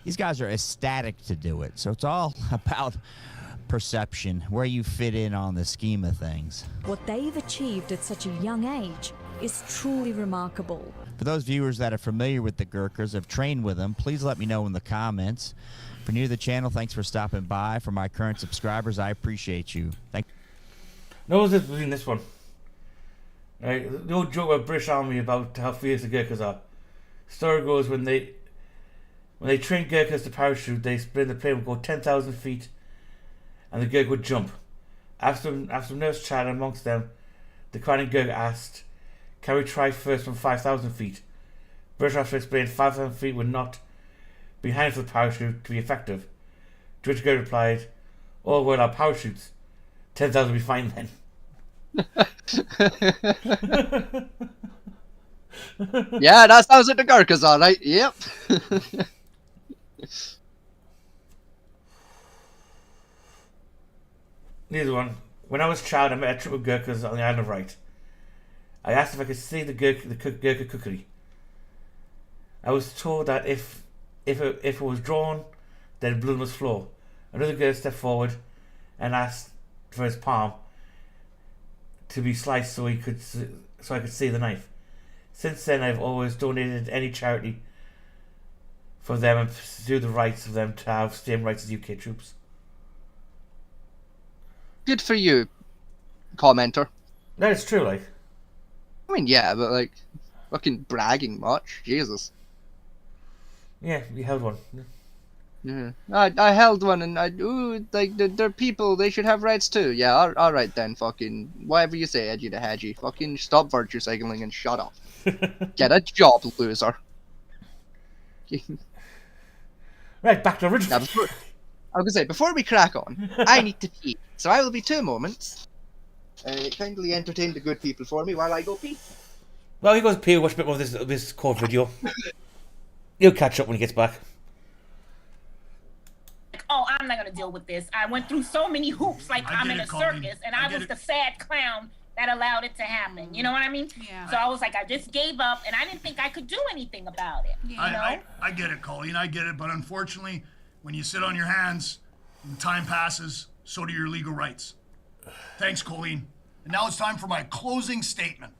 These guys are ecstatic to do it. So it's all about perception, where you fit in on the scheme of things. What they've achieved at such a young age is truly remarkable. For those viewers that are familiar with the Gurkhas, have trained with them, please let me know in the comments. If you're new to the channel, thanks for stopping by. For my current subscribers, I appreciate you. Thank No, this was in this one. Right, the old joke about British Army about how fierce the Gurkhas are. Story goes when they train Gurkhas to parachute, they spin the plane would go 10,000 feet, and the Gurkha would jump. After nervous chat amongst them, the crying Gurkha asked, "Can we try first from 5,000 feet?" British officer explained 5,000 feet would not be high enough for the parachute to be effective. To which Gurkha replied, "Oh well, our parachutes. 10,000 will be fine then." Yeah, that sounds like the Gurkhas, alright. Yep. Here's one. When I was a child, I met a troop of Gurkhas on the Isle of Wight. I asked if I could see the Gurkha cookery. I was told that if it was drawn, then blood must flow. Another Gurkha stepped forward and asked for his palm to be sliced so I could see the knife. Since then, I've always donated any charity for them and pursue the rights of them to have same rights as UK troops. Good for you, commenter. That is true, like. I mean, yeah, but like, fucking bragging much. Jesus. Yeah, you held one. Yeah, I held one, and they're people. They should have rights too. Yeah, all right then. Fucking whatever you say, edgy to hedgy. Fucking stop virtue signaling and shut up. Get a job, loser. Right, back to original. Now, I was gonna say, before we crack on, I need to pee, so I will be 2 moments. Kindly entertain the good people for me while I go pee. Well, he goes pee, watch a bit more of this court video. He'll catch up when he gets back. Oh, I'm not gonna deal with this. I went through so many hoops, like I'm in a circus, and I was the sad clown that allowed it to happen. You know what I mean? Yeah. So I was like, I just gave up, and I didn't think I could do anything about it. You know? I get it, Colleen. I get it, but unfortunately, when you sit on your hands and time passes, so do your legal rights. Thanks, Colleen. And now it's time for my closing statement.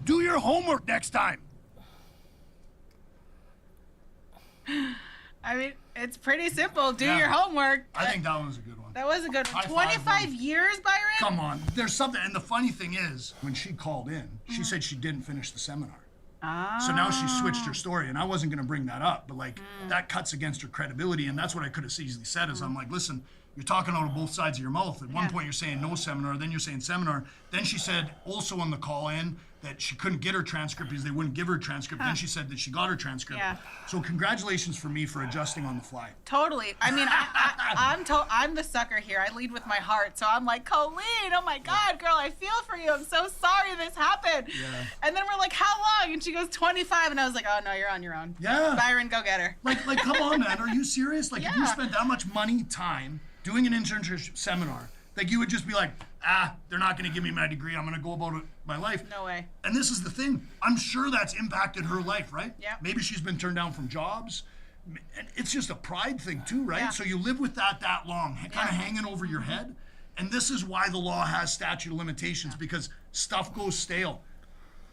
Do your homework next time. I mean, it's pretty simple. Do your homework. I think that one was a good one. That was a good one. High five, 25 years, Byron? Come on. There's something. And the funny thing is, when she called in, she said she didn't finish the seminar. So now she switched her story, and I wasn't going to bring that up, but like that cuts against her credibility, and that's what I could have easily said is I'm like, listen, you're talking out of both sides of your mouth. At one point you're saying no seminar, then you're saying seminar. Then she said also on the call in that she couldn't get her transcript because they wouldn't give her a transcript. Then she said that she got her transcript. Yeah. So congratulations for me for adjusting on the fly. Totally. I mean, I'm the sucker here. I lead with my heart. So I'm like, Colleen, oh my God, girl, I feel for you. I'm so sorry this happened. Yeah. And then we're like, how long? And she goes, 25. And I was like, oh no, you're on your own. Yeah. Byron, go get her. Like, come on, man. Are you serious? Like, if you spent that much money, time, doing an internship seminar, like you would just be like, they're not going to give me my degree. I'm going to go about my life. No way. And this is the thing. I'm sure that's impacted her life, right? Yeah. Maybe she's been turned down from jobs. And it's just a pride thing too, right? Yeah. So you live with that long, kind of hanging over your head. And this is why the law has statute of limitations, because stuff goes stale.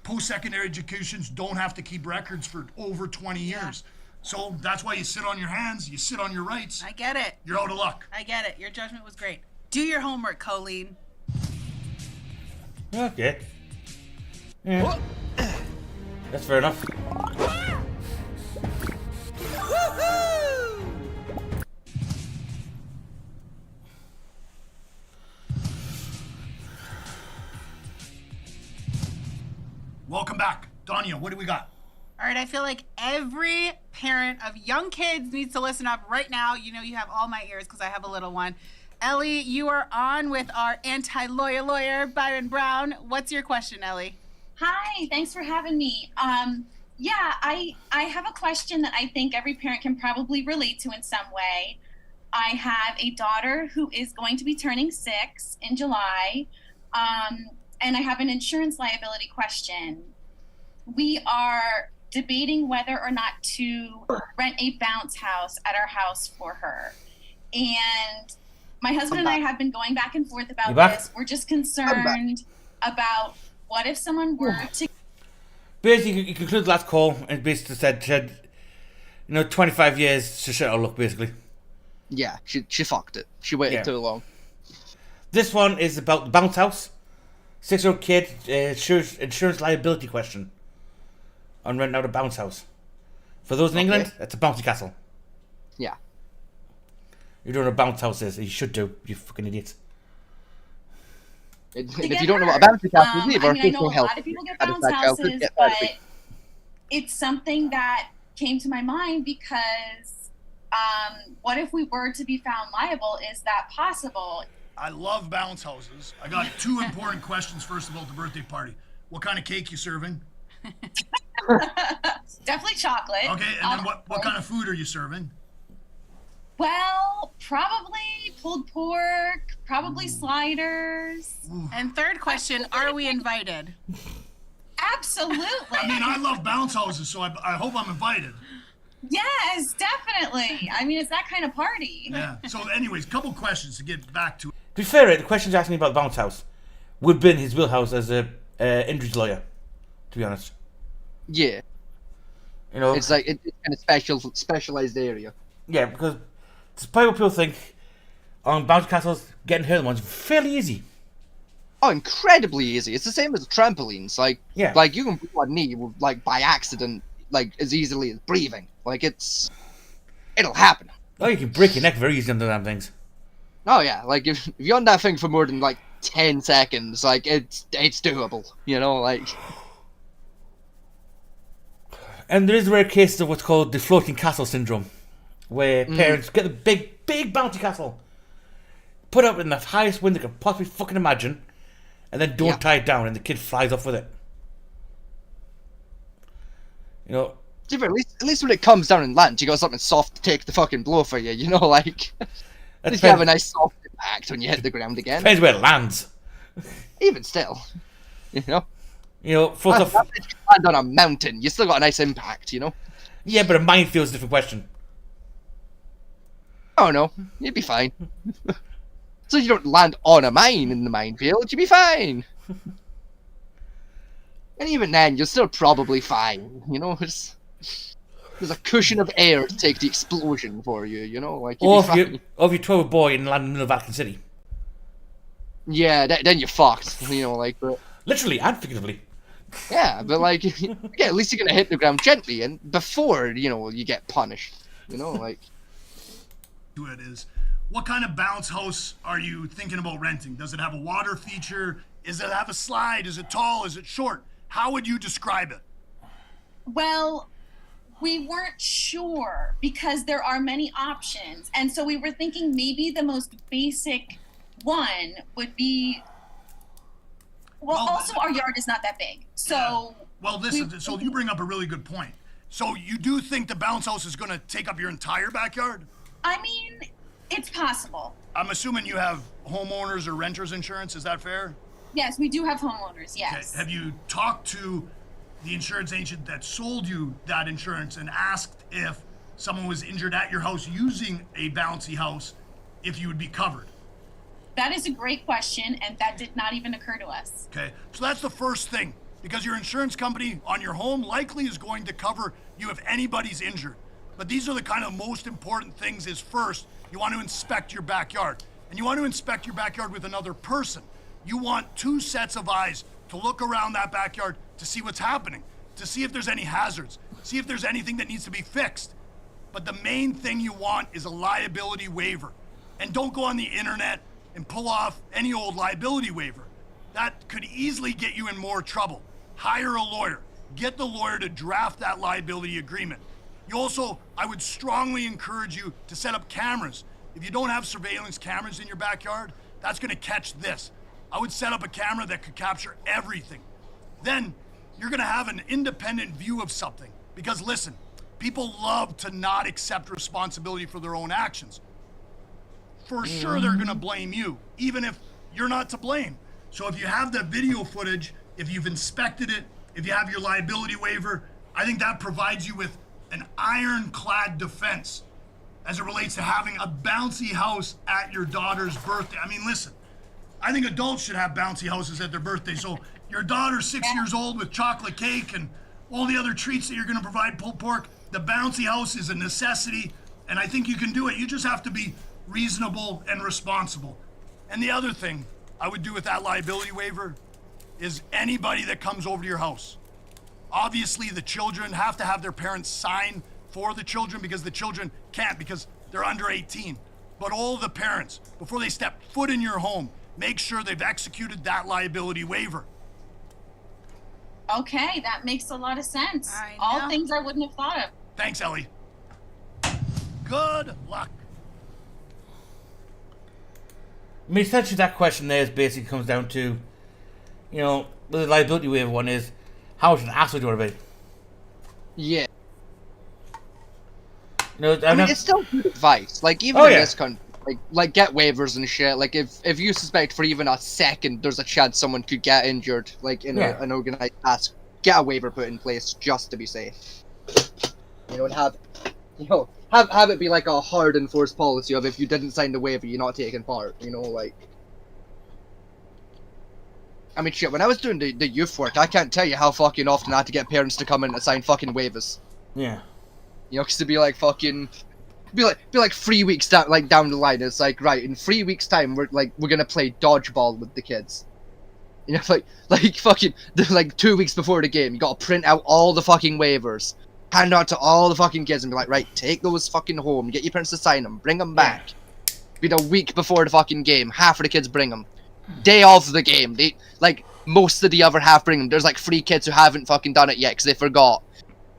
Post-secondary educations don't have to keep records for over 20 years. So that's why you sit on your hands, you sit on your rights. I get it. You're out of luck. I get it. Your judgment was great. Do your homework, Colleen. Okay. Yeah. That's fair enough. Welcome back. Danya, what do we got? All right, I feel like every parent of young kids needs to listen up right now. You know, you have all my ears because I have a little one. Ellie, you are on with our anti-lawyer, Byron Brown. What's your question, Ellie? Hi, thanks for having me. Yeah, I have a question that I think every parent can probably relate to in some way. I have a daughter who is going to be turning 6 in July, and I have an insurance liability question. We are debating whether or not to rent a bounce house at our house for her. And my husband and I have been going back and forth about this. We're just concerned about what if someone were to... Basically, you conclude the last call and basically said, 25 years to shut her luck, basically. Yeah, she fucked it. She waited too long. This one is about the bounce house. 6-year-old kid, insurance liability question on renting out a bounce house. For those in England, that's a bouncy castle. Yeah. You don't know what a bounce house is. You should do, you fucking idiots. If you don't know what a bouncy castle is, I know a lot of people get bounce houses, but it's something that came to my mind because what if we were to be found liable? Is that possible? I love bounce houses. I got 2 important questions. First of all, the birthday party. What kind of cake you serving? Definitely chocolate. Okay, and then what kind of food are you serving? Well, probably pulled pork, probably sliders. And third question, are we invited? Absolutely. I mean, I love bounce houses, so I hope I'm invited. Yes, definitely. I mean, it's that kind of party. Yeah. So anyways, couple questions to get back to. To be fair, the questions asking about the bounce house would have been his wheelhouse as a injuries lawyer, to be honest. Yeah. It's like it's kind of specialized area. Yeah, because despite what people think, on bounce castles, getting hurt one's fairly easy. Oh, incredibly easy. It's the same as trampolines. Like you can break one knee by accident, as easily as breathing. It'll happen. Oh, you can break your neck very easily on the damn things. Oh yeah, if you're on that thing for more than 10 seconds, it's doable. And there is rare cases of what's called the floating castle syndrome, where parents get the big bouncy castle, put up in the highest wind they could possibly fucking imagine, and then don't tie it down, and the kid flies off with it. At least when it comes down and lands, you got something soft to take the fucking blow for you. At least you have a nice soft impact when you hit the ground again. Depends where it lands. Even still, first off, if you land on a mountain, you still got a nice impact. Yeah, but a minefield is a different question. Oh no, you'd be fine. So you don't land on a mine in the minefield, you'd be fine. And even then, you're still probably fine. There's a cushion of air to take the explosion for you. Or if you're 12 boy and land in the middle of Vatican City. Yeah, then you're fucked. But literally and figuratively. Yeah, but at least you're gonna hit the ground gently and before you get punished. It is. What kind of bounce house are you thinking about renting? Does it have a water feature? Does it have a slide? Is it tall? Is it short? How would you describe it? Well, we weren't sure because there are many options. And so we were thinking maybe the most basic one would be... Well, also our yard is not that big. So... Well, so you bring up a really good point. So you do think the bounce house is going to take up your entire backyard? I mean, it's possible. I'm assuming you have homeowners or renters insurance. Is that fair? Yes, we do have homeowners, yes. Okay. Have you talked to the insurance agent that sold you that insurance and asked if someone was injured at your house using a bouncy house, if you would be covered? That is a great question, and that did not even occur to us. Okay, so that's the first thing, because your insurance company on your home likely is going to cover you if anybody's injured. But these are the kind of most important things is first, you want to inspect your backyard. And you want to inspect your backyard with another person. You want 2 sets of eyes to look around that backyard to see what's happening, to see if there's any hazards, see if there's anything that needs to be fixed. But the main thing you want is a liability waiver. And don't go on the internet and pull off any old liability waiver. That could easily get you in more trouble. Hire a lawyer. Get the lawyer to draft that liability agreement. You also, I would strongly encourage you to set up cameras if you don't have surveillance cameras in your backyard, that's gonna catch this. I would set up a camera that could capture everything. Then you're gonna have an independent view of something. Because listen, people love to not accept responsibility for their own actions. For sure they're gonna blame you, even if you're not to blame. So if you have the video footage, if you've inspected it, if you have your liability waiver, I think that provides you with an ironclad defense as it relates to having a bouncy house at your daughter's birthday. I mean, listen, I think adults should have bouncy houses at their birthday. So your daughter's 6 years old with chocolate cake and all the other treats that you're gonna provide, pulled pork. The bouncy house is a necessity, and I think you can do it. You just have to be reasonable and responsible. And the other thing I would do with that liability waiver is anybody that comes over to your house. Obviously, the children have to have their parents sign for the children because the children can't because they're under 18. But all the parents, before they step foot in your home, make sure they've executed that liability waiver. Okay, that makes a lot of sense. I All know. things I wouldn't have thought of. Thanks, Ellie. Good luck. I mean, essentially that question there is basically comes down to, you know, the liability waiver one is, how much an asshole do you want to be? Yeah. You know, I mean, it's still good advice. Like, even Oh, in yeah. this country, like get waivers and shit. Like, if you suspect for even a second there's a chance someone could get injured, like in Yeah. an organized task, get a waiver put in place just to be safe. You know, and have it be like a hard enforced policy of if you didn't sign the waiver, you're not taking part. You know, like. I mean, shit. When I was doing the youth work, I can't tell you how fucking often I had to get parents to come in and sign fucking waivers. Yeah. You know, 'cause it'd be like fucking, be like 3 weeks down the line. It's like, right, in 3 weeks time, we're gonna play dodgeball with the kids. You know, like fucking, like 2 weeks before the game, you gotta print out all the fucking waivers, hand out to all the fucking kids, and be like, right, take those fucking home, get your parents to sign them, bring them back. Be the week before the fucking game, half of the kids bring them. Day of the game, they like most of the other half bring them. There's like 3 kids who haven't fucking done it yet because they forgot.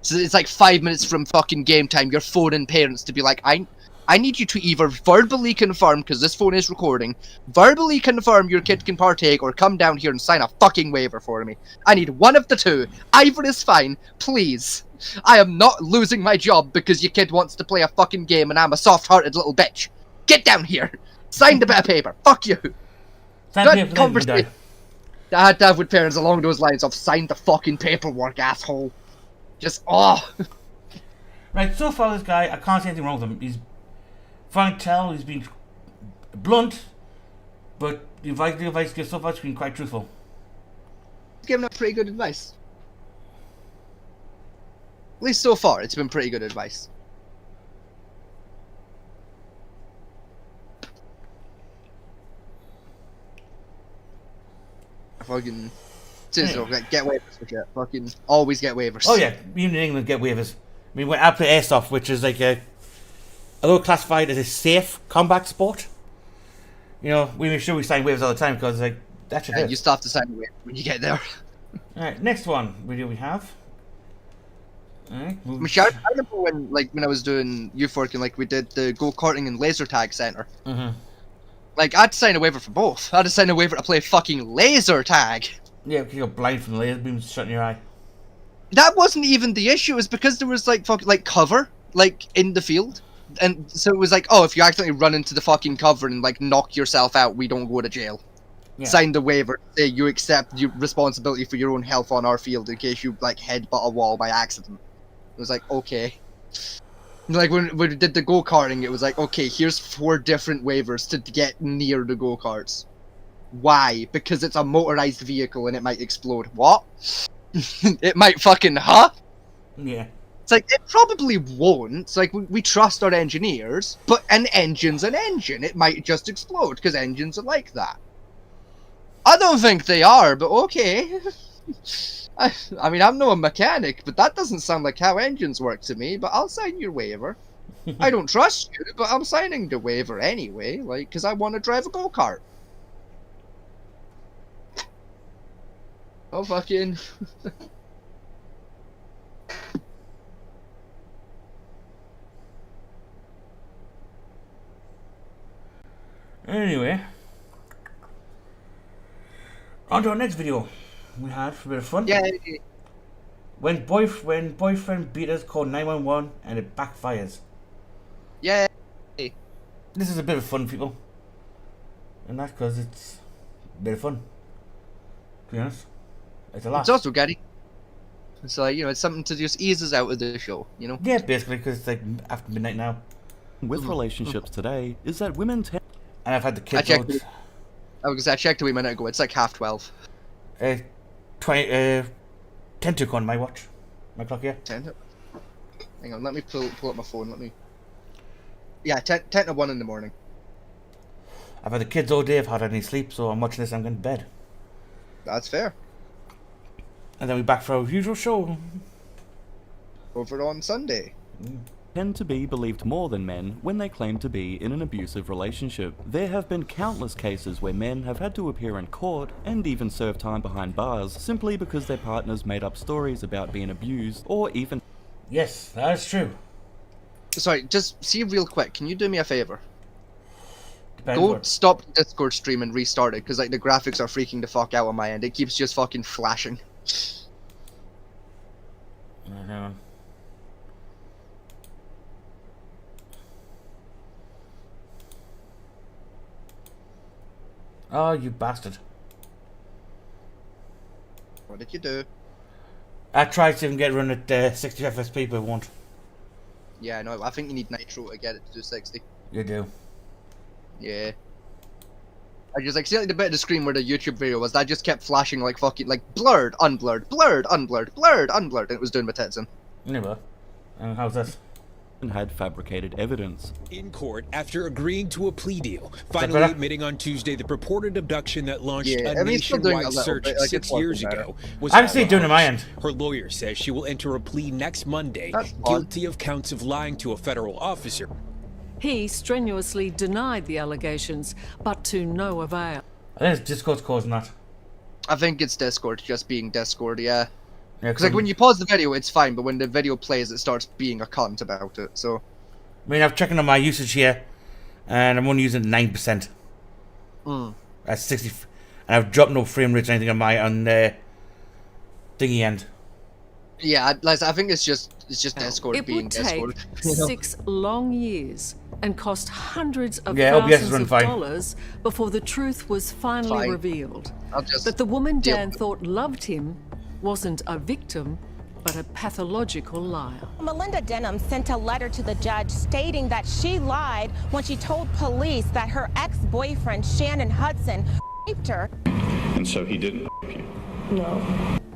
So it's like 5 minutes from fucking game time, you're phoning parents to be like, I need you to either verbally confirm, because this phone is recording, verbally confirm your kid can partake, or come down here and sign a fucking waiver for me. I need one of the two. Either is fine, please. I am not losing my job because your kid wants to play a fucking game and I'm a soft-hearted little bitch. Get down here. Sign the bit of paper. Fuck you. Good conversation. I had to have with parents along those lines of sign the fucking paperwork, asshole. Just, oh. Right, so far this guy, I can't see anything wrong with him. He's fine to tell, he's been blunt, but the advice given so far has been quite truthful. He's given up pretty good advice. At least so far, it's been pretty good advice. Fucking get waivers for shit. Fucking always get waivers. Oh yeah, even in England get waivers. I mean, when I play airsoft, which is like although classified as a safe combat sport, you know, we make sure we sign waivers all the time because like that should. You still have to sign a waiver when you get there. All right, next one video we have. All right, I remember when I was doing youth work and like we did the go-karting and laser tag center. Mm-hmm. Like, I had to sign a waiver for both. I had to sign a waiver to play fucking laser tag. Yeah, because you're blind from the laser beams shut in your eye. That wasn't even the issue. It was because there was, like, fucking, like, cover, like, in the field. And so it was like, oh, if you accidentally run into the fucking cover and, like, knock yourself out, we don't go to jail. Yeah. Sign the waiver. Say you accept your responsibility for your own health on our field in case you, like, headbutt a wall by accident. It was like, okay. Like, when we did the go-karting, it was like, okay, here's 4 different waivers to get near the go-karts. Why? Because it's a motorized vehicle and it might explode. What? It might fucking, huh? Yeah. It's like, it probably won't. It's like, we trust our engineers, but an engine's an engine. It might just explode, because engines are like that. I don't think they are, but okay. I mean, I'm no mechanic, but that doesn't sound like how engines work to me, but I'll sign your waiver. I don't trust you, but I'm signing the waiver anyway, like, because I want to drive a go-kart. Oh, fucking... Anyway, on to our next video. We had a bit of fun. Yeah. When boyfriend beat us, called 911 and it backfires. Yeah. This is a bit of fun, people. And that's because it's a bit of fun. To be honest, it's a lot. It's also Gary. It's like, it's something to just ease us out of the show, Yeah, basically, because it's like after midnight now. With relationships today, is that women tend. And I've had the kids. I checked a wee minute ago. It's like 12:30. 10 to on my watch, my clock. Yeah. 10. Hang on, let me pull up my phone. Yeah, 10 to 1 in the morning. I've had the kids all day. I've had any sleep, so I'm watching this. I'm going to bed. That's fair. And then we're back for our usual show. Over on Sunday. Tend to be believed more than men when they claim to be in an abusive relationship. There have been countless cases where men have had to appear in court and even serve time behind bars simply because their partners made up stories about being abused or even... Yes, that is true. Sorry, just see real quick. Can you do me a favor? Go stop the Discord stream and restart it, because like the graphics are freaking the fuck out on my end. It keeps just fucking flashing. Oh, you bastard. What did you do? I tried to even get run at 60 FSP, but it won't. Yeah, no, I think you need Nitro to get it to do 60. You do. Yeah. I just see like the bit of the screen where the YouTube video was, that just kept flashing like fucking blurred, unblurred, blurred, unblurred, blurred, unblurred, and it was doing my tits in. Anyway, how's this? And had fabricated evidence. In court after agreeing to a plea deal, finally admitting on Tuesday the purported abduction that launched a nationwide search 6 years ago was I'm still doing it my end. Her lawyer says she will enter a plea next Monday, guilty of counts of lying to a federal officer. He strenuously denied the allegations, but to no avail. I think it's Discord's causing that. I think it's Discord just being Discord, yeah. Because like when you pause the video, it's fine, but when the video plays, it starts being a cunt about it. So, I mean, I'm checking on my usage here, and I'm only using 9%. That's 60, and I've dropped no frame rates or anything on the thingy end. Yeah, I think it's just Discord being Discord. It would take 6 long years and cost hundreds of OBS thousands of dollars before the truth was finally revealed. That the woman Dan thought loved him wasn't a victim, but a pathological liar. Melinda Denham sent a letter to the judge stating that she lied when she told police that her ex-boyfriend, Shannon Hudson, raped her. And so he didn't rape you? No.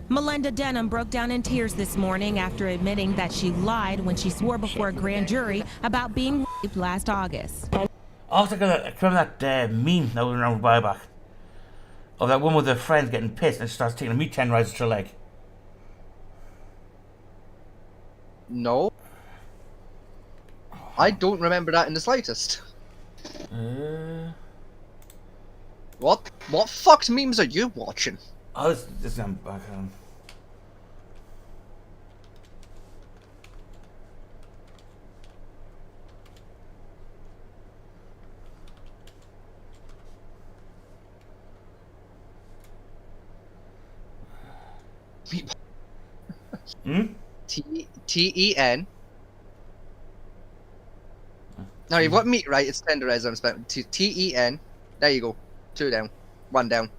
Melinda Denham broke down in tears this morning after admitting that she lied when she swore before a grand jury about being raped last August. I also remember that meme that was around a while back of that woman with her friends getting pissed and she starts taking a meat tenderizer to her leg. No. I don't remember that in the slightest. What fucked memes are you watching? Oh, this is back on. T-E-N. No, you've got meat, right? It's tenderizer. I'm spelling T-E-N. There you go. 2 down. 1 down.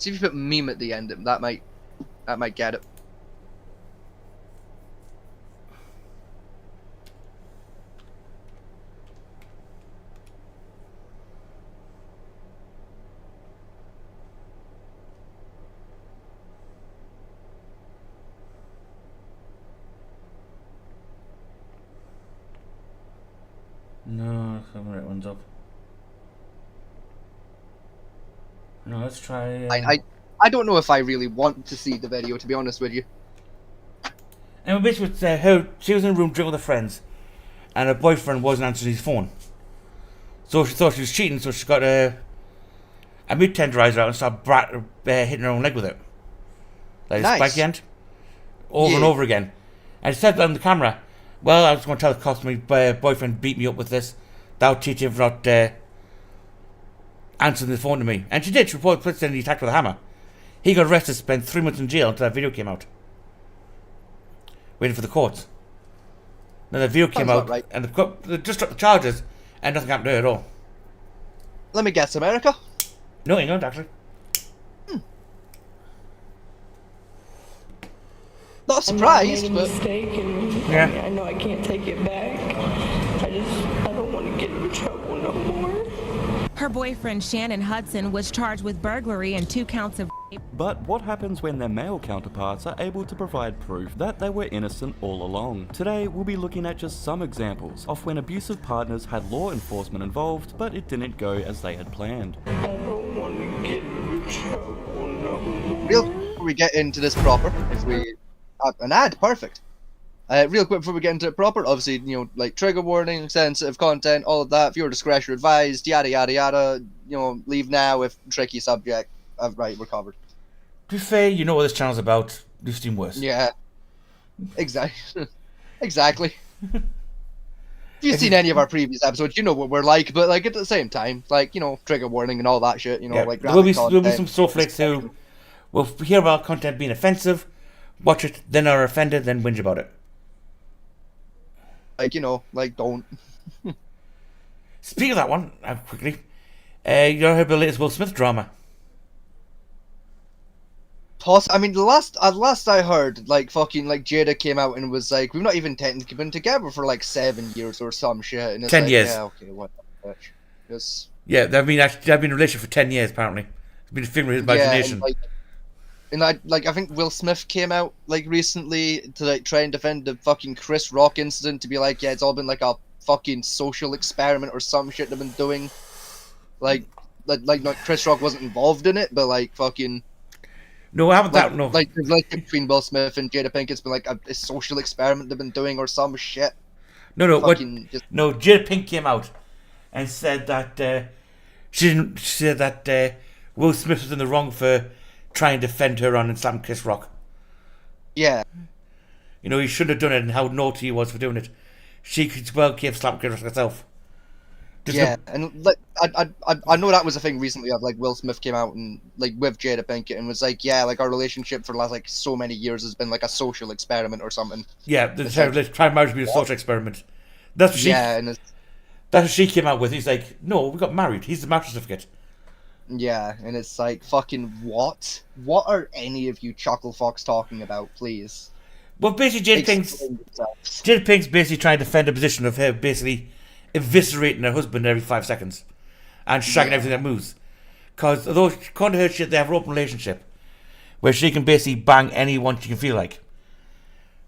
See if you put meme at the end, that might get it. No, some of the right one's up. No, let's try. I don't know if I really want to see the video, to be honest with you. And basically, she was in a room drinking with her friends, and her boyfriend wasn't answering his phone. So she thought she was cheating, so she got a meat tenderizer out and started hitting her own leg with it. Like a spiky end. Over and over again. And she said on the camera, well, I was going to tell the cops my boyfriend beat me up with this. That'll teach him for not answering the phone to me. And she did. She reported police and he attacked with a hammer. He got arrested, spent 3 months in jail until that video came out. Waiting for the courts. Then the video came out, and they just dropped the charges, and nothing happened to her at all. Let me guess, America? No, England, actually. Not surprised, but... Yeah. I know I can't take it back. I don't want to get in trouble no more. Her boyfriend, Shannon Hudson, was charged with burglary and 2 counts of rape. But what happens when their male counterparts are able to provide proof that they were innocent all along? Today, we'll be looking at just some examples of when abusive partners had law enforcement involved, but it didn't go as they had planned. I don't want to get in trouble no more. Real quick before we get into this proper, if we... an ad, perfect. Real quick before we get into it proper, obviously, you know, like trigger warning, sensitive content, all of that, viewer discretion advised, yada yada yada, you know, leave now if tricky subject. Right, we're covered. To be fair, you know what this channel's about. You've seen worse. Yeah. Exactly. Exactly. If you've seen any of our previous episodes, you know what we're like, but like at the same time, like, you know, trigger warning and all that shit, you know, like there'll be some snowflakes who will hear about content being offensive, watch it, then are offended, then whinge about it. Like, you know, like, don't. Speaking of that one, quickly, you heard about the latest Will Smith drama? I mean, the last I heard, like, fucking, like, Jada came out and was like, we've not even technically been together for, like, 7 years or some shit. And it's 10 like, years. Yeah, okay, what the bitch. Just... Yeah, they've been in a relationship for 10 years, apparently. It's been a figment of his imagination. Yeah, and I think Will Smith came out, like, recently to, like, try and defend the fucking Chris Rock incident, to be like, yeah, it's all been, like, a fucking social experiment or some shit they've been doing. Like not Chris Rock wasn't involved in it, but, like, fucking... No, I haven't like, that, no. Like, the relationship between Will Smith and Jada Pinkett's been, like, a social experiment they've been doing or some shit. No, Jada Pinkett came out and said that, she said that Will Smith was in the wrong for try and defend her on and slam Chris Rock. Yeah. You know, he shouldn't have done it and how naughty he was for doing it. She could well keep slapping Chris Rock herself. And like I know that was a thing recently of like Will Smith came out and like with Jada Pinkett and was like, yeah, like our relationship for the last like so many years has been like a social experiment or something. Yeah, the trying marriage to be a social experiment. That's what she. Yeah, and that's what she came out with. He's like, no, we got married. He's the marriage certificate. Yeah, and it's like, fucking what? What are any of you chuckle fox talking about, please? Well, basically, Jada Pink's basically trying to defend a position of her basically eviscerating her husband every 5 seconds and shagging everything that moves. Because although, according to her shit, they have an open relationship where she can basically bang anyone she can feel like.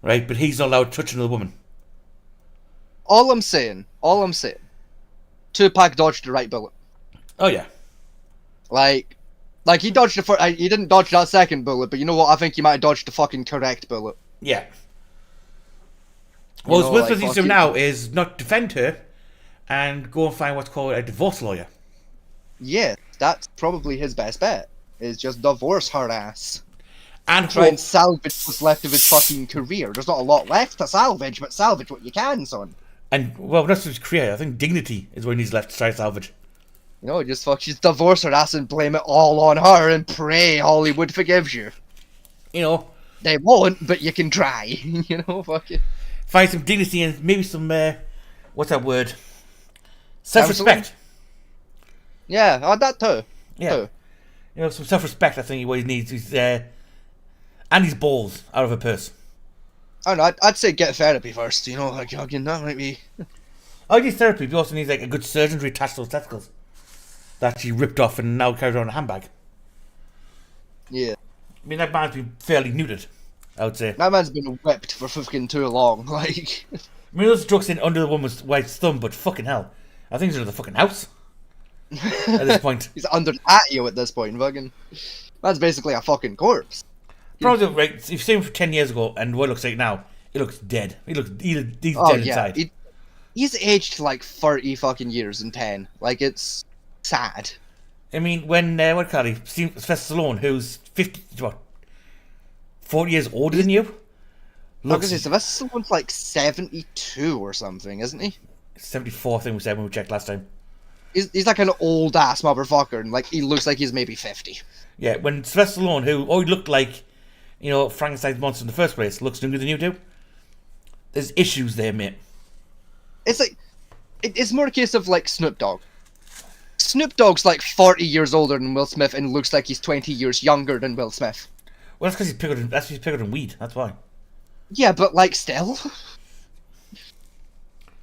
Right? But he's not allowed to touch another woman. All I'm saying, Tupac dodged the right bullet. Oh, yeah. Like he dodged the first, he didn't dodge that second bullet, but you know what? I think he might have dodged the fucking correct bullet. Yeah. Well, what he needs to do now is not defend her and go and find what's called a divorce lawyer. Yeah, that's probably his best bet, is just divorce her ass. And try and salvage what's left of his fucking career. There's not a lot left to salvage, but salvage what you can, son. And, well, not his career, I think dignity is what he needs left to try to salvage. You know, just divorce her ass and blame it all on her and pray Hollywood forgives you. You know. They won't, but you can try. You know, fuck it. Find some dignity and maybe some, what's that word? Self-respect. Yeah, that too. Yeah. Too. You know, some self-respect, I think what he needs is, and his balls out of a purse. I don't know, I'd say get therapy first, you know, like, that might be... I need therapy, but he also needs, like, a good surgeon to attach those testicles that she ripped off and now carries around a handbag. Yeah. I mean, that man's been fairly neutered, I would say. That man's been whipped for fucking too long, like... I mean, those drugs in under the woman's wife's thumb, but fucking hell. I think he's under the fucking house. At this point. He's under at you at this point, fucking... That's basically a fucking corpse. Probably, right, if you've seen him 10 years ago and what it looks like now, he looks dead. He's dead inside. He's aged like 30 fucking years in 10. Like, it's sad. I mean, when, Sylvester Stallone, who's 40 years older than you? Sylvester Stallone's like 72 or something, isn't he? 74, I think we said when we checked last time. He's like an old ass motherfucker, and like he looks like he's maybe 50. Yeah, when Sylvester Stallone, who always looked like, Frankenstein's monster in the first place, looks younger than you do. There's issues there, mate. It's like, it's more a case of like Snoop Dogg. Snoop Dogg's like 40 years older than Will Smith and looks like he's 20 years younger than Will Smith. Well, that's because he's bigger than weed. That's why. Yeah, but like still,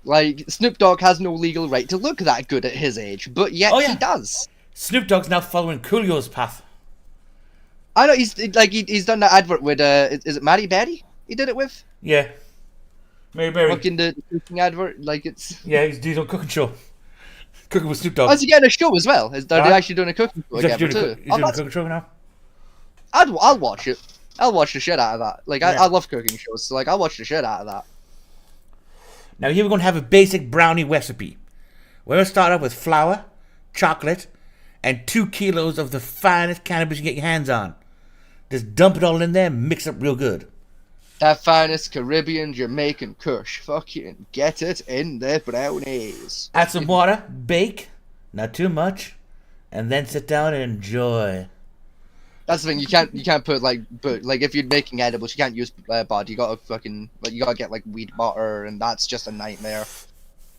like Snoop Dogg has no legal right to look that good at his age, but yet he does. Snoop Dogg's now following Coolio's path. I know he's done that advert with is it Maddie Betty? He did it with. Yeah. Mary. Fucking the cooking advert, like it's. Yeah, he's on cooking show. Cooking with Snoop Dogg. Oh, is he getting a show as well? Are they actually doing a cooking show He's again doing a cooking show now. I'll watch it. I'll watch the shit out of that. Like I love cooking shows, so like I'll watch the shit out of that. Now here we're going to have a basic brownie recipe. We're going to start off with flour, chocolate, and 2 kilos of the finest cannabis you can get your hands on. Just dump it all in there and mix it up real good. That finest Caribbean Jamaican Kush. Fucking get it in the brownies. Add some water, bake, not too much, and then sit down and enjoy. That's the thing. You can't put like if you're making edibles, you can't use bud. You gotta get like weed butter, and that's just a nightmare.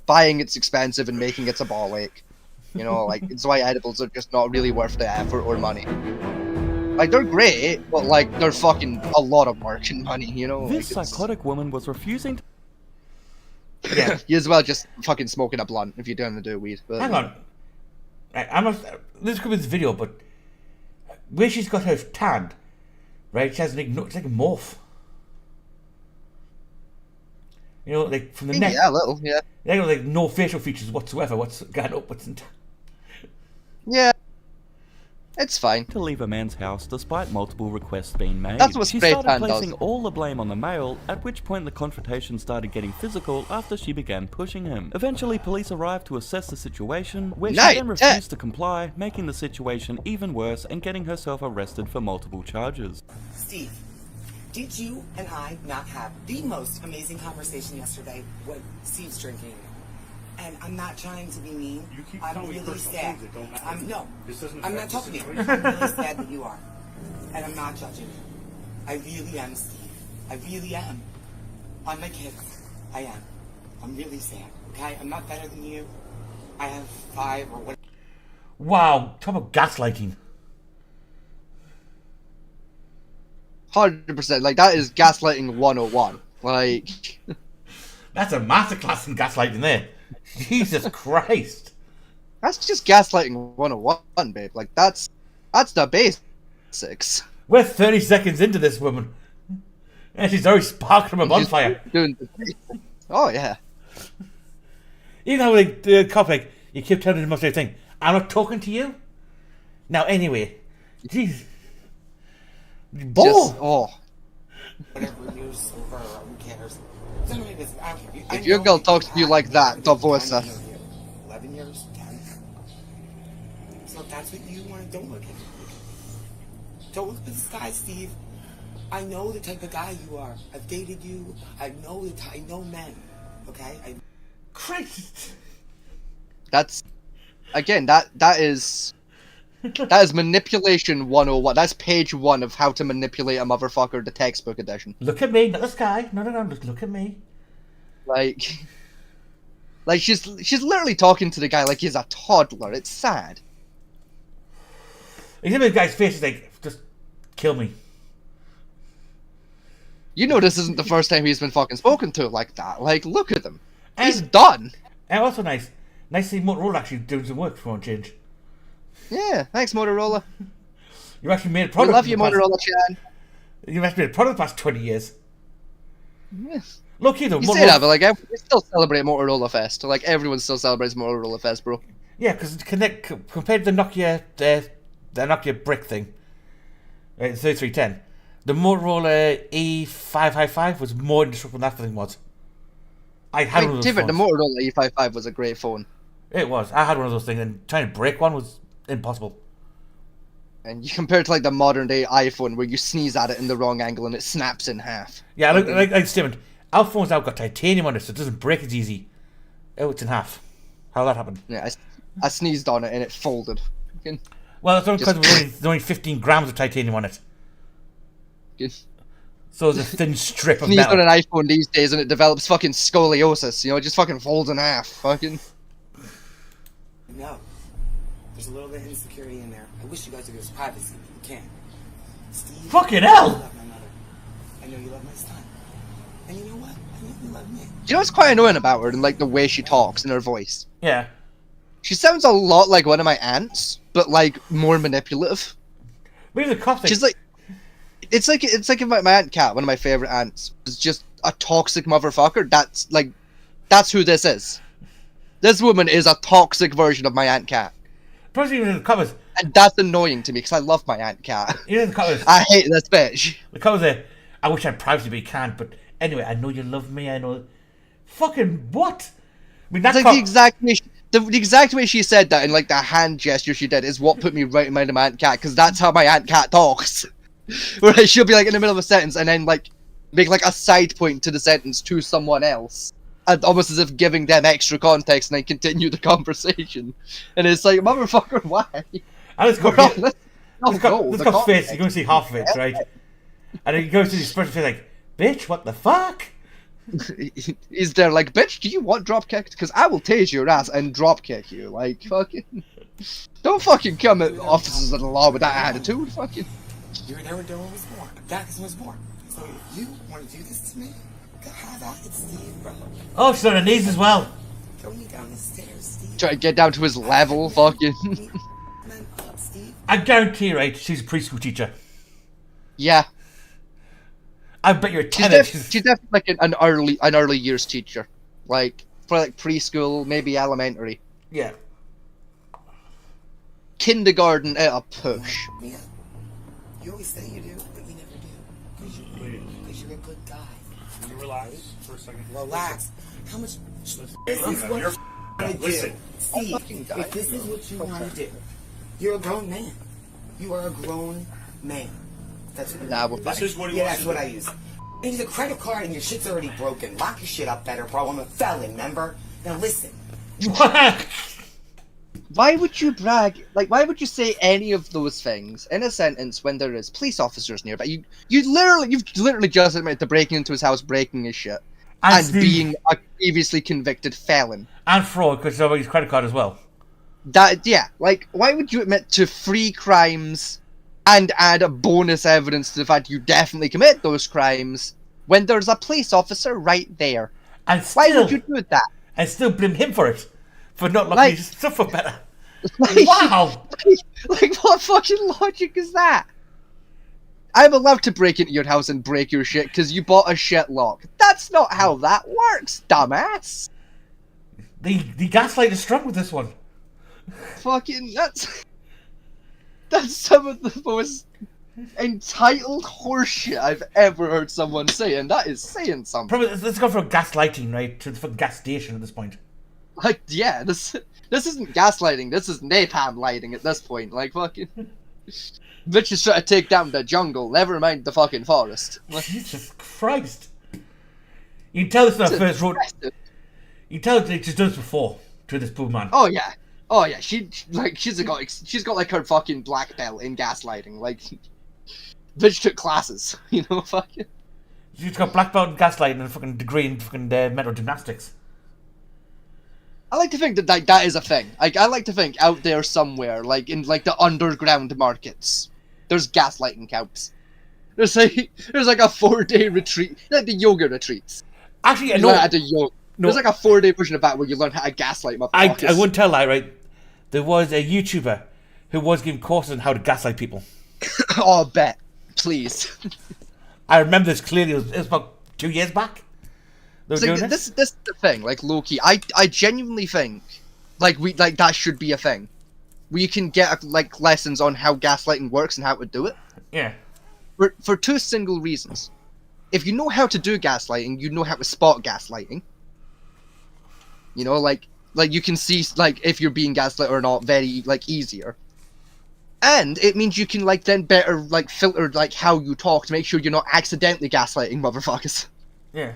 Buying it's expensive, and making it's a ball ache. Like it's why edibles are just not really worth the effort or money. Like they're great, but like they're fucking a lot of work and money. This psychotic woman was refusing to... Yeah, you as well just fucking smoking a blunt if you're doing to do weed. But, hang on, this could be this video, but where she's got her tanned, right? She has it's like a morph. Like from the neck. Yeah, a little. Yeah. Like no facial features whatsoever. What's going up? Yeah. It's fine. To leave a man's house despite multiple requests being made. That's what spray She started tan placing does. all the blame on the male, at which point the confrontation started getting physical after she began pushing him. Eventually, police arrived to assess the situation, where she then refused to comply, making the situation even worse and getting herself arrested for multiple charges. Steve, did you and I not have the most amazing conversation yesterday when Steve's drinking? And I'm not trying to be mean. I'm really sad. I'm not talking to you. I'm really sad that you are. And I'm not judging you. I really am, Steve. I really am. On my kids, I am. I'm really sad, okay? I'm not better than you. I have 5 or what. Wow, talk about gaslighting. 100%. Like, that is gaslighting 101. Like... That's a masterclass in gaslighting there. Jesus Christ. That's just gaslighting 101, babe. Like, that's the basics. We're 30 seconds into this woman. And she's already sparked from a bonfire. Oh, yeah. Even though the cop, you keep telling him the same thing. I'm not talking to you. Now, anyway. Jeez. Whatever you silver, who cares? If your girl talks to you like that, divorce her. 11 years? 10? So if that's what you want, don't look at me. Don't look at this guy, Steve. I know the type of guy you are. I've dated you. I know men. Okay? Christ. That's... Again, that is manipulation 101. That's page 1 of how to manipulate a motherfucker, the textbook edition. Look at me, not this guy. No, look at me. Like she's literally talking to the guy like he's a toddler. It's sad. He's in the guy's face. He's like, just kill me. This isn't the first time he's been fucking spoken to like that. Like, look at him. He's done. And also nice to see Motorola actually doing some work for a change. Yeah, thanks, Motorola. You actually made a product. We love you, Motorola, Chan. You've actually made a product the past 20 years. Yes. Look, you say that, but like, we still celebrate Motorola Fest. Like, everyone still celebrates Motorola Fest, bro. Yeah, because compared to the Nokia brick thing, Right, 3310. The Motorola E555 was more disruptive than that thing was. I had one of those phones. The Motorola E55 was a great phone. It was. I had one of those things, and trying to break one was impossible. And you compare it to like the modern day iPhone, where you sneeze at it in the wrong angle and it snaps in half. Yeah, like Steven, our phones now got titanium on it, so it doesn't break as easy. Oh, it's in half. How that happened? Yeah, I sneezed on it and it folded. Well, that's only because there's only 15 grams of titanium on it. So it's a thin strip of metal. metal. Sneeze on an iPhone these days and it develops fucking scoliosis. You know, it just fucking folds in half. Fucking. No. There's a little bit of insecurity in there. I wish you guys would give us privacy, but you can't. Steve, fucking hell! I love my mother. I know you love my son. And you know what? I know you love me. You know what's quite annoying about her and like the way she talks and her voice? Yeah. She sounds a lot like one of my aunts, but like more manipulative. Maybe the cops. She's like, it's like if my Aunt Kat, one of my favorite aunts, was just a toxic motherfucker. That's who this is. This woman is a toxic version of my Aunt Kat. Plus, even in the covers. And that's annoying to me because I love my Aunt Kat. Even in the covers. I hate this bitch. The covers there. I wish I had privacy, but you can't. But anyway, I know you love me. I know. Fucking what? I mean, that's like the exact way she said that and like the hand gesture she did is what put me right in mind of my Aunt Kat, because that's how my Aunt Kat talks. Where she'll be like in the middle of a sentence and then like make like a side point to the sentence to someone else, and almost as if giving them extra context, and then continue the conversation. And it's like, motherfucker, why? And it's got face. You're going to see half of it, right? And then you go to the expression face like, bitch, what the fuck? Is there like, bitch, do you want drop kicked? Because I will tase your ass and drop kick you. Like, fucking. Don't fucking come at officers of the law with that attitude. Fucking. You were there when Dylan was born. Jackson was born. So if you want to do this to me, go have at it, Steve, bro. Oh, she's on her knees as well. Throw me down the stairs, Steve. Try to get down to his level, fucking. I guarantee, right, she's a preschool teacher. Yeah. I bet you're 10. She's definitely like an early years teacher. Like, for like preschool, maybe elementary. Yeah. Kindergarten at a push. Yeah. You always say you do, but you never do. Because you're a good guy. Can you relax for a second? Relax. How much... This is what you want to do. Steve, if this is what you want to do, you're a grown man. You are a grown man. That's what this is what he yeah, wants that's to what do. I use. And use a credit card and your shit's already broken. Lock your shit up better, bro. I'm a felon, remember? Now listen. Why would you brag? Like, why would you say any of those things in a sentence when there is police officers nearby? You've literally just admitted to breaking into his house, breaking his shit, and being a previously convicted felon and fraud because somebody's credit card as well. Like, why would you admit to 3 crimes and add a bonus evidence to the fact you definitely commit those crimes when there's a police officer right there? And why would you do that? And still blame him for it. For not looking suffer better. Like, wow! Like, what fucking logic is that? I'm allowed to break into your house and break your shit because you bought a shit lock. That's not how that works, dumbass. The gaslight is strong with this one. Fucking, that's some of the most entitled horseshit I've ever heard someone say, and that is saying something. Probably, let's go from gaslighting, right, to the gas station at this point. Like, yeah, this isn't gaslighting, this is napalm lighting at this point. Like, fucking... Bitch is trying to take down the jungle, never mind the fucking forest. Jesus Christ. You can tell this is her first road. You can tell that she's done this before to this poor man. Oh, yeah. She's got like her fucking black belt in gaslighting. Like, bitch took classes, you know, fucking. She's got black belt in gaslighting and a fucking degree in fucking mental gymnastics. I like to think that that is a thing. Like, I like to think out there somewhere, like in like the underground markets, there's gaslighting camps. There's like a 4-day retreat, like the yoga retreats. Actually, there's like a 4-day version of that where you learn how to gaslight motherfuckers. I wouldn't tell that, right? There was a YouTuber who was giving courses on how to gaslight people. Oh, bet. Please. I remember this clearly. It was about 2 years back. This is the thing, like, low-key, I genuinely think, like, that should be a thing. Where you can get, like, lessons on how gaslighting works and how to do it. Yeah. For two single reasons. If you know how to do gaslighting, you know how to spot gaslighting. You know, like you can see like if you're being gaslit or not very like easier. And it means you can like then better like filter like how you talk to make sure you're not accidentally gaslighting motherfuckers. Yeah.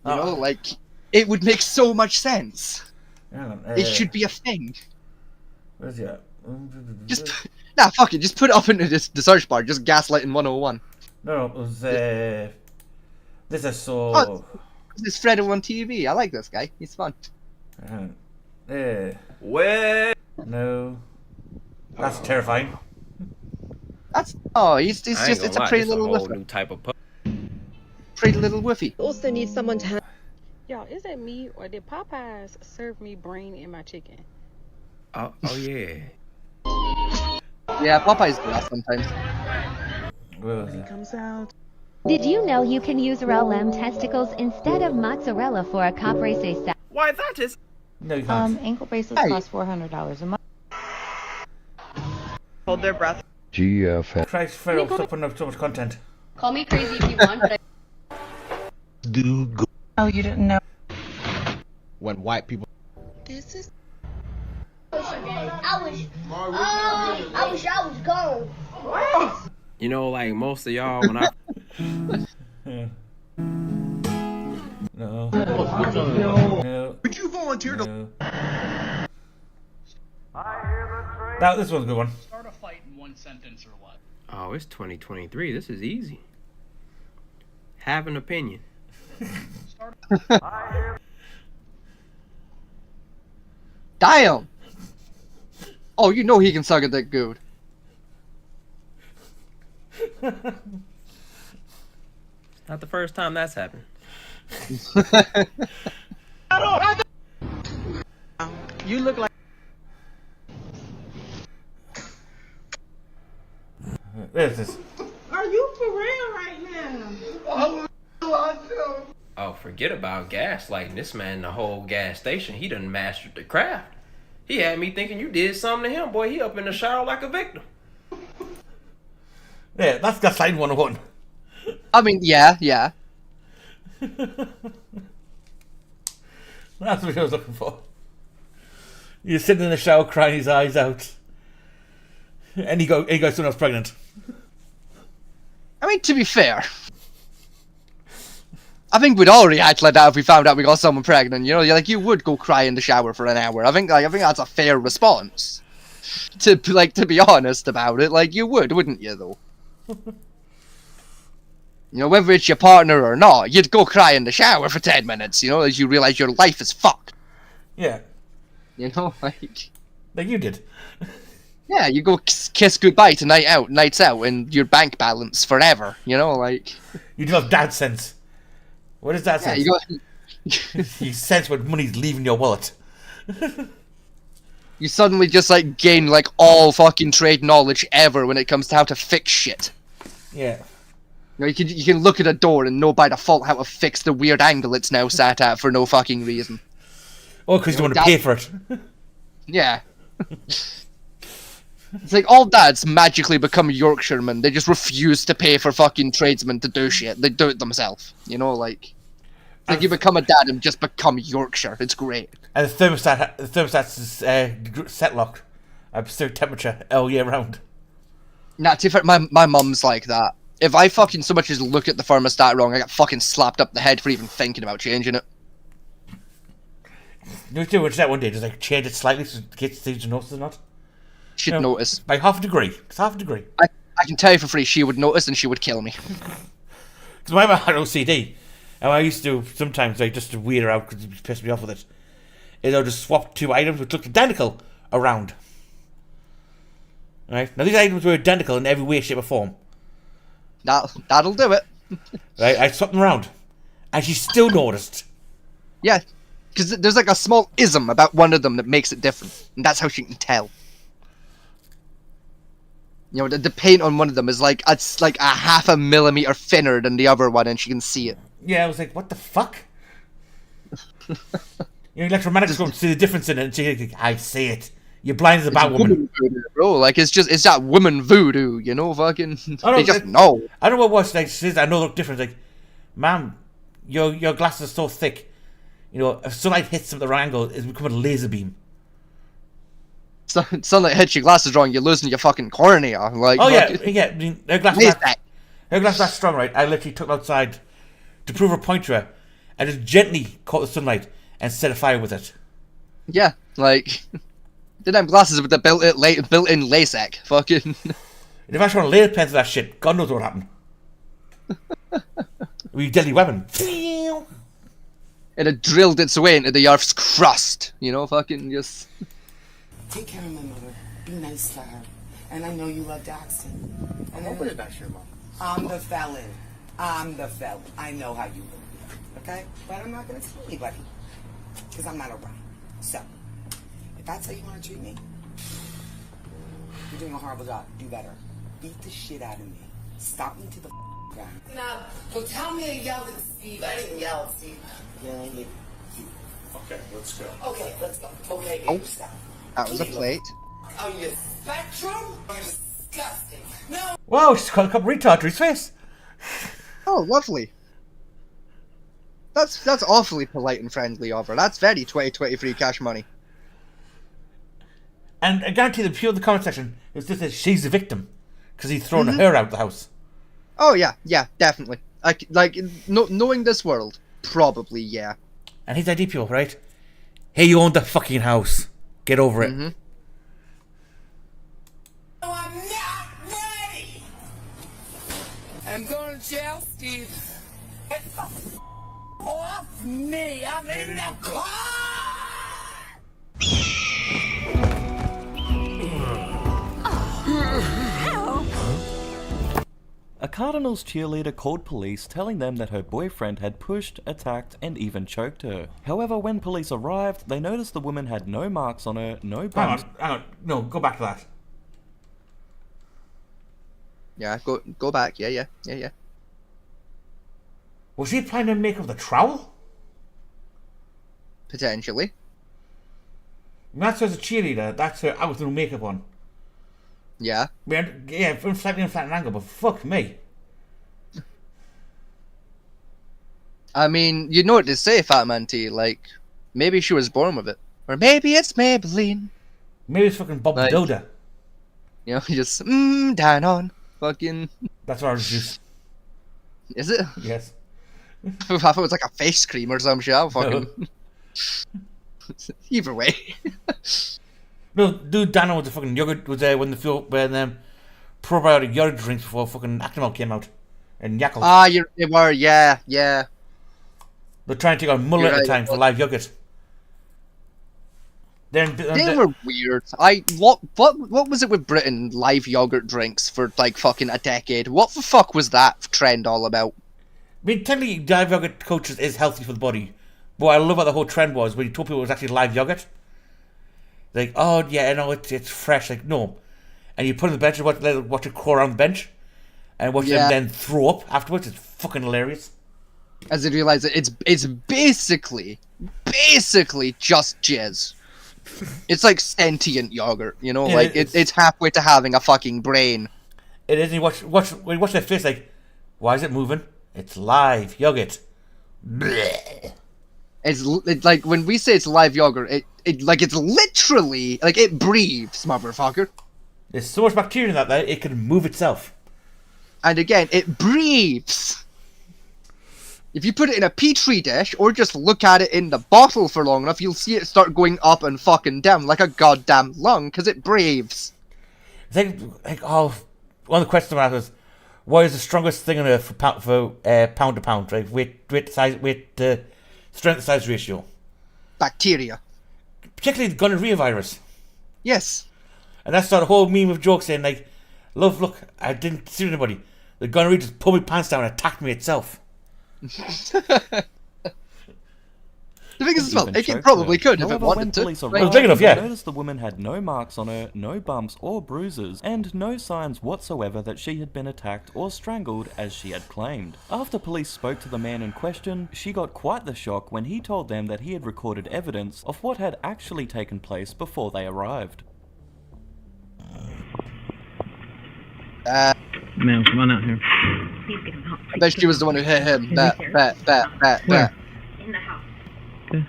You know, like it would make so much sense. It should be a thing. Where's he at? Fuck it, just put it up into the search bar, just gaslighting 101. No, it was this is so. Oh, this is Fredo on TV. I like this guy. He's fun. Where? No. That's terrifying. He's just it's a pretty little woofy. Type of Pretty little woofy. Also need someone to have. Yo, is that me or did Popeyes serve me brain in my chicken? Oh yeah. Yeah, Popeyes do that sometimes. When it comes out. Did you know you can use raw lamb testicles instead of mozzarella for a caprese salad? Why that is? No, you can't. Ankle bracelets cost $400 a month. Hold their breath. GF. Christ, Pharaoh, stop putting up so much content. Call me crazy if you want, but Oh, you didn't know. When white people. This is. I wish I was gone. You know, like most of y'all, when I. No. Would you volunteer to? Now this one's a good one. Start a fight in one sentence or what? Oh, it's 2023. This is easy. Have an opinion. Damn. Oh, you know he can suck it that good. Not the first time that's happened. You look like. There's this. Are you for real right now? Oh, forget about gaslighting. This man, the whole gas station, he done mastered the craft. He had me thinking you did something to him, boy. He up in the shower like a victim. Yeah, that's gaslighting 101. I mean, yeah. That's what I was looking for. You're sitting in the shower crying his eyes out. And he goes, someone else pregnant. I mean, to be fair, I think we'd all react like that if we found out we got someone pregnant. You know, you would go cry in the shower for an hour. I think that's a fair response. To be honest about it, like you would, wouldn't you? Though, you know, whether it's your partner or not, you'd go cry in the shower for 10 minutes. You know, as you realize your life is fucked. Yeah. You know, like you did. Yeah, you go kiss goodbye to nights out, and your bank balance forever. You know, like you do have dad sense. What is that sense? You sense when money's leaving your wallet. You suddenly just like gain like all fucking trade knowledge ever when it comes to how to fix shit. Yeah. You know, you can look at a door and know by default how to fix the weird angle it's now sat at for no fucking reason. Oh, because you don't want to pay for it. Yeah. It's like all dads magically become Yorkshiremen. They just refuse to pay for fucking tradesmen to do shit. They do it themselves. You know, like you become a dad and just become Yorkshire. It's great. And the thermostat's set locked. Absolute temperature all year round. Nah, to be fair, my mum's like that. If I fucking so much as look at the thermostat wrong, I get fucking slapped up the head for even thinking about changing it. You do that one day, just like change it slightly so it gets things to notice or not. She'd notice. By half a degree. It's half a degree. I can tell you for free, she would notice and she would kill me. Because my mum had OCD. And I used to sometimes, like, just to weird her out because it pissed me off with it, is I would just swap two items which looked identical around. Right? Now these items were identical in every way, shape or form. That'll do it. Right? I swapped them around. And she still noticed. Yeah. Because there's like a small ism about one of them that makes it different. And that's how she can tell. You know, the paint on one of them is like, it's like a 0.5 millimeter thinner than the other one and she can see it. Yeah, I was like, what the fuck? You know, electromagnetics go see the difference in it and she like, I see it. You're blind as a Batwoman. Bro, like it's that woman voodoo, you know, fucking. They just know. I don't know what was like. Says I know look different. Like, ma'am, your glasses are so thick. You know, if sunlight hits them at the wrong angle, it's becoming a laser beam. Sunlight hits your glasses wrong, you're losing your fucking cornea. Like, oh yeah. I mean, her glasses that strong, right? I literally took them outside to prove a point to her, and just gently caught the sunlight and set a fire with it. Yeah, like. Didn't have glasses with the built-in LASIK. Fucking. And if I try to lay a pen to that shit, God knows what would happen. With a deadly weapon. It had drilled its way into the Earth's crust. You know, fucking just. Take care of my mother. Be nice to her. And I know you love Daxton. And I'm pretty nice to your mom. I'm the felon. I know how you live. Okay? But I'm not gonna tell anybody. Because I'm not around. So. If that's how you want to treat me, you're doing a horrible job. Do better. Beat the shit out of me. Stop me to the ground. Now, don't tell me I yelled at Steve. I didn't yell at Steve. Yeah, I did. Okay, let's go. Okay, let's go. Okay, oh, that was a plate. Oh, you spectrum? You're disgusting. No. Wow, she's got a couple retard to his face. Oh, lovely. That's awfully polite and friendly of her. That's very 2023 cash money. And I guarantee the people in the comment section, it's just that she's the victim. Because he's thrown her out of the house. Oh, yeah, definitely. Knowing this world, probably, yeah. And he's ID people, right? Hey, you own the fucking house. Get over it. No, I'm not ready! I'm going to jail, Steve. Get the off me! I'm in the car! A Cardinals cheerleader called police telling them that her boyfriend had pushed, attacked, and even choked her. However, when police arrived, they noticed the woman had no marks on her, no bumps. Hang on. No, go back to that. Yeah, go back. Yeah. Was she planning to make up the trowel? Potentially. That's her as a cheerleader. That's her out with no makeup on. Yeah. Yeah, from slightly in flat angle, but fuck me. I mean, you know what to say, Fat Man T. Like, maybe she was born with it. Or maybe it's Maybelline. Maybe it's fucking Bob Doda. You know, just, down on. Fucking. That's orange juice. Is it? Yes. I thought it was like a face cream or some shit. Fucking. No. Either way. No, dude, Dano with the fucking yogurt was there when the probiotic yogurt drinks before fucking Actimel came out, and Yakult. Ah, they were, yeah. They're trying to take on Muller at the time for live yogurt. They were weird. What was it with Britain live yogurt drinks for like fucking a decade? What the fuck was that trend all about? I mean, technically, live yogurt culture is healthy for the body, but I love what the whole trend was when you told people it was actually live yogurt. Like, oh yeah, I know it's fresh. Like, no, and you put it on the bench and watch it crawl around the bench, and watch them then throw up afterwards. It's fucking hilarious. As they realize that it's basically just jizz. It's like sentient yogurt, you know, like it's halfway to having a fucking brain. It is. And you watch their face, like, why is it moving? It's live yogurt. Blech. It's like when we say it's live yogurt, it's literally like it breathes, motherfucker. There's so much bacteria in that it can move itself. And again, it breathes. If you put it in a petri dish or just look at it in the bottle for long enough, you'll see it start going up and fucking down like a goddamn lung because it breathes. I think one of the questions I asked was, what is the strongest thing on earth for pound to pound, right? Weight strength to size ratio. Bacteria. Particularly the gonorrhea virus. Yes. And that's not a whole meme of jokes saying like, look, I didn't see anybody. The gonorrhea just pulled my pants down and attacked me itself. The thing is as well, it probably could if it wanted to. It was big enough, yeah. Noticed the woman had no marks on her, no bumps or bruises, and no signs whatsoever that she had been attacked or strangled as she had claimed. After police spoke to the man in question, she got quite the shock when he told them that he had recorded evidence of what had actually taken place before they arrived. Ma'am, come on out here. I bet she was the one who hit him. Bet. In the house. Okay.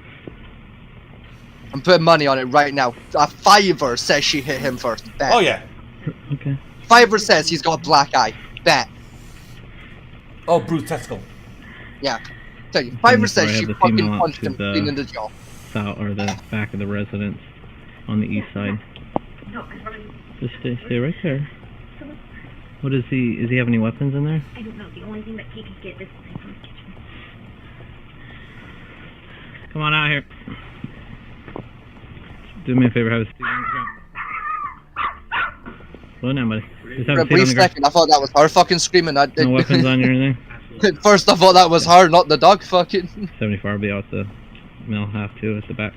I'm putting money on it right now. A fiver says she hit him first. Bet. Oh yeah. Okay. Fiver says he's got a black eye. Bet. Oh, Bruce Testicle. Yeah. Tell you, Fiver says I have she the fucking female punched him to clean in the jaw. South or the back of the residence on the east side. No, Just stay right there. What is he? Is he have any weapons in there? I don't know. The only thing that he could get is from the kitchen. Come on out here. Do me a favor, have a seat on the ground. Slow down, buddy. Just have For a a seat on brief the ground. second, I thought that was her fucking screaming. No weapons on you or anything? At first, I thought that was her, not the dog fucking. 74, I'll be out the middle half too at the back.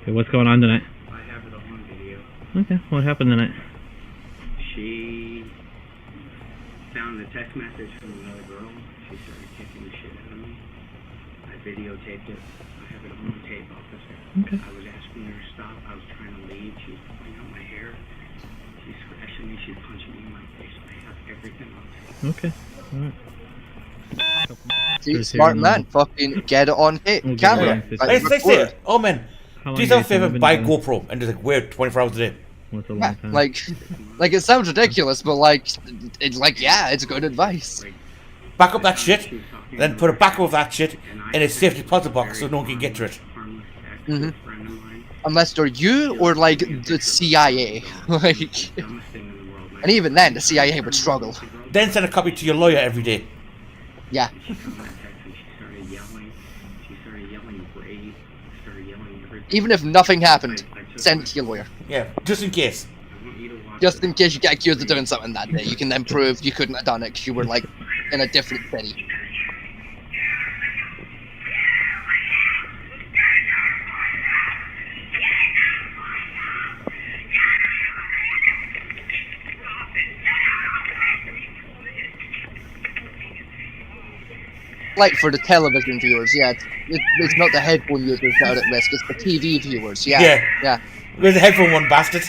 Okay, what's going on tonight? I have it on video. Okay, what happened tonight? She found a text message from another girl. She started kicking the shit out of me. I videotaped it. I have it on tape, officer. Okay. I was asking her to stop. I was trying to leave. She was pulling out my hair. She's scratching me. She's punching me in my face. I have everything on tape. Okay, alright. See, smart man, fucking get it on tape, camera. Let's say it. Oh man, How long please have have a you favor, been buy doing GoPro and just like wear it 24 hours a day. What's a long Yeah, time? like it sounds ridiculous, but yeah, it's good advice. Back up that shit, then put a backup of that shit in a safety deposit box so no one can get to it. Unless they're you or like the CIA, like, and even then the CIA would struggle. Then send a copy to your lawyer every day. Yeah. Even if nothing happened, send it to your lawyer. Yeah, just in case. Just in case you get accused of doing something that day, you can then prove you couldn't have done it because you were like in a different city. Like for the television viewers, yeah, it's not the headphone users that are at risk, it's the TV viewers, yeah. Yeah. Where's the headphone one, bastard?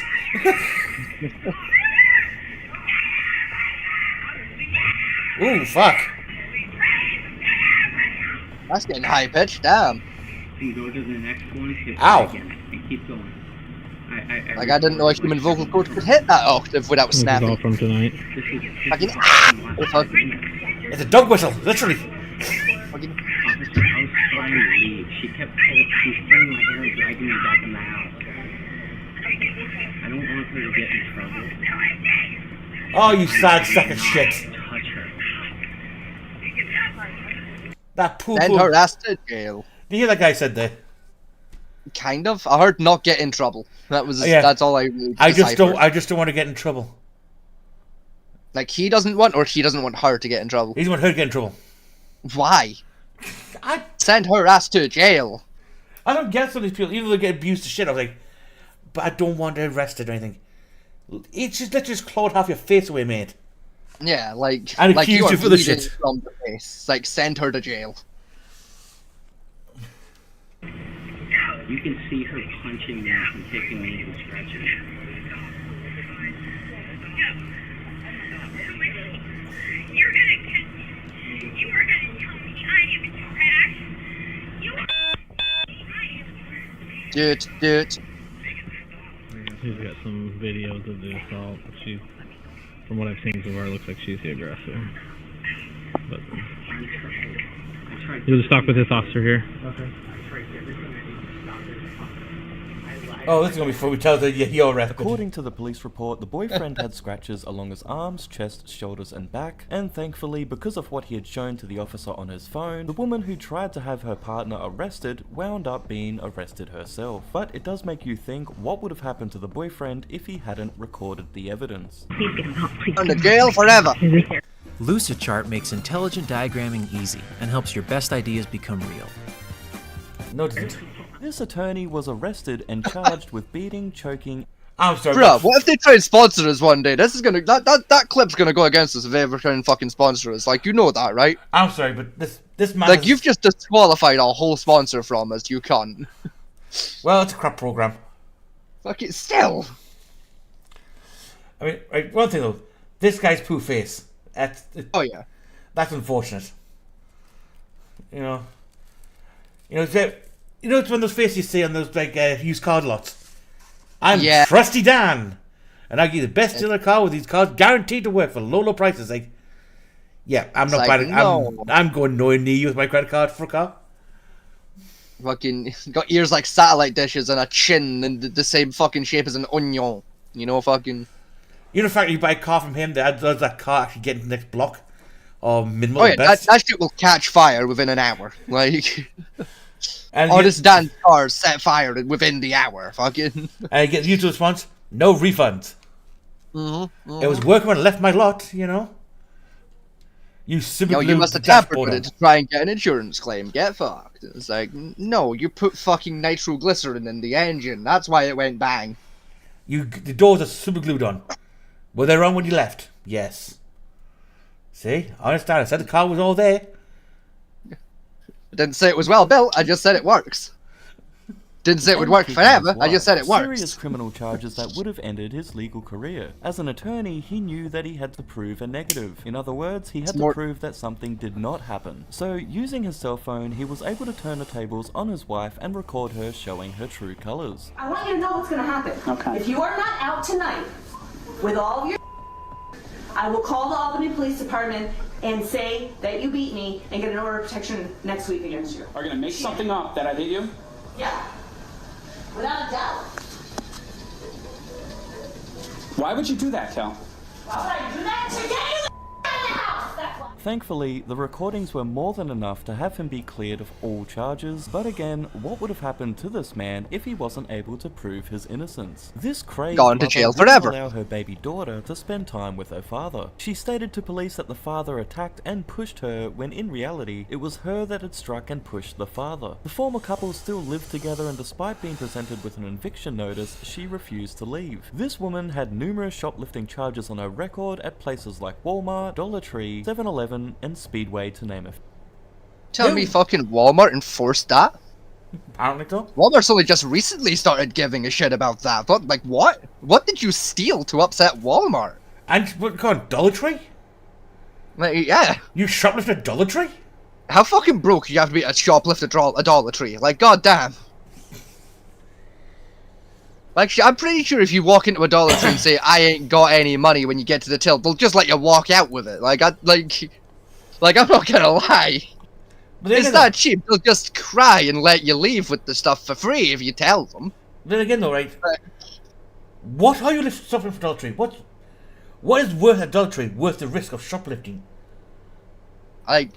Ooh, fuck. That's getting high pitched, damn. And go to the next one. Hit Ow. again, and keep going. Like I didn't know a human vocal cord could hit that octave without This is snapping. all from tonight. Fucking oh, fuck. It's a dog whistle, literally. I was trying to leave. She kept pulling my hair and dragging me back in the house. I don't want her to get in trouble. Oh, you sad sack of shit. Touch her. That poo Send her ass to jail. Do you hear that guy said there? Kind of. I heard not get in trouble. That was Yeah. that's all I really I just deciphered. don't want to get in trouble. Like he doesn't want or he doesn't want her to get in trouble. He doesn't want her to get in trouble. Why? Send her ass to jail. I don't get some of these people, even though they get abused to shit, I was like, but I don't want her arrested or anything. It's just let's just clawed half your face away, mate. Yeah, like And like accuse are you for the bleeding shit. from the face. Like send her to jail. You can see her punching me and kicking me and scratching me. Do it. He's got some videos of the assault. She's, from what I've seen so far, it looks like she's the aggressor. But you'll just talk with this officer here. Okay. Oh, this is gonna be before we tell the you're arrested. According to the police report, the boyfriend had scratches along his arms, chest, shoulders, and back, and thankfully, because of what he had shown to the officer on his phone, the woman who tried to have her partner arrested wound up being arrested herself. But it does make you think, what would have happened to the boyfriend if he hadn't recorded the evidence? On the jail forever. Lucidchart makes intelligent diagramming easy and helps your best ideas become real. No, this attorney was arrested and charged with beating, choking. I'm sorry, Bro, what if they try and sponsor us one day? This is gonna that clip's gonna go against us if they ever try and fucking sponsor us. Like you know that, right? I'm sorry, but this man. Like you've just disqualified our whole sponsor from us. You cunt. Well, it's a crap program. Fuck it, still. I mean, right, one thing though, This guy's poo face. Oh yeah. That's unfortunate. You know, it's one of those faces you see on those like used car lots. I'm Trusty Dan, and I give you the best deal in a car with these cars guaranteed to work for low prices. Like, yeah, I'm not bad. I'm going nowhere near you with my credit card for a car. Fucking got ears like satellite dishes and a chin and the same fucking shape as an onion. You know, fucking. You know, the fact that you buy a car from him, does that car actually get into the next block? Or minimal? Oh yeah, that shit will catch fire within an hour. Like, this Dan's car set fire within the hour. Fucking. And you get the usual response: no refunds. It was working when I left my lot. You know. You must have tampered with it to try and get an insurance claim. Get fucked. It's like, no, you put fucking nitroglycerin in the engine. That's why it went bang. The doors are super glued on. Were they wrong when you left? Yes. See? I understand. I said the car was all there. I didn't say it was well built. I just said it works. Didn't say it would work forever. I just said it works. Serious criminal charges that would have ended his legal career. As an attorney, he knew that he had to prove a negative. In other words, he had to prove that something did not happen. So, using his cell phone, he was able to turn the tables on his wife and record her showing her true colors. I want you to know what's going to happen. Okay. If you are not out tonight with all of your I will call the Albany Police Department and say that you beat me and get an order of protection next week against you. Are you going to make something up that I hit you? Yeah. Without a doubt. Why would you do that, Cal? Why would I do that? To get you the house! That's why. Thankfully, the recordings were more than enough to have him be cleared of all charges, but again, what would have happened to this man if he wasn't able to prove his innocence? This crazed gone to jail forever. Allow her baby daughter to spend time with her father. She stated to police that the father attacked and pushed her, when in reality, it was her that had struck and pushed the father. The former couple still lived together, and despite being presented with an eviction notice, she refused to leave. This woman had numerous shoplifting charges on her record at places like Walmart, Dollar Tree, 7-Eleven, and Speedway, to name a few. Tell me fucking Walmart enforced that? Apparently so. Walmart's only just recently started giving a shit about that. But, like, what? What did you steal to upset Walmart? And what, called Dollar Tree? Like, yeah. You shoplifted a Dollar Tree? How fucking broke you have to be to shoplift a Dollar Tree? Like, goddamn. Like, I'm pretty sure if you walk into a Dollar Tree and say, I ain't got any money when you get to the till, they'll just let you walk out with it. Like, I'm not gonna lie. It's that cheap. They'll just cry and let you leave with the stuff for free if you tell them. Then again, though, right? What are you suffering for Dollar Tree? What is worth a Dollar Tree worth the risk of shoplifting? Like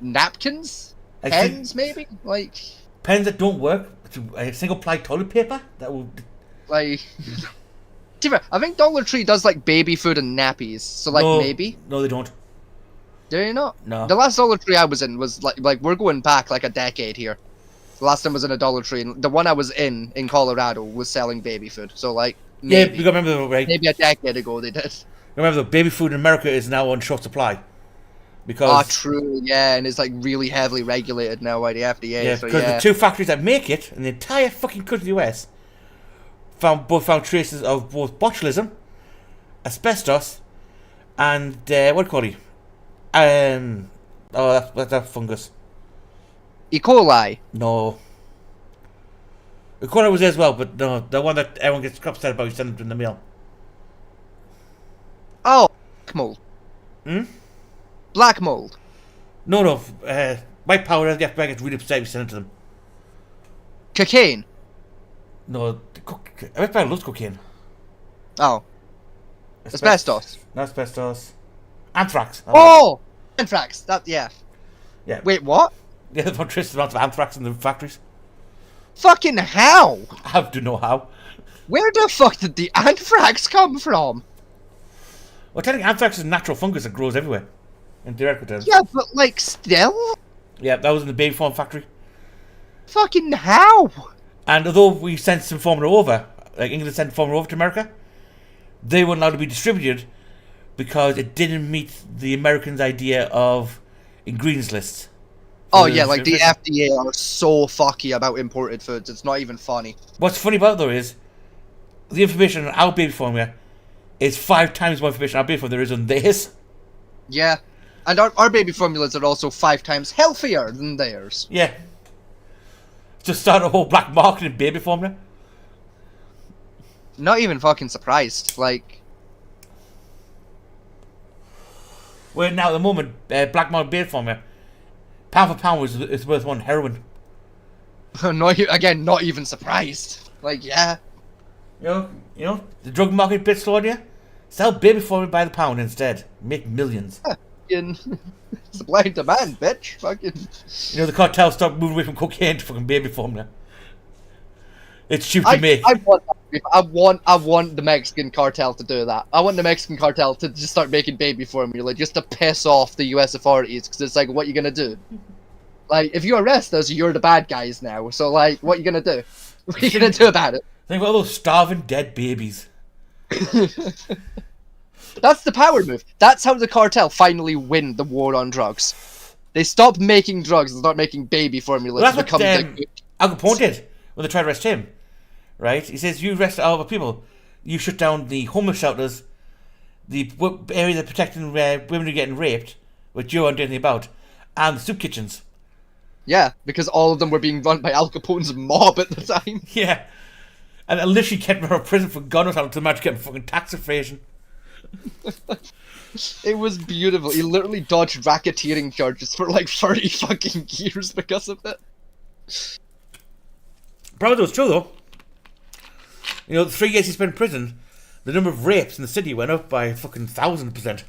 napkins, pens, maybe. Like pens that don't work. A single-ply toilet paper that will. Like, I think Dollar Tree does like baby food and nappies. So like maybe. No, they don't. Do you not? No. The last Dollar Tree I was in was like we're going back like a decade here. The last time I was in a Dollar Tree, and the one I was in Colorado was selling baby food. So like maybe, yeah, you gotta remember right? Maybe a decade ago they did. Remember, the baby food in America is now on short supply. Because true, yeah, and it's like really heavily regulated now by the FDA. Yeah, so, because the two factories that make it in the entire fucking country of the US found traces of both botulism, asbestos, and what do you call it? That's that fungus. E. coli. No. E. coli was there as well, but no, the one that everyone gets upset about, you send them in the mail. Oh, black mold. Hmm? Black mold. No, white powder, the FBI gets really upset, we send it to them. Cocaine. No, everybody loves cocaine. Oh. Asbestos. No asbestos. Anthrax. Oh! Anthrax. Yeah. Wait, what? Yeah, there's traces amounts of anthrax in the factories. Fucking how? I don't know how. Where the fuck did the anthrax come from? Well, technically anthrax is a natural fungus that grows everywhere. In theoretical terms. Yeah, but like still? Yeah, that was in the baby formula factory. Fucking how? And although we sent some formula over, like England sent formula over to America, they weren't allowed to be distributed because it didn't meet the Americans' idea of ingredients lists. Oh yeah, like the FDA are so fucky about imported foods, it's not even funny. What's funny about it though is, the information on our baby formula is 5 times more information on baby formula there is on theirs. Yeah. And our baby formulas are also 5 times healthier than theirs. Yeah. Just start a whole black market in baby formula. Not even fucking surprised. Like, where now at the moment, black market baby formula, pound for pound is worth one heroin. Not even surprised. Like, yeah. You know, the drug market bit slowed you. Sell baby formula by the pound instead. Make millions. Supply and demand, bitch. Fucking. You know, the cartel stopped moving away from cocaine to fucking baby formula. It's cheap to make. I want the Mexican cartel to do that. I want the Mexican cartel to just start making baby formula just to piss off the US authorities, because it's like, what you gonna do? Like, if you arrest us, you're the bad guys now. So, like, what you gonna do? What are you gonna do about it? Think about all those starving dead babies. That's the power move. That's how the cartel finally win the war on drugs. They stop making drugs and start making baby formula. Well, that's what Al Capone did when they tried to arrest him. Right? He says, you arrest all the people. You shut down the homeless shelters, the area that protecting women who are getting raped, which you aren't doing anything about, and the soup kitchens. Yeah, because all of them were being run by Al Capone's mob at the time. Yeah. And it literally kept him out of prison for God knows how to match getting fucking tax evasion. It was beautiful. He literally dodged racketeering charges for like 30 fucking years because of it. Probably was true though. You know, the 3 years he spent in prison, the number of rapes in the city went up by fucking 1,000%.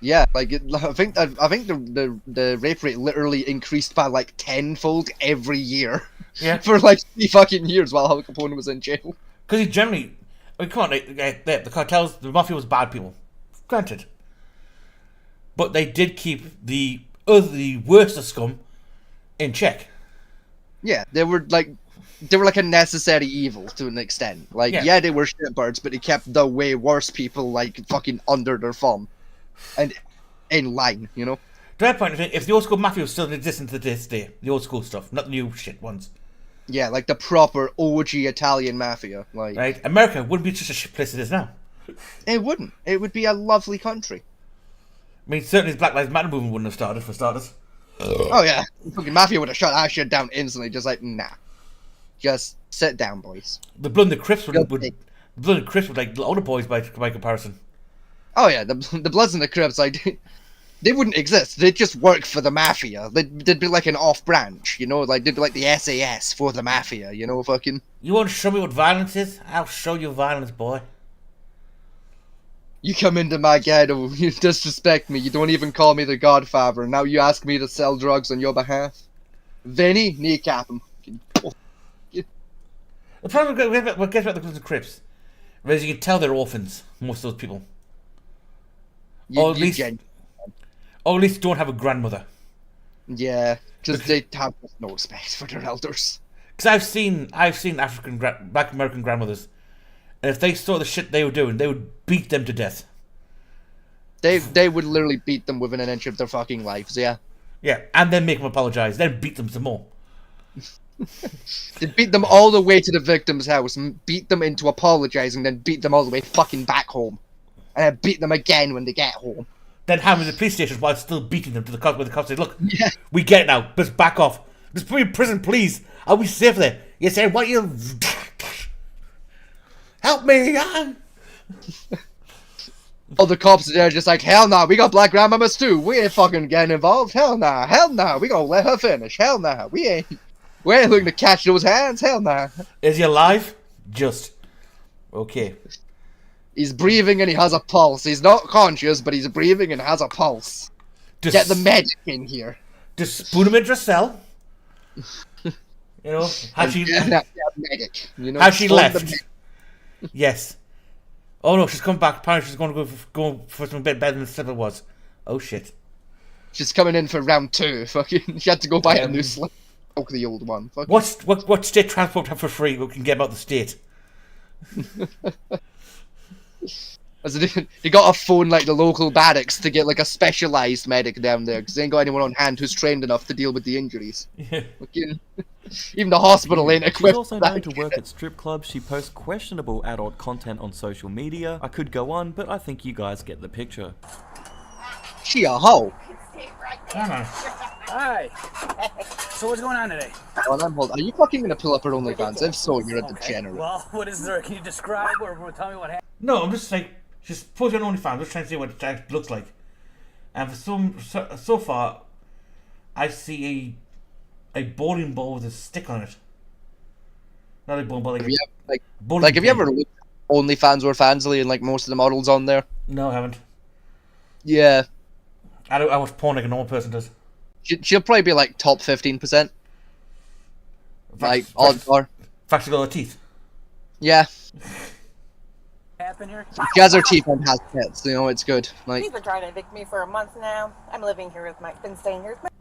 Yeah, like I think the rape rate literally increased by like tenfold every year. Yeah. For like 3 fucking years while Al Capone was in jail. Because he generally, I mean, come on, the cartels, the mafia was bad people, granted, but they did keep the worst of scum in check. Yeah, they were like a necessary evil to an extent. Like, yeah they were shitbirds, but they kept the way worse people like fucking under their thumb and in line, you know. To that point, if the old school mafia was still in existence to this day, the old school stuff, not the new shit ones. Yeah, like the proper OG Italian mafia. Like, right, America wouldn't be such a shit place it is now. It wouldn't. It would be a lovely country. I mean, certainly the Black Lives Matter movement wouldn't have started, for starters. Oh yeah, the fucking mafia would have shut that shit down instantly. Just like, nah, just sit down, boys. The Blood and the Crips would like the older boys by comparison. Oh yeah, the Bloods and the Crips, like, they wouldn't exist. They'd just work for the mafia. They'd be like an off branch, you know, like they'd be like the SAS for the mafia, you know, fucking. You want to show me what violence is? I'll show you violence, boy. You come into my ghetto, you disrespect me, you don't even call me the Godfather, now you ask me to sell drugs on your behalf? Vinny, kneecap him. The problem with what gets about the Bloods and Crips is you can tell they're orphans, most of those people. Or at least don't have a grandmother. Yeah, because they have no respect for their elders. Because I've seen Black American grandmothers, and if they saw the shit they were doing, they would beat them to death. They would literally beat them within an inch of their fucking lives, yeah. Yeah, and then make them apologize, then beat them some more. They beat them all the way to the victim's house, and beat them into apologizing, then beat them all the way fucking back home. And then beat them again when they get home. Then have them in the police station while still beating them to the cops, where the cops say, look, we get it now, just back off. Just put me in prison, please. I'll be safe there. You say, what you... Help me, All the cops are there just like, hell nah, we got black grandmamas too. We ain't fucking getting involved. Hell nah, we gonna let her finish. Hell nah, we ain't looking to catch those hands. Hell nah. Is he alive? Just. Okay. He's breathing and he has a pulse. He's not conscious, but he's breathing and has a pulse. Get the medic in here. Just spoon him into a cell. You know, has she medic? You know, has she left? Yes. Oh no, she's come back. Apparently she's going to go for some bit better than the slipper was. Oh shit. She's coming in for round 2. Fucking, she had to go buy a new slipper. Fuck the old one. Fucking. What state transport have for free? We can get about the state. As they got to phone like the local barracks to get like a specialised medic down there because they ain't got anyone on hand who's trained enough to deal with the injuries. Fucking, even the hospital ain't equipped. She's also known to work at strip clubs. She posts questionable adult content on social media. I could go on, but I think you guys get the picture. She a hoe. Hi. So what's going on today? Are you fucking gonna pull up her OnlyFans? If so, you're a degenerate. Well, what is there? Can you describe or tell me what happened? No, I'm just like, she's posting on OnlyFans, just trying to see what it looks like. And for so far, I see a bowling ball with a stick on it. Not a bowling ball, Have you ever looked at OnlyFans or Fansly and like most of the models on there? No, I haven't. Yeah. I watch porn like a normal person does. She'll probably be like top 15%. Like, odds are. Fact, she got her teeth. Yeah. Happen here? She has her teeth and has tits, you know, it's good. Like, He's been trying to evict me for a month now. I'm living here with been staying here with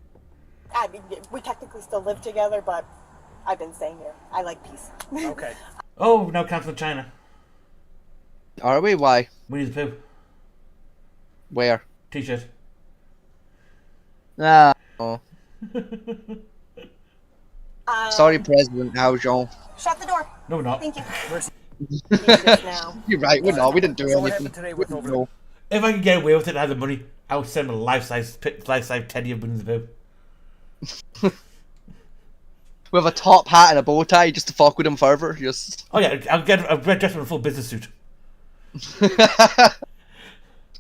I mean, we technically still live together, but I've been staying here. I like peace. Okay. Oh, now canceling China. Are we? Why? Winnie the Pooh. Where? T-shirt. Ah. Oh. Sorry, President. How's Jean? Shut the door. No, we're not. Thank you. You're right. We're not. We didn't do So what anything. happened today with No. If I could get away with it and have the money, I would send him a life-size teddy of Winnie the Pooh. With a top hat and a bow tie, just to fuck with him further. Just. Oh yeah, I'll dress him in a full business suit.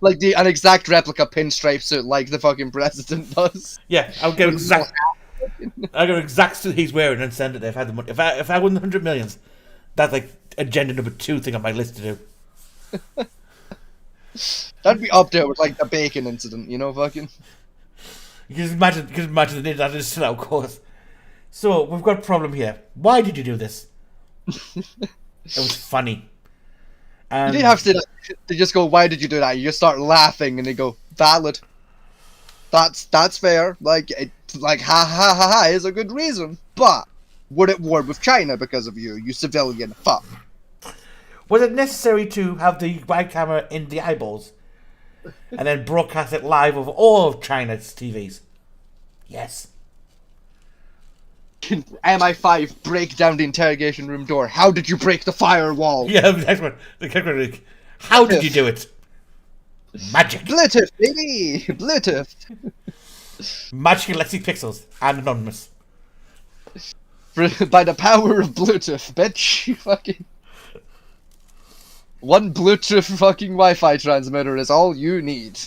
Like an exact replica pinstripe suit, like the fucking president does. Yeah, I'll get exact suit he's wearing and send it there if I had the money. If I won the 100 millions, that's like agenda number 2 thing on my list to do. That'd be up there with like the bacon incident, you know, fucking. You can imagine that is still out, of course. So we've got a problem here. Why did you do this? It was funny. You didn't have to just go, why did you do that? You just start laughing and they go, valid. That's fair. Like, ha ha ha ha is a good reason. But, we're at war with China because of you, you civilian fuck. Was it necessary to have the wide camera in the eyeballs and then broadcast it live over all of China's TVs? Yes. MI5 break down the interrogation room door. How did you break the firewall? Yeah, the next one. How did you do it? Magic. Bluetooth, baby! Bluetooth. Magic Alexi Pixels and Anonymous. By the power of Bluetooth, bitch. Fucking. One Bluetooth fucking Wi-Fi transmitter is all you need.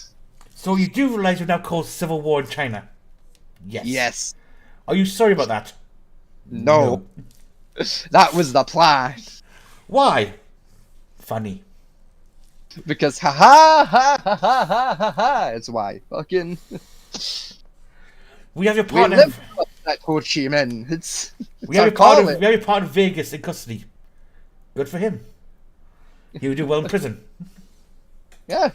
So you do realize you've now caused civil war in China? Yes. Yes. Are you sorry about that? No. That was the plan. Why? Funny. Because ha ha ha ha ha ha ha ha. It's why. Fucking. We have your partner. We live at Ho Chi Minh. It's we have your partner Vegas in custody. Good for him. He would do well in prison. Yeah.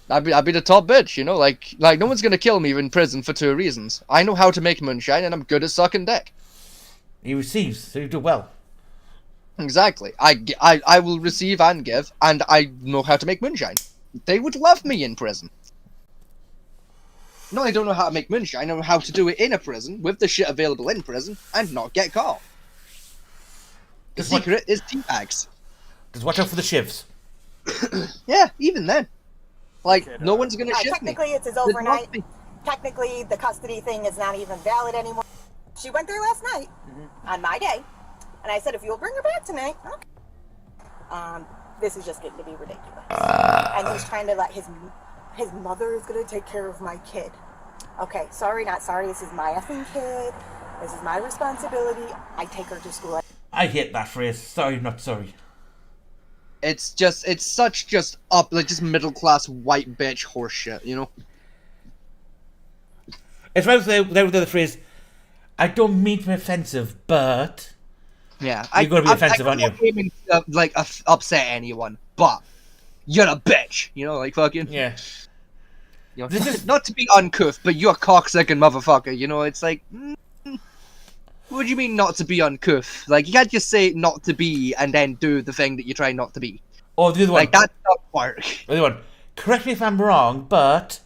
I'd be the top bitch, you know, like no one's gonna kill me in prison for 2 reasons. I know how to make moonshine and I'm good at sucking dick. He receives, so you do well. Exactly. I will receive and give, and I know how to make moonshine. They would love me in prison. No, I don't know how to make moonshine, I know how to do it in a prison, with the shit available in prison, and not get caught. The secret is tea bags. Just watch out for the shivs. Yeah, even then. Like, no one's gonna shift me. Technically, it's his overnight. Technically, the custody thing is not even valid anymore. She went there last night, on my day, and I said, if you'll bring her back tonight, okay. This is just getting to be ridiculous. And he's trying to let his mother is gonna take care of my kid. Okay, sorry, not sorry, this is my effing kid. This is my responsibility. I take her to school. I hate that phrase, sorry, not sorry. It's such just middle class white bitch horseshit, you know? It's right with the phrase, I don't mean to be offensive, but... Yeah, you're going to be offensive, aren't you? I'm not aiming to, upset anyone, but you're a bitch, you know, like fucking... Yeah. You know, not to be uncouth, but you're a cocksucking motherfucker, you know, it's like... What do you mean not to be uncouth? Like, you can't just say not to be and then do the thing that you try not to be. Or the other one. Like, that's not work. The other one. Correct me if I'm wrong, but...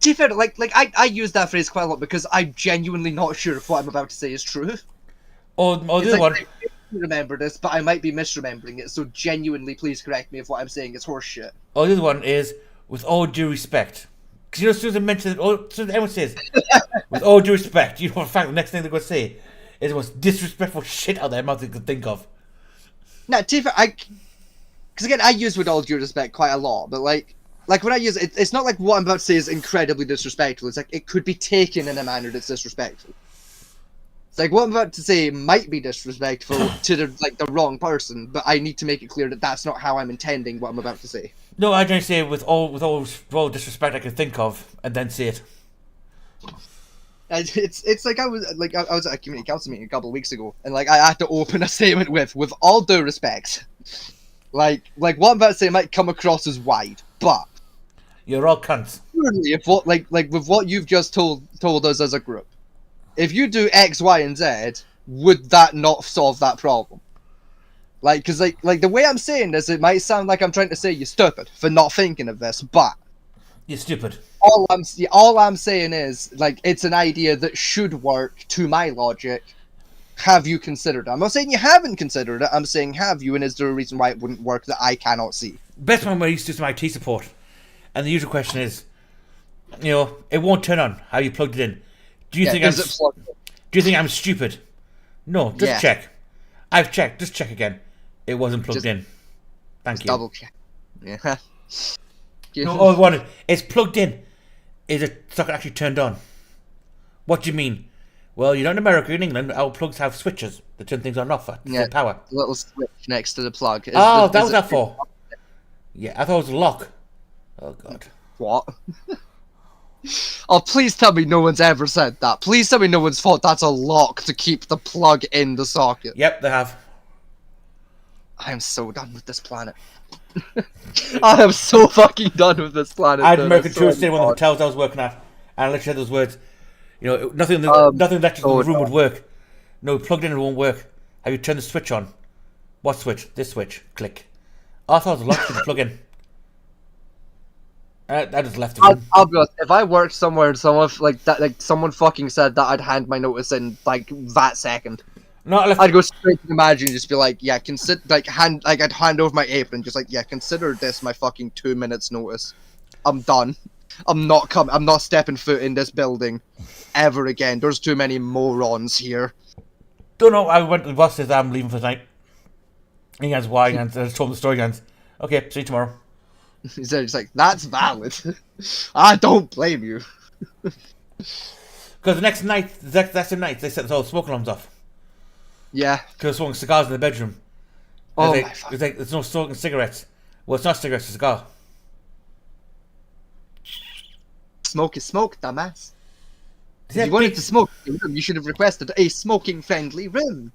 To be fair, like I use that phrase quite a lot because I'm genuinely not sure if what I'm about to say is true. Or the other like, one... I remember this, but I might be misremembering it, so genuinely please correct me if what I'm saying is horseshit. Or the other one is, with all due respect. Because you know, Susan mentioned, Susan everyone says, with all due respect, you know, in fact, the next thing they're going to say is the most disrespectful shit out there mouth they could think of. Now, to be fair, because again, I use with all due respect quite a lot, but like when I use it, it's not like what I'm about to say is incredibly disrespectful. It's like it could be taken in a manner that's disrespectful. It's like what I'm about to say might be disrespectful to the wrong person, but I need to make it clear that that's not how I'm intending what I'm about to say. No, I don't say with all disrespect I can think of, and then say it. And it's like I was at a community council meeting a couple of weeks ago, and like I had to open a statement with all due respect, like what I'm about to say might come across as wide, but you're all cunts. Surely, if what like with what you've just told us as a group, if you do X, Y, and Z, would that not solve that problem? Like, because like the way I'm saying this, it might sound like I'm trying to say you're stupid for not thinking of this, but you're stupid. All I'm saying is, like, it's an idea that should work to my logic. Have you considered it? I'm not saying you haven't considered it. I'm saying have you, and is there a reason why it wouldn't work that I cannot see? Best one where you used to do some IT support, and the usual question is, you know, it won't turn on. How you plugged it in? Do you think I'm stupid? No, just check. I've checked. Just check again. It wasn't plugged in. Thank you. Double check. Yeah. No, all I wanted. It's plugged in. Is the socket actually turned on? What do you mean? Well, you're not in America, in England. Our plugs have switches that turn things on and off for power. Little switch next to the plug. That was that for? Yeah, I thought it was a lock. Oh god. What? Oh, please tell me no one's ever said that. Please tell me no one's thought that's a lock to keep the plug in the socket. Yep, they have. I am so done with this planet. I am so fucking done with this planet. I had an American tourist in one of the hotels I was working at, and I literally said those words. You know, nothing electric in the room would work. No, plugged in it won't work. Have you turned the switch on? What switch? This switch. Click. I thought it was a lock to the plug in. I just left it. I'll be honest. If I worked somewhere and someone someone fucking said that, I'd hand my notice in like that second. No, I'd go straight to the manager and just be like, yeah, I'd hand over my apron, just like, yeah, consider this my fucking 2 minutes notice. I'm done. I'm not stepping foot in this building ever again. There's too many morons here. Don't know. I went to the boss, says I'm leaving for the night. He goes, why? And I told him the story. He goes, okay, see you tomorrow. He's like, that's valid. I don't blame you. Because the next night, that's the night they set all the smoke alarms off. Yeah. Because smoking cigars in the bedroom. Oh my fuck. It's like, there's no smoking cigarettes. Well, it's not cigarettes, it's a cigar. Smoke is smoke, dumbass. If you wanted to smoke in the room, you should have requested a smoking-friendly room.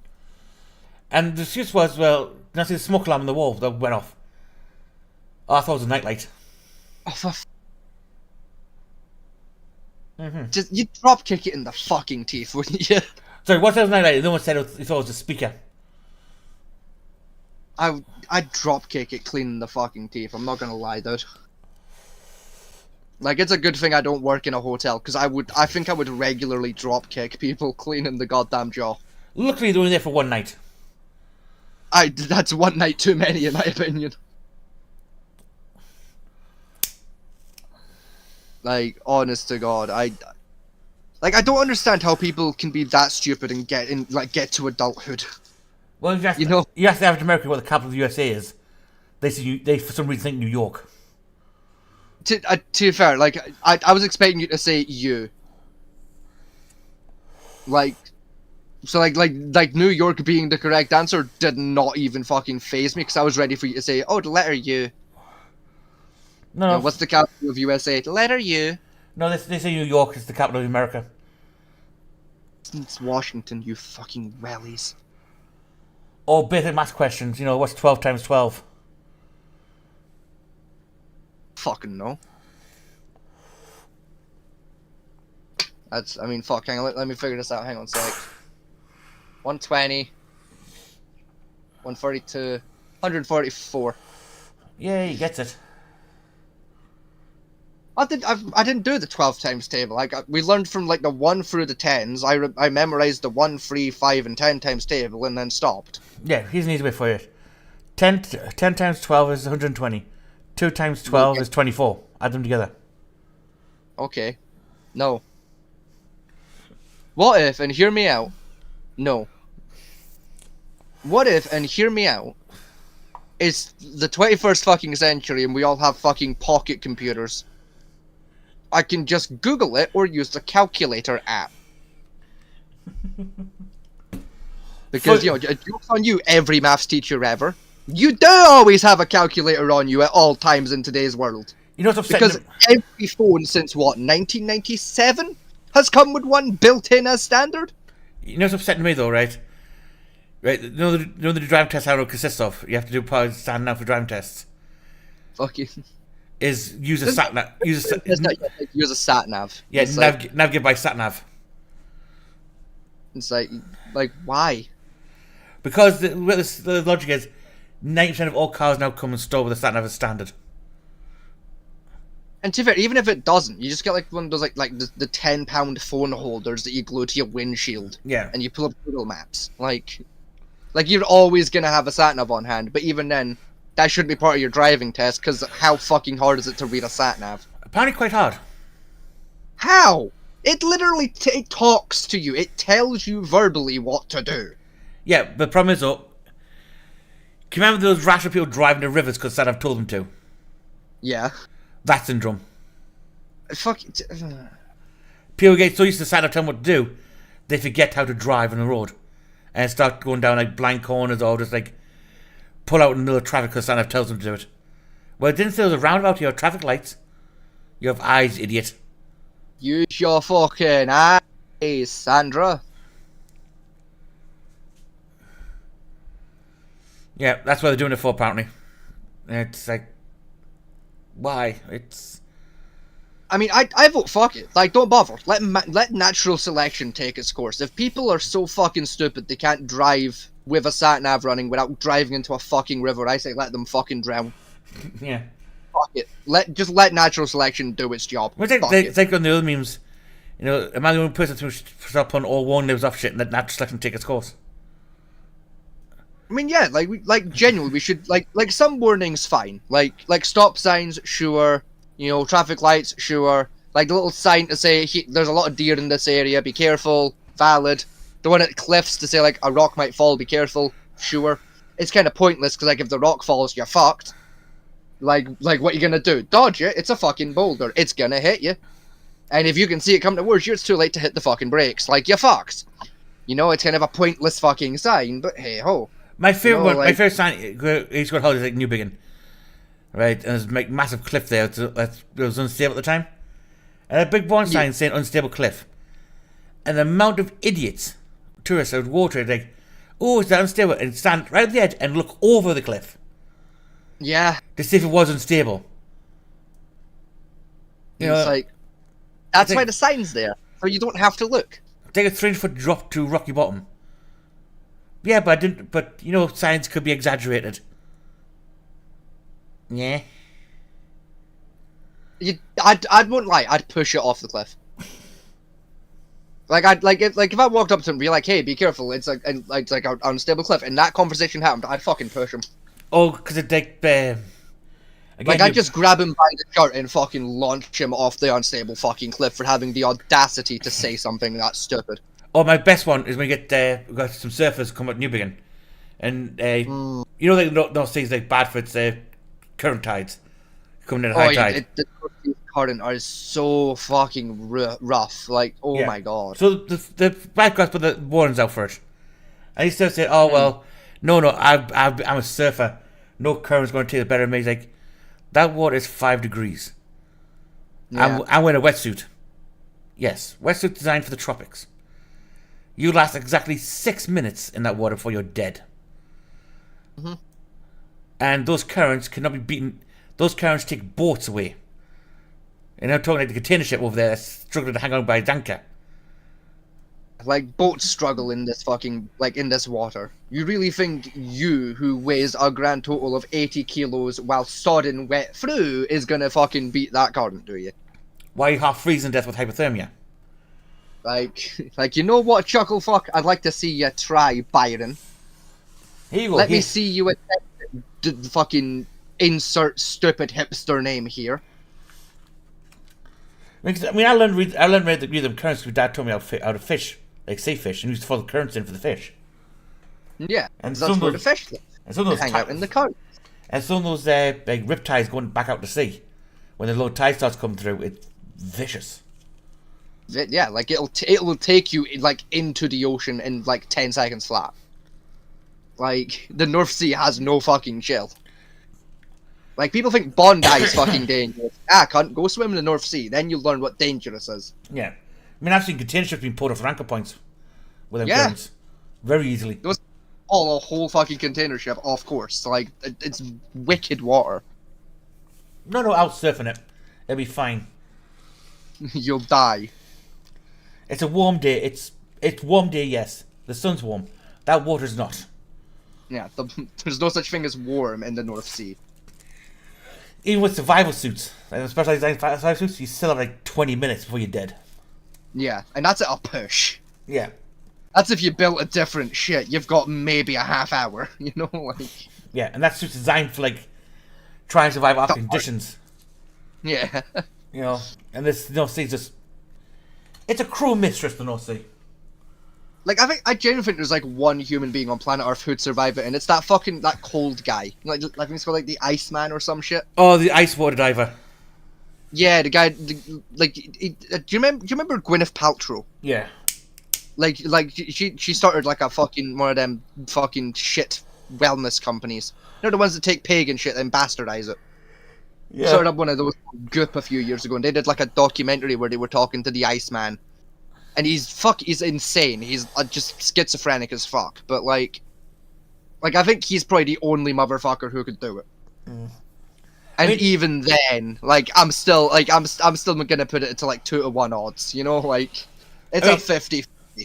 And the excuse was, well, not see the smoke alarm on the wall that went off. Oh, I thought it was a nightlight. Oh, for just, you'd drop kick it in the fucking teeth, wouldn't you? Sorry, what's that nightlight? No one said he thought it was a speaker. I'd drop kick it clean in the fucking teeth. I'm not gonna lie, dude. Like, it's a good thing I don't work in a hotel, because I think I would regularly drop kick people cleaning the goddamn jaw. Luckily, they're only there for one night. That's one night too many, in my opinion. Like, honest to God, I don't understand how people can be that stupid and get to adulthood. Well, you have to average America what the capital of the USA is. They for some reason think New York. To be fair, like I was expecting you to say you. Like New York being the correct answer did not even fucking faze me, because I was ready for you to say, oh, the letter U. No. What's the capital of USA? The letter U. No, they say New York is the capital of America. It's Washington, you fucking wellies. Or basic math questions, you know, what's 12 times 12? Fucking no. Fuck, hang on, let me figure this out, hang on a sec. 120. 142. 144. Yeah, he gets it. I didn't do the 12 times table. We learned from like the 1 through the 10s. I memorized the 1, 3, 5, and 10 times table and then stopped. Yeah, here's an easy way for you. 10 times 12 is 120. 2 times 12 is 24. Add them together. Okay. No. What if, and hear me out. No. What if, and hear me out, it's the 21st fucking century and we all have fucking pocket computers. I can just Google it or use the calculator app. Because, you know, joke's on you, every maths teacher ever. You do always have a calculator on you at all times in today's world. You know what's upsetting? Because every phone since, what, 1997 has come with one built in as standard? You know what's upsetting me, though, right? Right, you know the driving test how it consists of? You have to do part of standing out for driving tests. Fuck you. Is use a sat nav. Use a sat nav. Yeah, It's navigate by sat nav. It's like why? Because the logic is 90% of all cars now come installed with a sat nav as standard. And to be fair, even if it doesn't, you just get like one of those like the £10 phone holders that you glue to your windshield. Yeah. And you pull up Google Maps. Like you're always gonna have a sat nav on hand, but even then, that should be part of your driving test, because how fucking hard is it to read a sat nav? Apparently quite hard. How? It literally it talks to you. It tells you verbally what to do. Yeah, but the problem is though, can you remember those rational people driving the rivers because sat nav told them to? Yeah. That syndrome. Fuck it. People get so used to sat nav telling what to do, they forget how to drive on the road. And start going down like blind corners or just like pull out another traffic because sat nav tells them to do it. Well, it didn't say there was a roundabout, you have traffic lights. You have eyes, idiot. Use your fucking eyes, Sandra. Yeah, that's what they're doing it for, apparently. It's like, why? I mean, I vote fuck it. Like, don't bother. Let natural selection take its course. If people are so fucking stupid they can't drive with a sat nav running without driving into a fucking river, I say let them fucking drown. Yeah. Fuck it. Let natural selection do its job. It's like on the other memes. You know, am I the only person to stop on all one lives off shit and let natural selection take its course? I mean, yeah, genuinely, we should, like some warnings, fine. Like stop signs, sure. You know, traffic lights, sure. Like the little sign to say, there's a lot of deer in this area, be careful, valid. The one at cliffs to say, like, a rock might fall, be careful, sure. It's kind of pointless, because, like, if the rock falls, you're fucked. Like, what you gonna do? Dodge it? It's a fucking boulder. It's gonna hit you. And if you can see it come towards you, it's too late to hit the fucking brakes. Like, you're fucked. You know, it's kind of a pointless fucking sign, but hey-ho. My favourite one, my favourite sign, he's got holidays like Newbiggin. Right, and there's a massive cliff there. It was unstable at the time. And a big warning sign saying unstable cliff. And the amount of idiots, tourists that would water it, like, oh, is that unstable? And stand right at the edge and look over the cliff. Yeah. To see if it was unstable. You know, it's like, that's why the sign's there. So you don't have to look. Take a 300-foot drop to rocky bottom. Yeah, but you know, signs could be exaggerated. Yeah. I wouldn't lie. I'd push it off the cliff. If I walked up to him and be like, "Hey, be careful! It's like an unstable cliff," and that conversation happened, I'd fucking push him. Oh, because it I'd just grab him by the shirt and fucking launch him off the unstable fucking cliff for having the audacity to say something that stupid. Oh, my best one is when we get we got some surfers come at Newbiggin, and you know they don't say like bad for its current tides coming in at high tide. The current are so fucking rough. Like, oh my god. So the bad guys put the warnings out for it, and he still said, "Oh well, no, I'm a surfer. No current's going to take the better of me." He's like, that water is 5 degrees. Yeah. I'm wearing a wetsuit. Yes, wetsuit designed for the tropics. You last exactly 6 minutes in that water before you're dead. Mm-hmm. And those currents cannot be beaten. Those currents take boats away. And I'm talking like the container ship over there that's struggling to hang on by its anchor. Like, boats struggle in this fucking, in this water. You really think you, who weighs a grand total of 80 kilos while sodden wet through, is gonna fucking beat that current, do you? Why are you half freezing to death with hypothermia? Like, you know what, chuckle fuck? I'd like to see you try, Byron. Here you go. Let me see you attempt the fucking insert stupid hipster name here. I mean, I learned to read them currents because Dad told me out of fish, like sea fish, and used to follow the currents in for the fish. Yeah, and that's where the fish live. And some of those hang out in the current. And some of those like riptides going back out to sea, when the low tide starts coming through, it's vicious. Yeah, like it'll take you like into the ocean in like 10 seconds flat. Like the North Sea has no fucking chill. Like people think Bondi is fucking dangerous. Cunt, go swim in the North Sea, then you'll learn what dangerous is. Yeah, I mean I've seen container ships being pulled off anchor points with them currents very easily. Those a whole fucking container ship off course. Like it's wicked water. No, out surfing it. It'll be fine. You'll die. It's a warm day. It's warm day. Yes, the sun's warm. That water's not. Yeah, there's no such thing as warm in the North Sea. Even with survival suits, like specialized survival suits, you still have like 20 minutes before you're dead. Yeah, and that's at a push. Yeah. That's if you built a different shit. You've got maybe a half hour, you know, like. Yeah, and that suit's designed for like trying to survive after conditions. Yeah. You know, and this North Sea's just. It's a cruel mistress, the North Sea. Like, I genuinely think there's like one human being on planet Earth who'd survive it, and it's that cold guy. Like I think it's called like the Iceman or some shit. Oh, the ice water diver. Yeah, the guy. Do you remember Gwyneth Paltrow? Yeah. Like she started like a fucking one of them fucking shit wellness companies. You know, the ones that take pig and shit and bastardize it. Yeah. Started up one of those goop a few years ago, and they did like a documentary where they were talking to the Iceman, and he's insane. He's just schizophrenic as fuck. But like I think he's probably the only motherfucker who could do it. Mm. And even then, like I'm still gonna put it to like 2-to-1 odds. You know, like it's a 50. I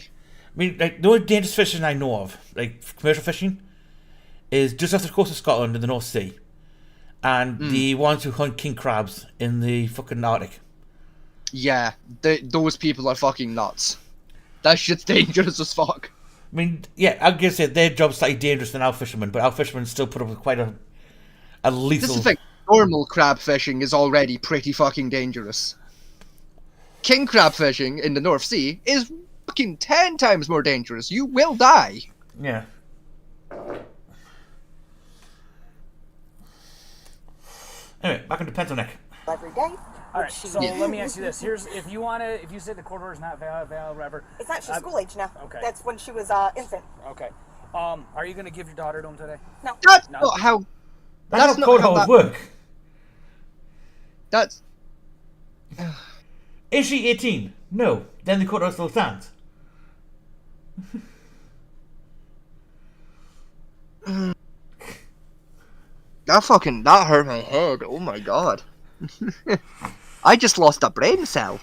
mean, like the only dangerous fishing I know of, like commercial fishing, is just off the coast of Scotland in the North Sea, and the ones who hunt king crabs in the fucking Arctic. Yeah, those people are fucking nuts. That shit's dangerous as fuck. I mean, yeah, I guess their job's slightly dangerous than our fishermen, but our fishermen still put up with quite a lethal. This is the thing. Normal crab fishing is already pretty fucking dangerous. King crab fishing in the North Sea is fucking 10 times more dangerous. You will die. Yeah. Anyway, back into Pentonek. Every day. All right, so let me ask you this: if you say the court order is not valid, whatever. It's not. She's school age now. Okay. That's when she was infant. Okay. Are you going to give your daughter to him today? No. That's not how. That's not court orders work. That's. Is she 18? No. Then the court order still stands. That hurt my head. Oh my god. I just lost a brain cell.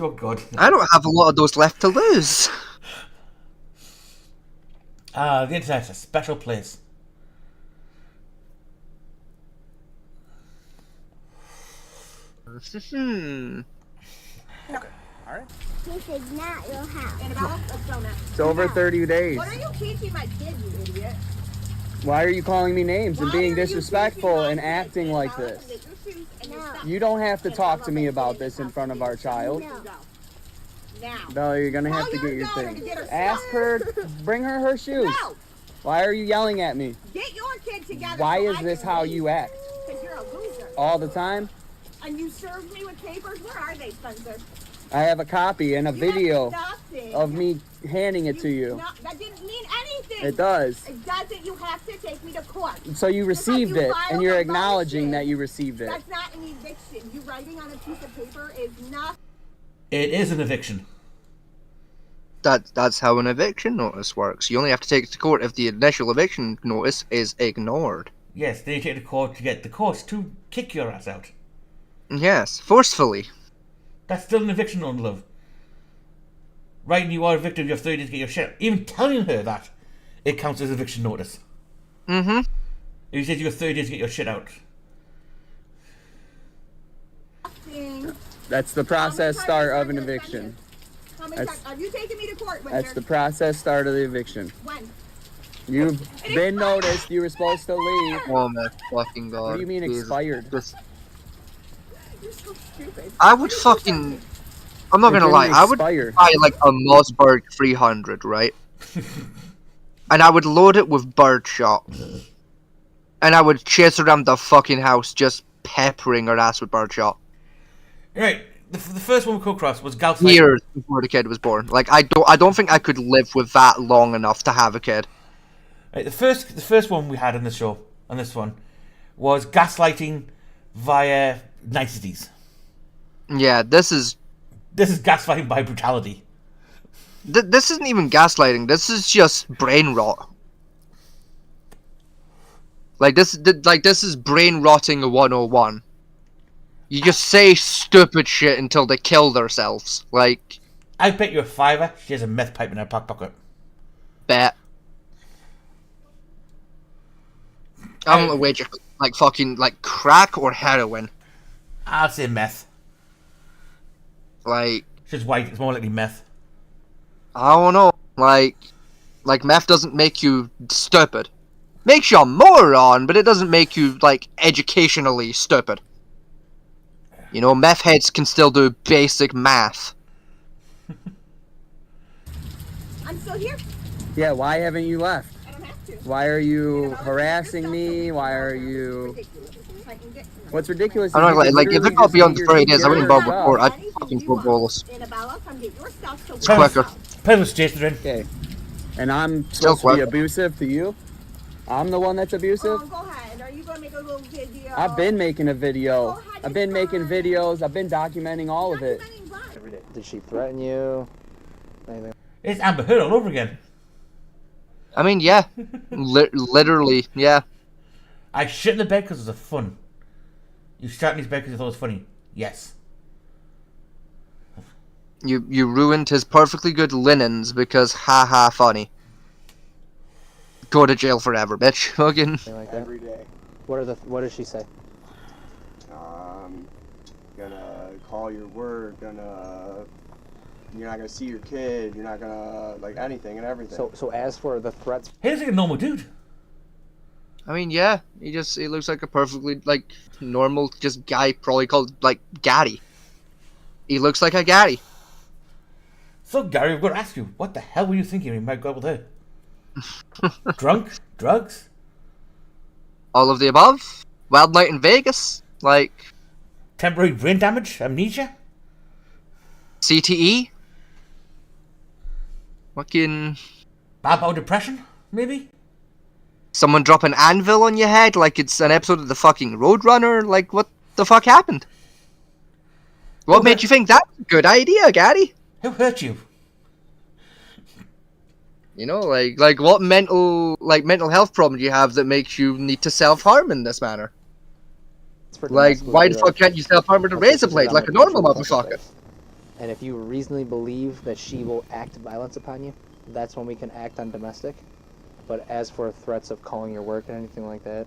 Oh god. I don't have a lot of those left to lose. The internet's a special place. Okay. All right. This is not your house. Annabella, let's go now. It's over 30 days. What are you teaching my kid, you idiot? Why are you calling me names and being disrespectful and acting like this? You don't have to talk to me about this in front of our child. Now. No, you're gonna have to get your thing. Ask her, bring her shoes. Why are you yelling at me? Get your kid together. Why is this how you act? Because you're a loser. All the time? And you served me with papers? Where are they, Spencer? I have a copy and a video nothing. of me handing it to you. No, that didn't mean anything. It does. It doesn't. You have to take me to court. So you received it, and you're acknowledging that you received it. That's not an eviction. You writing on a piece of paper is not. It is an eviction. That's how an eviction notice works. You only have to take it to court if the initial eviction notice is ignored. Yes, they take it to court to get the court to kick your ass out. Yes, forcefully. That's still an eviction on love. Right, you are evicted, you have 30 days to get your shit. Even telling her that it counts as eviction notice. Mm-hmm. You said you got 30 days to get your shit out. That's the process start of an eviction. Are you taking me to court? That's the process start of the eviction. When? You've been noticed. You were supposed to leave. Oh my fucking god. What do you mean Jesus. expired? You're so stupid. I would fucking... I'm not It gonna lie, didn't I would expire. buy like a Mossberg 300, right? And I would load it with birdshot. And I would chase around the fucking house just peppering her ass with birdshot. Right, the first one we come across was gaslighting. Years before the kid was born. Like, I don't think I could live with that long enough to have a kid. Right, the first one we had on the show, on this one, was gaslighting via niceties. Yeah, this is gaslighting by brutality. This isn't even gaslighting. This is just brain rot. Like this is brain rotting 101. You just say stupid shit until they kill themselves. Like, I bet you a $5 she has a meth pipe in her back pocket. Bet. I don't know wager like fucking like crack or heroin. I'll say meth. Like, she's white. It's more likely meth. I don't know. Like meth doesn't make you stupid. Makes you a moron, but it doesn't make you like educationally stupid. You know, meth heads can still do basic math. I'm still here. Yeah, why haven't you left? I don't have to. Why are you harassing me? Why are you... What's ridiculous? I don't know, like if it got beyond the 30 days, I wouldn't bother with court. I'd Anything fucking you go want. bolus. Annabella, come get your stuff so It's quicker. Penis Jason. Okay. And I'm Still supposed to be quick. abusive to you? I'm the one that's abusive? Go ahead. Are you going to make a little video? I've been making a video. I've been making videos. I've been documenting all of it. Every day. Did she threaten you? Anything? It's Amber Heard all over again. I mean, yeah. Literally, yeah. I shit in the bed because it's fun. You sat in his bed because you thought it was funny. Yes. You ruined his perfectly good linens because haha funny. Go to jail forever, bitch. Fucking. Like every day. What does she say? Gonna call your work, you're not gonna see your kid, you're not gonna, like, anything and everything. So as for the threats... He looks like a normal dude. I mean, yeah. He looks like a perfectly, like, normal, just guy, probably called, like, Gary. He looks like a Gary. So, Gary, I've got to ask you, what the hell were you thinking when you might go out with her? Drunk? Drugs? All of the above? Wild night in Vegas? Like... Temporary brain damage? Amnesia? CTE? Fucking... Bad bowel depression? Maybe? Someone drop an anvil on your head like it's an episode of the fucking Roadrunner? Like, what the fuck happened? What made you think that's a good idea, Gary? Who hurt you? You know, like what mental health problem do you have that makes you need to self-harm in this manner? Like, why the fuck can't you self-harm with a razor blade like a normal motherfucker? And if you reasonably believe that she will act violence upon you, that's when we can act on domestic. But as for threats of calling your work and anything like that...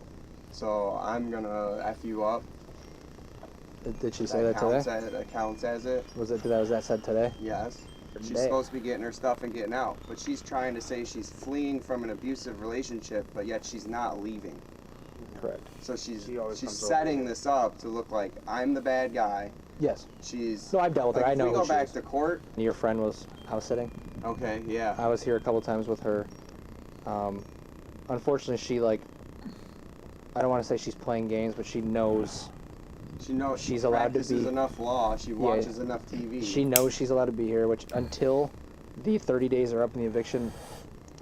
So, I'm gonna F you up. Did she say that today? That counts as it. Was that said today? Yes. She's Today. supposed to be getting her stuff and getting out, but she's trying to say she's fleeing from an abusive relationship, but yet she's not leaving. Correct. So she's setting this up to look like I'm the bad guy. Yes. She's... No, I've dealt with her. Like, I know if we who go she back is. to court... Your friend was house sitting? Okay, yeah. I was here a couple times with her. Unfortunately, she, like... I don't want to say she's playing games, but she knows... She knows she's allowed to practices be... enough law. She watches enough TV. She knows she's allowed to be here, which until the 30 days are up in the eviction,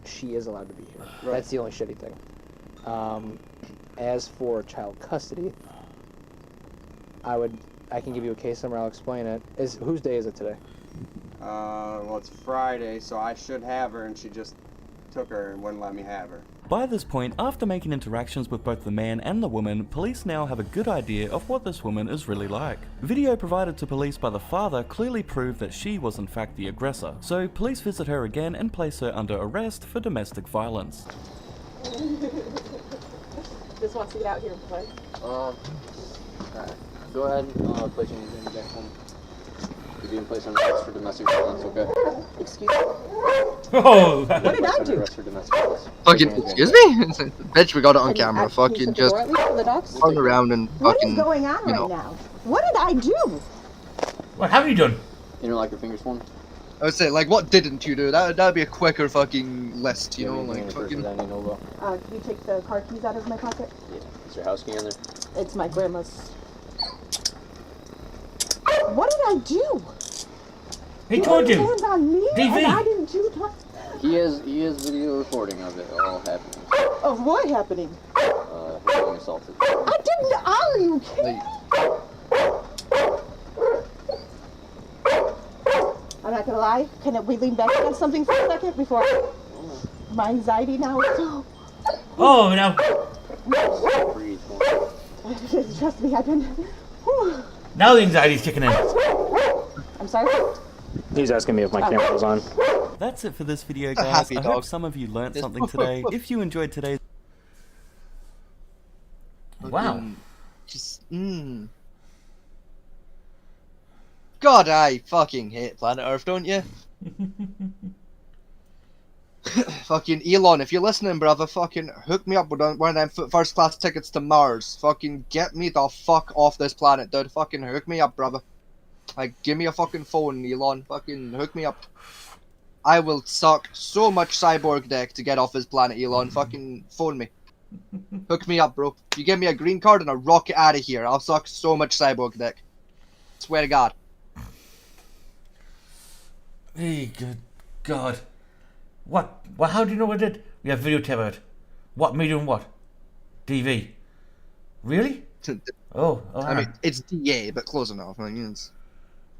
she is allowed to be here. Right. That's the only shitty thing. As for child custody, I can give you a case number. I'll explain it. Whose day is it today? Well, it's Friday, so I should have her, and she just took her and wouldn't let me have her. By this point, after making interactions with both the man and the woman, police now have a good idea of what this woman is really like. Video provided to police by the father clearly proved that she was in fact the aggressor, so police visit her again and place her under arrest for domestic violence. Just wants to get out here and play. Alright. Go ahead and place you in the back home. You're being placed on arrest for domestic violence, okay? Excuse me? Oh! What did I do? Arrest for domestic violence. Fucking, excuse me? Bitch, we got it on camera. Can you Fucking shut the just door at least for the dogs? turn around and What fucking, is going on you right know. now? What did I do? What have you done? You don't like your fingers for me? I would say, like, what didn't you do? That'd be a quicker fucking list, you know? Like, fucking... That you know about? Can you take the car keys out of my pocket? Yeah. Is your house key in there? It's my grandma's. What did I do? He told you. Hands on me, DV. and I didn't do that. He has video recording of it all happening. Of what happening? Him being assaulted. I didn't. Are you kidding? I'm not gonna lie. Can we lean back on something for a second before my anxiety now is so. Oh, now. Breathe. Trust me, I've been. Whew. Now the anxiety's kicking in. I'm sorry. He's asking me if my camera was on. That's it for this video, A guys. happy I hope dog. some of you learnt something today. If you enjoyed today's Wow. Just, God, I fucking hate planet Earth, don't you? Fucking Elon, if you're listening, brother, fucking hook me up with one of them first class tickets to Mars. Fucking get me the fuck off this planet, dude. Fucking hook me up, brother. Like, give me a fucking phone, Elon. Fucking hook me up. I will suck so much cyborg dick to get off this planet, Elon. Fucking phone me. Hook me up, bro. If you give me a green card and a rocket out of here, I'll suck so much cyborg dick. Swear to God. Hey, good God. What? Well, how do you know what I did? We have videotape of it. What? Me doing what? DV. Really? Oh, I mean, it's DA, but close enough. I mean, it's...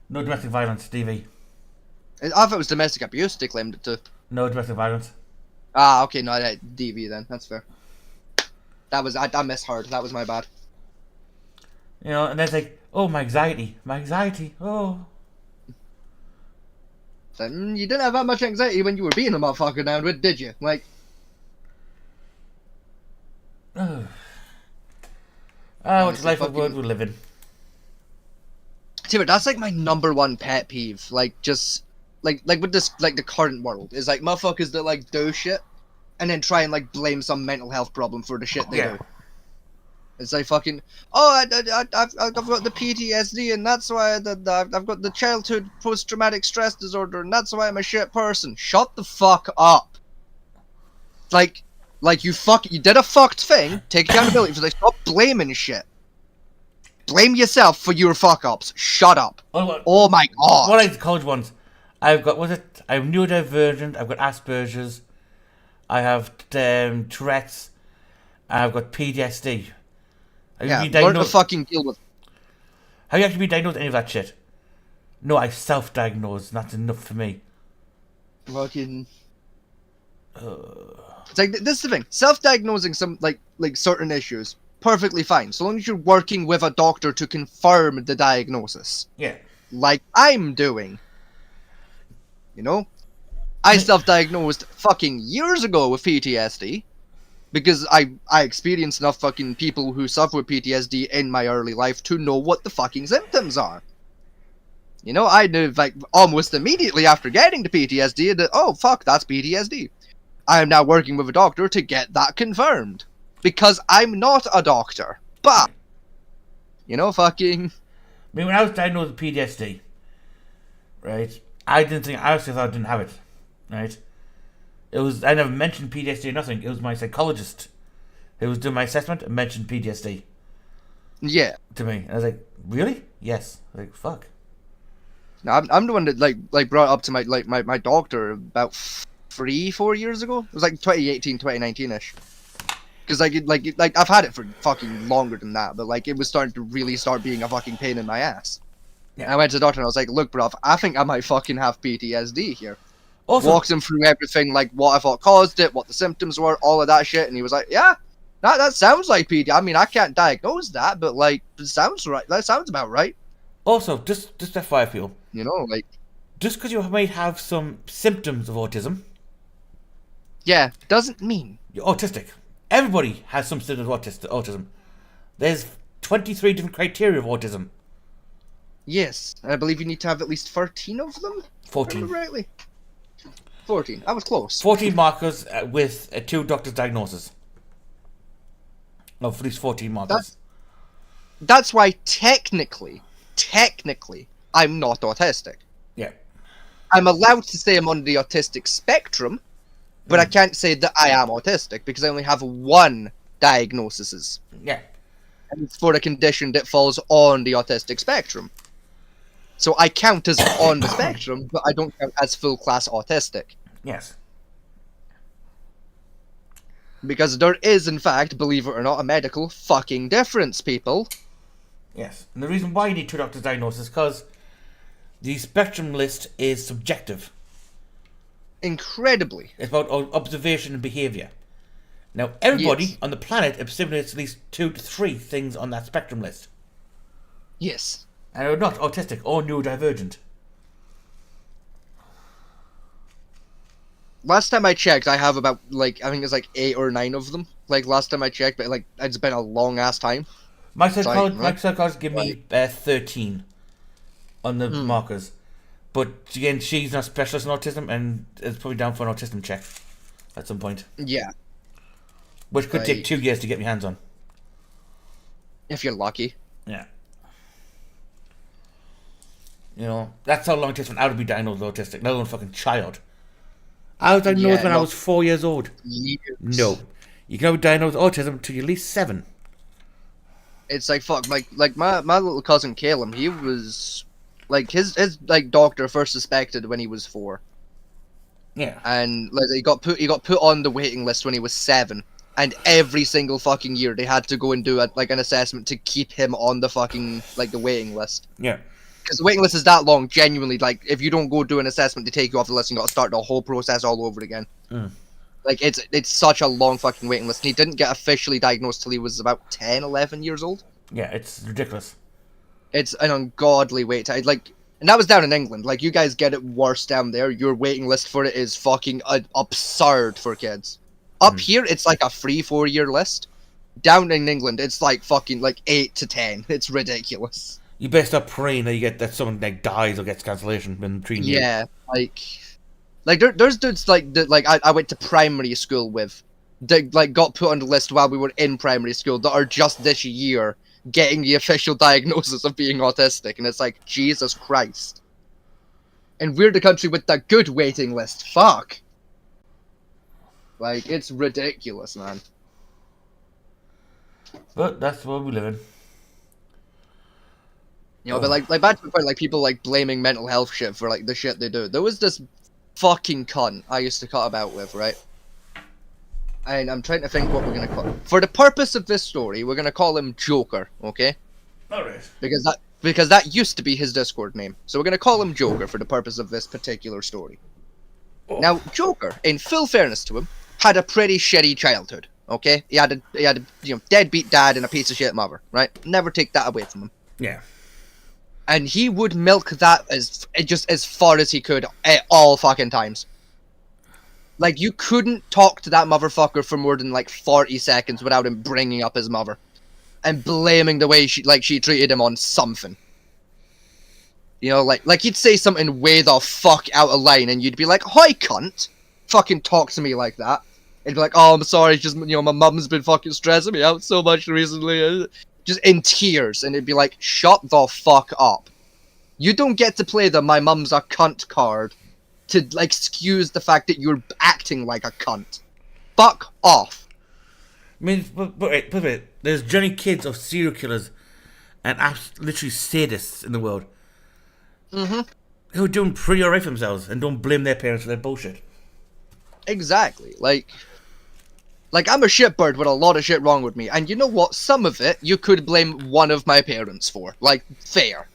No domestic violence, DV. I thought it was domestic abuse they claimed it to. No domestic violence. Ah, okay, no, DV then. That's fair. That was, I misheard. That was my bad. You know, and then it's like, oh, my anxiety, oh. So, you didn't have that much anxiety when you were being a motherfucker down with, did you? Like... Which life of world we live in. See, but that's like my #1 pet peeve. Like, just... Like with this, like, the current world. Is like, motherfuckers that, like, do shit, and then try and, like, blame some mental health problem for the shit they do. It's like fucking, oh, I've got the PTSD, and that's why I've got the childhood post-traumatic stress disorder, and that's why I'm a shit person. Shut the fuck up. Like you did a fucked thing. Take accountability for this. Stop blaming shit. Blame yourself for your fuck-ups. Shut up. Oh my God. What are the college ones? I've got, I have neurodivergent, I've got Asperger's, I have Tourette's, I've got PTSD. Yeah, learn to fucking deal with. Have you actually been diagnosed with any of that shit? No, I self-diagnosed, and that's enough for me. Fucking... It's like, this is the thing. Self-diagnosing some, like certain issues, perfectly fine, so long as you're working with a doctor to confirm the diagnosis. Yeah. Like I'm doing. You know? I self-diagnosed fucking years ago with PTSD. Because I experienced enough fucking people who suffer with PTSD in my early life to know what the fucking symptoms are. You know, I knew, like, almost immediately after getting the PTSD that, oh, fuck, that's PTSD. I am now working with a doctor to get that confirmed. Because I'm not a doctor. But, you know, fucking... I mean, when I was diagnosed with PTSD, right, I actually thought I didn't have it, right? I never mentioned PTSD or nothing. It was my psychologist who was doing my assessment and mentioned PTSD. Yeah. To me. And I was like, really? Yes. I was like, fuck. No, I'm the one that like brought up to my doctor about 3-4 years ago. It was like 2018, 2019ish. Because like I've had it for fucking longer than that, but like it was starting to really start being a fucking pain in my ass. Yeah. I went to the doctor and I was like, look, bruv, I think I might fucking have PTSD here. Also, walks him through everything, like what I thought caused it, what the symptoms were, all of that shit, and he was like, yeah, that sounds like PD. I mean, I can't diagnose that, but like, it sounds right. That sounds about right. Also, just FYI, people. You know, like, just because you might have some symptoms of autism, yeah, doesn't mean you're autistic. Everybody has some symptoms of autism. There's 23 different criteria of autism. Yes, and I believe you need to have at least 13 of them. 14. Remember rightly? 14. I was close. 14 markers with 2 doctor's diagnosis. No, at least 14 markers. That's why technically, I'm not autistic. Yeah. I'm allowed to say I'm on the autistic spectrum, but I can't say that I am autistic because I only have one diagnosis. Yeah. And it's for a condition that falls on the autistic spectrum. So I count as on the spectrum, but I don't count as full class autistic. Yes. Because there is, in fact, believe it or not, a medical fucking difference, people. Yes. And the reason why you need 2 doctors' diagnosis is because the spectrum list is subjective. Incredibly. It's about observation and behaviour. Now, everybody on the planet exhibits at least 2 to 3 things on that spectrum list. Yes. And are not autistic or neurodivergent. Last time I checked, I have about, like, I think it's like 8 or 9 of them. Like, last time I checked, but, like, it's been a long-ass time. My psychologist gave me 13 on the markers. But, again, she's not a specialist in autism, and it's probably down for an autism check at some point. Yeah. Which could take 2 years to get my hands on. If you're lucky. Yeah. You know, that's how long it takes for an adult to be diagnosed with autistic, not a fucking child. I was diagnosed when I was 4 years old. Years. No. You can be diagnosed with autism until you're at least 7. It's like, fuck, like my little cousin Caleb, he was, like, his doctor first suspected when he was 4. Yeah. And, like, he got put on the waiting list when he was 7. And every single fucking year they had to go and do, an assessment to keep him on the fucking, like, the waiting list. Yeah. Because the waiting list is that long, genuinely. Like, if you don't go do an assessment, they take you off the list and you got to start the whole process all over again. Like, it's such a long fucking waiting list. And he didn't get officially diagnosed till he was about 10, 11 years old. Yeah, it's ridiculous. It's an ungodly wait time. Like, and that was down in England. Like, you guys get it worse down there. Your waiting list for it is fucking absurd for kids. Up here, it's like a 3-4 year list. Down in England, it's like fucking, like, 8 to 10. It's ridiculous. You best stop praying that you get that someone like dies or gets cancellation in between you. Yeah, like there's dudes like that, like I went to primary school with, that like got put on the list while we were in primary school that are just this year getting the official diagnosis of being autistic, and it's like, Jesus Christ. And we're the country with the good waiting list. Fuck. Like, it's ridiculous, man. But that's where we live in. You know, but like back to the point, like, people, like, blaming mental health shit for, like, the shit they do. There was this fucking cunt I used to cut about with, right? And I'm trying to think what we're gonna call him. For the purpose of this story, we're gonna call him Joker, okay? Alright. Because that used to be his Discord name. So we're gonna call him Joker for the purpose of this particular story. Oh. Now, Joker, in full fairness to him, had a pretty shitty childhood, okay? He had a deadbeat dad and a piece of shit mother, right? Never take that away from him. Yeah. And he would milk that as far as he could at all fucking times. Like, you couldn't talk to that motherfucker for more than, like, 40 seconds without him bringing up his mother. And blaming the way she treated him on something. You know, like he'd say something way the fuck out of line, and you'd be like, "Hi, cunt! Fucking talk to me like that." It'd be like, "Oh, I'm sorry, just, my mum's been fucking stressing me out so much recently." Just in tears, and it'd be like, "Shut the fuck up. You don't get to play the 'my mum's a cunt' card to, like, excuse the fact that you're acting like a cunt. Fuck off." I mean, but wait, there's journey kids of serial killers and literally sadists in the world. Who are doing pretty alright for themselves and don't blame their parents for their bullshit. Exactly. Like, I'm a shitbird with a lot of shit wrong with me, and you know what? Some of it you could blame one of my parents for. Like, fair.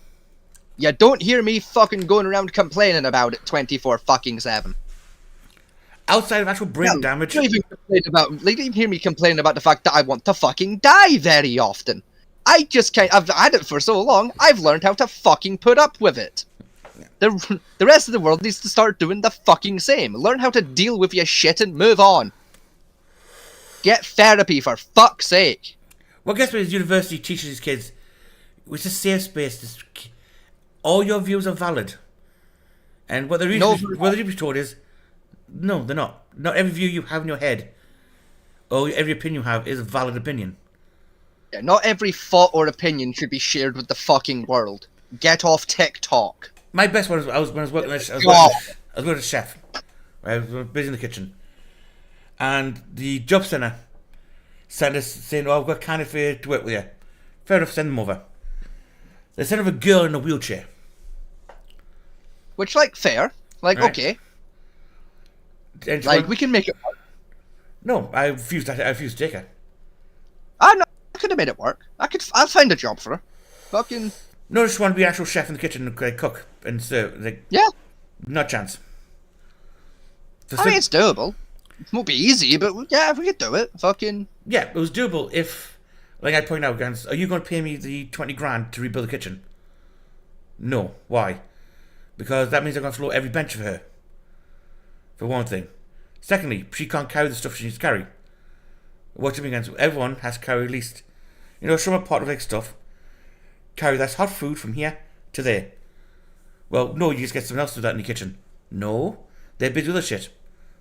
You don't hear me fucking going around complaining about it 24 fucking 7. outside of actual brain damage. You didn't even hear me complain about the fact that I want to fucking die very often. I just can't. I've had it for so long. I've learned how to fucking put up with it. The rest of the world needs to start doing the fucking same. Learn how to deal with your shit and move on. Get therapy, for fuck's sake. Well, guess what? University teaches these kids. It's a safe space. All your views are valid. And what the reason be told is, no, they're not. Not every view you have in your head, or every opinion you have, is a valid opinion. Yeah, not every thought or opinion should be shared with the fucking world. Get off TikTok. My best one was when I was working. I was working as a chef. I was busy in the kitchen, and the job centre sent us saying, "Oh, I've got a candidate for you to work with you." Fair enough, send them over. They sent over a girl in a wheelchair. Which, like, fair. Like, right. Okay. And like, we can make it work. No, I refused to take her. I could have made it work. I'll find a job for her. Fucking... No, I just want to be an actual chef in the kitchen and cook and serve. Like, yeah. Not a chance. I mean, it's doable. It won't be easy, but yeah, if we could do it, fucking... Yeah, it was doable if, like I point out, guys, are you going to pay me the 20 grand to rebuild the kitchen? No. Why? Because that means I'm going to floor every bench for her. For one thing. Secondly, she can't carry the stuff she needs to carry. What do you mean? Everyone has to carry at least, from a pot of like stuff. Carry that hot food from here to there. Well, no, you just get someone else to do that in the kitchen. No, they're busy with the shit.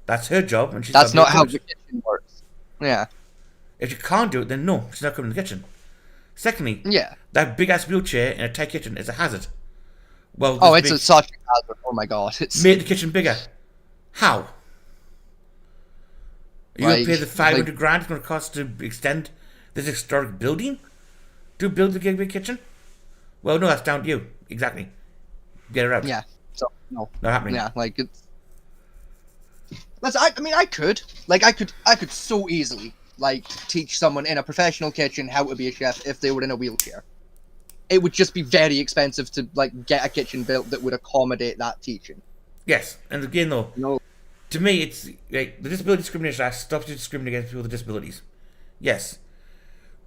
That's her job, and she's. That's not how the kitchen works. Yeah. If you can't do it, then no, she's not coming in the kitchen. Secondly, yeah, that big ass wheelchair in a tight kitchen is a hazard. Well, it's such a hazard. Oh my god, it's made the kitchen bigger. How? Are you going to pay the 500 grand it's going to cost to extend this historic building to build the big kitchen? Well, no, that's down to you. Exactly. Get her out. Yeah. So no, not happening. Yeah, like it's. I could so easily teach someone in a professional kitchen how to be a chef if they were in a wheelchair. It would just be very expensive to get a kitchen built that would accommodate that teaching. Yes, and again though, to me it's like the Disability Discrimination Act stops you discriminating against people with disabilities. Yes,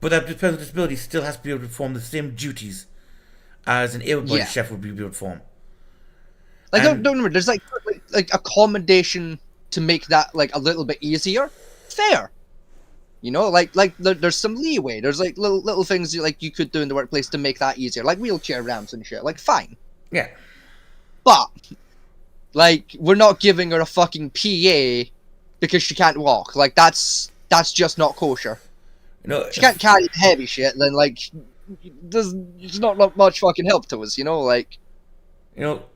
but that person with disability still has to be able to perform the same duties as an able-bodied chef would be able to perform. Don't remember, there's like accommodation to make that a little bit easier. Fair. There's some leeway. There's little things you could do in the workplace to make that easier, like wheelchair ramps and shit. Fine. Yeah. But we're not giving her a fucking PA because she can't walk. That's just not kosher. She can't carry heavy shit. Then there's not much fucking help to us.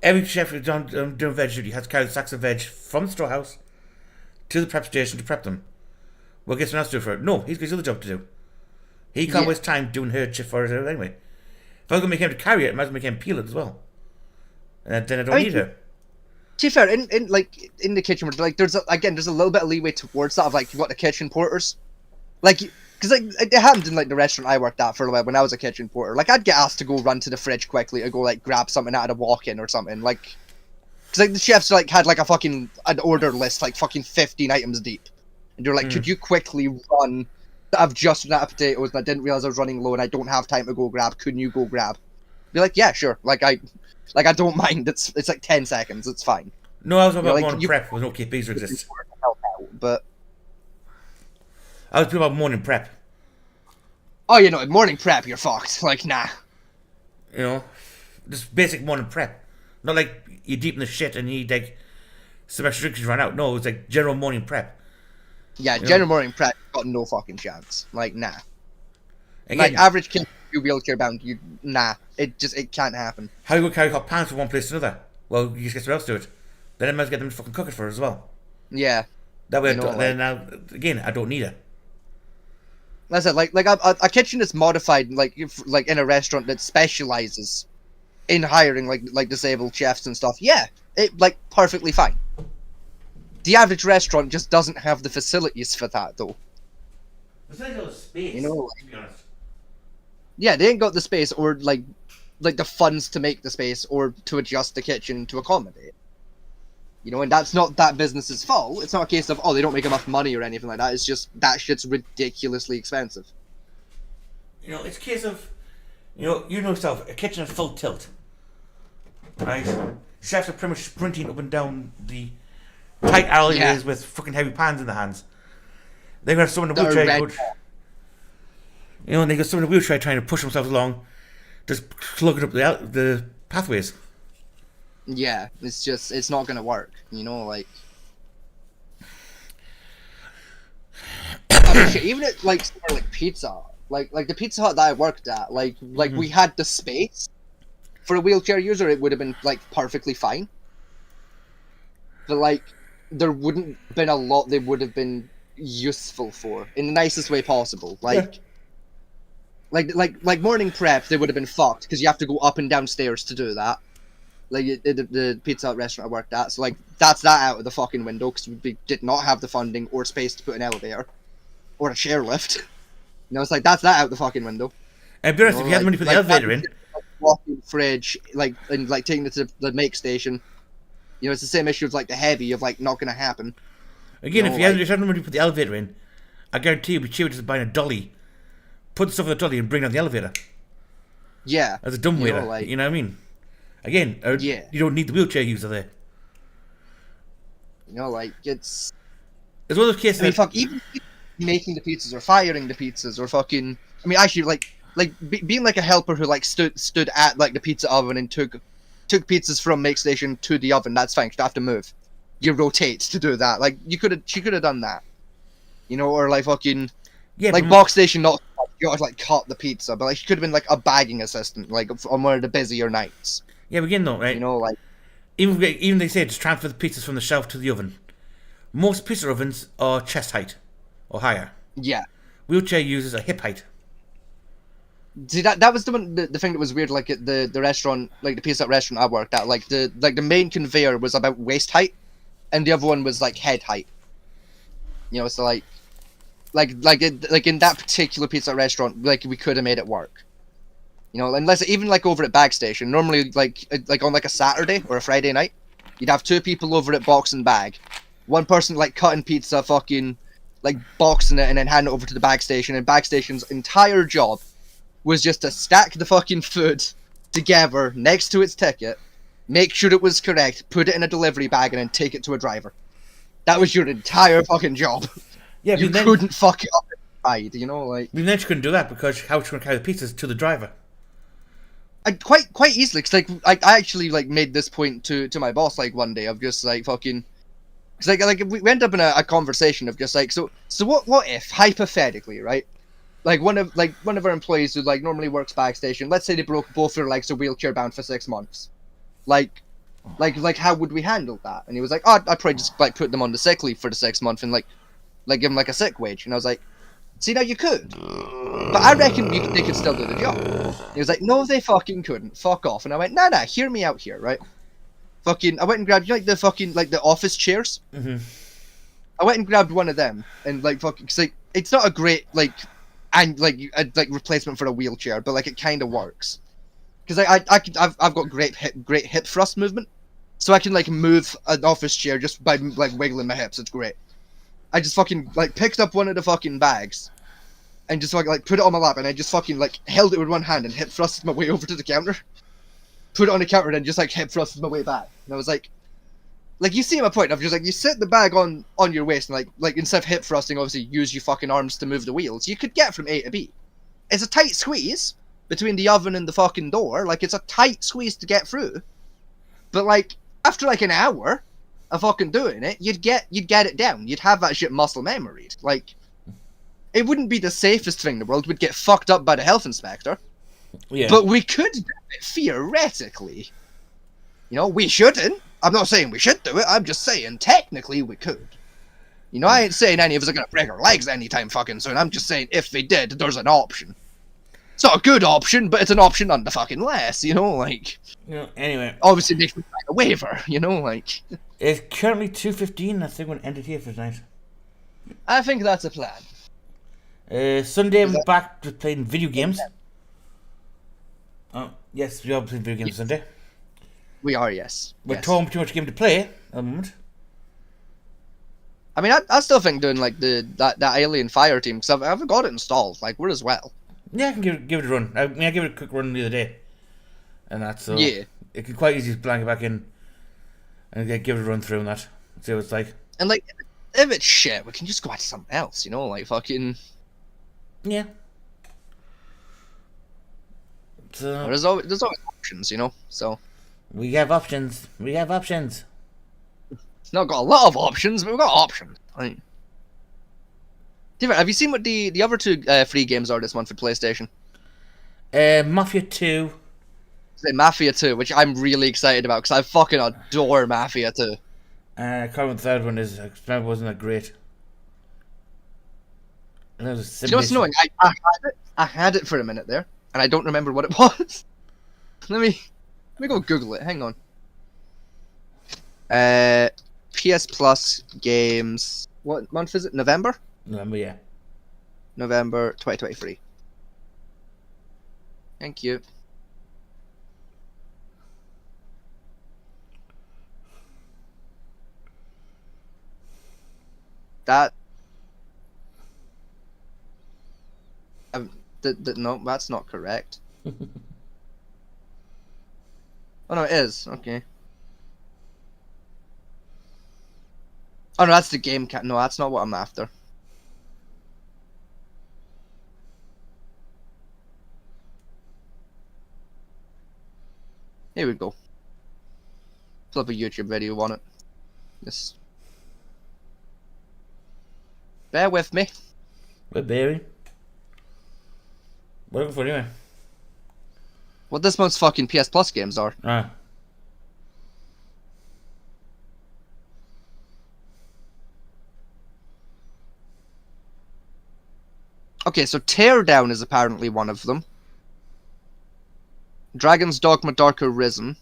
Every chef who's doing veg duty has to carry the sacks of veg from the storehouse to the prep station to prep them. Well, get someone else to do it for her. No, he's got his other job to do. He can't waste time doing her shift for her anyway. If I was going to make him to carry it, I might as well make him peel it as well. And then I don't need her. To be fair, in the kitchen, there's a little bit of leeway towards that of you've got the kitchen porters, because it happened in the restaurant I worked at for a while when I was a kitchen porter. I'd get asked to go run to the fridge quickly to go grab something out of the walk-in or something. Because the chefs had a fucking an order list 15 items deep, and you're could you quickly run? I've just run out of potatoes and I didn't realize I was running low and I don't have time to go grab. Couldn't you go grab? Be yeah, sure. I don't mind. It's 10 seconds. It's fine. No, I was talking about morning prep when no KPs exist. But I was talking about morning prep. Oh, morning prep, you're fucked. Nah. Just basic morning prep. Not you're deep in the shit and you need some extra drinks you run out. No, it's general morning prep. Yeah, general morning prep, got no fucking chance. Nah. Again, average kid, you wheelchair bound, it can't happen. How are you going to carry hot pans from one place to another? Well, you just get someone else to do it. Then I might get them to fucking cook it for her as well. Yeah. That way, now, again, I don't need her. That's it. A kitchen that's modified, in a restaurant that specializes in hiring disabled chefs and stuff. Yeah, it perfectly fine. The average restaurant just doesn't have the facilities for that, though. There's not enough space. To be honest. Yeah, they ain't got the space or the funds to make the space or to adjust the kitchen to accommodate. You know, and that's not that business's fault. It's not a case of, oh, they don't make enough money or anything like that. It's just that shit's ridiculously expensive. You know, it's a case of, you know yourself, a kitchen at full tilt. Right? Chefs are pretty much sprinting up and down the tight alleyways with fucking heavy pans in their hands. They're going to have someone in a wheelchair. You know, and they got someone in a wheelchair trying to push themselves along, just slugging up the pathways. Yeah, it's not going to work. You know, like... I mean, shit, even at, like, somewhere like Pizza Hut, like the Pizza Hut that I worked at, like we had the space for a wheelchair user, it would have been, like, perfectly fine. But, like, there wouldn't have been a lot they would have been useful for, in the nicest way possible. Like, like morning prep, they would have been fucked, because you have to go up and down stairs to do that. Like, the Pizza Hut restaurant I worked at, so, like, that's that out of the fucking window, because we did not have the funding or space to put an elevator. Or a chairlift. You know, it's like, that's that out the fucking window. And be honest, if you had money to put the elevator in... Walking fridge, and taking it to the make station. You know, it's the same issue of, like, the heavy, of, like, not gonna happen. Again, you know, if you had money to put the elevator in, I guarantee you'd be cheaper just buying a dolly, put the stuff in the dolly and bring down the elevator. Yeah. As a dumb waiter, you know what I mean? Again, you don't need the wheelchair user there. You know, like, it's one of those cases. I mean, fuck, even making the pizzas or firing the pizzas or fucking... I mean, actually, being like a helper who, like, stood at, like, the pizza oven and took pizzas from make station to the oven, that's fine, 'cause you have to move. You rotate to do that. Like, she could have done that. You know, or, like, fucking... Yeah, like, box station, not... You gotta, like, cut the pizza, but, like, she could have been, like, a bagging assistant, like, on one of the busier nights. Yeah, but again, though, right? You know, like... Even they say just transfer the pizzas from the shelf to the oven. Most pizza ovens are chest height. Or higher. Yeah. Wheelchair users are hip height. See, that was the thing that was weird, like, at the restaurant, like, the Pizza Hut restaurant I worked at, like, the main conveyor was about waist height, and the other one was, like, head height. You know, so, like in that particular Pizza Hut restaurant, like, we could have made it work. You know, unless, even, like, over at Bag Station, normally, like on, like, a Saturday or a Friday night, you'd have two people over at Box and Bag. One person, like, cutting pizza, fucking... like, boxing it and then handing it over to the Bag Station, and Bag Station's entire job was just to stack the fucking food together next to its ticket, make sure it was correct, put it in a delivery bag, and then take it to a driver. That was your entire fucking job. Yeah, you couldn't fuck it up inside, you know, like... But then you couldn't do that, because how was you going to carry the pizzas to the driver? Quite easily, because, like, I actually, like, made this point to my boss, like, one day, of just, like, fucking... Because, like, we went up in a conversation of just, like, so what if, hypothetically, right? Like, one of our employees who, like, normally works backstation, let's say they broke both their legs, so wheelchair bound for 6 months. Like, how would we handle that? And he was like, oh, I'd probably just, like, put them on the sick leave for the 6 months and, like, give them, like, a sick wage. And I was like, see, now you could. But I reckon they could still do the job. He was like, no, they fucking couldn't. Fuck off. And I went, nah, hear me out here, right? Fucking, I went and grabbed, you know, like, the fucking, like, the office chairs? Mm-hmm. I went and grabbed one of them, and, like, fucking, cause, like, it's not a great, like, and, like, replacement for a wheelchair, but, like, it kind of works. Because, like, I've got great hip thrust movement, so I can, like, move an office chair just by, like, wiggling my hips. It's great. I just fucking, like, picked up one of the fucking bags, and just, like, put it on my lap, and I just fucking, like, held it with one hand and hip thrusted my way over to the counter. Put it on the counter and then just, like, hip thrusted my way back. And I was like, you see my point of just, like, you sit the bag on your waist and, like, instead of hip thrusting, obviously use your fucking arms to move the wheels. You could get from A to B. It's a tight squeeze between the oven and the fucking door. Like, it's a tight squeeze to get through. But, like, after, like, an hour of fucking doing it, you'd get it down. You'd have that shit muscle memoried. Like, it wouldn't be the safest thing in the world. We'd get fucked up by the health inspector. Yeah. But we could do it, theoretically. You know, we shouldn't. I'm not saying we should do it, I'm just saying, technically, we could. You know, I ain't saying any of us are gonna break our legs anytime fucking soon, I'm just saying, if they did, there's an option. It's not a good option, but it's an option on the fucking less, you know, like... You know, anyway... Obviously, they should sign a waiver, you know, like... It's currently 2:15, I think we'll end it here for tonight. I think that's a plan. Sunday, we're back to playing video games. Oh, yes, we are playing video games Sunday. We are, yes. We're torn between which game to play. at the moment. I mean, I still think doing like that Alien Fire Team, because I've got it installed. Like, we're as well. Yeah, I can give it a run. I mean, I gave it a quick run the other day, and that's so. Yeah. It could quite easily blank it back in, and give it a run through and that. See what it's like. And like, if it's shit, we can just go back to something else. You know, like fucking. Yeah. So there's always options, you know. So. We have options. We have options. It's not got a lot of options, but we've got options. Right. Have you seen what the other two free games are this month for PlayStation? Mafia 2. Mafia 2, which I'm really excited about because I fucking adore Mafia 2. I can't remember the third one is. I remember it wasn't that great. You know what's annoying? I had it for a minute there, and I don't remember what it was. Let me go Google it. Hang on. PS Plus games. What month is it? November? November, yeah. November 2023. Thank you. That. No, that's not correct. Oh no, it is. Okay. Oh no, that's the game cat. No, that's not what I'm after. Here we go. Flip a YouTube video on it. Just bear with me. We're bearing. What are you looking for anyway? What this month's fucking PS Plus games are. Ah. Okay, so Teardown is apparently one of them. Dragon's Dogma Dark Arisen.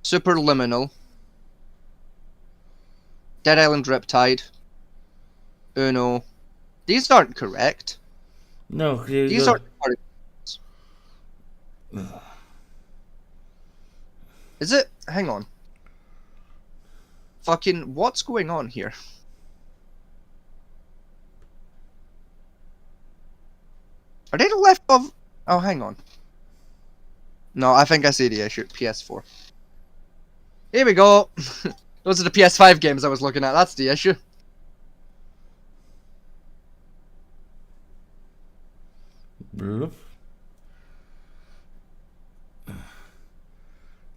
Superliminal. Dead Island Riptide. Uno. These aren't correct. No, these aren't correct. Is it? Hang on. Fucking, what's going on here? Are they the left of... Oh, hang on. No, I think I see the issue. PS4. Here we go. Those are the PS5 games I was looking at. That's the issue. You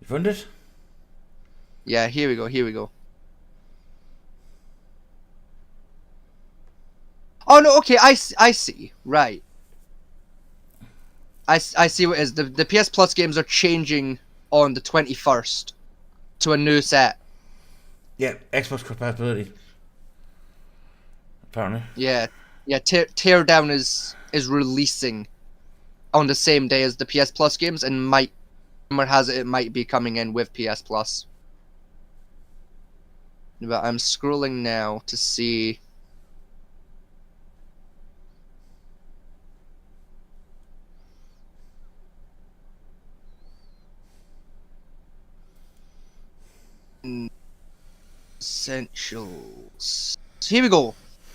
found it? Yeah, here we go. Here we go. Oh no, okay, I see. Right. I see what it is. The PS Plus games are changing on the 21st to a new set. Yeah, Xbox compatibility. Apparently. Yeah, Teardown is releasing on the same day as the PS Plus games, and rumor has it might be coming in with PS Plus. But I'm scrolling now to see. Essentials. Here we go.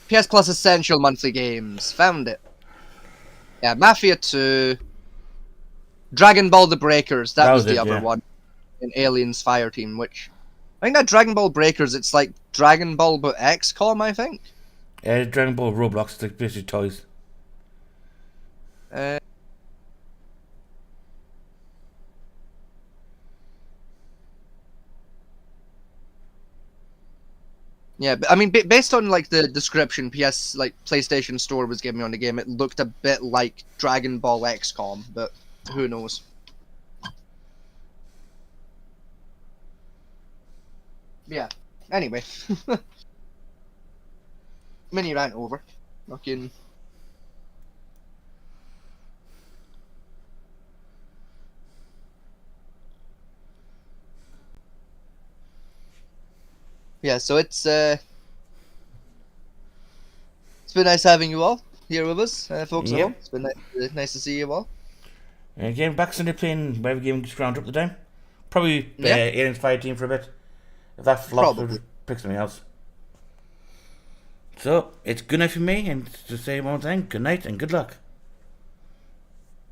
PS Plus Essential monthly games. Found it. Yeah, Mafia 2. Dragon Ball The Breakers. That was the other one. And Aliens Fire Team, which... I think that Dragon Ball Breakers, it's like Dragon Ball but XCOM, I think. Yeah, Dragon Ball Roblox, like basically toys. Yeah, but I mean, based on like the description PlayStation Store was giving me on the game, it looked a bit like Dragon Ball XCOM, but who knows? Yeah. Anyway, mini rant over. Fucking. Yeah, so it's been nice having you all here with us, folks at home. It's been nice to see you all. Again, back Sunday playing whatever game gets ground up the time. Probably Aliens Fire Team for a bit. If that flops, we'll just pick something else. So, it's good night for me, and to say one thing, good night and good luck.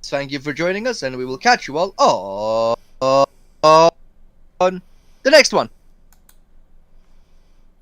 Thank you for joining us, and we will catch you all on the next one.